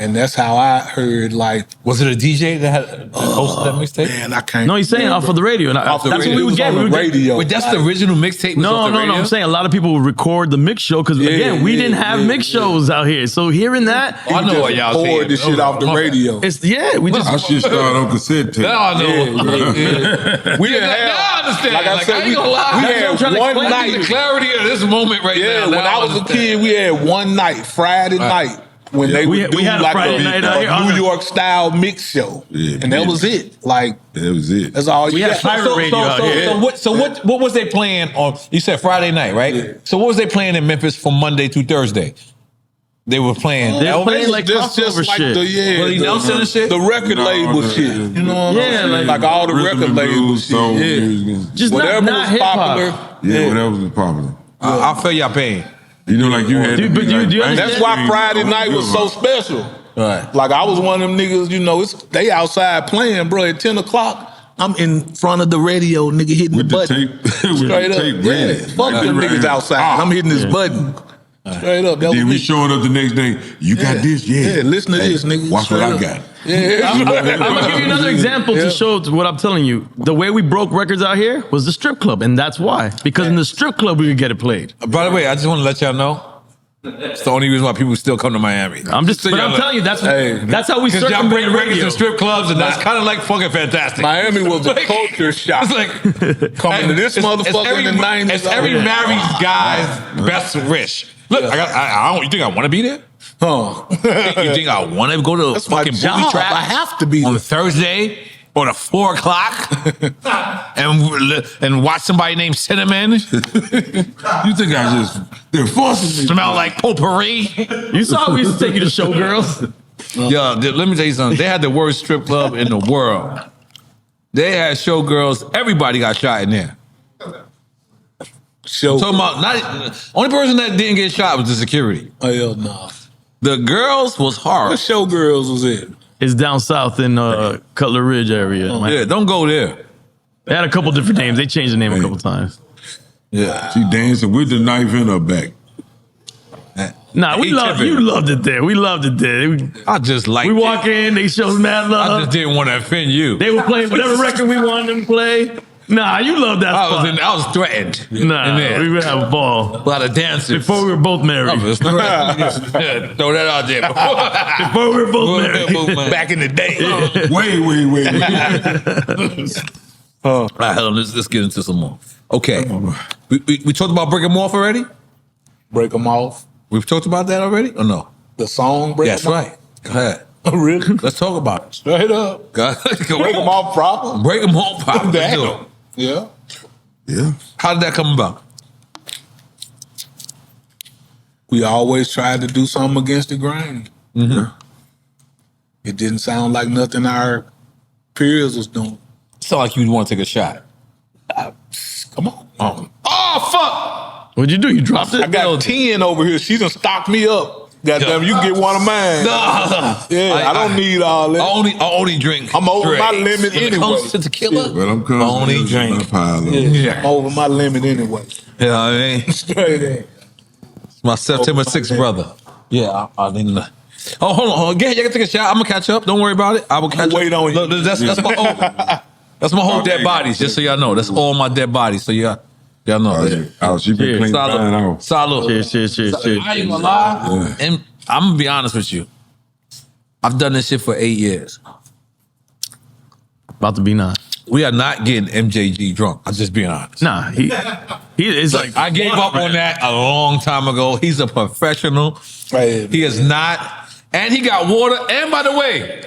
[SPEAKER 4] And that's how I heard, like,
[SPEAKER 2] Was it a DJ that had hosted that mixtape?
[SPEAKER 4] man, I can't.
[SPEAKER 3] No, he's saying off of the radio. And
[SPEAKER 4] Off the
[SPEAKER 3] that's
[SPEAKER 4] radio.
[SPEAKER 3] what we would
[SPEAKER 4] It was
[SPEAKER 3] get.
[SPEAKER 4] on
[SPEAKER 3] We
[SPEAKER 4] the
[SPEAKER 3] would get-
[SPEAKER 4] radio.
[SPEAKER 2] Wait, that's the original mixtape? was
[SPEAKER 3] No,
[SPEAKER 2] off the
[SPEAKER 3] no,
[SPEAKER 2] radio?
[SPEAKER 3] I'm saying a lot of people would record the mix show because again, we didn't have mix shows out here. So hearing that,
[SPEAKER 2] I know what y'all saying.
[SPEAKER 4] poured this shit off the radio.
[SPEAKER 3] it's we just
[SPEAKER 5] I should start on cassette tape.
[SPEAKER 2] Now I know.
[SPEAKER 4] We didn't
[SPEAKER 2] Now I
[SPEAKER 4] have.
[SPEAKER 2] understand.
[SPEAKER 4] Like I said,
[SPEAKER 2] I ain't gonna lie.
[SPEAKER 4] we
[SPEAKER 2] That's what I'm trying
[SPEAKER 4] had
[SPEAKER 2] to
[SPEAKER 4] one
[SPEAKER 2] explain to you,
[SPEAKER 4] night.
[SPEAKER 2] the clarity of this moment right
[SPEAKER 4] Yeah,
[SPEAKER 2] now.
[SPEAKER 4] when
[SPEAKER 2] Now
[SPEAKER 4] I was a
[SPEAKER 2] understand.
[SPEAKER 4] kid, we had one night, Friday night, when they
[SPEAKER 3] We
[SPEAKER 4] would do
[SPEAKER 3] had a
[SPEAKER 4] like
[SPEAKER 3] Friday night out here.
[SPEAKER 4] New York style mix show,
[SPEAKER 5] Yeah,
[SPEAKER 4] and that
[SPEAKER 5] yeah.
[SPEAKER 4] was it. Like
[SPEAKER 5] That was it.
[SPEAKER 4] that's all you
[SPEAKER 3] had
[SPEAKER 4] got.
[SPEAKER 3] pirate radio out here.
[SPEAKER 2] So what was they playing on? You said Friday night, right?
[SPEAKER 4] Yeah.
[SPEAKER 2] So what was they playing in Memphis from Monday through Thursday? They were playing.
[SPEAKER 3] They were playing
[SPEAKER 2] Elvis?
[SPEAKER 3] like
[SPEAKER 4] Just
[SPEAKER 3] crossover
[SPEAKER 4] like
[SPEAKER 3] shit.
[SPEAKER 2] Willie Nelson and shit?
[SPEAKER 4] The record label shit. You know what
[SPEAKER 3] Yeah,
[SPEAKER 4] I'm saying?
[SPEAKER 3] like
[SPEAKER 4] Like all the
[SPEAKER 5] Rhythm
[SPEAKER 4] record
[SPEAKER 5] and
[SPEAKER 4] label
[SPEAKER 5] blues,
[SPEAKER 4] shit.
[SPEAKER 5] soul
[SPEAKER 4] Yeah.
[SPEAKER 5] music.
[SPEAKER 3] Just
[SPEAKER 4] Whatever
[SPEAKER 3] not
[SPEAKER 4] was
[SPEAKER 3] hip
[SPEAKER 4] popular.
[SPEAKER 3] hop.
[SPEAKER 5] Yeah, whatever was popular.
[SPEAKER 2] I feel y'all pain.
[SPEAKER 5] You know, like you had.
[SPEAKER 3] Dude,
[SPEAKER 5] to
[SPEAKER 3] but
[SPEAKER 5] be
[SPEAKER 3] you-
[SPEAKER 5] like,
[SPEAKER 3] do you
[SPEAKER 5] bang,
[SPEAKER 3] understand?
[SPEAKER 4] That's why
[SPEAKER 5] bang,
[SPEAKER 4] Friday
[SPEAKER 5] bang,
[SPEAKER 4] night was so
[SPEAKER 5] bang.
[SPEAKER 4] special.
[SPEAKER 2] Right.
[SPEAKER 4] Like I was one of them niggas, you know, they outside playing, bro. At 10 o'clock, I'm in front of the radio, nigga hitting
[SPEAKER 5] With
[SPEAKER 4] the
[SPEAKER 5] the
[SPEAKER 4] button.
[SPEAKER 5] tape, with
[SPEAKER 4] Straight
[SPEAKER 5] the
[SPEAKER 4] up.
[SPEAKER 5] tape
[SPEAKER 4] Yeah.
[SPEAKER 5] ready.
[SPEAKER 4] Fuck
[SPEAKER 5] Like,
[SPEAKER 4] them
[SPEAKER 5] right.
[SPEAKER 4] niggas outside. I'm hitting this button. Straight up. That was
[SPEAKER 5] Then we
[SPEAKER 4] me.
[SPEAKER 5] showing up the next day. You got this, yeah.
[SPEAKER 4] Yeah, listen to this, nigga.
[SPEAKER 5] Watch what
[SPEAKER 4] Straight
[SPEAKER 5] I
[SPEAKER 4] up.
[SPEAKER 5] got.
[SPEAKER 4] Yeah.
[SPEAKER 3] I'm gonna give you another example
[SPEAKER 4] Yeah.
[SPEAKER 3] to show what I'm telling you. The way we broke records out here was the strip club, and that's why. Because in the strip club we could get it played.
[SPEAKER 2] By the way, I just want to let y'all know. It's the only reason why people still come to Miami.
[SPEAKER 3] I'm just,
[SPEAKER 2] So
[SPEAKER 3] but
[SPEAKER 2] y'all
[SPEAKER 3] I'm
[SPEAKER 2] look-
[SPEAKER 3] telling you, that's
[SPEAKER 4] Hey.
[SPEAKER 3] how we
[SPEAKER 2] Because y'all bring
[SPEAKER 3] circumvent
[SPEAKER 2] records
[SPEAKER 3] radio.
[SPEAKER 2] and strip clubs, and that's kind of like fucking fantastic.
[SPEAKER 4] Miami was a
[SPEAKER 2] Like-
[SPEAKER 4] culture shock.
[SPEAKER 2] It's like
[SPEAKER 4] Coming to this motherfucker
[SPEAKER 2] every,
[SPEAKER 4] in the 90s.
[SPEAKER 2] It's every
[SPEAKER 4] Yeah.
[SPEAKER 2] married guy's best wish. Look, I don't. You think I want to be there?
[SPEAKER 4] Huh.
[SPEAKER 2] You think I want to go to
[SPEAKER 4] That's my
[SPEAKER 2] fucking booby
[SPEAKER 4] job.
[SPEAKER 2] trap?
[SPEAKER 4] I have to be
[SPEAKER 2] on
[SPEAKER 4] there.
[SPEAKER 2] Thursday or at 4 o'clock and watch somebody named Cinnamon
[SPEAKER 5] You think I just they're forcing me?
[SPEAKER 2] smell like potpourri.
[SPEAKER 3] You saw how we used to take you to showgirls.
[SPEAKER 2] Yo, let me tell you something. They had the worst strip club in the world. They had showgirls. Everybody got shot in there.
[SPEAKER 4] Show.
[SPEAKER 2] Talking about not only person that didn't get shot was the security.
[SPEAKER 4] Oh, hell no.
[SPEAKER 2] The girls was
[SPEAKER 4] What
[SPEAKER 2] hard.
[SPEAKER 4] showgirls was it?
[SPEAKER 3] It's down south in Cutler Ridge area.
[SPEAKER 2] Yeah, don't go there.
[SPEAKER 3] They had a couple different names. They changed the name a couple times.
[SPEAKER 2] Yeah.
[SPEAKER 5] She dancing with the knife in her back.
[SPEAKER 3] Nah,
[SPEAKER 2] He tipping.
[SPEAKER 3] you loved it there. We loved it there.
[SPEAKER 2] I just like
[SPEAKER 3] We walk in, they show us mad
[SPEAKER 2] I
[SPEAKER 3] love.
[SPEAKER 2] just didn't want to offend you.
[SPEAKER 3] They were playing whatever record we wanted them to play. Nah, you loved that spot.
[SPEAKER 2] I was threatened.
[SPEAKER 3] Nah,
[SPEAKER 2] in there.
[SPEAKER 3] we would have a ball.
[SPEAKER 2] A lot of dancers.
[SPEAKER 3] Before we were both married.
[SPEAKER 2] I was threatened. Yeah, throw that out there.
[SPEAKER 3] Before we were both married.
[SPEAKER 2] Back in the day.
[SPEAKER 5] Wait.
[SPEAKER 2] All right, hold on. Let's get into some more. Okay. We talked about Break 'em Off already?
[SPEAKER 4] Break them off.
[SPEAKER 2] We've talked about that already? Or no?
[SPEAKER 4] The song Break
[SPEAKER 2] That's
[SPEAKER 4] 'em
[SPEAKER 2] right. Go ahead.
[SPEAKER 4] Off. Really?
[SPEAKER 2] Let's talk about it.
[SPEAKER 4] Straight up.
[SPEAKER 2] Go
[SPEAKER 4] Break them off proper.
[SPEAKER 2] Break 'em off. Pop. Let's do it.
[SPEAKER 4] Damn. Yeah.
[SPEAKER 5] Yeah.
[SPEAKER 2] How did that come about?
[SPEAKER 4] We always tried to do something against the grain.
[SPEAKER 2] Mm-hmm.
[SPEAKER 4] It didn't sound like nothing our peers was doing.
[SPEAKER 2] Sound like you'd want to take a shot.
[SPEAKER 4] Come on.
[SPEAKER 2] Oh, fuck!
[SPEAKER 3] What'd you do? You dropped it?
[SPEAKER 4] I got 10 over here. She done stocked me up. Goddamn, you can get one of mine. Yeah, I don't need all that.
[SPEAKER 2] I only drink.
[SPEAKER 4] I'm over my
[SPEAKER 2] Dre's.
[SPEAKER 4] limit
[SPEAKER 2] When it
[SPEAKER 4] anyway.
[SPEAKER 2] comes to tequila,
[SPEAKER 5] Well, I'm coming.
[SPEAKER 2] only drink.
[SPEAKER 5] My pile up.
[SPEAKER 4] I'm over my limit anyway.
[SPEAKER 2] You know what I mean?
[SPEAKER 4] Straight in.
[SPEAKER 2] My September 6th brother. Yeah, I didn't know. Oh, hold on. Yeah, you can take a shot. I'm gonna catch up. Don't worry about it. I will catch up.
[SPEAKER 4] wait on you.
[SPEAKER 2] Look, that's my whole. That's my whole dead bodies. Just so y'all know, that's all my dead bodies. So y'all know.
[SPEAKER 5] Oh, she been
[SPEAKER 3] Yeah.
[SPEAKER 5] clean fine
[SPEAKER 2] Salud.
[SPEAKER 5] off.
[SPEAKER 2] Salud.
[SPEAKER 3] Shit.
[SPEAKER 2] I ain't gonna lie. And I'm gonna be honest with you. I've done this shit for 8 years.
[SPEAKER 3] About to be 9.
[SPEAKER 2] We are not getting MJG drunk. I'm just being honest.
[SPEAKER 3] Nah, It's like
[SPEAKER 2] I gave up on that a long time ago. He's a professional.
[SPEAKER 4] Right.
[SPEAKER 2] He is not. And he got water. And by the way,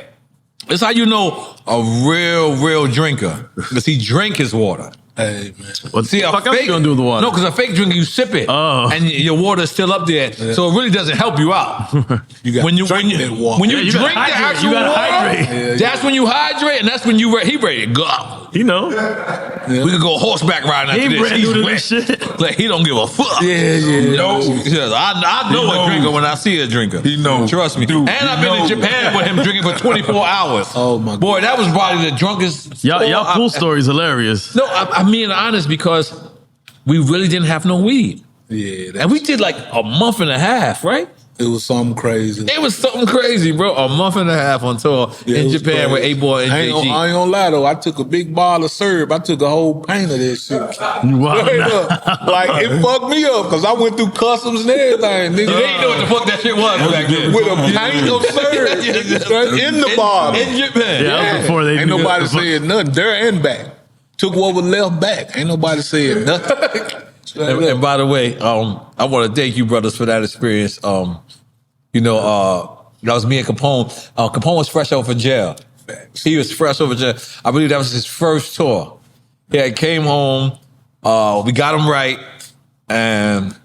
[SPEAKER 2] it's how you know a real drinker. Because he drank his water.
[SPEAKER 4] Hey, man.
[SPEAKER 3] What the fuck else you gonna do with the water?
[SPEAKER 2] No, because a fake drinker, you sip it.
[SPEAKER 3] Oh.
[SPEAKER 2] And your water is still up there.
[SPEAKER 4] Yeah.
[SPEAKER 2] So it really doesn't help you out.
[SPEAKER 4] You got
[SPEAKER 2] when you
[SPEAKER 4] drink that water.
[SPEAKER 2] When you
[SPEAKER 3] Yeah, you
[SPEAKER 2] drink
[SPEAKER 3] gotta
[SPEAKER 2] the
[SPEAKER 3] hydrate.
[SPEAKER 2] actual
[SPEAKER 3] You gotta
[SPEAKER 2] water,
[SPEAKER 3] hydrate.
[SPEAKER 2] that's when you hydrate, and that's when he ready to go.
[SPEAKER 3] You know.
[SPEAKER 2] We could go horseback riding after
[SPEAKER 3] He
[SPEAKER 2] this.
[SPEAKER 3] brand new to
[SPEAKER 2] wet.
[SPEAKER 3] this shit.
[SPEAKER 2] Like, he don't give a fuck.
[SPEAKER 4] Yeah.
[SPEAKER 2] No, I know a drinker when I see a drinker.
[SPEAKER 5] He know.
[SPEAKER 2] Trust me.
[SPEAKER 5] Dude,
[SPEAKER 2] and I've
[SPEAKER 5] he
[SPEAKER 2] been in
[SPEAKER 5] know.
[SPEAKER 2] Japan with him drinking for 24 hours.
[SPEAKER 4] Oh, my God.
[SPEAKER 2] Boy, that was probably the drunkest.
[SPEAKER 3] Y'all pool story is hilarious.
[SPEAKER 2] No, I'm being honest because we really didn't have no weed.
[SPEAKER 4] Yeah.
[SPEAKER 2] And we did like a month and a half, right?
[SPEAKER 4] It was something crazy.
[SPEAKER 2] It was something crazy, bro. A month and a half on tour
[SPEAKER 4] Yeah, it
[SPEAKER 2] in
[SPEAKER 4] was
[SPEAKER 2] Japan
[SPEAKER 4] crazy.
[SPEAKER 2] with A-Boy and
[SPEAKER 4] I ain't
[SPEAKER 2] MJG.
[SPEAKER 4] gonna lie though. I took a big bottle of syrup. I took a whole pint of that shit.
[SPEAKER 3] Wow.
[SPEAKER 4] Straight up. Like it fucked me up because I went through customs and everything. Nigga.
[SPEAKER 2] You didn't know what the fuck that shit was back then.
[SPEAKER 4] With a pint of syrup straight in the bottle.
[SPEAKER 2] In Japan.
[SPEAKER 3] Yeah, that was before they
[SPEAKER 4] Ain't
[SPEAKER 3] knew
[SPEAKER 4] nobody
[SPEAKER 3] that.
[SPEAKER 4] said nothing. There and back. Took what was left back. Ain't nobody said nothing.
[SPEAKER 2] And by the way, I want to thank you, brothers, for that experience. That was me and Capone. Capone was fresh out of jail. He was fresh over jail. I believe that was his first tour. He had came home. We got him right, and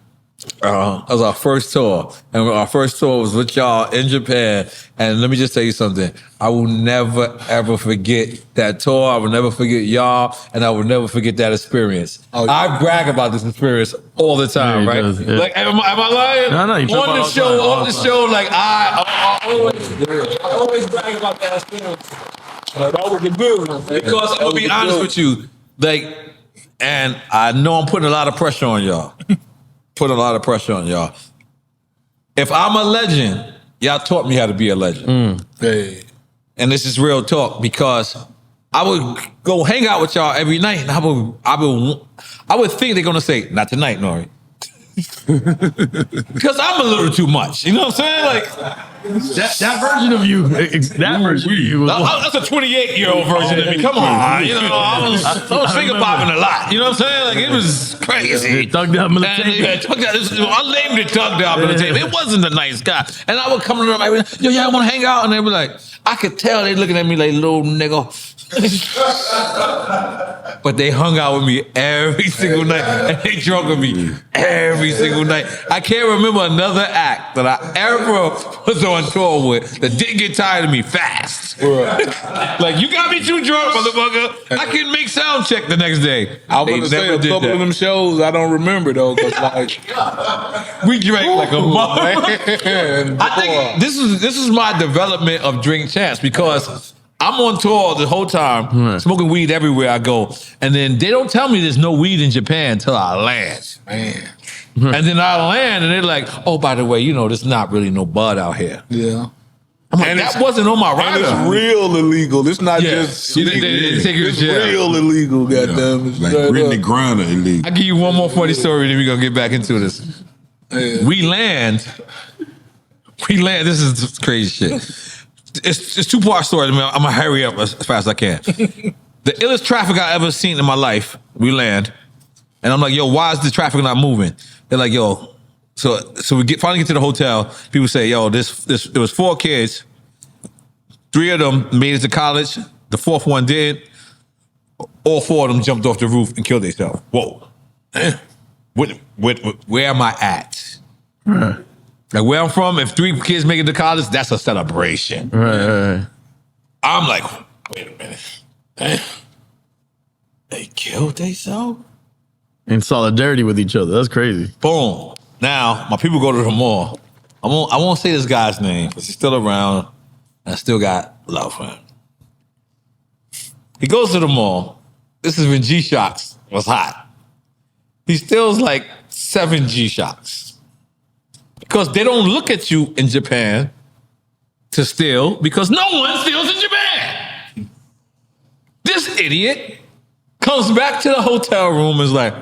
[SPEAKER 2] that was our first tour. And our first tour was with y'all in Japan. And let me just tell you something. I will never, ever forget that tour. I will never forget y'all. And I will never forget that experience.
[SPEAKER 4] Oh, yeah.
[SPEAKER 2] I brag about this experience all the time,
[SPEAKER 3] Yeah, he
[SPEAKER 2] right?
[SPEAKER 3] does, yeah.
[SPEAKER 2] Like, am I lying?
[SPEAKER 3] No, you talk
[SPEAKER 2] On
[SPEAKER 3] about
[SPEAKER 2] the
[SPEAKER 3] all the
[SPEAKER 2] show,
[SPEAKER 3] time, all
[SPEAKER 2] off
[SPEAKER 3] the
[SPEAKER 2] the
[SPEAKER 3] time.
[SPEAKER 2] show, like, I always brag about that experience.
[SPEAKER 4] That was a good one.
[SPEAKER 2] Because I'm going to be honest with you. Like, and I know I'm putting a lot of pressure on y'all. If I'm a legend, y'all taught me how to be a legend.
[SPEAKER 4] Hey.
[SPEAKER 2] And this is real talk because I would go hang out with y'all every night and I would think they're gonna say, not tonight, N.O.R.E. Because I'm a little too much. You know what I'm saying? Like
[SPEAKER 3] That version of you, that version of you was
[SPEAKER 2] that's a 28-year-old version of me. Come on. You know, I was finger bobbing a lot. You know what I'm saying? Like it was crazy.
[SPEAKER 3] thugged out
[SPEAKER 2] And,
[SPEAKER 3] militant.
[SPEAKER 2] I named it Tugged Out Militant. It wasn't a nice guy. And I would come to them like, yo, y'all want to hang out? And they were like, I could tell they looking at me like, little nigga. But they hung out with me every single night. And they drunk with me every single night. I can't remember another act that I ever was on tour with that didn't get tired of me fast. Like, you got me too drunk, motherfucker. I couldn't make sound check the next day.
[SPEAKER 4] I was
[SPEAKER 2] They
[SPEAKER 4] going to say
[SPEAKER 2] never
[SPEAKER 4] a
[SPEAKER 2] did
[SPEAKER 4] couple
[SPEAKER 2] that.
[SPEAKER 4] of them shows I don't remember though, because like
[SPEAKER 2] We drank like a mother.
[SPEAKER 4] man,
[SPEAKER 2] I think this is my development of Drink Champs because I'm on tour the whole time, smoking weed everywhere I go, and then they don't tell me there's no weed in Japan until I land.
[SPEAKER 4] man.
[SPEAKER 2] And then I land, and they're like, "Oh, by the way, you know, there's not really no bud out here."
[SPEAKER 4] Yeah.
[SPEAKER 2] I'm like,
[SPEAKER 4] And
[SPEAKER 2] that
[SPEAKER 4] it's-
[SPEAKER 2] wasn't on my
[SPEAKER 4] And
[SPEAKER 2] rider.
[SPEAKER 4] it's real illegal. It's not
[SPEAKER 2] Yeah.
[SPEAKER 4] just
[SPEAKER 2] They
[SPEAKER 4] legal.
[SPEAKER 2] take you to
[SPEAKER 4] It's
[SPEAKER 2] jail.
[SPEAKER 4] real illegal, goddamn. It's
[SPEAKER 5] Like
[SPEAKER 4] straight
[SPEAKER 5] Brittany
[SPEAKER 4] up.
[SPEAKER 5] Griner illegal.
[SPEAKER 2] I give you one more funny story, then we're gonna get back into this.
[SPEAKER 4] Yeah.
[SPEAKER 2] We land. This is crazy shit. It's 2-part story. I'm gonna hurry up as fast as I can. The illest traffic I ever seen in my life. We land, and I'm like, yo, why is the traffic not moving? They're like, yo, so we finally get to the hotel. People say, yo, this it was 4 kids. 3 of them made it to college. The 4th one did. All 4 of them jumped off the roof and killed themselves. Whoa. Where am I at? Like where I'm from, if 3 kids make it to college, that's a celebration.
[SPEAKER 3] Right.
[SPEAKER 2] I'm like, wait a minute. Damn. They killed themselves?
[SPEAKER 3] In solidarity with each other. That's crazy.
[SPEAKER 2] Boom. Now, my people go to the mall. I won't say this guy's name because he's still around and I still got love for him. He goes to the mall. This is when G-Shocks was hot. He steals like 7 G-Shocks. Because they don't look at you in Japan to steal because no one steals in Japan. This idiot comes back to the hotel room and is like,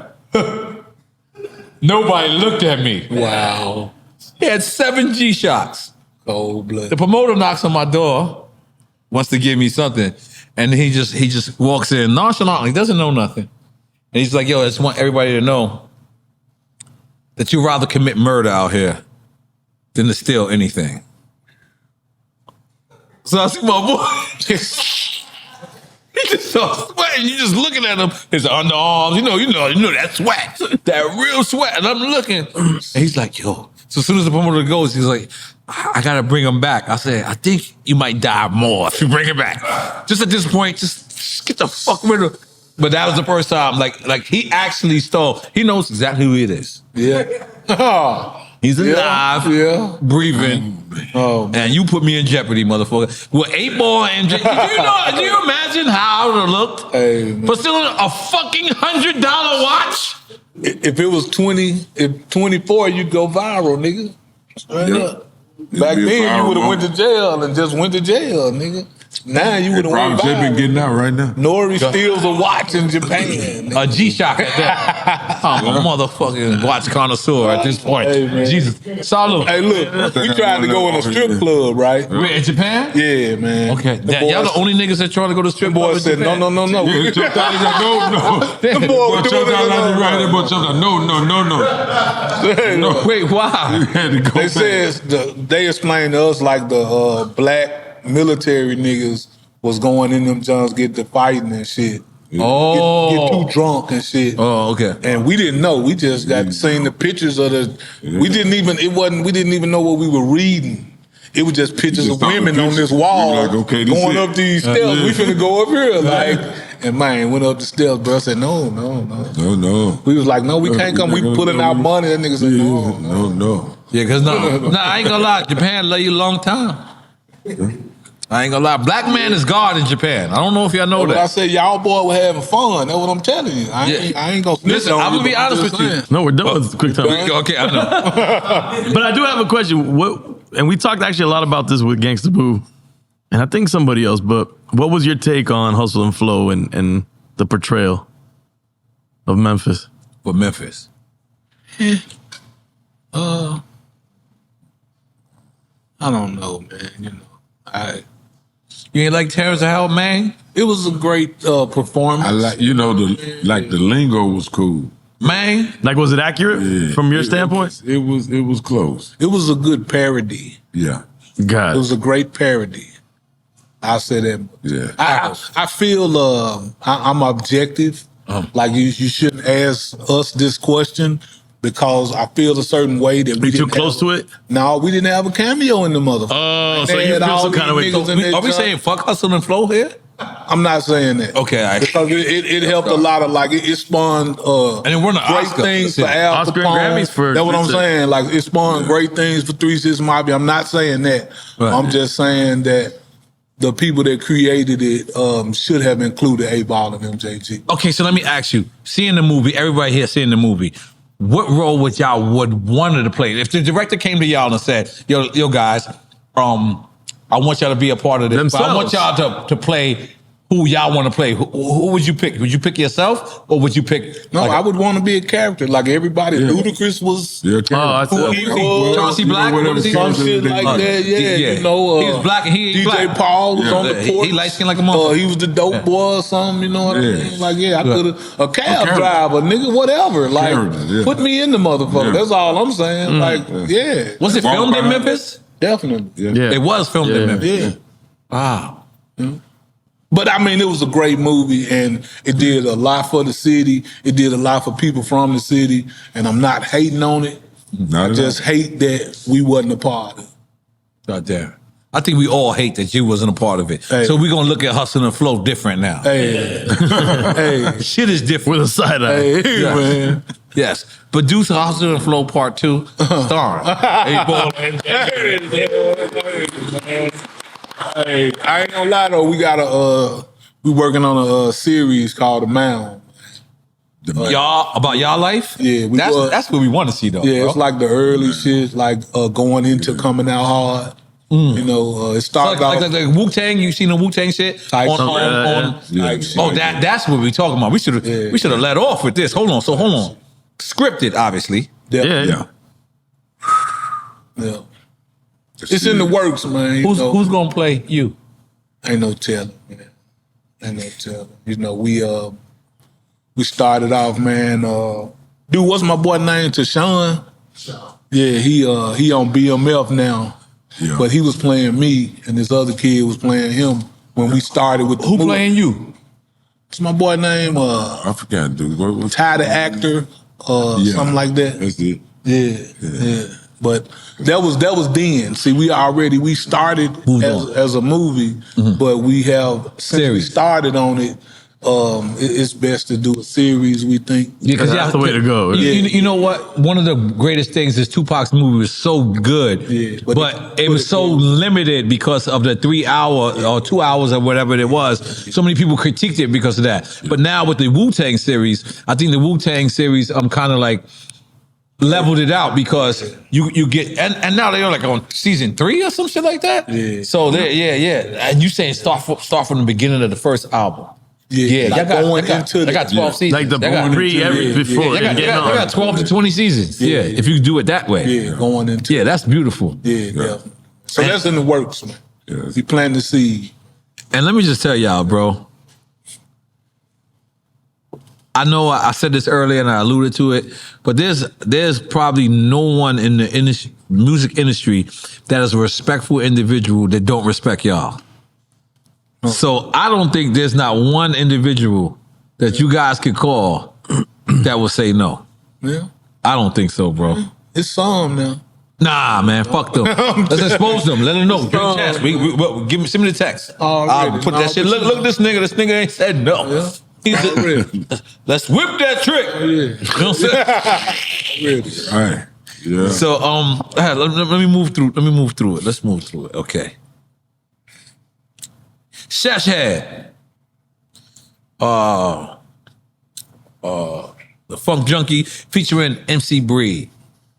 [SPEAKER 2] nobody looked at me.
[SPEAKER 4] Wow.
[SPEAKER 2] He had 7 G-Shocks.
[SPEAKER 4] Cold blood.
[SPEAKER 2] The promoter knocks on my door, wants to give me something. And he just walks in nonchalantly, doesn't know nothing. And he's like, yo, I just want everybody to know that you'd rather commit murder out here than to steal anything. So I see my boy. He just starts sweating. You just looking at him. His underarms, you know that sweat, that real sweat. And I'm looking, and he's like, yo. So as soon as the promoter goes, he's like, I gotta bring him back. I said, I think you might die more if you bring him back. Just at this point, just get the fuck rid of him. But that was the first time, like he actually stole. He knows exactly who it is.
[SPEAKER 4] Yeah.
[SPEAKER 2] He's alive, breathing. Oh, and you put me in jeopardy, motherfucker. With 8 Ball and MJG. Do you imagine how I would have looked?
[SPEAKER 4] Hey,
[SPEAKER 2] for stealing a fucking $100 watch?
[SPEAKER 4] If it was 24, you'd go viral, nigga. Straight up. Back then, you would have went to jail and just went to jail, nigga. Now you would have went
[SPEAKER 5] viral. Been getting out right now.
[SPEAKER 4] N.O.R.E steals a watch in Japan.
[SPEAKER 2] A G-Shock at that. I'm a motherfucking watch connoisseur at this point.
[SPEAKER 4] Hey, man.
[SPEAKER 2] Jesus. Salute.
[SPEAKER 4] Hey, look, we tried to go in a strip club, right?
[SPEAKER 2] Wait, in Japan?
[SPEAKER 4] Yeah, man.
[SPEAKER 2] Okay. Y'all the only niggas that trying to go to strip club in
[SPEAKER 4] said,
[SPEAKER 2] Japan?
[SPEAKER 4] no.
[SPEAKER 5] No.
[SPEAKER 4] The boy
[SPEAKER 5] no.
[SPEAKER 2] Wait, why?
[SPEAKER 4] They said they explained to us like the black military niggas was going in them Johns get to fighting and shit. Get too drunk and shit.
[SPEAKER 2] Oh, okay.
[SPEAKER 4] And we didn't know. We just got seen the pictures of the. We didn't even know what we were reading. It was just pictures of women on this wall going up these steps. We finna go up here, like. And man, went up the steps, bro. I said, no. We was like, no, we can't come. We pulling out money. That nigga said, no.
[SPEAKER 2] Yeah, because I ain't gonna lie. Japan love you a long time. I ain't gonna lie. Black man is God in Japan. I don't know if y'all know that.
[SPEAKER 4] I said, y'all boy were having fun. That's what I'm telling you. I ain't gonna snitch on you.
[SPEAKER 2] I'm gonna be honest with you.
[SPEAKER 3] No, we're done with quick time.
[SPEAKER 2] Okay, I know.
[SPEAKER 3] But I do have a question. And we talked actually a lot about this with Gangsta Boo, and I think somebody else, but what was your take on Hustle and Flow and the portrayal of Memphis?
[SPEAKER 2] For Memphis?
[SPEAKER 4] I don't know, man.
[SPEAKER 2] You ain't like Terrence Howard, man?
[SPEAKER 4] It was a great performance.
[SPEAKER 5] I like, the lingo was cool.
[SPEAKER 2] Man?
[SPEAKER 3] Like, was it accurate from your standpoint?
[SPEAKER 5] It was close.
[SPEAKER 4] It was a good parody.
[SPEAKER 5] Yeah.
[SPEAKER 3] God.
[SPEAKER 4] It was a great parody. I'll say that.
[SPEAKER 5] Yeah.
[SPEAKER 4] I feel I'm objective. Like you shouldn't ask us this question because I feel a certain way that we
[SPEAKER 3] too close to it.
[SPEAKER 4] No, we didn't have a cameo in the motherfucker.
[SPEAKER 3] Oh, so you feel some kind of way.
[SPEAKER 2] Are we saying fuck Hustle and Flow here?
[SPEAKER 4] I'm not saying that.
[SPEAKER 2] Okay,
[SPEAKER 4] because it helped a lot of it spawned
[SPEAKER 2] and it won an
[SPEAKER 4] great
[SPEAKER 2] Oscar.
[SPEAKER 4] things for Al
[SPEAKER 3] Oscar
[SPEAKER 4] Capone.
[SPEAKER 3] and Grammys for.
[SPEAKER 4] That's what I'm saying. Like it spawned great things for 3 6 Mafia. I'm not saying that.
[SPEAKER 2] Right.
[SPEAKER 4] I'm just saying that the people that created it should have included A-Ball and MJG.
[SPEAKER 2] Okay, so let me ask you: seeing the movie, everybody here seeing the movie, what role would y'all wanted to play? If the director came to y'all and said, "Yo, guys, I want y'all to be a part of this. But I want y'all to play who y'all want to play." Who would you pick? Would you pick yourself, or would you pick?
[SPEAKER 4] No, I would want to be a character like everybody. Ludacris was.
[SPEAKER 5] Yeah,
[SPEAKER 4] who he was.
[SPEAKER 2] Chauncey Black,
[SPEAKER 4] Some shit like that. Yeah,
[SPEAKER 2] he was black and he ain't
[SPEAKER 4] DJ
[SPEAKER 2] black.
[SPEAKER 4] Paul was on the porch.
[SPEAKER 2] He light skinned like a motherfucker.
[SPEAKER 4] He was the dope boy or something. You know what I mean? Like, I could have a cab driver, nigga, whatever. Like, put me in the motherfucker. That's all I'm saying. Like,
[SPEAKER 2] Was it filmed in Memphis?
[SPEAKER 4] Definitely.
[SPEAKER 3] Yeah.
[SPEAKER 2] It was filmed in Memphis.
[SPEAKER 4] Yeah.
[SPEAKER 2] Wow.
[SPEAKER 4] But I mean, it was a great movie, and it did a lot for the city. It did a lot for people from the city, and I'm not hating on it. I just hate that we wasn't a part of it.
[SPEAKER 2] God damn. I think we all hate that you wasn't a part of it.
[SPEAKER 4] Hey.
[SPEAKER 2] So we're gonna look at Hustle and Flow different now.
[SPEAKER 4] Hey, hey,
[SPEAKER 2] Shit is different.
[SPEAKER 3] With a side eye.
[SPEAKER 4] hey,
[SPEAKER 2] Yes.
[SPEAKER 4] man.
[SPEAKER 2] Yes. Produce Hustle and Flow Part 2, starring A-Ball.
[SPEAKER 4] Hey, I ain't gonna lie though, we working on a series called The Mound.
[SPEAKER 2] Y'all about y'all life?
[SPEAKER 4] Yeah,
[SPEAKER 2] that's what we want to see though.
[SPEAKER 4] Yeah,
[SPEAKER 2] bro.
[SPEAKER 4] it's like the early shit, like going into Comin Out Hard. You know, it started
[SPEAKER 2] like Wu-Tang. You seen the Wu-Tang shit?
[SPEAKER 4] Type
[SPEAKER 2] on, that's what we talking about. We should have let off with this. Hold on. Scripted, obviously.
[SPEAKER 3] Yeah.
[SPEAKER 4] It's in the works, man.
[SPEAKER 2] Who's gonna play you?
[SPEAKER 4] Ain't no telling, man. Ain't no telling. You know, we started off, man, Dude, what's my boy name? Tashawn? Yeah, he on BMF now.
[SPEAKER 5] Yeah.
[SPEAKER 4] But he was playing me, and this other kid was playing him when we started with the
[SPEAKER 2] Who
[SPEAKER 4] movie.
[SPEAKER 2] playing you?
[SPEAKER 4] What's my boy name?
[SPEAKER 5] I forgot, dude.
[SPEAKER 4] Ty the Actor, something like that.
[SPEAKER 5] That's it.
[SPEAKER 4] Yeah. But that was then. See, we started as a movie, but we have since we started on it. It's best to do a series. We think,
[SPEAKER 3] because that's the way to go.
[SPEAKER 2] You know what? One of the greatest things is Tupac's movie was so good, but it was so limited because of the 3 hour or 2 hours or whatever it was. So many people critiqued it because of that. But now with the Wu-Tang series, I think the Wu-Tang series, I'm kind of like leveled it out because you get and now they're like on season 3 or some shit like that.
[SPEAKER 4] Yeah.
[SPEAKER 2] So and you saying start from the beginning of the first album.
[SPEAKER 4] Yeah,
[SPEAKER 2] like they got 12 seasons.
[SPEAKER 3] Like the before.
[SPEAKER 2] They got 12 to 20 seasons. Yeah, if you do it that way.
[SPEAKER 4] Yeah, going into
[SPEAKER 2] that's beautiful.
[SPEAKER 4] Yeah. So that's in the works, man.
[SPEAKER 5] Yeah.
[SPEAKER 4] We plant the seed.
[SPEAKER 2] And let me just tell y'all, bro. I know I said this earlier and I alluded to it, but there's probably no one in the music industry that is a respectful individual that don't respect y'all. So I don't think there's not one individual that you guys could call that will say no.
[SPEAKER 4] Yeah.
[SPEAKER 2] I don't think so, bro.
[SPEAKER 4] It's some now.
[SPEAKER 2] Nah, man, fuck them. Let's expose them. Let them know. Give a chance. Send me the text. I'll put that shit. Look at this nigga. This nigga ain't said no.
[SPEAKER 4] Yeah.
[SPEAKER 2] He said, let's whip that trick. You know what I'm saying?
[SPEAKER 5] All right. Yeah.
[SPEAKER 2] So let me move through. Let me move through it. Let's move through it. Okay. Shesh had the Funk Junkie featuring MC Breed.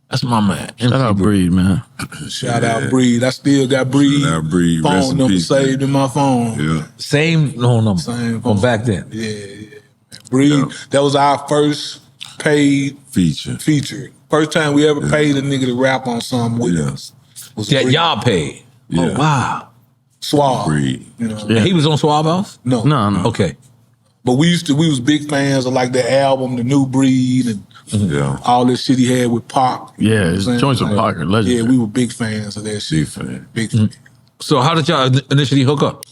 [SPEAKER 2] That's my man.
[SPEAKER 3] Shout out Breed, man.
[SPEAKER 4] Shout out Breed. I still got Breed.
[SPEAKER 5] Shout out Breed. Rest
[SPEAKER 4] Phone
[SPEAKER 5] in
[SPEAKER 4] number
[SPEAKER 5] peace,
[SPEAKER 4] saved in my phone.
[SPEAKER 5] Yeah.
[SPEAKER 2] Same number
[SPEAKER 4] Same
[SPEAKER 2] from
[SPEAKER 4] phone.
[SPEAKER 2] back then.
[SPEAKER 4] Yeah. Breed.
[SPEAKER 5] Yeah.
[SPEAKER 4] That was our first paid
[SPEAKER 5] Feature.
[SPEAKER 4] First time we ever paid a nigga to rap on something with us. Was
[SPEAKER 2] Yeah,
[SPEAKER 4] Breed.
[SPEAKER 2] y'all paid.
[SPEAKER 5] Yeah.
[SPEAKER 2] Oh wow.
[SPEAKER 4] Suave.
[SPEAKER 5] Breed.
[SPEAKER 4] You know?
[SPEAKER 3] Yeah.
[SPEAKER 2] He was on Suave House?
[SPEAKER 4] No.
[SPEAKER 2] Okay.
[SPEAKER 4] But we was big fans of like the album, The New Breed, and
[SPEAKER 5] Yeah.
[SPEAKER 4] all this shit he had with Pac.
[SPEAKER 3] Yeah,
[SPEAKER 4] You know what I'm
[SPEAKER 3] it's
[SPEAKER 4] saying?
[SPEAKER 3] joints with Pac are legendary.
[SPEAKER 4] Yeah, we were big fans of that shit.
[SPEAKER 5] Big fan.
[SPEAKER 4] Big fan.
[SPEAKER 2] So how did y'all initially hook up?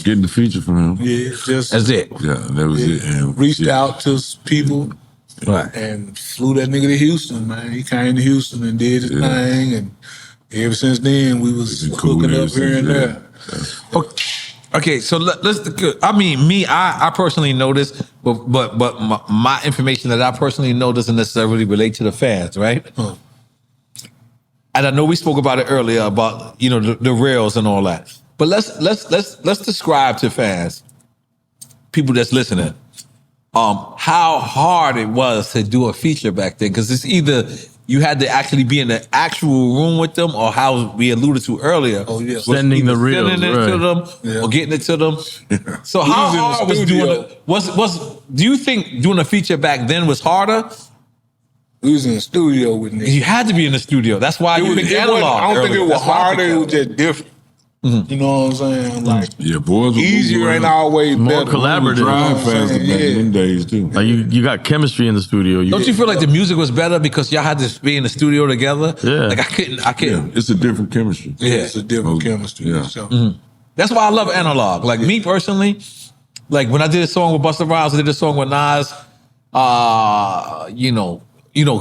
[SPEAKER 5] Getting the feature from him.
[SPEAKER 4] Yeah, just
[SPEAKER 2] That's it.
[SPEAKER 5] Yeah, that was it. And
[SPEAKER 4] reached out to people
[SPEAKER 2] Right.
[SPEAKER 4] and flew that nigga to Houston, man. He came to Houston and did his thing, and ever since then we was
[SPEAKER 5] It's been cool
[SPEAKER 4] hooking
[SPEAKER 5] ever
[SPEAKER 4] up here
[SPEAKER 5] since
[SPEAKER 4] and
[SPEAKER 5] then.
[SPEAKER 4] there.
[SPEAKER 2] Okay, so let's. I mean, I personally know this, but my information that I personally know doesn't necessarily relate to the fans, right?
[SPEAKER 4] Huh.
[SPEAKER 2] And I know we spoke about it earlier about the rails and all that. But let's describe to fans, people that's listening, how hard it was to do a feature back then, because it's either you had to actually be in the actual room with them, or how we alluded to earlier,
[SPEAKER 4] yeah.
[SPEAKER 3] Sending the reels,
[SPEAKER 2] sending it to them or getting it to them. So how
[SPEAKER 4] was in the
[SPEAKER 2] hard was
[SPEAKER 4] studio.
[SPEAKER 2] doing it? Was do you think doing a feature back then was harder?
[SPEAKER 4] We was in the studio with niggas.
[SPEAKER 2] You had to be in the studio. That's why you picked
[SPEAKER 4] It wasn't-
[SPEAKER 2] analog.
[SPEAKER 4] I don't think it
[SPEAKER 2] earlier.
[SPEAKER 4] was
[SPEAKER 2] That's why I
[SPEAKER 4] harder.
[SPEAKER 2] picked
[SPEAKER 4] It was just different. You know what I'm saying? Like
[SPEAKER 5] yeah, boys were
[SPEAKER 4] easier
[SPEAKER 5] moving
[SPEAKER 4] ain't
[SPEAKER 5] around.
[SPEAKER 4] always
[SPEAKER 3] More
[SPEAKER 4] better.
[SPEAKER 3] collaborative.
[SPEAKER 5] Drive
[SPEAKER 4] You know what I'm
[SPEAKER 5] faster
[SPEAKER 4] saying?
[SPEAKER 5] back in
[SPEAKER 4] Yeah.
[SPEAKER 5] them days too.
[SPEAKER 3] Like you got chemistry in the studio.
[SPEAKER 2] Don't you feel like the music was better because y'all had to be in the studio together?
[SPEAKER 3] Yeah.
[SPEAKER 2] Like I couldn't.
[SPEAKER 5] Yeah, it's a different chemistry.
[SPEAKER 2] Yeah.
[SPEAKER 4] It's a different
[SPEAKER 5] Oh,
[SPEAKER 4] chemistry.
[SPEAKER 5] yeah.
[SPEAKER 4] So.
[SPEAKER 2] That's why I love analog. Like me personally, like when I did a song with Busta Rhymes, I did a song with Noize,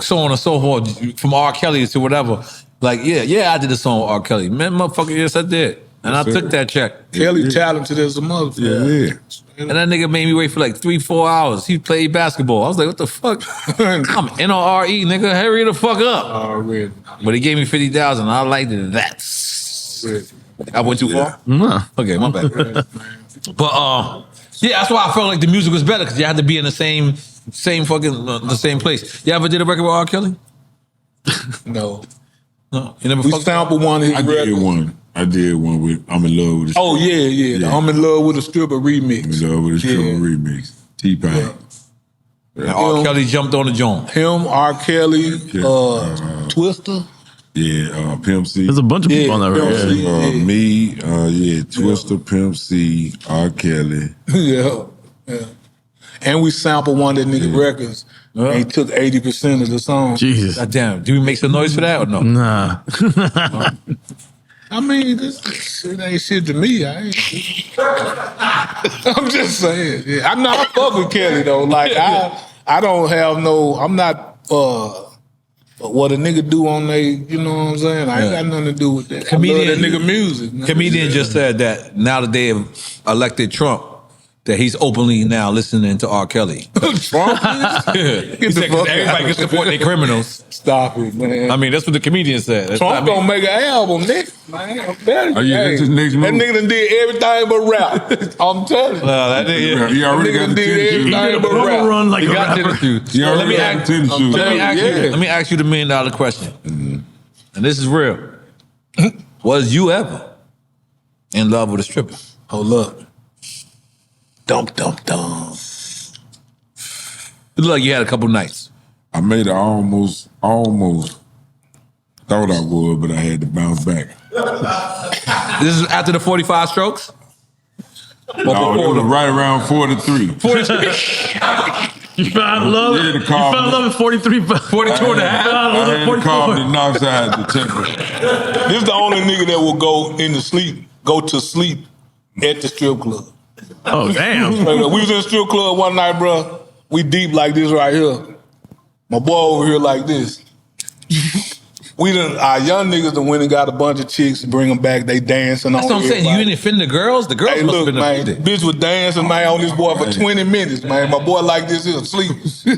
[SPEAKER 2] so on and so forth, from R. Kelly to whatever. Like, I did a song with R. Kelly. Man, motherfucker, yes, I did. And I took that check.
[SPEAKER 4] Kelly talented as a motherfucker.
[SPEAKER 5] Yeah.
[SPEAKER 2] And that nigga made me wait for like 3-4 hours. He played basketball. I was like, what the fuck? I'm N.O.R.E, nigga. Hurry the fuck up.
[SPEAKER 4] Already.
[SPEAKER 2] But he gave me 50,000. I liked it. I went too far?
[SPEAKER 3] Nah.
[SPEAKER 2] Okay, my bad. But that's why I felt like the music was better, because you had to be in the same fucking the same place. You ever did a record with R. Kelly?
[SPEAKER 4] No.
[SPEAKER 2] No, you never.
[SPEAKER 4] We
[SPEAKER 2] fucked
[SPEAKER 4] sampled one of his
[SPEAKER 5] I did
[SPEAKER 4] records.
[SPEAKER 5] one. I did one with I'm in love with a
[SPEAKER 4] Oh yeah. The I'm in love with a stripper remix.
[SPEAKER 5] I'm in love with a stripper remix. T-Pain.
[SPEAKER 2] And R. Kelly jumped on the joint.
[SPEAKER 4] Him, R. Kelly, Twister.
[SPEAKER 5] Yeah, Pimp C.
[SPEAKER 3] There's a bunch of people on that
[SPEAKER 4] Pimp
[SPEAKER 3] record.
[SPEAKER 4] C.
[SPEAKER 5] Me, Twister, Pimp C, R. Kelly.
[SPEAKER 4] yeah. And we sampled one of that nigga records. And he took 80% of the song.
[SPEAKER 3] Jesus.
[SPEAKER 2] God damn. Do we make some noise for that or no?
[SPEAKER 3] Nah.
[SPEAKER 4] I mean, this shit ain't shit to me. I'm just saying. Yeah, I fuck with Kelly though. Like I don't have no. I'm not what a nigga do on they. You know what I'm saying? I ain't got nothing to do with that.
[SPEAKER 2] Comedian,
[SPEAKER 4] I love that nigga music. Man.
[SPEAKER 2] Comedian just said that now that they have elected Trump, that he's openly now listening to R. Kelly.
[SPEAKER 4] Trump?
[SPEAKER 2] He said 'cause everybody can support their criminals.
[SPEAKER 4] Stop it, man.
[SPEAKER 2] I mean, that's what the comedian said. That's
[SPEAKER 4] Trump gonna make an album next, man. I'm telling you.
[SPEAKER 5] Oh, yeah, that's his next move.
[SPEAKER 4] That nigga done did everything but rap. I'm telling you.
[SPEAKER 2] That nigga,
[SPEAKER 5] He already
[SPEAKER 4] Nigga
[SPEAKER 5] got the
[SPEAKER 4] did
[SPEAKER 5] tennis shoes.
[SPEAKER 4] everything but rap.
[SPEAKER 3] Run like
[SPEAKER 2] he
[SPEAKER 3] a
[SPEAKER 2] got
[SPEAKER 3] rapper.
[SPEAKER 2] tennis shoes.
[SPEAKER 5] He already
[SPEAKER 2] Let me
[SPEAKER 5] got
[SPEAKER 2] ask-
[SPEAKER 5] the tennis shoes.
[SPEAKER 2] Let me ask you the $1 million question. And this is real. Was you ever in love with a stripper?
[SPEAKER 4] Hold up. Dum.
[SPEAKER 2] It looked like you had a couple nights.
[SPEAKER 5] I made it almost. Thought I would, but I had to bounce back.
[SPEAKER 2] This is after the 45 strokes?
[SPEAKER 5] No, it was right around 43.
[SPEAKER 3] You found love.
[SPEAKER 5] Yeah, the
[SPEAKER 3] You
[SPEAKER 5] car-
[SPEAKER 3] found love at 43.
[SPEAKER 2] 42 and a half?
[SPEAKER 3] Found love
[SPEAKER 5] I
[SPEAKER 3] at
[SPEAKER 5] had to call
[SPEAKER 3] 44.
[SPEAKER 5] the north side to temper.
[SPEAKER 4] This is the only nigga that will go to sleep at the strip club.
[SPEAKER 3] Oh, damn.
[SPEAKER 4] We was in the strip club one night, bro. We deep like this right here. My boy over here like this. Our young niggas done went and got a bunch of chicks, bring them back, they dancing on
[SPEAKER 2] That's what I'm saying. You
[SPEAKER 4] everybody.
[SPEAKER 2] didn't offend the girls? The girls
[SPEAKER 4] Hey,
[SPEAKER 2] must
[SPEAKER 4] look,
[SPEAKER 2] have been
[SPEAKER 4] man,
[SPEAKER 2] offended.
[SPEAKER 4] bitch was dancing, man, on this boy for 20 minutes, man. My boy like this, he'll sleep. then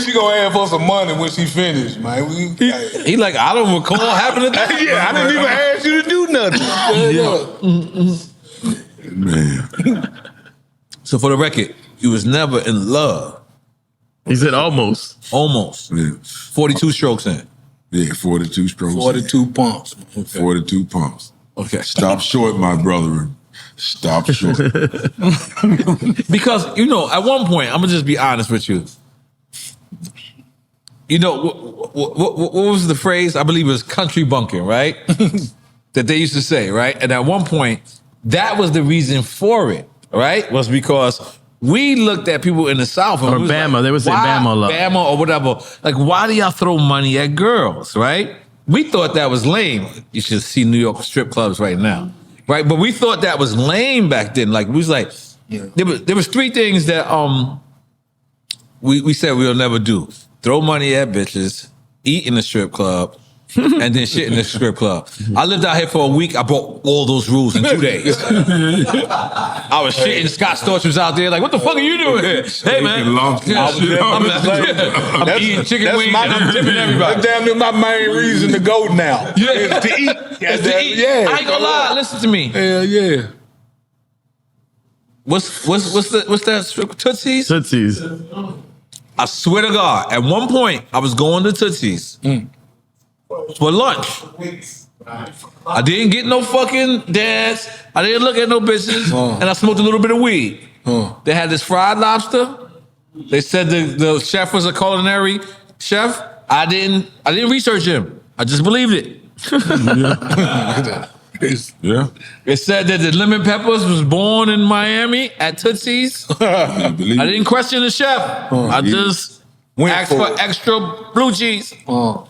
[SPEAKER 4] she gonna ask for some money when she finished, man.
[SPEAKER 2] He like, I don't recall happening to that.
[SPEAKER 4] Yeah, I didn't even ask you to do nothing.
[SPEAKER 5] Man.
[SPEAKER 2] So for the record, you was never in love.
[SPEAKER 3] He said almost.
[SPEAKER 2] Almost.
[SPEAKER 5] Yeah.
[SPEAKER 2] 42 strokes in.
[SPEAKER 5] Yeah, 42 strokes.
[SPEAKER 4] 42 pumps.
[SPEAKER 5] 42 pumps.
[SPEAKER 2] Okay.
[SPEAKER 5] Stop short, my brother. Stop short.
[SPEAKER 2] Because, you know, at one point, I'm going to just be honest with you. You know, what was the phrase? I believe it was country bunking, right? That they used to say, right? And at one point, that was the reason for it, right? Was because we looked at people in the South. And
[SPEAKER 3] Or
[SPEAKER 2] we was
[SPEAKER 3] Bama.
[SPEAKER 2] like,
[SPEAKER 3] They would say
[SPEAKER 2] why-
[SPEAKER 3] Bama a lot.
[SPEAKER 2] Bama or whatever. Like, why do y'all throw money at girls, right? We thought that was lame. You should see New York strip clubs right now, right? But we thought that was lame back then. Like, we was like, there was three things that we said we'll never do. Throw money at bitches, eat in the strip club, and then shit in the strip club. I lived out here for a week. I broke all those rules in 2 days. I was shitting. Scott Storch was out there like, what the fuck are you doing here? Hey, man. I'm eating chicken wings and I'm tipping everybody.
[SPEAKER 4] That's damn near my main reason to go now.
[SPEAKER 2] Yeah.
[SPEAKER 4] Is to eat.
[SPEAKER 2] It's to eat.
[SPEAKER 4] Yeah.
[SPEAKER 2] I ain't gonna lie. Listen to me.
[SPEAKER 4] Hell yeah.
[SPEAKER 2] What's that strip? Tootsie's?
[SPEAKER 3] Tootsies.
[SPEAKER 2] I swear to God, at one point, I was going to Tootsie's for lunch. I didn't get no fucking dance. I didn't look at no bitches. And I smoked a little bit of weed. They had this fried lobster. They said the chef was a culinary chef. I didn't research him. I just believed it.
[SPEAKER 5] Yeah.
[SPEAKER 2] It said that the lemon peppers was born in Miami at Tootsie's.
[SPEAKER 5] I believe
[SPEAKER 2] I didn't question the chef. I just asked for extra blue cheese.
[SPEAKER 5] To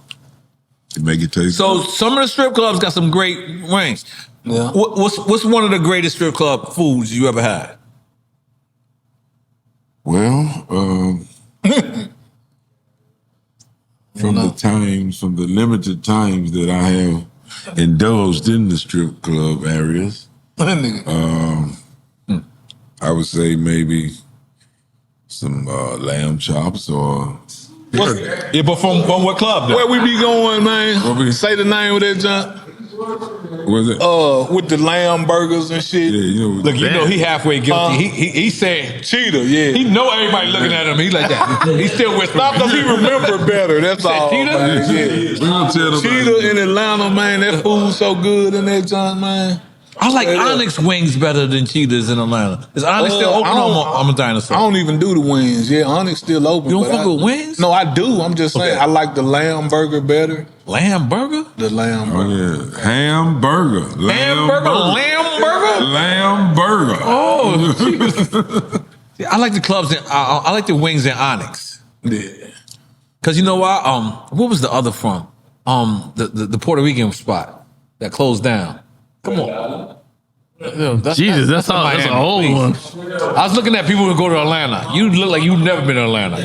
[SPEAKER 5] make it taste
[SPEAKER 2] So
[SPEAKER 5] good.
[SPEAKER 2] some of the strip clubs got some great wings.
[SPEAKER 4] Yeah.
[SPEAKER 2] What's one of the greatest strip club foods you ever had?
[SPEAKER 5] Well, from the limited times that I have indulged in the strip club areas, I would say maybe some lamb chops or
[SPEAKER 2] Yeah, but from what club though?
[SPEAKER 4] Where we be going, man?
[SPEAKER 5] we-
[SPEAKER 4] Say the name of that junk.
[SPEAKER 5] was it?
[SPEAKER 4] With the lamb burgers and shit.
[SPEAKER 5] Yeah, you know.
[SPEAKER 2] Look, you know he halfway guilty. He saying
[SPEAKER 4] Cheetah, yeah.
[SPEAKER 2] he know everybody looking at him. He like that. He still whispering.
[SPEAKER 4] Not because he remember better. That's all,
[SPEAKER 2] Cheetah?
[SPEAKER 4] man. Yeah.
[SPEAKER 5] We gonna tell them
[SPEAKER 4] Cheetah in Atlanta, man. That food's so good in that junk, man.
[SPEAKER 2] I like
[SPEAKER 4] Straight up.
[SPEAKER 2] Onyx wings better than Cheetahs in Atlanta. Is Onyx still open? I'm a dinosaur.
[SPEAKER 4] I don't even do the wings. Yeah, Onyx still open.
[SPEAKER 2] You don't
[SPEAKER 4] but
[SPEAKER 2] fuck with wings?
[SPEAKER 4] No, I do. I'm just saying
[SPEAKER 2] Okay.
[SPEAKER 4] I like the lamb burger better.
[SPEAKER 2] Lamb burger?
[SPEAKER 4] The lamb
[SPEAKER 5] Oh,
[SPEAKER 4] burger.
[SPEAKER 5] yeah. Hamburger.
[SPEAKER 2] Hamburger? Lamb burger?
[SPEAKER 5] Lamb burger.
[SPEAKER 2] Oh, Jesus. Yeah, I like the clubs. I like the wings in Onyx.
[SPEAKER 4] Yeah.
[SPEAKER 2] Cause you know why? What was the other from? The Puerto Rican spot that closed down. Come on.
[SPEAKER 3] Jesus, that's a whole one.
[SPEAKER 2] I was looking at people who go to Atlanta. You look like you've never been to Atlanta.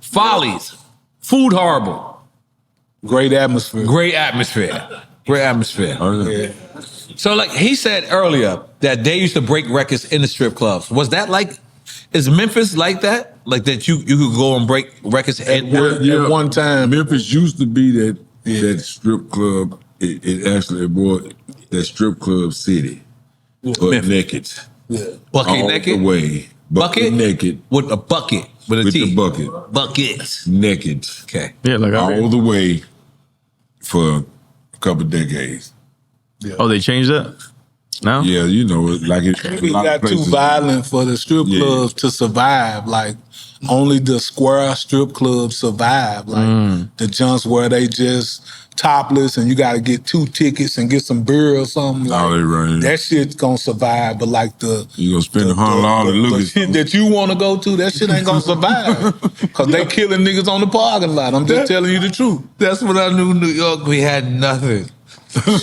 [SPEAKER 2] Follies. Food horrible.
[SPEAKER 4] Great atmosphere.
[SPEAKER 2] Yeah. So like he said earlier that they used to break records in the strip clubs. Was that like, is Memphis like that? Like that you could go and break records at
[SPEAKER 4] one time.
[SPEAKER 5] Memphis used to be that strip club. It actually was that strip club city. But naked.
[SPEAKER 4] Yeah.
[SPEAKER 2] Bucket
[SPEAKER 5] all
[SPEAKER 2] naked?
[SPEAKER 5] the way.
[SPEAKER 2] Bucket?
[SPEAKER 5] Naked.
[SPEAKER 2] With a bucket. With
[SPEAKER 5] the bucket.
[SPEAKER 2] Bucket.
[SPEAKER 5] Naked.
[SPEAKER 2] Okay.
[SPEAKER 3] Yeah, like
[SPEAKER 5] all the way for a couple decades.
[SPEAKER 3] Yeah. Oh, they changed that? No?
[SPEAKER 5] Yeah, you know, like it
[SPEAKER 4] got too violent for the strip clubs to survive. Like only the square strip clubs survive. Like the junks where they just topless and you got to get 2 tickets and get some beer or something. Like, that shit's gonna survive. But like
[SPEAKER 5] you gonna spend $100
[SPEAKER 4] the shit that you want to go to, that shit ain't gonna survive because they killing niggas on the parking lot. I'm just telling you the truth.
[SPEAKER 2] That's when I knew New York. We had nothing.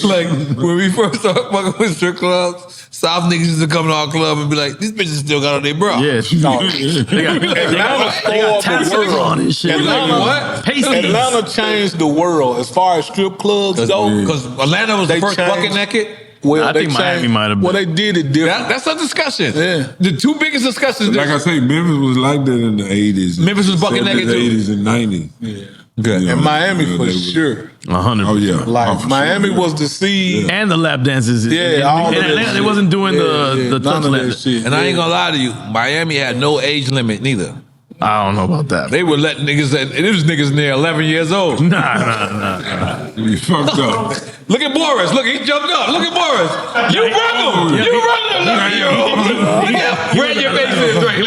[SPEAKER 2] Like when we first started fucking with strip clubs, South niggas used to come to our club and be like, "These bitches still got on their bra."
[SPEAKER 3] Yeah, they got tassels on and shit.
[SPEAKER 4] Atlanta changed the world as far as strip clubs go.
[SPEAKER 2] Because Atlanta was the first bucket naked.
[SPEAKER 4] Well,
[SPEAKER 3] I think Miami might have been.
[SPEAKER 4] Well, they did it different.
[SPEAKER 2] That's a discussion.
[SPEAKER 4] Yeah.
[SPEAKER 2] The 2 biggest discussions.
[SPEAKER 5] Like I say, Memphis was like that in the 80s.
[SPEAKER 2] Memphis was bucket naked too.
[SPEAKER 5] 80s and 90s.
[SPEAKER 4] Yeah.
[SPEAKER 2] Good.
[SPEAKER 4] And Miami for sure.
[SPEAKER 3] 100%.
[SPEAKER 5] Oh yeah.
[SPEAKER 4] Like Miami was the seed.
[SPEAKER 3] And the lap dances.
[SPEAKER 4] Yeah, all
[SPEAKER 3] in
[SPEAKER 4] of
[SPEAKER 3] Atlanta,
[SPEAKER 4] that
[SPEAKER 3] they wasn't doing the touch lap.
[SPEAKER 4] shit.
[SPEAKER 2] And I ain't gonna lie to you, Miami had no age limit neither.
[SPEAKER 3] I don't know about that.
[SPEAKER 2] They would let niggas, and it was niggas near 11 years old.
[SPEAKER 3] Nah.
[SPEAKER 5] You fucked up.
[SPEAKER 2] Look at Boris. Look, he jumped up. Look at Boris. You run him. You run him. Look at you. Ran your face in straight.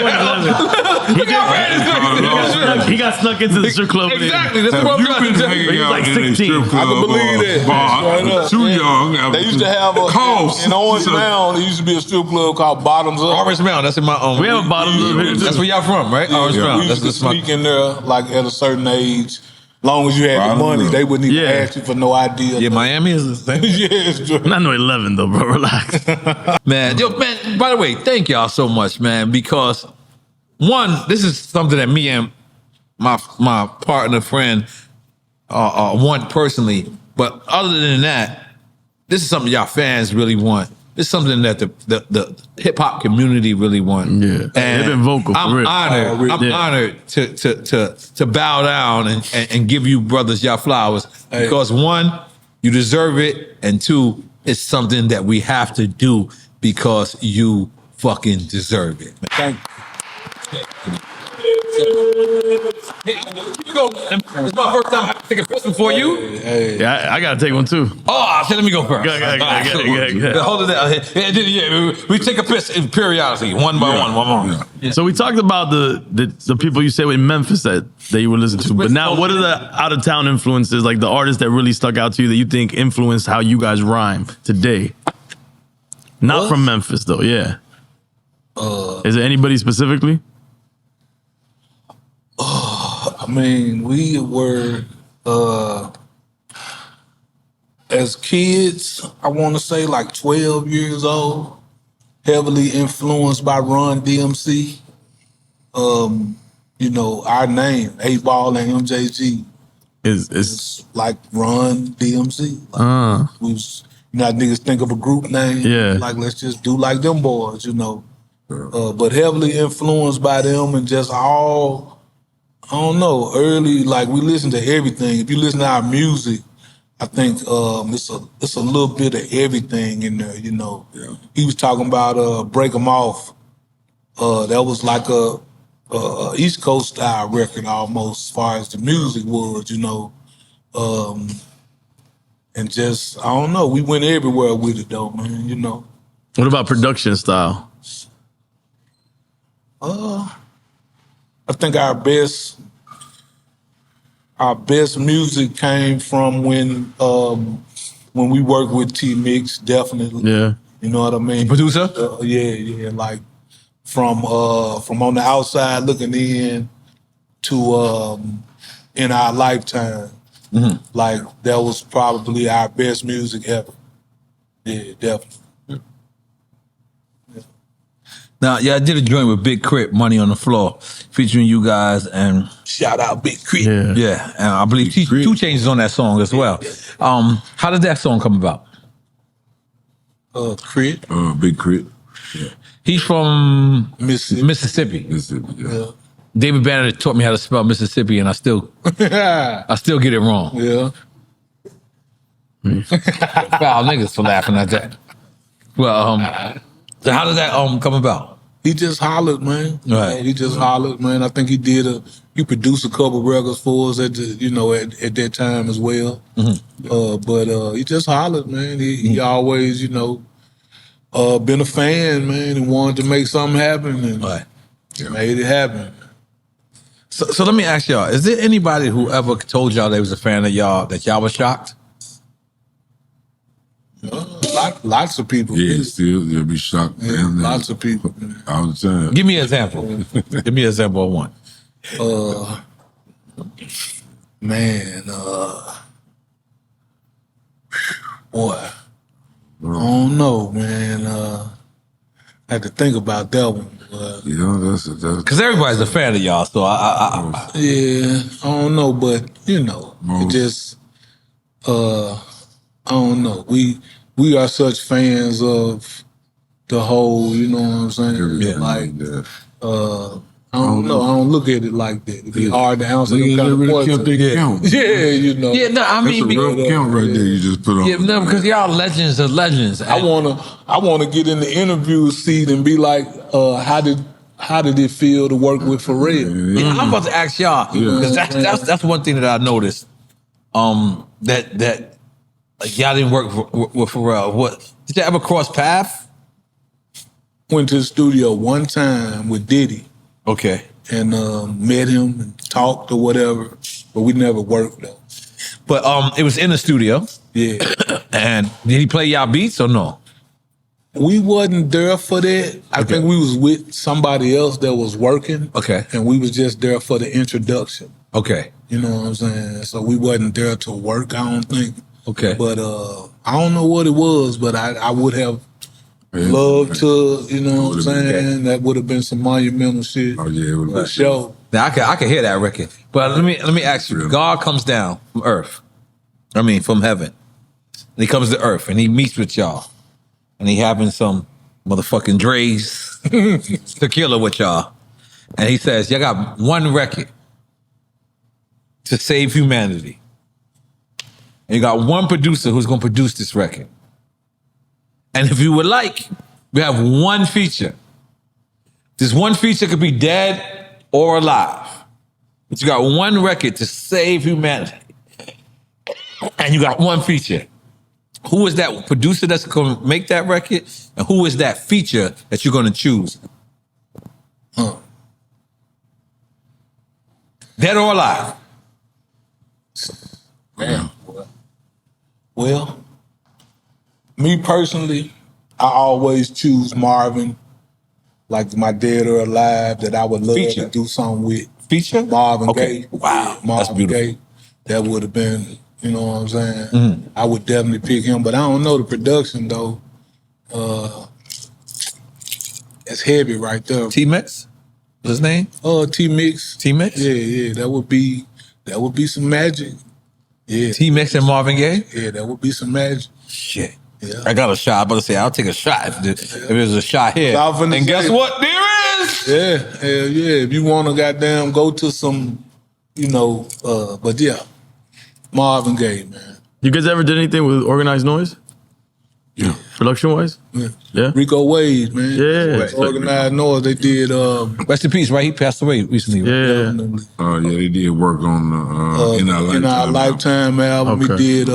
[SPEAKER 2] Look how red his face is.
[SPEAKER 3] He got snuck into the strip club.
[SPEAKER 2] Exactly. That's what I'm trying to tell you.
[SPEAKER 3] He was like 16.
[SPEAKER 4] I can believe that.
[SPEAKER 5] Too young.
[SPEAKER 4] They used to have in Orange Mound. There used to be a strip club called Bottoms Up.
[SPEAKER 2] Orange Mound. That's in my own.
[SPEAKER 3] We have a Bottoms Up here too.
[SPEAKER 2] That's where y'all from, right? Orange Mound.
[SPEAKER 4] We used to sneak in there like at a certain age. Long as you had the money, they wouldn't even ask you for no idea.
[SPEAKER 2] Yeah, Miami is the same.
[SPEAKER 4] Yeah, it's true.
[SPEAKER 3] Not no 11 though, bro. Relax.
[SPEAKER 2] Man, by the way, thank y'all so much, man, because one, this is something that me and my partner, friend, want personally. But other than that, this is something y'all fans really want. It's something that the hip hop community really want.
[SPEAKER 3] Yeah,
[SPEAKER 2] and
[SPEAKER 3] they've been vocal. For
[SPEAKER 2] I'm
[SPEAKER 3] real.
[SPEAKER 2] honored. I'm honored to bow down and give you brothers y'all flowers because one, you deserve it, and 2, it's something that we have to do because you fucking deserve it.
[SPEAKER 4] Thank
[SPEAKER 2] you. It's my first time taking a piss before you.
[SPEAKER 3] Yeah, I gotta take one too.
[SPEAKER 2] Oh, let me go first.
[SPEAKER 3] Go.
[SPEAKER 2] Hold it down. Yeah, we take a piss periodically, one by one.
[SPEAKER 3] Yeah. So we talked about the people you said in Memphis that you would listen to, but now what are the out of town influences, like the artists that really stuck out to you that you think influenced how you guys rhyme today? Not from Memphis though. Yeah. Is it anybody specifically?
[SPEAKER 4] I mean, we were as kids, I want to say like 12 years old, heavily influenced by Run DMC. You know, our name, 8Ball and MJG, is like Run DMC. Like, we was, you know, niggas think of a group name.
[SPEAKER 3] Yeah.
[SPEAKER 4] Like, let's just do like them boys, you know. But heavily influenced by them and just all, I don't know, early, like we listen to everything. If you listen to our music, I think it's a little bit of everything in there, you know. Yeah. He was talking about Break 'Em Off. That was like a East Coast style record almost, as far as the music was, you know. And just, I don't know, we went everywhere with it though, man, you know.
[SPEAKER 3] What about production style?
[SPEAKER 4] I think our best music came from when we worked with T-Mix, definitely.
[SPEAKER 3] Yeah.
[SPEAKER 4] You know what I mean?
[SPEAKER 2] Producer?
[SPEAKER 4] Yeah. Like from on the outside looking in to in our lifetime. Like that was probably our best music ever. Yeah, definitely.
[SPEAKER 2] Now, yeah, I did a joint with Big Crit, Money on the Floor, featuring you guys, and
[SPEAKER 4] shout out Big Crit.
[SPEAKER 2] Yeah, and I believe Two Chainz is on that song as well. How did that song come about?
[SPEAKER 4] Crit.
[SPEAKER 5] Big Crit.
[SPEAKER 2] Yeah. He's from
[SPEAKER 5] Mississippi.
[SPEAKER 4] Yeah.
[SPEAKER 2] David Banner taught me how to spell Mississippi, and I still get it wrong.
[SPEAKER 4] Yeah.
[SPEAKER 2] Foul niggas for laughing at that. Well, so how did that come about?
[SPEAKER 4] He just hollered, man.
[SPEAKER 2] Right.
[SPEAKER 4] He just hollered, man. I think he produced a couple records for us at that time as well. But he just hollered, man. He always, been a fan, man, and wanted to make something happen, and made it happen.
[SPEAKER 2] So let me ask y'all: is there anybody who ever told y'all they was a fan of y'all that y'all was shocked?
[SPEAKER 4] Lots of people.
[SPEAKER 5] Yeah, you'll be shocked.
[SPEAKER 4] Yeah,
[SPEAKER 5] Man.
[SPEAKER 4] lots of people.
[SPEAKER 5] All the time.
[SPEAKER 2] Give me an example. Give me an example of one.
[SPEAKER 4] Boy, I don't know, man. I had to think about that one.
[SPEAKER 5] That's
[SPEAKER 2] because everybody's a fan of y'all. So
[SPEAKER 4] yeah, I don't know, but it just I don't know. We are such fans of the whole, you know what I'm saying?
[SPEAKER 5] Yeah,
[SPEAKER 4] like, I don't know. I don't look at it like that. It'd be hard to answer them kind of questions. Yeah,
[SPEAKER 2] Yeah, no, I mean,
[SPEAKER 5] that's a rough count right there. You just put on.
[SPEAKER 2] Yeah, no, because y'all legends of legends.
[SPEAKER 4] I wanna get in the interview seat and be like, how did it feel to work with Pharrell?
[SPEAKER 2] Yeah, I'm about to ask y'all because that's one thing that I noticed. That like, y'all didn't work with Pharrell. What did you ever cross paths?
[SPEAKER 4] Went to the studio one time with Diddy.
[SPEAKER 2] Okay.
[SPEAKER 4] And met him and talked or whatever, but we never worked though.
[SPEAKER 2] But it was in the studio.
[SPEAKER 4] Yeah.
[SPEAKER 2] And did he play y'all beats or no?
[SPEAKER 4] We wasn't there for that. I think we was with somebody else that was working.
[SPEAKER 2] Okay.
[SPEAKER 4] And we was just there for the introduction.
[SPEAKER 2] Okay.
[SPEAKER 4] You know what I'm saying? So we wasn't there to work, I don't think.
[SPEAKER 2] Okay.
[SPEAKER 4] But I don't know what it was, but I would have loved to, you know what I'm saying? That would have been some monumental shit.
[SPEAKER 5] Oh yeah, it would
[SPEAKER 4] for sure.
[SPEAKER 2] Now I can hear that record. But let me ask you, God comes down from earth. I mean from heaven. And he comes to earth and he meets with y'all. And he having some motherfucking Dre's tequila with y'all. And he says, y'all got one record to save humanity. And you got one producer who's gonna produce this record. And if you would like, we have one feature. This one feature could be dead or alive. But you got one record to save humanity. And you got one feature. Who is that producer that's going to make that record? And who is that feature that you're going to choose? Dead or alive?
[SPEAKER 4] Damn. Well, me personally, I always choose Marvin, like my Dead or Alive, that I would love to do something with.
[SPEAKER 2] Feature?
[SPEAKER 4] Marvin
[SPEAKER 2] Okay.
[SPEAKER 4] Gaye.
[SPEAKER 2] Wow.
[SPEAKER 4] Marvin
[SPEAKER 2] That's beautiful.
[SPEAKER 4] Gaye. That would have been, you know what I'm saying? I would definitely pick him, but I don't know the production though. It's heavy right there.
[SPEAKER 2] T-Mix? What's his name?
[SPEAKER 4] T-Mix.
[SPEAKER 2] T-Mix?
[SPEAKER 4] Yeah. That would be some magic. Yeah.
[SPEAKER 2] T-Mix and Marvin Gaye?
[SPEAKER 4] Yeah, that would be some magic.
[SPEAKER 2] Shit.
[SPEAKER 4] Yeah.
[SPEAKER 2] I got a shot. I'm about to say, I'll take a shot if there's a shot here. And guess what? There is!
[SPEAKER 4] Yeah, hell yeah. If you want to goddamn go to some, but yeah, Marvin Gaye, man.
[SPEAKER 3] You guys ever did anything with Organized Noize?
[SPEAKER 5] Yeah.
[SPEAKER 3] Production-wise? Yeah.
[SPEAKER 4] Rico Wade, man.
[SPEAKER 3] Yeah.
[SPEAKER 4] Organized Noize, they did...
[SPEAKER 2] Rest in peace, right? He passed away recently.
[SPEAKER 3] Yeah.
[SPEAKER 5] Yeah, they did work on In Our
[SPEAKER 4] Lifetime album.
[SPEAKER 3] Okay.
[SPEAKER 4] We did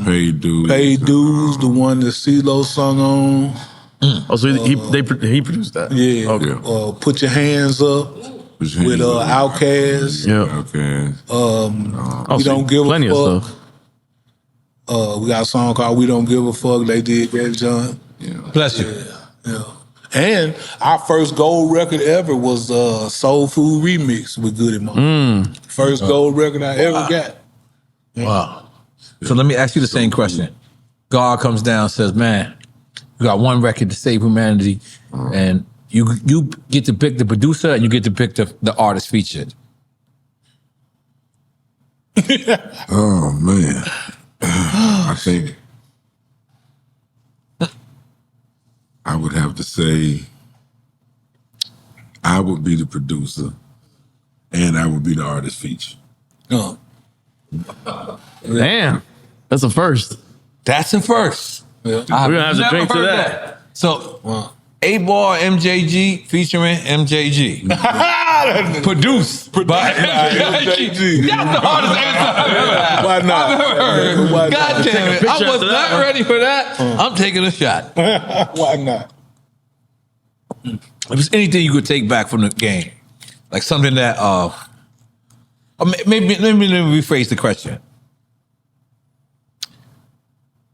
[SPEAKER 5] Paid Dues.
[SPEAKER 4] Paid Dues, the one that CeeLo sung on.
[SPEAKER 3] Oh, so he produced that?
[SPEAKER 4] Yeah.
[SPEAKER 3] Okay.
[SPEAKER 4] Put Your Hands Up with Outkast.
[SPEAKER 3] Yeah.
[SPEAKER 5] Okay.
[SPEAKER 4] We Don't Give
[SPEAKER 3] plenty
[SPEAKER 4] a Fuck.
[SPEAKER 3] of stuff.
[SPEAKER 4] We got a song called We Don't Give a Fuck. They did that, John.
[SPEAKER 2] Bless you.
[SPEAKER 4] Yeah. And our first gold record ever was Soul Food Remix with Goody Mob. First gold record I ever got.
[SPEAKER 2] Wow. So let me ask you the same question. God comes down and says, man, you got one record to save humanity, and you get to pick the producer and you get to pick the artist featured.
[SPEAKER 5] Oh, man. I think I would have to say I would be the producer and I would be the artist feature.
[SPEAKER 3] Damn. That's a first.
[SPEAKER 2] That's a first.
[SPEAKER 4] Yeah.
[SPEAKER 3] We're gonna have to
[SPEAKER 2] Never
[SPEAKER 3] drink to
[SPEAKER 2] heard
[SPEAKER 3] that.
[SPEAKER 2] So, 8-Ball MJG featuring MJG. Produced by MJG. That's the hardest answer I've ever had.
[SPEAKER 4] Why not?
[SPEAKER 2] I've ever heard.
[SPEAKER 4] Why not?
[SPEAKER 2] God damn it. I
[SPEAKER 3] picture
[SPEAKER 2] was
[SPEAKER 3] after
[SPEAKER 2] not
[SPEAKER 3] that.
[SPEAKER 2] ready for that. I'm taking a shot.
[SPEAKER 4] Why not?
[SPEAKER 2] If there's anything you could take back from the game, like something that, or maybe let me rephrase the question.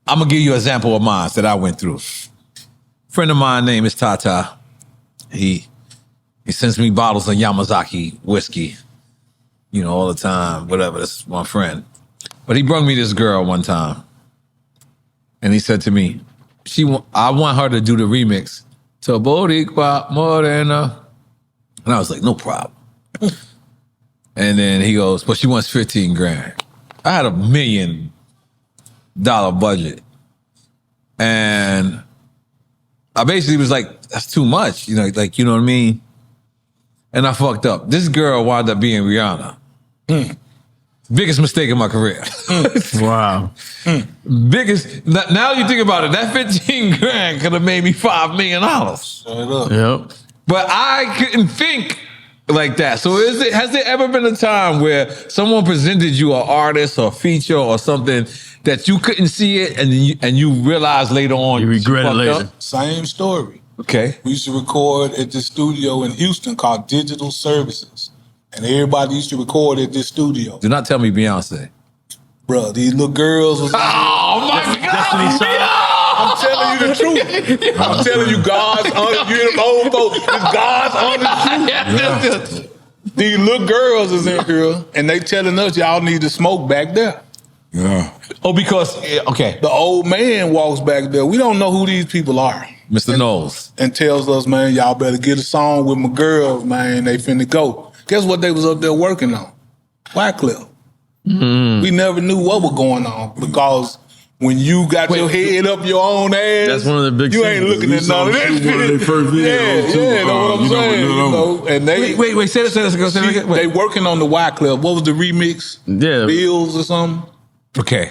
[SPEAKER 2] I'm gonna give you an example of mine that I went through. Friend of mine name is Tata. He sends me bottles of Yamazaki whiskey, all the time, whatever. That's my friend. But he brought me this girl one time, and he said to me, I want her to do the remix to Boricua Morena. And I was like, no problem. And then he goes, but she wants 15 grand. I had $1 million budget. And I basically was like, that's too much. You know what I mean? And I fucked up. This girl wound up being Rihanna. Biggest mistake in my career.
[SPEAKER 3] Wow.
[SPEAKER 2] Biggest. Now you think about it, that 15 grand could have made me $5 million.
[SPEAKER 3] Yep.
[SPEAKER 2] But I couldn't think like that. So has there ever been a time where someone presented you an artist or feature or something that you couldn't see it and you realized later on
[SPEAKER 3] You regret it later.
[SPEAKER 4] Same story.
[SPEAKER 2] Okay.
[SPEAKER 4] We used to record at this studio in Houston called Digital Services. And everybody used to record at this studio.
[SPEAKER 2] Do not tell me Beyonce.
[SPEAKER 4] Bruh, these little girls was...
[SPEAKER 2] Oh my God!
[SPEAKER 4] I'm telling you the truth. I'm telling you, God's honest. You hear them old folks. It's God's honest truth. These little girls is in here, and they telling us y'all need to smoke back there.
[SPEAKER 5] Yeah.
[SPEAKER 2] Oh, because okay,
[SPEAKER 4] The old man walks back there. We don't know who these people are.
[SPEAKER 2] Mr. Noize.
[SPEAKER 4] And tells us, man, y'all better get a song with my girls, man. They finna go. Guess what they was up there working on? Wycliffe. We never knew what was going on because when you got your head up your own ass,
[SPEAKER 3] That's one of the big
[SPEAKER 4] you ain't
[SPEAKER 3] things.
[SPEAKER 4] looking at none of that
[SPEAKER 5] One of their
[SPEAKER 4] shit.
[SPEAKER 5] first videos, too.
[SPEAKER 4] Yeah, know what I'm saying. And they
[SPEAKER 2] Wait, say this again.
[SPEAKER 4] they working on the Wycliffe. What was the remix?
[SPEAKER 3] Yeah.
[SPEAKER 4] Bills or something?
[SPEAKER 2] Okay.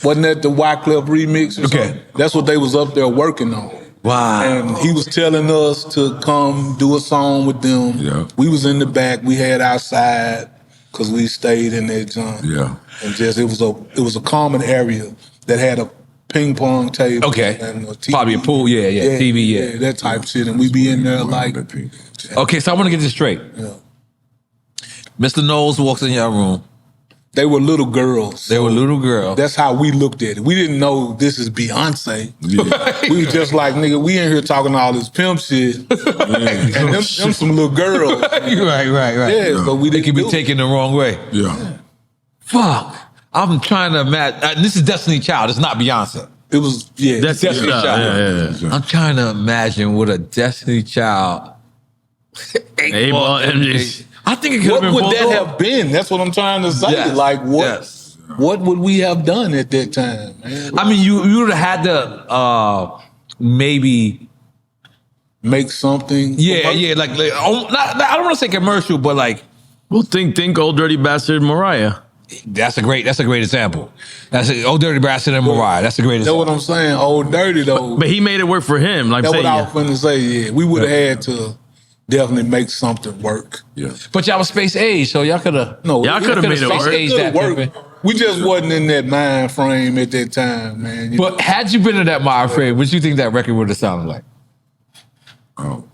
[SPEAKER 4] Wasn't that the Wycliffe remix or
[SPEAKER 2] Okay.
[SPEAKER 4] something? That's what they was up there working on.
[SPEAKER 2] Wow.
[SPEAKER 4] And he was telling us to come do a song with them.
[SPEAKER 5] Yeah.
[SPEAKER 4] We was in the back. We had our side because we stayed in that joint.
[SPEAKER 5] Yeah.
[SPEAKER 4] And just it was a common area that had a ping pong table.
[SPEAKER 2] Okay.
[SPEAKER 4] And a TV.
[SPEAKER 2] Probably a pool. Yeah, TV. Yeah.
[SPEAKER 4] that type of shit. And we be in there like,
[SPEAKER 2] Okay, so I want to get this straight.
[SPEAKER 4] yeah.
[SPEAKER 2] Mr. Noize walks in your room.
[SPEAKER 4] They were little girls.
[SPEAKER 2] They were little girls.
[SPEAKER 4] That's how we looked at it. We didn't know this is Beyonce.
[SPEAKER 5] Yeah.
[SPEAKER 4] We was just like, nigga, we in here talking all this pimp shit. And them some little girls.
[SPEAKER 2] right.
[SPEAKER 4] Yeah, so we
[SPEAKER 2] They
[SPEAKER 4] didn't
[SPEAKER 2] could be
[SPEAKER 4] do it.
[SPEAKER 2] taken the wrong way.
[SPEAKER 5] Yeah.
[SPEAKER 2] Fuck. I'm trying to imagine. This is Destiny Child. It's not Beyonce.
[SPEAKER 4] It was, yeah.
[SPEAKER 3] That's
[SPEAKER 2] Destiny Child.
[SPEAKER 3] Yeah.
[SPEAKER 2] I'm trying to imagine what a Destiny Child.
[SPEAKER 3] 8-Ball MJG.
[SPEAKER 2] I think it could
[SPEAKER 4] What
[SPEAKER 2] have been
[SPEAKER 4] would
[SPEAKER 2] both
[SPEAKER 4] that
[SPEAKER 2] of
[SPEAKER 4] have been? That's what I'm trying to say.
[SPEAKER 2] Yes,
[SPEAKER 4] Like, what
[SPEAKER 2] yes.
[SPEAKER 4] what would we have done at that time, man?
[SPEAKER 2] I mean, you would have had to maybe.
[SPEAKER 4] Make something.
[SPEAKER 2] Yeah. Like I don't want to say commercial, but like
[SPEAKER 3] Well, think Old Dirty Bastard Mariah.
[SPEAKER 2] that's a great example. That's Old Dirty Bastard and Mariah. That's a great
[SPEAKER 4] That's
[SPEAKER 2] example.
[SPEAKER 4] what I'm saying. Old Dirty though.
[SPEAKER 3] But he made it work for him. Like
[SPEAKER 4] That's
[SPEAKER 3] I'm
[SPEAKER 4] what
[SPEAKER 3] saying,
[SPEAKER 4] I was finna say. Yeah, we would have had to definitely make something work.
[SPEAKER 5] Yeah.
[SPEAKER 2] But y'all was space age, so y'all could have.
[SPEAKER 4] No,
[SPEAKER 3] Y'all coulda made it work.
[SPEAKER 4] It
[SPEAKER 2] That
[SPEAKER 4] coulda worked.
[SPEAKER 2] pimpin'.
[SPEAKER 4] We just wasn't in that mind frame at that time, man.
[SPEAKER 2] But had you been in that mind frame, what you think that record would have sounded like?
[SPEAKER 5] Oh.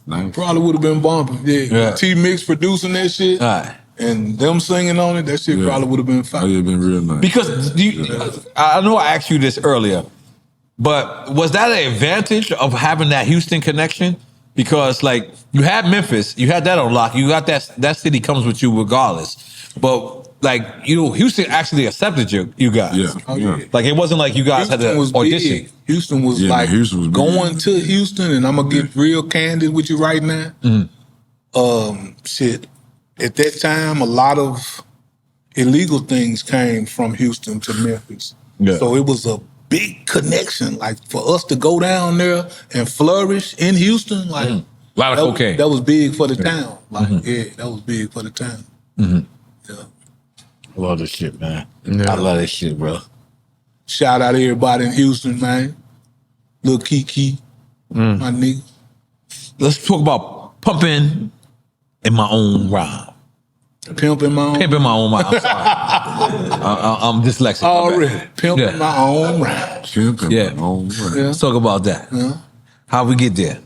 [SPEAKER 5] Nice.
[SPEAKER 4] Probably would have been bumping. Yeah.
[SPEAKER 2] Yeah.
[SPEAKER 4] T-Mix producing that shit
[SPEAKER 2] All right.
[SPEAKER 4] and them singing on it, that shit
[SPEAKER 5] Yeah.
[SPEAKER 4] probably would have been
[SPEAKER 5] Oh,
[SPEAKER 4] fire.
[SPEAKER 5] yeah, been real nice.
[SPEAKER 2] Because I know I asked you this earlier. But was that an advantage of having that Houston connection? Because like you had Memphis, you had that on lock. You got that city comes with you regardless. But like Houston actually accepted you guys.
[SPEAKER 5] Yeah.
[SPEAKER 4] Oh, yeah.
[SPEAKER 2] Like it wasn't like you guys
[SPEAKER 4] Houston
[SPEAKER 2] had to
[SPEAKER 4] was
[SPEAKER 2] audition.
[SPEAKER 4] big. Houston was
[SPEAKER 5] Houston was big.
[SPEAKER 4] going to Houston, and I'm gonna get real candid with you right now. Shit. At that time, a lot of illegal things came from Houston to Memphis.
[SPEAKER 2] Yeah.
[SPEAKER 4] So it was a big connection. Like for us to go down there and flourish in Houston, like
[SPEAKER 2] A lot of cocaine.
[SPEAKER 4] That was big for the town. Like that was big for the town. Yeah.
[SPEAKER 6] I love this shit, man. I love this shit, bro.
[SPEAKER 4] Shout out to everybody in Houston, man. Lil Kiki, my nigga.
[SPEAKER 2] Let's talk about pumping in my own rhyme.
[SPEAKER 4] Pimp in my own.
[SPEAKER 2] Pimp in my own rhyme. I'm sorry. I'm dyslexic.
[SPEAKER 4] Already. Pimp
[SPEAKER 2] Yeah.
[SPEAKER 4] in my own rhyme.
[SPEAKER 5] Pimping
[SPEAKER 2] Yeah.
[SPEAKER 5] my own way.
[SPEAKER 4] Yeah.
[SPEAKER 2] Let's talk about that.
[SPEAKER 4] Yeah.
[SPEAKER 2] How we get there?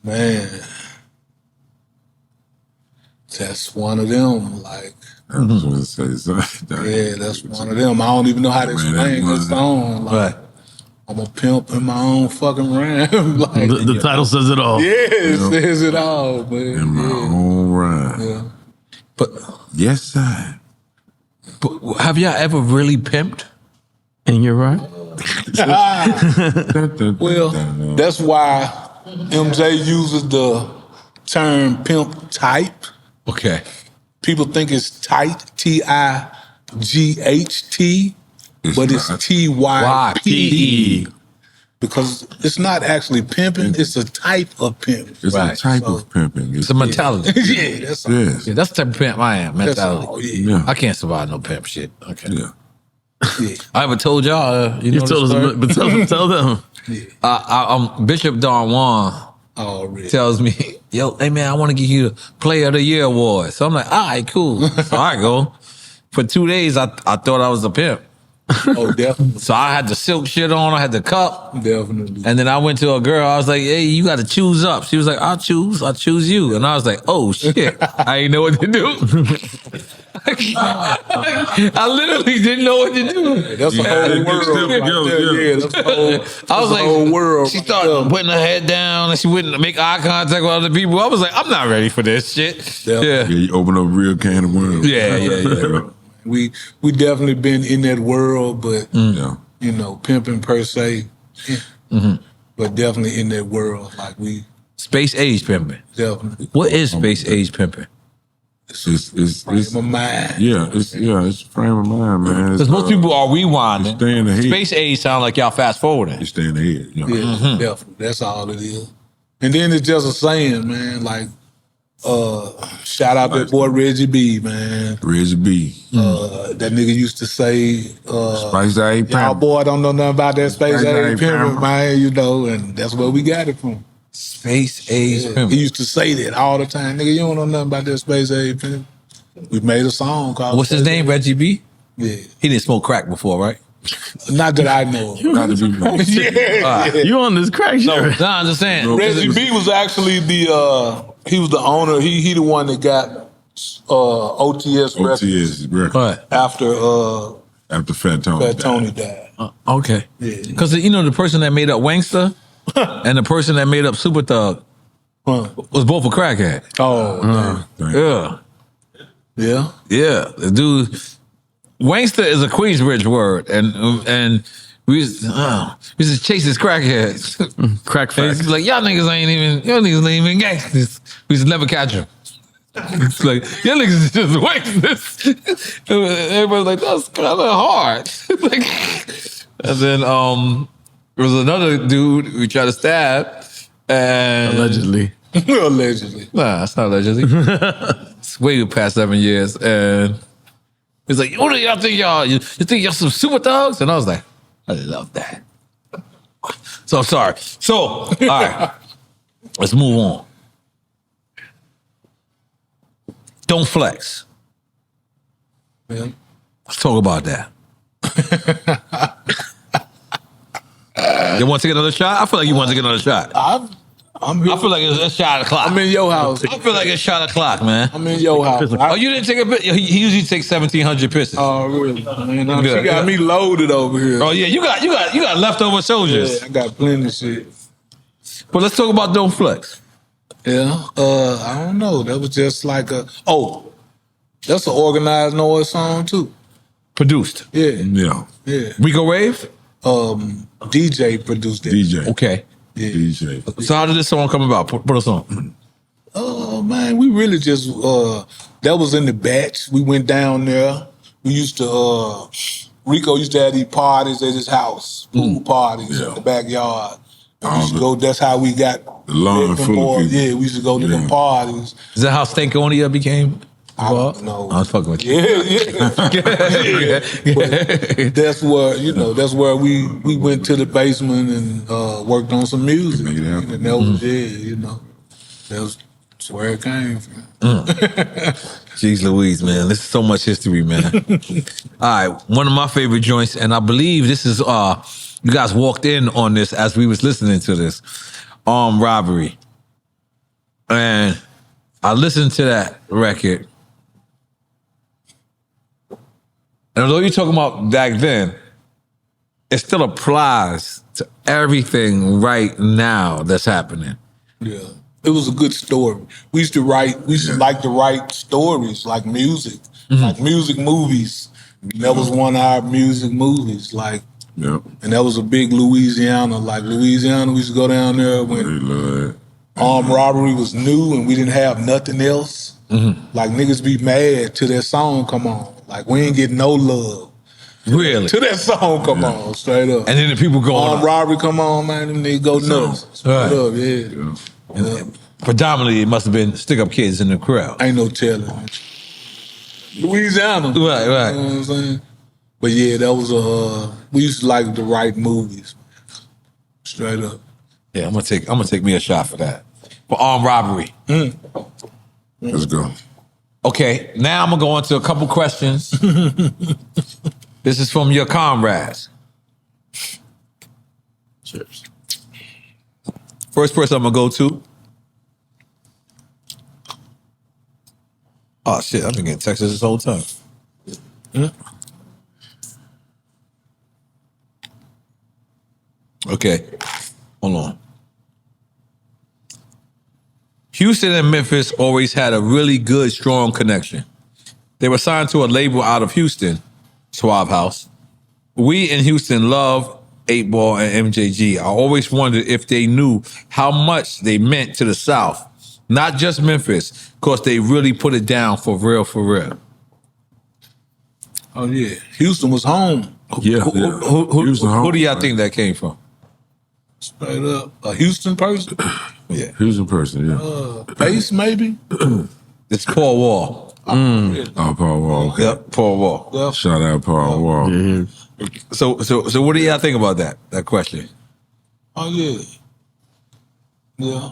[SPEAKER 4] Man. That's one of them. Like,
[SPEAKER 5] I was gonna say something.
[SPEAKER 4] yeah, that's one of them. I don't even know how to explain this song. Like,
[SPEAKER 2] Right.
[SPEAKER 4] I'm a pimp in my own fucking rhyme. Like,
[SPEAKER 3] The title says it all.
[SPEAKER 4] yeah, it says it all, man.
[SPEAKER 5] In my own rhyme.
[SPEAKER 4] Yeah.
[SPEAKER 2] But
[SPEAKER 5] Yes, sir.
[SPEAKER 2] have y'all ever really pimped?
[SPEAKER 3] And you're right.
[SPEAKER 4] Well, that's why MJ uses the term pimp type.
[SPEAKER 2] Okay.
[SPEAKER 4] People think it's tight, T-I-G-H-T, but it's
[SPEAKER 5] not.
[SPEAKER 4] T-Y-P-E. Because it's not actually pimping, it's a type of pimp.
[SPEAKER 5] It's
[SPEAKER 2] Right.
[SPEAKER 5] a type of pimping.
[SPEAKER 2] It's a mentality.
[SPEAKER 4] Yeah, that's all.
[SPEAKER 5] Yes.
[SPEAKER 2] Yeah, that's the type of pimp I am.
[SPEAKER 4] That's
[SPEAKER 2] Mentality.
[SPEAKER 4] all, yeah.
[SPEAKER 5] Yeah.
[SPEAKER 2] I can't survive no pimp shit. Okay.
[SPEAKER 5] Yeah.
[SPEAKER 4] Yeah.
[SPEAKER 2] I ever told y'all. You
[SPEAKER 3] You
[SPEAKER 2] know
[SPEAKER 3] told
[SPEAKER 2] the
[SPEAKER 3] us,
[SPEAKER 2] story?
[SPEAKER 3] but tell them.
[SPEAKER 2] Bishop Don Juan
[SPEAKER 4] Already.
[SPEAKER 2] tells me, "Yo, hey man, I want to give you the Player of the Year award." So I'm like, "All right, cool." So I go. For 2 days, I thought I was a pimp.
[SPEAKER 4] Oh, definitely.
[SPEAKER 2] So I had the silk shit on. I had the cup.
[SPEAKER 4] Definitely.
[SPEAKER 2] And then I went to a girl. I was like, "Hey, you got to choose up." She was like, "I'll choose you." And I was like, "Oh shit, I ain't know what to do." I literally didn't know what to do.
[SPEAKER 4] That's a whole
[SPEAKER 5] good
[SPEAKER 4] world.
[SPEAKER 5] stuff
[SPEAKER 4] Right
[SPEAKER 5] together,
[SPEAKER 4] there.
[SPEAKER 5] yeah.
[SPEAKER 4] Yeah, that's a whole,
[SPEAKER 2] I was
[SPEAKER 4] that's a
[SPEAKER 2] like,
[SPEAKER 4] whole world.
[SPEAKER 2] she
[SPEAKER 4] right
[SPEAKER 2] started
[SPEAKER 4] there.
[SPEAKER 2] putting her head down and she wouldn't make eye contact with other people. I was like, I'm not ready for this shit.
[SPEAKER 4] Yeah.
[SPEAKER 2] Yeah.
[SPEAKER 5] Yeah, you open up a real can of worms.
[SPEAKER 2] Yeah.
[SPEAKER 4] We definitely been in that world, but
[SPEAKER 5] Yeah.
[SPEAKER 4] you know, pimping per se, but definitely in that world. Like we
[SPEAKER 2] Space age pimping.
[SPEAKER 4] definitely.
[SPEAKER 2] What is space age pimping?
[SPEAKER 5] It's
[SPEAKER 4] My mind.
[SPEAKER 5] it's frame of mind, man.
[SPEAKER 2] Because most people are rewinding.
[SPEAKER 5] staying ahead.
[SPEAKER 2] Space age sound like y'all fast forwarding.
[SPEAKER 5] You staying ahead. You know?
[SPEAKER 4] Yeah, definitely. That's all it is. And then it's just a saying, man. Like, shout out that boy Reggie B, man.
[SPEAKER 5] Reggie B.
[SPEAKER 4] That nigga used to say,
[SPEAKER 5] Spice A.
[SPEAKER 4] y'all boy don't know nothing about that space
[SPEAKER 5] Space
[SPEAKER 4] age
[SPEAKER 5] age
[SPEAKER 4] pimping,
[SPEAKER 5] pimping.
[SPEAKER 4] man. You know, and that's where we got it from.
[SPEAKER 2] Space age
[SPEAKER 4] He
[SPEAKER 2] pimping.
[SPEAKER 4] used to say that all the time. Nigga, you don't know nothing about that space age pimping. We made a song called.
[SPEAKER 2] What's his name? Reggie B?
[SPEAKER 4] Yeah.
[SPEAKER 2] He didn't smoke crack before, right?
[SPEAKER 4] Not that I know of.
[SPEAKER 5] Not to be
[SPEAKER 4] Yeah.
[SPEAKER 3] You on this crack shit?
[SPEAKER 2] No, I'm just saying.
[SPEAKER 4] Reggie B was actually he was the owner. He the one that got OTS Records
[SPEAKER 5] OTS record
[SPEAKER 2] But
[SPEAKER 4] after
[SPEAKER 5] after Fat Tony.
[SPEAKER 4] Fat Tony died.
[SPEAKER 2] okay,
[SPEAKER 4] Yeah.
[SPEAKER 2] because you know the person that made up Wangsta and the person that made up Super Thug was both a crackhead.
[SPEAKER 4] Oh, man.
[SPEAKER 2] Yeah,
[SPEAKER 4] Yeah.
[SPEAKER 2] yeah. The dude, Wangsta is a Queensbridge word, and we used to chase his crackheads.
[SPEAKER 3] Crack
[SPEAKER 2] And
[SPEAKER 3] facts.
[SPEAKER 2] he's like, y'all niggas ain't even gangsters. We used to never catch him. It's like, y'all niggas is just wangsters. Everybody's like, that's kind of hard. Like, and then there was another dude we tried to stab. And
[SPEAKER 3] Allegedly.
[SPEAKER 4] Allegedly.
[SPEAKER 2] Nah, that's not allegedly. It's way past 7 years. And he's like, what do y'all think y'all? You think y'all some super thugs? And I was like, I love that. So I'm sorry. So, all right. Let's move on. Don't flex.
[SPEAKER 4] Yeah.
[SPEAKER 2] Let's talk about that. You want to take another shot? I feel like you want to take another shot.
[SPEAKER 4] I
[SPEAKER 2] I feel like it's a shot o'clock.
[SPEAKER 4] I'm in your house.
[SPEAKER 2] I feel like it's shot o'clock, man.
[SPEAKER 4] I'm in your house.
[SPEAKER 2] Oh, you didn't take a bit? He usually takes 1,700 pisses.
[SPEAKER 4] Oh, really? Man,
[SPEAKER 2] Good,
[SPEAKER 4] she got me loaded over here.
[SPEAKER 2] Oh yeah, you got leftover soldiers.
[SPEAKER 4] Yeah, I got plenty of shit.
[SPEAKER 2] But let's talk about Don't Flex.
[SPEAKER 4] Yeah, I don't know. That was just like that's an organized N.O.R.E song too.
[SPEAKER 2] Produced.
[SPEAKER 4] Yeah.
[SPEAKER 2] Rico Wave?
[SPEAKER 4] DJ produced it.
[SPEAKER 5] DJ.
[SPEAKER 2] Okay.
[SPEAKER 4] Yeah.
[SPEAKER 5] DJ.
[SPEAKER 2] So how did this song come about? Put us on.
[SPEAKER 4] Oh man, we really just that was in the batch. We went down there. We used to Rico used to have these parties at his house, pool parties in the backyard. And we used to go. That's how we got
[SPEAKER 5] the lawn full of people.
[SPEAKER 4] Yeah, we used to go to them parties.
[SPEAKER 2] Is that how Stankonia became?
[SPEAKER 4] I don't know.
[SPEAKER 2] I was fucking with you.
[SPEAKER 4] Yeah. But that's where we went to the basement and worked on some music. And that was that's where it came from.
[SPEAKER 2] Jeez Louise, man. This is so much history, man. All right. One of my favorite joints, and I believe this is you guys walked in on this as we was listening to this. Armed Robbery. And I listened to that record. And although you're talking about back then, it still applies to everything right now that's happening.
[SPEAKER 4] Yeah. It was a good story. We used to like to write stories, like music, like music movies. That was one of our music movies, like, and that was a big Louisiana. Like Louisiana, we used to go down there when Armed Robbery was new and we didn't have nothing else. Like niggas be mad till that song come on. Like we ain't getting no love.
[SPEAKER 2] Really?
[SPEAKER 4] Till that song come on, straight up.
[SPEAKER 2] And then the people go
[SPEAKER 4] Armed Robbery come on, man, them niggas go nuts. Straight up,
[SPEAKER 2] And predominantly, it must have been stick-up kids in the crowd.
[SPEAKER 4] Ain't no telling. Louisiana.
[SPEAKER 2] Right.
[SPEAKER 4] You know what I'm saying? But yeah, that was we used to like to write movies. Straight up.
[SPEAKER 2] Yeah, I'm gonna take me a shot for that. For Armed Robbery.
[SPEAKER 5] Let's go.
[SPEAKER 2] Okay, now I'm gonna go into a couple questions. This is from your comrades.
[SPEAKER 3] Cheers.
[SPEAKER 2] First person I'm gonna go to. Oh shit, I've been getting texts this whole time. Okay, hold on. Houston and Memphis always had a really good, strong connection. They were signed to a label out of Houston, Suave House. We in Houston love 8 Ball and MJG. I always wondered if they knew how much they meant to the South. Not just Memphis, because they really put it down for real, for real.
[SPEAKER 4] Oh yeah, Houston was home.
[SPEAKER 2] Who do y'all think that came from?
[SPEAKER 4] Straight up, a Houston person.
[SPEAKER 2] Yeah,
[SPEAKER 5] Houston person.
[SPEAKER 4] Bass maybe.
[SPEAKER 2] It's Paul Wall.
[SPEAKER 5] Oh, Paul Wall. Okay.
[SPEAKER 2] Yep, Paul Wall.
[SPEAKER 4] Yep.
[SPEAKER 5] Shout out Paul Wall.
[SPEAKER 2] So what do y'all think about that question?
[SPEAKER 4] Oh yeah, yeah.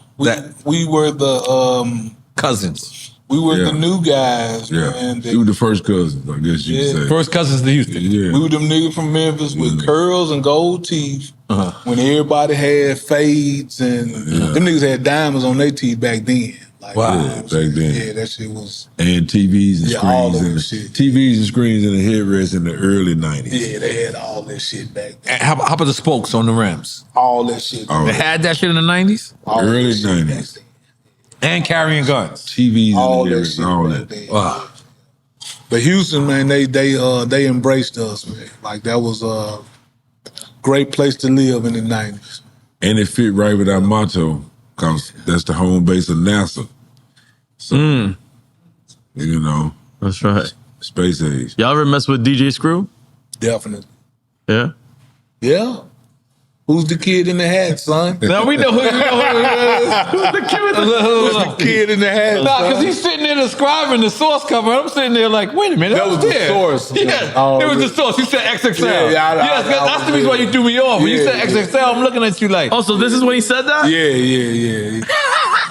[SPEAKER 4] We were the
[SPEAKER 2] cousins.
[SPEAKER 4] We were the new guys, man.
[SPEAKER 5] We were the first cousins, I guess you could say.
[SPEAKER 2] First cousins to Houston.
[SPEAKER 5] Yeah.
[SPEAKER 4] We were them niggas from Memphis with curls and gold teeth. When everybody had fades and them niggas had diamonds on their teeth back then. Like,
[SPEAKER 2] wow.
[SPEAKER 5] Back then.
[SPEAKER 4] Yeah, that shit was.
[SPEAKER 5] And TVs and screens.
[SPEAKER 4] all of
[SPEAKER 5] and
[SPEAKER 4] that shit.
[SPEAKER 5] TVs and screens in the headrest in the early 90s.
[SPEAKER 4] Yeah, they had all that shit back then.
[SPEAKER 2] And how about the spokes on the rims?
[SPEAKER 4] All that shit.
[SPEAKER 2] They had that shit in the 90s?
[SPEAKER 5] Early 90s.
[SPEAKER 2] And carrying guns.
[SPEAKER 5] TVs
[SPEAKER 4] all
[SPEAKER 5] in the
[SPEAKER 4] that
[SPEAKER 5] headrest.
[SPEAKER 4] shit
[SPEAKER 5] All
[SPEAKER 4] back
[SPEAKER 5] that.
[SPEAKER 4] then.
[SPEAKER 2] Wow.
[SPEAKER 4] But Houston, man, they embraced us, man. Like that was a great place to live in the 90s.
[SPEAKER 5] And it fit right with our motto, because that's the home base of NASA. So, you know.
[SPEAKER 3] That's right.
[SPEAKER 5] Space age.
[SPEAKER 3] Y'all ever mess with DJ Screw?
[SPEAKER 4] Definitely.
[SPEAKER 3] Yeah?
[SPEAKER 4] Yeah. Who's the kid in the hat, son?
[SPEAKER 2] Now we know who it is. Who's the kid with
[SPEAKER 4] Who's the kid in the hat?
[SPEAKER 2] Nah, because he's sitting there describing the source cover. I'm sitting there like, wait a minute.
[SPEAKER 4] That was the
[SPEAKER 2] there.
[SPEAKER 4] source.
[SPEAKER 2] Yeah,
[SPEAKER 4] Oh,
[SPEAKER 2] it was
[SPEAKER 4] really?
[SPEAKER 2] the source. He said XXL.
[SPEAKER 4] Yeah,
[SPEAKER 2] yes, that's the reason why you threw me off. When you
[SPEAKER 4] Yeah,
[SPEAKER 2] said XXL, I'm looking at you like.
[SPEAKER 3] Oh, so this is when he said that?
[SPEAKER 4] Yeah.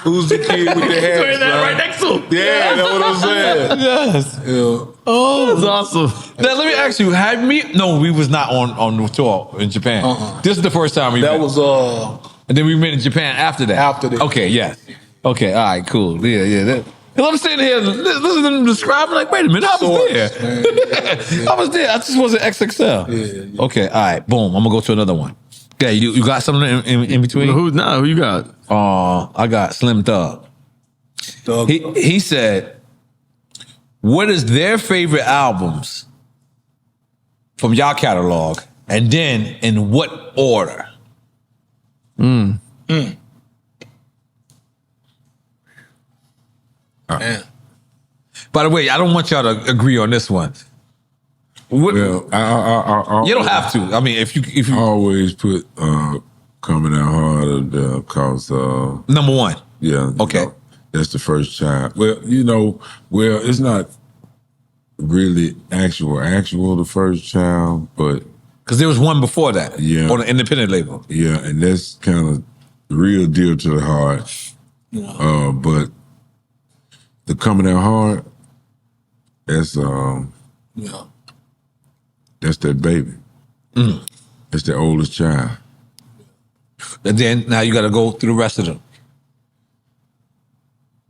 [SPEAKER 4] Who's the kid with the hat?
[SPEAKER 3] Wearing that
[SPEAKER 4] son?
[SPEAKER 3] right next to him.
[SPEAKER 4] Yeah, that's what I'm saying.
[SPEAKER 2] Yes.
[SPEAKER 4] Yeah.
[SPEAKER 3] Oh, that's awesome.
[SPEAKER 2] Now let me ask you, no, we was not on the tour in Japan. This is the first time we
[SPEAKER 4] That
[SPEAKER 2] met.
[SPEAKER 4] was
[SPEAKER 2] And then we went to Japan after that.
[SPEAKER 4] After that.
[SPEAKER 2] Okay, yeah. Okay, all right, cool. Yeah. Because I'm sitting here listening to them describe, like, wait a minute, I was there. I was there. I just wasn't XXL.
[SPEAKER 4] Yeah.
[SPEAKER 2] Okay, all right, boom. I'm gonna go to another one. Okay, you got something in between?
[SPEAKER 3] Who you got?
[SPEAKER 2] I got Slim Thug. He said, what is their favorite albums from y'all catalog, and then in what order? By the way, I don't want y'all to agree on this one.
[SPEAKER 5] Well, I
[SPEAKER 2] You don't have to. I mean, if you
[SPEAKER 5] always put Comin Out Hard because
[SPEAKER 2] number one.
[SPEAKER 5] yeah,
[SPEAKER 2] Okay.
[SPEAKER 5] that's the first child. Well, it's not really actual the first child, but
[SPEAKER 2] Because there was one before that.
[SPEAKER 5] Yeah.
[SPEAKER 2] On an independent label.
[SPEAKER 5] yeah, and that's kind of the real deal to the heart. But the Comin Out Hard, that's that's that baby. That's the oldest child.
[SPEAKER 2] And then now you got to go through the rest of them.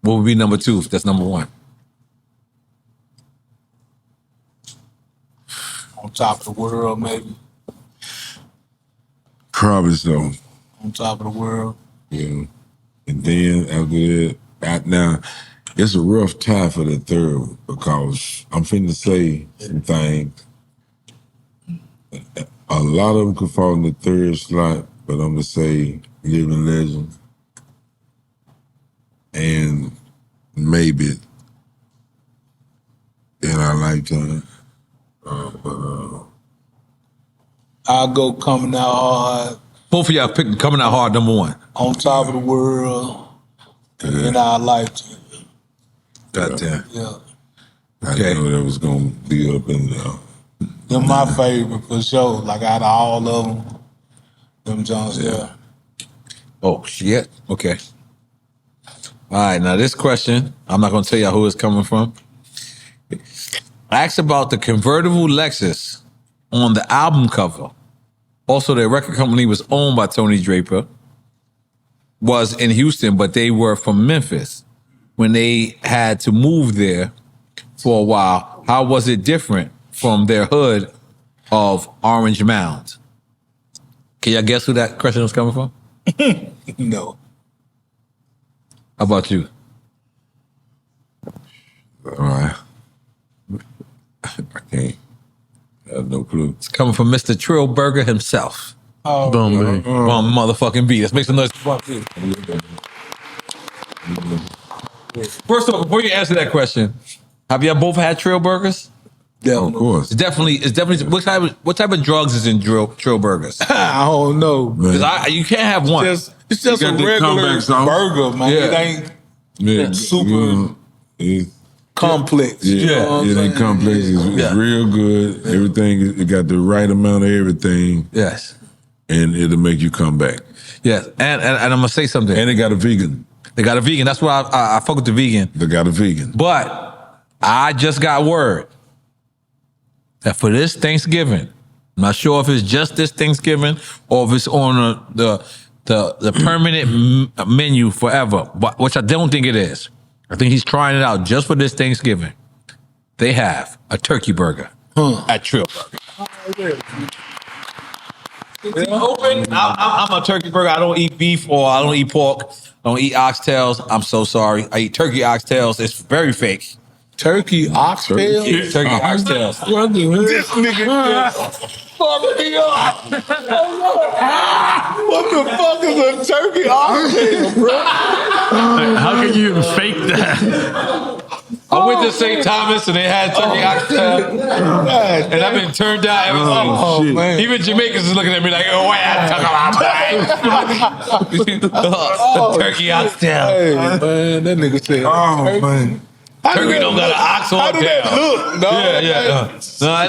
[SPEAKER 2] What would be number two if that's number one?
[SPEAKER 4] On Top of the World, maybe.
[SPEAKER 5] Probably so.
[SPEAKER 4] On Top of the World.
[SPEAKER 5] Yeah. And then after that, now it's a rough tie for the third one because I'm finna say some things. A lot of them could fall in the third slot, but I'm gonna say Living Legend and maybe In Our Lifetime.
[SPEAKER 4] I'll go Comin Out Hard.
[SPEAKER 2] Both of y'all picking Coming Out Hard number one.
[SPEAKER 4] On Top of the World. And In Our Lifetime.
[SPEAKER 2] Goddamn.
[SPEAKER 4] Yeah.
[SPEAKER 5] I
[SPEAKER 2] Okay.
[SPEAKER 5] know that was gonna be up in there.
[SPEAKER 4] They're my favorite for sure. Like out of all of them, them Jones, yeah.
[SPEAKER 2] Oh, shit. Okay. All right, now this question, I'm not going to tell y'all who it's coming from. Asked about the convertible Lexus on the album cover. Also, their record company was owned by Tony Draper. Was in Houston, but they were from Memphis. When they had to move there for a while, how was it different from their hood of Orange Mound? Can y'all guess who that question was coming from?
[SPEAKER 4] No.
[SPEAKER 2] How about you?
[SPEAKER 5] All right. I can't. I have no clue.
[SPEAKER 2] It's coming from Mr. Trillberger himself.
[SPEAKER 4] Oh,
[SPEAKER 3] Boom, baby.
[SPEAKER 2] From motherfucking B. Let's make some noise. First of all, before you answer that question, have y'all both had Trillbergers?
[SPEAKER 5] Of course.
[SPEAKER 2] It's definitely. What type of drugs is in Trillbergers?
[SPEAKER 4] I don't know.
[SPEAKER 2] Because you can't have one.
[SPEAKER 4] It's just
[SPEAKER 5] You
[SPEAKER 4] a
[SPEAKER 5] got the
[SPEAKER 4] regular
[SPEAKER 5] comeback sauce.
[SPEAKER 4] burger, man.
[SPEAKER 2] Yeah.
[SPEAKER 4] It ain't
[SPEAKER 5] Yeah,
[SPEAKER 4] super
[SPEAKER 5] yeah,
[SPEAKER 4] complex.
[SPEAKER 5] yeah,
[SPEAKER 4] You know what I'm
[SPEAKER 5] it ain't
[SPEAKER 4] saying?
[SPEAKER 5] complex. It's real good. Everything, it got the right amount of everything,
[SPEAKER 2] Yes.
[SPEAKER 5] and it'll make you come back.
[SPEAKER 2] Yes. And I'm gonna say something.
[SPEAKER 5] And it got a vegan.
[SPEAKER 2] They got a vegan. That's why I fuck with the vegan.
[SPEAKER 5] They got a vegan.
[SPEAKER 2] But I just got word that for this Thanksgiving, I'm not sure if it's just this Thanksgiving or if it's on the permanent menu forever, but which I don't think it is. I think he's trying it out just for this Thanksgiving. They have a turkey burger at Trill Burger. It's open. I'm a turkey burger. I don't eat beef or I don't eat pork. I don't eat oxtails. I'm so sorry. I eat turkey oxtails. It's very fake.
[SPEAKER 4] Turkey oxtail.
[SPEAKER 2] Turkey oxtails.
[SPEAKER 4] This nigga fuck me up. What the fuck is a turkey oxtail, bro?
[SPEAKER 3] How can you fake that?
[SPEAKER 2] I went to St. Thomas and they had turkey oxtail, and I've been turned down ever since.
[SPEAKER 4] Oh, man.
[SPEAKER 2] Even Jamaicans is looking at me like, "Oh, why I turkey oxtail?"
[SPEAKER 4] Hey, man, that nigga said,
[SPEAKER 5] Oh man,
[SPEAKER 2] Turkey don't got an ox on
[SPEAKER 4] How do that look, dog?
[SPEAKER 2] Yeah. No, it's not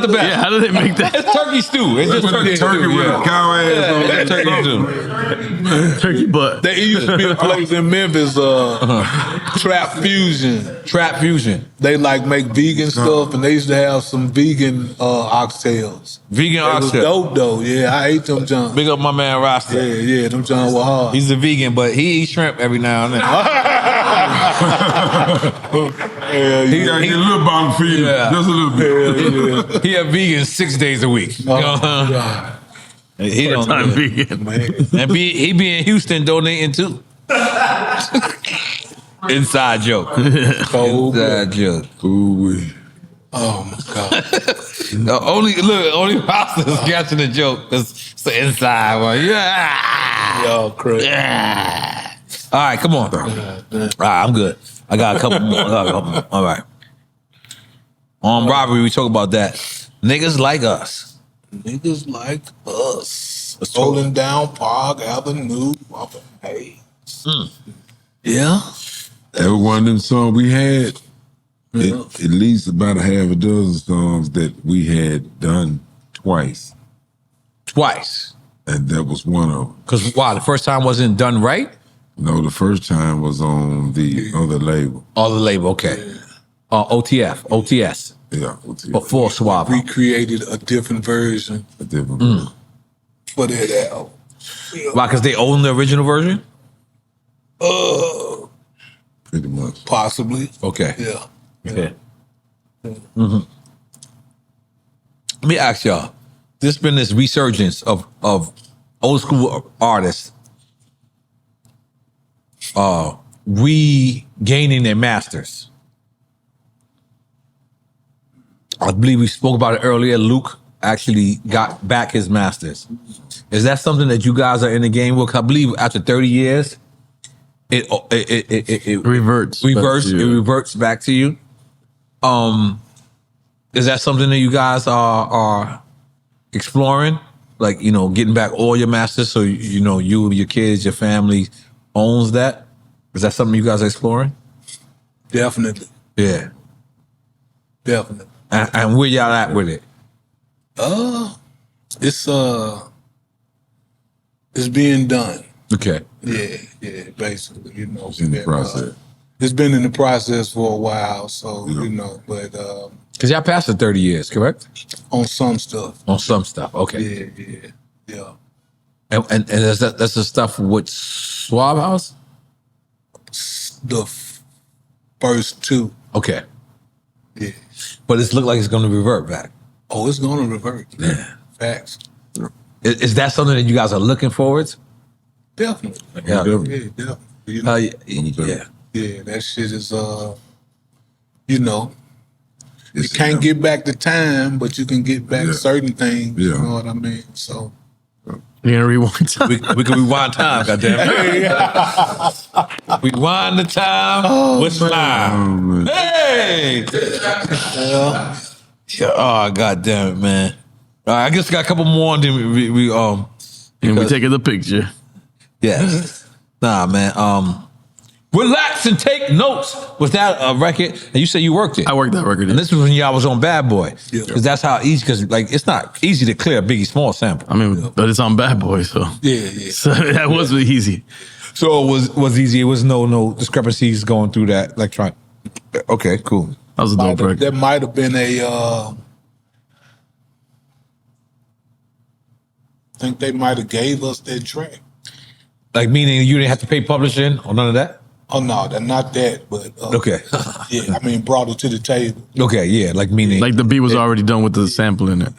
[SPEAKER 2] the best.
[SPEAKER 3] Yeah, how do they make that?
[SPEAKER 2] It's turkey stew. It's just turkey stew.
[SPEAKER 5] Turkey with a cow ass on
[SPEAKER 2] Yeah,
[SPEAKER 5] it.
[SPEAKER 2] turkey stew.
[SPEAKER 3] Turkey butt.
[SPEAKER 4] There used to be a place in Memphis, Trap Fusion.
[SPEAKER 2] Trap fusion.
[SPEAKER 4] They like make vegan stuff, and they used to have some vegan oxtails.
[SPEAKER 2] Vegan
[SPEAKER 4] It was
[SPEAKER 2] oxtail.
[SPEAKER 4] dope though. Yeah, I ate them John.
[SPEAKER 2] Big up my man Rasta.
[SPEAKER 4] Yeah, them John were hard.
[SPEAKER 2] He's a vegan, but he eats shrimp every now and then.
[SPEAKER 5] He got a little bottom feeder,
[SPEAKER 2] Yeah.
[SPEAKER 5] just a little bit.
[SPEAKER 2] He a vegan 6 days a week. He don't
[SPEAKER 3] Time vegan.
[SPEAKER 2] and he be in Houston donating too. Inside joke. Inside joke.
[SPEAKER 5] Ooh-wee.
[SPEAKER 4] Oh my God.
[SPEAKER 2] Only Rasta's catching the joke because it's the inside one. Yeah.
[SPEAKER 4] Y'all crazy.
[SPEAKER 2] Yeah. All right, come on. All right, I'm good. I got a couple more. All right. On robbery, we talk about that. Niggas like us.
[SPEAKER 4] Niggas like us. Rolling down Park Avenue. Hey. Yeah.
[SPEAKER 5] That was one of them songs we had. At least about a half a dozen songs that we had done twice.
[SPEAKER 2] Twice.
[SPEAKER 5] And that was one of them.
[SPEAKER 2] Because why? The first time wasn't done right?
[SPEAKER 5] No, the first time was on the other label.
[SPEAKER 2] Other label, okay. OTS.
[SPEAKER 5] Yeah.
[SPEAKER 2] Before Suave.
[SPEAKER 4] Recreated a different version
[SPEAKER 5] A different one.
[SPEAKER 4] for that album.
[SPEAKER 2] Why? Because they own the original version?
[SPEAKER 5] Pretty much.
[SPEAKER 4] Possibly.
[SPEAKER 2] Okay.
[SPEAKER 4] Yeah.
[SPEAKER 2] Okay. Let me ask y'all. There's been this resurgence of old school artists regaining their masters. I believe we spoke about it earlier. Luke actually got back his masters. Is that something that you guys are in the game with? I believe after 30 years, it reverts back to you. Is that something that you guys are exploring? Like, you know, getting back all your masters so, you know, you, your kids, your family owns that? Is that something you guys are exploring?
[SPEAKER 4] Definitely.
[SPEAKER 2] Yeah.
[SPEAKER 4] Definitely.
[SPEAKER 2] And where y'all at with it?
[SPEAKER 4] It's being done.
[SPEAKER 2] Okay.
[SPEAKER 4] Yeah, basically, you know.
[SPEAKER 5] It's in the process.
[SPEAKER 4] It's been in the process for a while, so, you know, but
[SPEAKER 2] Because y'all passed the 30 years, correct?
[SPEAKER 4] on some stuff.
[SPEAKER 2] On some stuff, okay.
[SPEAKER 4] Yeah.
[SPEAKER 2] And that's the stuff with Suave House?
[SPEAKER 4] The first two.
[SPEAKER 2] Okay.
[SPEAKER 4] Yeah.
[SPEAKER 2] But it's looked like it's going to revert back.
[SPEAKER 4] Oh, it's going to revert.
[SPEAKER 2] Yeah.
[SPEAKER 4] Facts.
[SPEAKER 2] Is that something that you guys are looking forward to?
[SPEAKER 4] Definitely.
[SPEAKER 2] Yeah.
[SPEAKER 4] Definitely. You know,
[SPEAKER 2] Yeah.
[SPEAKER 4] yeah, that shit is, you know, you can't get back the time, but you can get back certain things. You know what I mean? So.
[SPEAKER 3] You're gonna rewind time.
[SPEAKER 2] We can rewind time, goddammit. Rewind the time with slime. Hey! Yeah. Oh, goddamn it, man. All right, I guess we got a couple more and then
[SPEAKER 3] and we taking the picture.
[SPEAKER 2] Yeah. Nah, man. Relax and take notes. Was that a record? And you said you worked it.
[SPEAKER 3] I worked that record.
[SPEAKER 2] And this was when y'all was on Bad Boy.
[SPEAKER 4] Yeah.
[SPEAKER 2] Because that's how easy, because like it's not easy to clear a Biggie Small sample.
[SPEAKER 3] I mean, but it's on Bad Boy, so
[SPEAKER 4] Yeah.
[SPEAKER 3] so that was really easy.
[SPEAKER 2] So it was easy. It was no discrepancies going through that electronic. Okay, cool.
[SPEAKER 3] That was a dope record.
[SPEAKER 4] That might have been I think they might have gave us that track.
[SPEAKER 2] Like meaning you didn't have to pay publishing or none of that?
[SPEAKER 4] Oh no, not that, but
[SPEAKER 2] Okay.
[SPEAKER 4] yeah, I mean brought it to the table.
[SPEAKER 2] Okay, yeah, like meaning
[SPEAKER 3] Like the beat was already done with the sample in it.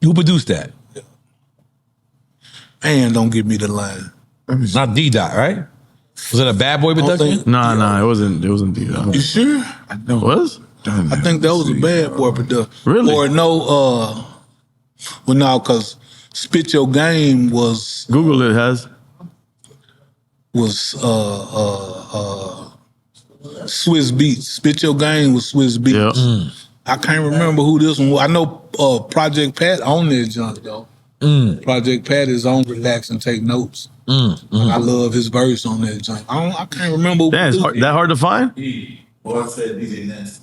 [SPEAKER 2] who produced that?
[SPEAKER 4] Man, don't give me the line.
[SPEAKER 2] Not D-Dot, right? Was it a Bad Boy production?
[SPEAKER 3] Nah, it wasn't
[SPEAKER 4] You sure?
[SPEAKER 3] It was?
[SPEAKER 4] I think that was a Bad Boy production.
[SPEAKER 3] Really?
[SPEAKER 4] Or no, well no, cause Spit Your Game was
[SPEAKER 3] Google it has.
[SPEAKER 4] Swiss Beats. Spit Your Game was Swiss Beats.
[SPEAKER 3] Yeah.
[SPEAKER 4] I can't remember who this one was. I know Project Pat on that junk though. Project Pat is on Relax and Take Notes. I love his verse on that junk. I can't remember. Who
[SPEAKER 3] Damn, it's
[SPEAKER 4] produced it.
[SPEAKER 3] that hard to find?
[SPEAKER 7] Boy said DJ Nasty.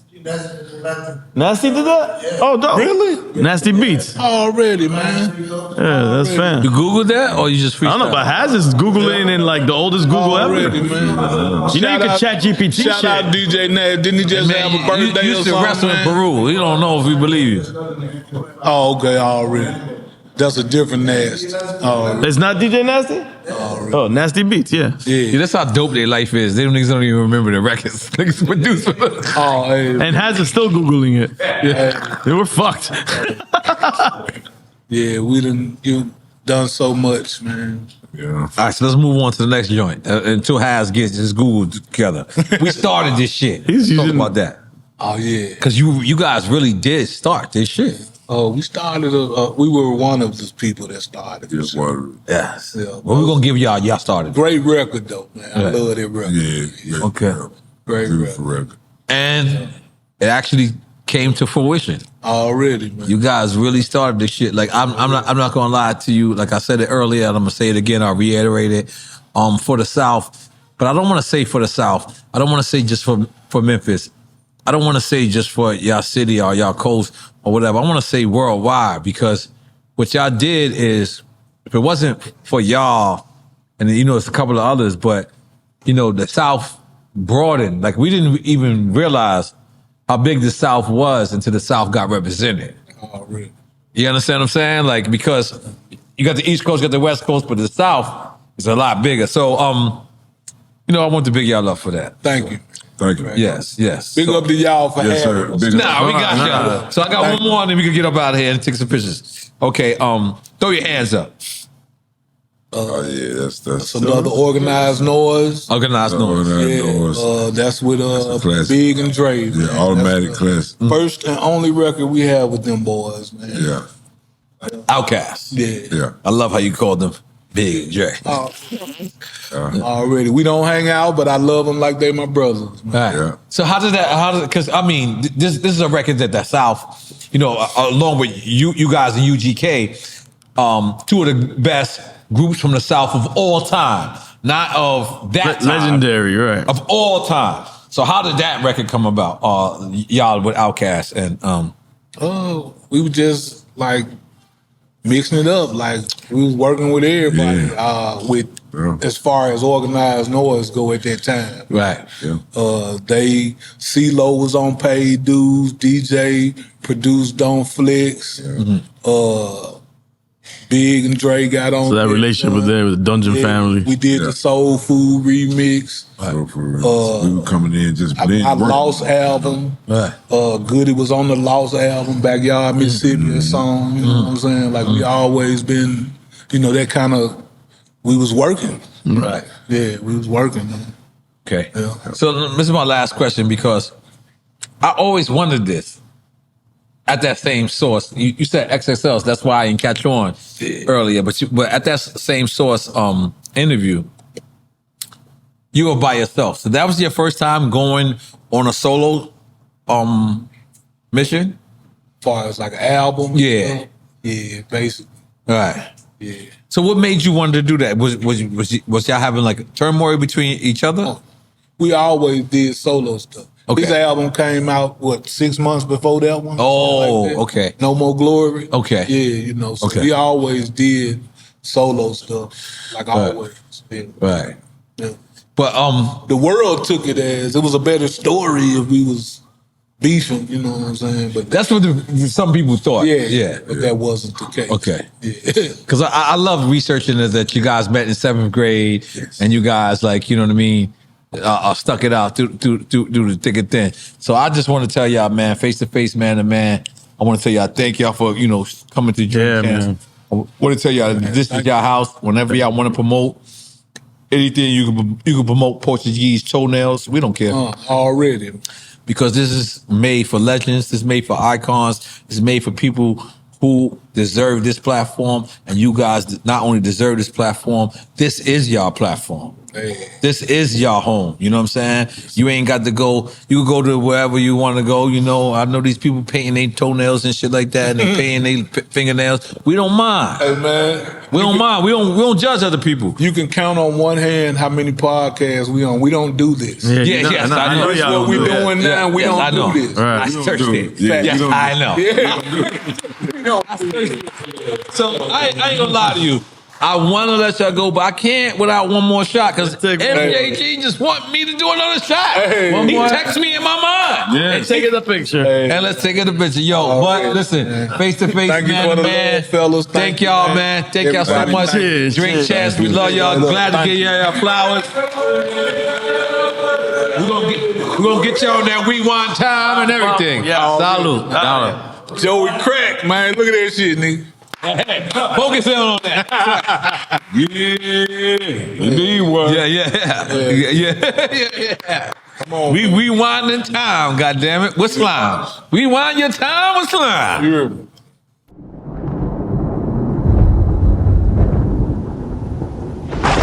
[SPEAKER 3] Nasty did that? Yeah. Oh, dope.
[SPEAKER 4] Really?
[SPEAKER 3] Nasty Beats.
[SPEAKER 4] Already, man.
[SPEAKER 3] Yeah, that's fan.
[SPEAKER 2] You Googled that or you just freestyle?
[SPEAKER 3] I don't know, but Haz is Googling in like the oldest Google
[SPEAKER 4] Already,
[SPEAKER 3] ever.
[SPEAKER 4] man.
[SPEAKER 3] You know you can chat GPT
[SPEAKER 4] Shout
[SPEAKER 3] shit.
[SPEAKER 4] out DJ Nash. Didn't he just have a birthday
[SPEAKER 2] you
[SPEAKER 4] or
[SPEAKER 2] used to
[SPEAKER 4] something?
[SPEAKER 2] wrestle in
[SPEAKER 4] man?
[SPEAKER 2] Peru. You don't know if we believe you.
[SPEAKER 4] Oh, okay, already. That's a different Nasty. Already.
[SPEAKER 3] It's not DJ Nasty? Oh, Nasty Beats, yeah.
[SPEAKER 2] Yeah, that's how dope their life is. They niggas don't even remember the records. Niggas produce for them.
[SPEAKER 4] Oh, hey.
[SPEAKER 3] And Haz is still Googling it. Yeah. They were fucked.
[SPEAKER 4] Yeah, you done so much, man.
[SPEAKER 5] Yeah.
[SPEAKER 2] All right, so let's move on to the next joint until Haz gets his Google together. We started this shit.
[SPEAKER 3] He's
[SPEAKER 2] Talk
[SPEAKER 3] using-
[SPEAKER 2] about that.
[SPEAKER 4] Oh, yeah.
[SPEAKER 2] Because you guys really did start this shit.
[SPEAKER 4] We started, we were one of the people that started this.
[SPEAKER 5] Just water.
[SPEAKER 2] Yes.
[SPEAKER 4] Yeah.
[SPEAKER 2] Well, we're going to give y'all started.
[SPEAKER 4] Great record, though, man. I love that record.
[SPEAKER 5] Yeah.
[SPEAKER 2] Okay.
[SPEAKER 4] Great
[SPEAKER 5] Beautiful
[SPEAKER 4] record.
[SPEAKER 5] record.
[SPEAKER 2] And it actually came to fruition.
[SPEAKER 4] Already, man.
[SPEAKER 2] You guys really started this shit. Like I'm not gonna lie to you. Like I said it earlier, and I'm gonna say it again. I'll reiterate it. For the South, but I don't want to say for the South. I don't want to say just for Memphis. I don't want to say just for y'all city or y'all coast or whatever. I want to say worldwide, because what y'all did is, if it wasn't for y'all, and you know it's a couple of others, but you know the South broadened. Like we didn't even realize how big the South was until the South got represented.
[SPEAKER 4] Already.
[SPEAKER 2] You understand what I'm saying? Like, because you got the East Coast, you got the West Coast, but the South is a lot bigger. So, you know, I want to big y'all up for that.
[SPEAKER 4] Thank you.
[SPEAKER 5] Thank you.
[SPEAKER 2] Yes, yes.
[SPEAKER 4] Big up to y'all for
[SPEAKER 5] Yes, sir.
[SPEAKER 4] having us.
[SPEAKER 5] Big up.
[SPEAKER 2] Nah, we got y'all. So I got one more, and then we can get up out of here and take some pictures. Okay, throw your hands up.
[SPEAKER 5] Oh yeah, that's
[SPEAKER 4] Another organized noise.
[SPEAKER 2] Organized noise.
[SPEAKER 4] Yeah, that's with
[SPEAKER 5] classic.
[SPEAKER 4] Big and Dre.
[SPEAKER 5] Yeah,
[SPEAKER 4] man.
[SPEAKER 5] automatic
[SPEAKER 4] That's
[SPEAKER 5] class.
[SPEAKER 4] the First and only record we have with them boys, man.
[SPEAKER 5] Yeah,
[SPEAKER 2] Outkast.
[SPEAKER 4] Yeah.
[SPEAKER 5] yeah.
[SPEAKER 2] I love how you called them Big J.
[SPEAKER 4] Already. We don't hang out, but I love them like they my brothers. Man.
[SPEAKER 2] Right.
[SPEAKER 5] Yeah.
[SPEAKER 2] So how did that? Because I mean, this is a record that the South, you know, along with you guys and UGK, two of the best groups from the South of all time, not of that time,
[SPEAKER 3] Legendary, right.
[SPEAKER 2] of all time. So how did that record come about? Y'all with Outkast and
[SPEAKER 4] We were just like mixing it up. Like we was working with everybody as far as organized noise go at that time.
[SPEAKER 2] right.
[SPEAKER 4] Yeah. CeeLo was on paid dues, DJ produced Don't Flex. Big and Dre got on.
[SPEAKER 3] So that
[SPEAKER 4] it,
[SPEAKER 3] relationship was there with the Dungeon family.
[SPEAKER 4] We did the Soul Food remix.
[SPEAKER 5] So for real. We were coming in just blend.
[SPEAKER 4] My Lost album.
[SPEAKER 2] Right.
[SPEAKER 4] Goody was on the Lost album, Backyard Mississippi, a song. You know what I'm saying? Like we always been, you know, that kind of. We was working.
[SPEAKER 2] Right.
[SPEAKER 4] Yeah, we was working. Man.
[SPEAKER 2] Okay.
[SPEAKER 4] Yeah.
[SPEAKER 2] So this is my last question, because I always wondered this. At that same source, you said XXLs. That's why I didn't catch on earlier. But at that same source interview, you were by yourself. So that was your first time going on a solo mission?
[SPEAKER 4] As far as like an album.
[SPEAKER 2] Yeah.
[SPEAKER 4] Yeah, basically.
[SPEAKER 2] Right.
[SPEAKER 4] Yeah.
[SPEAKER 2] So what made you want to do that? Was y'all having like a turmoil between each other?
[SPEAKER 4] We always did solo stuff.
[SPEAKER 2] Okay.
[SPEAKER 4] This album came out, 6 months before that one?
[SPEAKER 2] Oh,
[SPEAKER 4] Something like that.
[SPEAKER 2] okay.
[SPEAKER 4] No More Glory.
[SPEAKER 2] Okay.
[SPEAKER 4] Yeah, you know, so
[SPEAKER 2] Okay.
[SPEAKER 4] we always did solo stuff, like always. Yeah.
[SPEAKER 2] Right.
[SPEAKER 4] Yeah.
[SPEAKER 2] But
[SPEAKER 4] The world took it as it was a better story if we was beefing, you know what I'm saying? But
[SPEAKER 2] that's what some people thought.
[SPEAKER 4] yeah, but that wasn't the case.
[SPEAKER 2] Okay.
[SPEAKER 4] Yeah.
[SPEAKER 2] Because I love researching that you guys met in 7th grade, and you guys, like, you know what I mean, stuck it out through the thick and thin. So I just want to tell y'all, man, face to face, man to man, I want to tell y'all thank y'all for, you know, coming to Dream Camp.
[SPEAKER 3] man.
[SPEAKER 2] I want to tell y'all this is y'all house. Whenever y'all want to promote anything, you can promote Portuguese toenails. We don't care.
[SPEAKER 4] Already.
[SPEAKER 2] Because this is made for legends. This is made for icons. This is made for people who deserve this platform, and you guys not only deserve this platform, this is y'all platform.
[SPEAKER 4] Hey.
[SPEAKER 2] This is y'all home. You know what I'm saying? You ain't got to go. You can go to wherever you want to go. You know, I know these people painting their toenails and shit like that, and they painting their fingernails. We don't mind.
[SPEAKER 4] Hey man,
[SPEAKER 2] We don't mind. We don't judge other people.
[SPEAKER 4] you can count on one hand how many podcasts we on. We don't do this.
[SPEAKER 3] Yeah,
[SPEAKER 2] Yes, I know.
[SPEAKER 4] That's
[SPEAKER 3] y'all
[SPEAKER 4] what
[SPEAKER 3] don't
[SPEAKER 4] we
[SPEAKER 3] do that.
[SPEAKER 4] doing now. We
[SPEAKER 2] Yes, I
[SPEAKER 4] don't
[SPEAKER 2] know.
[SPEAKER 4] do this.
[SPEAKER 3] Right.
[SPEAKER 2] I searched it.
[SPEAKER 5] Yeah,
[SPEAKER 2] Yes,
[SPEAKER 5] you don't
[SPEAKER 2] I know.
[SPEAKER 4] Yeah.
[SPEAKER 2] So I ain't gonna lie to you. I want to let y'all go, but I can't without one more shot because MJG just want me to do another shot.
[SPEAKER 4] Hey.
[SPEAKER 2] He texts me in my mind.
[SPEAKER 3] Yeah. And take it a picture.
[SPEAKER 2] And let's take it a picture. Yo, but listen, face to face,
[SPEAKER 4] Thank you
[SPEAKER 2] man
[SPEAKER 4] for
[SPEAKER 2] to
[SPEAKER 4] the
[SPEAKER 2] man.
[SPEAKER 4] love, fellas.
[SPEAKER 2] Thank y'all, man. Thank y'all so
[SPEAKER 4] Everybody.
[SPEAKER 2] much.
[SPEAKER 3] Cheers.
[SPEAKER 2] Drink
[SPEAKER 3] Cheers.
[SPEAKER 2] chance. We love y'all. Glad to give y'all flowers. We're gonna get y'all on that rewind time and everything.
[SPEAKER 3] Yeah.
[SPEAKER 2] Salute.
[SPEAKER 4] Joey Crack, man. Look at that shit, nigga.
[SPEAKER 2] Focus in on that.
[SPEAKER 5] Indeed, what?
[SPEAKER 2] Yeah. Come on. We rewinding time, goddammit. What's slime? Rewind your time with slime.
[SPEAKER 4] You hear me?